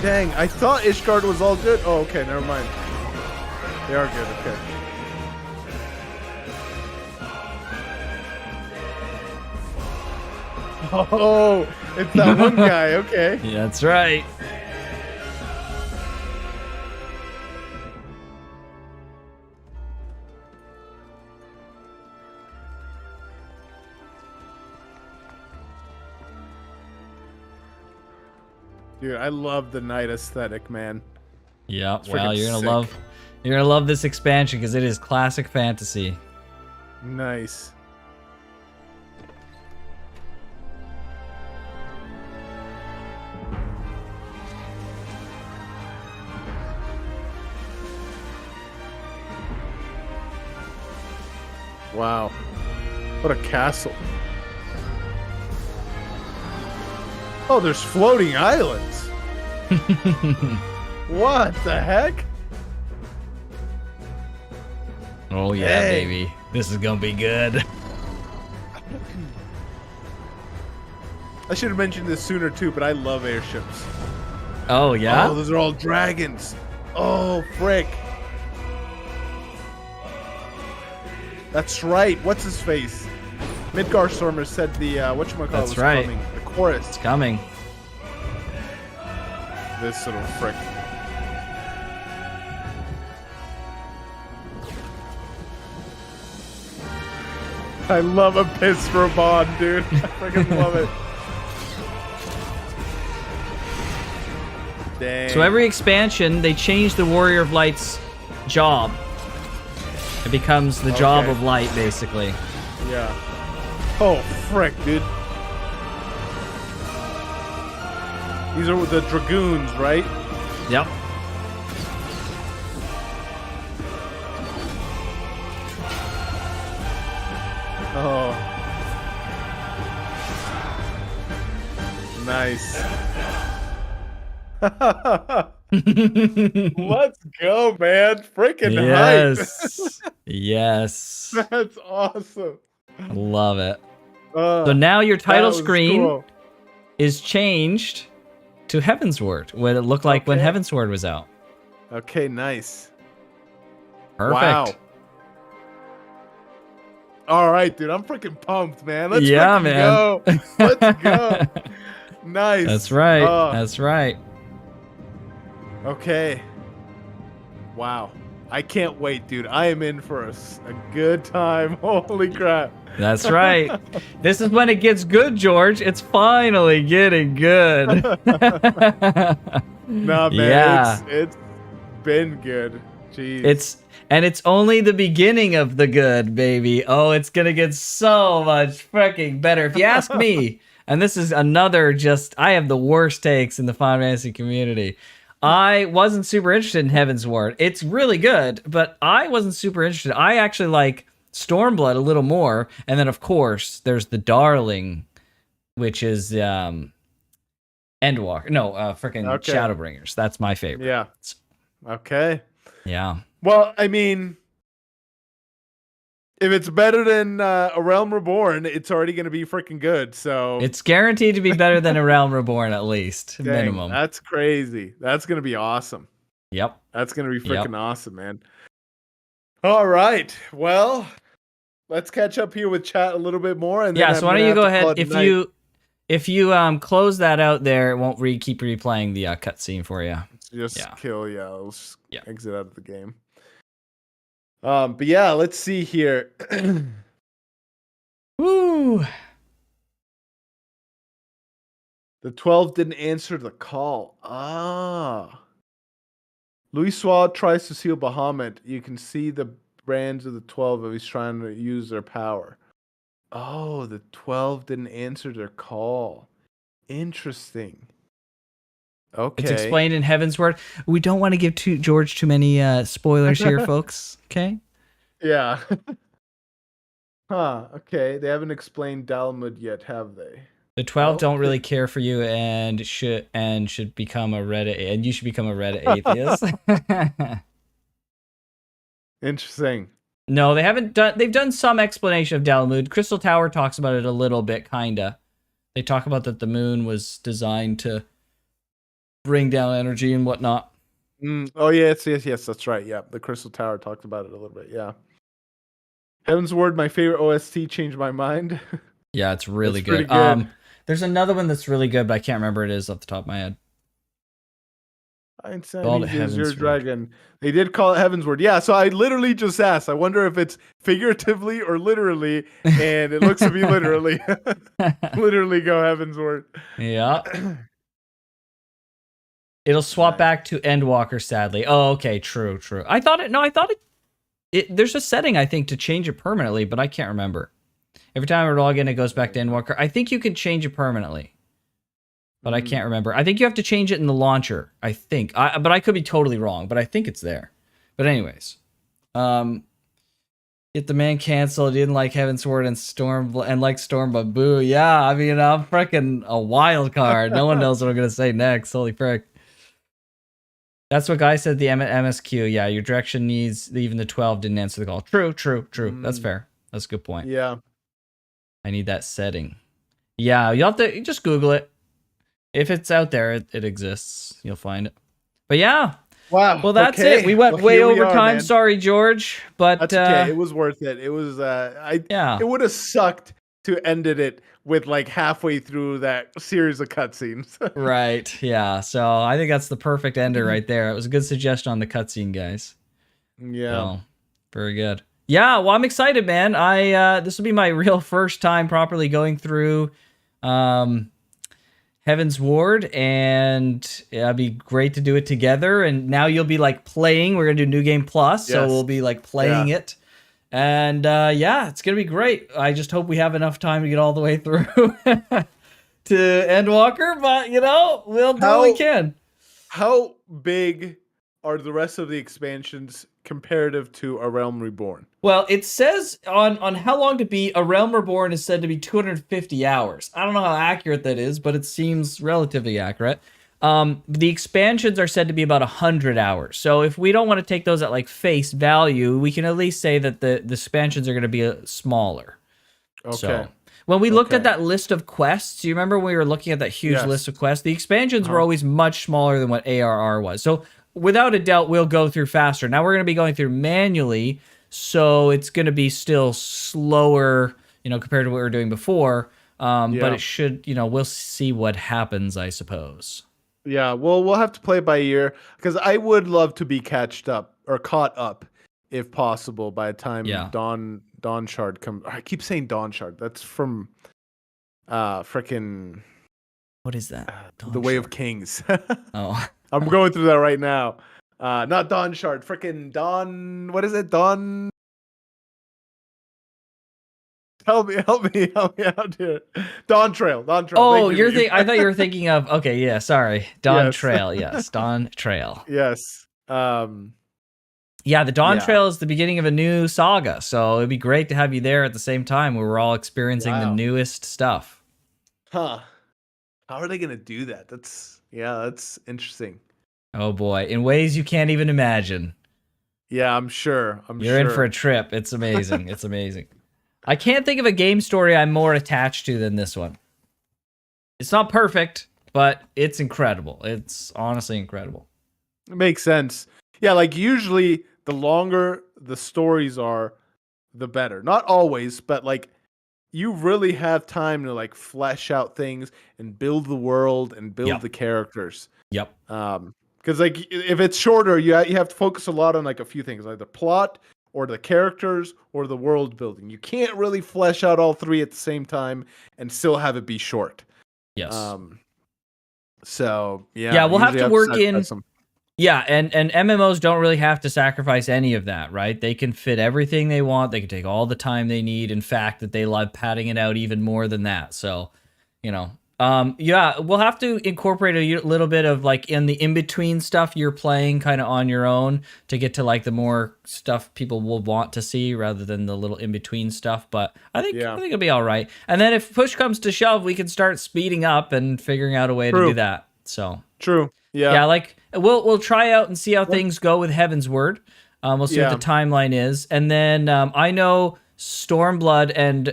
Dang, I thought Ishgard was all good. Oh, okay, never mind. They are good, okay. Oh, it's that one guy, okay. Yeah, that's right. Dude, I love the night aesthetic, man. Yeah, It's well, freaking you're gonna love this expansion because it is classic fantasy. Nice. Wow. What a castle. Oh, there's floating islands. What the heck? Oh yeah, Hey. baby. This is gonna be good. I should have mentioned this sooner too, but I love airships. Oh yeah? Oh, those are all dragons. Oh, frick. That's right. What's his face? Midgar Stormer said the whatchamacallit That's was right. coming. The chorus. It's coming. This little frick. I love a piss for a bond, dude. I freaking love it. Dang. So every expansion, they change the Warrior of Light's job. It becomes the job Okay. of light, basically. Yeah. Oh, frick, dude. These are the Dragoons, right? Yep. Oh. Nice. Let's go, man. Freaking Yes. hype. Yes. That's awesome. Love it. So now your that title was screen cool. is changed to Heavensward, what it looked like when Okay. Heavensward was out. Okay, nice. Perfect. Wow. All right, dude. I'm freaking pumped, man. Let's Yeah, freaking man. go. Let's go. Nice. That's right. Oh, That's right. okay. Wow. I can't wait, dude. I am in for a good time. Holy crap. That's right. This is when it gets good, George. It's finally getting good. Nah, man. Yeah. It's been good. Jeez. It's only the beginning of the good, baby. Oh, it's gonna get so much freaking better. If you ask me, and this is another I have the worst takes in the Final Fantasy community. I wasn't super interested in Heavensward. It's really good, but I wasn't super interested. I actually like Stormblood a little more. And then, of course, there's the darling, which is Endwalker. No, freaking Okay. Shadowbringers. That's my favorite. Yeah. Okay. Yeah. Well, I mean, if it's better than A Realm Reborn, it's already going to be freaking good. So It's guaranteed to be better than A Realm Reborn, at least. dang, Minimum. That's crazy. That's going to be awesome. Yep. That's going to be Yep. freaking awesome, man. All right. Well, let's catch up here with chat a little bit more, and then Yeah, I'm so why gonna don't you have go to call ahead? it a night. If you close that out there, it won't keep replaying the cutscene for you. Just Yeah. kill. Yeah, let's Yeah. exit out of the game. But yeah, let's see here. Woo! The 12 didn't answer the call. Ah. Louis Suave tries to seal Bahamut. You can see the brands of the 12 if he's trying to use their power. Oh, the 12 didn't answer their call. Interesting. Okay. It's explained in Heaven's Word. We don't want to give George too many spoilers here, folks. Okay? Yeah. Huh. Okay. They haven't explained Dalmud yet, have they? The 12 don't really care for you and should become a Reddit, and you should become a Reddit atheist. Interesting. No, they haven't done. They've done some explanation of Dalamud. Crystal Tower talks about it a little bit, kinda. They talk about that the moon was designed to bring down energy and whatnot. Oh yes, that's right. Yeah, the Crystal Tower talked about it a little bit. Yeah. Heaven's Word, my favorite OST, changed my mind. Yeah, it's really pretty good. good. There's another one that's really good, but I can't remember what it is off the top of my head. Called Insanity is Heaven's your Word. dragon. They did call it Heaven's Word. Yeah, so I literally just asked. I wonder if it's figuratively or literally, and it looks to be literally. Literally go Heaven's Word. Yeah. It'll swap back to Endwalker, sadly. Oh, okay, true. I thought it there's a setting, I think, to change it permanently, but I can't remember. Every time I log in, it goes back to Endwalker. I think you can change it permanently, but I can't remember. I think you have to change it in the launcher, I think. But I could be totally wrong, but I think it's there. But anyways, get the man canceled. He didn't like Heaven's Word and like Storm, but boo. Yeah, I mean, I'm freaking a wild card. No one knows what I'm going to say next. Holy frick. That's what Guy said, the MSQ. Yeah, your direction needs, even the 12 didn't answer the call. True. That's fair. That's a good point. Yeah. I need that setting. Yeah, you'll have to just Google it. If it's out there, it exists. You'll find it. But yeah. Wow. Well, that's okay. it. We went Well, way here we over are, time. man. Sorry, George. But That's okay. It was worth it. It was it would have sucked to ended it with like halfway through that series of cutscenes. Right. Yeah. So I think that's the perfect ender right there. It was a good suggestion on the cutscene, guys. Yeah. So, very good. Yeah. Well, I'm excited, man. This will be my real first time properly going through Heaven's Ward, and it'd be great to do it together. And now you'll be like playing. We're gonna do New Game Plus, so Yes. we'll be like playing it. And yeah, it's gonna be great. I just hope we have enough time to get all the way through to Endwalker, but we'll do what we can. How big are the rest of the expansions comparative to A Realm Reborn? Well, it says on how long to beat, A Realm Reborn is said to be 250 hours. I don't know how accurate that is, but it seems relatively accurate. The expansions are said to be about 100 hours. So if we don't want to take those at like face value, we can at least say that the expansions are going to be smaller. Okay. So when we looked at that list of quests, you remember when we were looking at that huge Yes. list of quests? The expansions were always much smaller than what ARR was. So without a doubt, we'll go through faster. Now we're going to be going through manually, so it's going to be still slower, compared to what we were doing before. But it should, we'll see what happens, I suppose. Yeah, well, we'll have to play it by ear because I would love to be caught up, if possible, by the time Dawn Shard comes. I keep saying Dawn Shard. That's from, frickin' What is that? The Way of Kings. Oh, I'm going through that right now. Not Dawn Shard. Frickin' Dawn. What is it? Dawn. Help me out here. Dawn Trail. Oh, Thank you. I thought you were thinking of. Okay, yeah, sorry, Dawn Yes. Trail. Yes, Dawn Trail. Yes. Yeah, the Dawn Trail is the beginning of a new saga, so it'd be great to have you there at the same time where we're all experiencing the newest stuff. Huh. How are they gonna do that? That's interesting. Oh boy, in ways you can't even imagine. Yeah, I'm sure. You're in for a trip. It's amazing. It's amazing. I can't think of a game story I'm more attached to than this one. It's not perfect, but it's incredible. It's honestly incredible. It makes sense. Yeah, like usually the longer the stories are, the better. Not always, but like you really have time to like flesh out things and build the world and build the characters. Yep. Because like if it's shorter, you have to focus a lot on like a few things, like the plot or the characters or the world building. You can't really flesh out all three at the same time and still have it be short. Yes. So Yeah, we'll have to work in. some. Yeah, and MMOs don't really have to sacrifice any of that, right? They can fit everything they want. They can take all the time they need. In fact, that they love padding it out even more than that. So, you know, yeah, we'll have to incorporate a little bit of like in the in-between stuff you're playing kind of on your own to get to like the more stuff people will want to see rather than the little in-between stuff. But I think it'll be all right. And then if push comes to shove, we can start speeding up and figuring out a way to do that. So True. Yeah. Yeah, like we'll try out and see how things go with Heaven's Word. We'll see what the timeline is, and then I know Stormblood and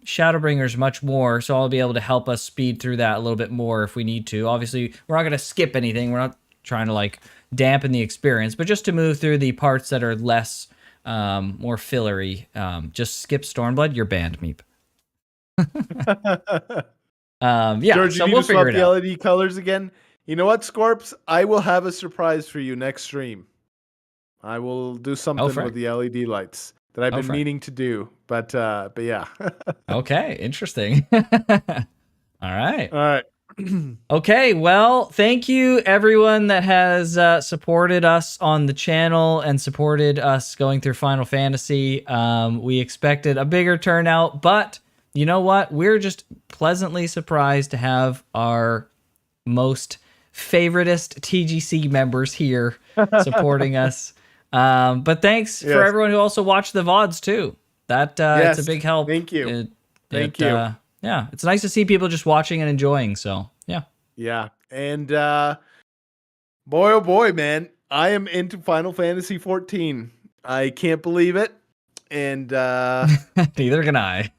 Shadowbringers much more, so I'll be able to help us speed through that a little bit more if we need to. Obviously, we're not going to skip anything. We're not trying to like dampen the experience, but just to move through the parts that are less more fillery. Just skip Stormblood. You're banned, Meep. Yeah, George, so you we'll just figure swap it the out. LED colors again. You know what, Scorps? I will have a surprise for you next stream. I will do something with the LED lights that I've been meaning to do, but yeah. Okay, interesting. All right. All right. Okay, well, thank you everyone that has supported us on the channel and supported us going through Final Fantasy. We expected a bigger turnout, but you know what? We're just pleasantly surprised to have our most favoritist TGC members here supporting us. But thanks for everyone who also watched the VODs too. That it's a big help. Thank you. Thank you. Yeah, it's nice to see people just watching and enjoying. So yeah. Yeah. And boy, oh boy, man, I am into Final Fantasy 14. I can't believe it. And neither can I.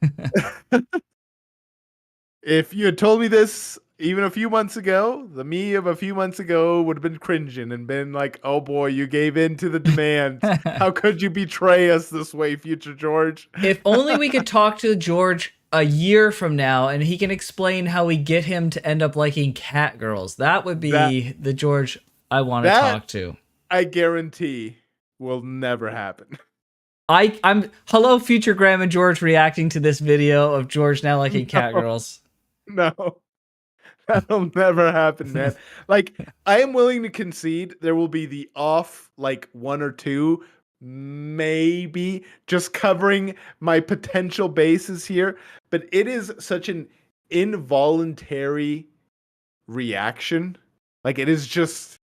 If you had told me this even a few months ago, the me of a few months ago would have been cringing and been like, oh boy, you gave in to the demands. How could you betray us this way, future George? If only we could talk to George a year from now and he can explain how we get him to end up liking cat girls. That would be the George I want to talk to. I guarantee will never happen. I'm hello, future Graham and George reacting to this video of George now liking cat girls. No. That'll never happen, man. Like, I am willing to concede there will be the off, like, one or two, maybe, just covering my potential bases here. But it is such an involuntary reaction. Like, it is just...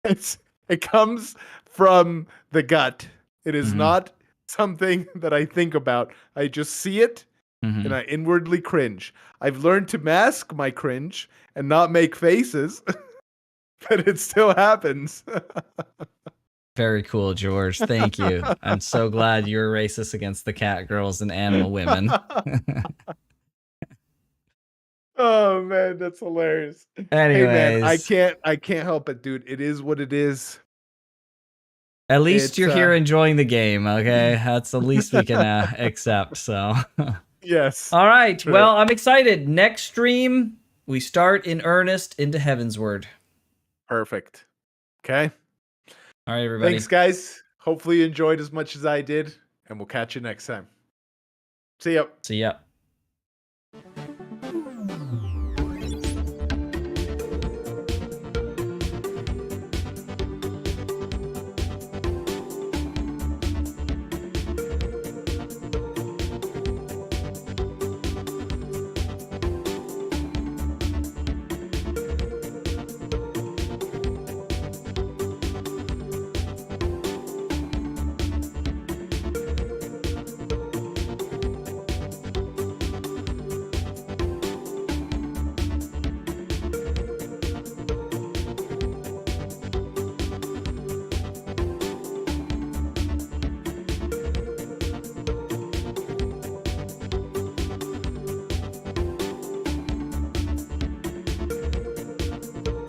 It comes from the gut. It is not something that I think about. I just see it. And I inwardly cringe. I've learned to mask my cringe and not make faces, but it still happens. Very cool, George. Thank you. I'm so glad you're racist against the cat girls and animal women. Oh man, that's hilarious. Anyways, hey man, I can't help it, dude. It is what it is. At least you're here enjoying the game, okay? That's the least we can accept. So. Yes. All right. True. Well, I'm excited. Next stream, we start in earnest into Heaven's Word. Perfect. Okay. All right, everybody. Thanks, guys. Hopefully you enjoyed as much as I did, and we'll catch you next time. See ya. See ya.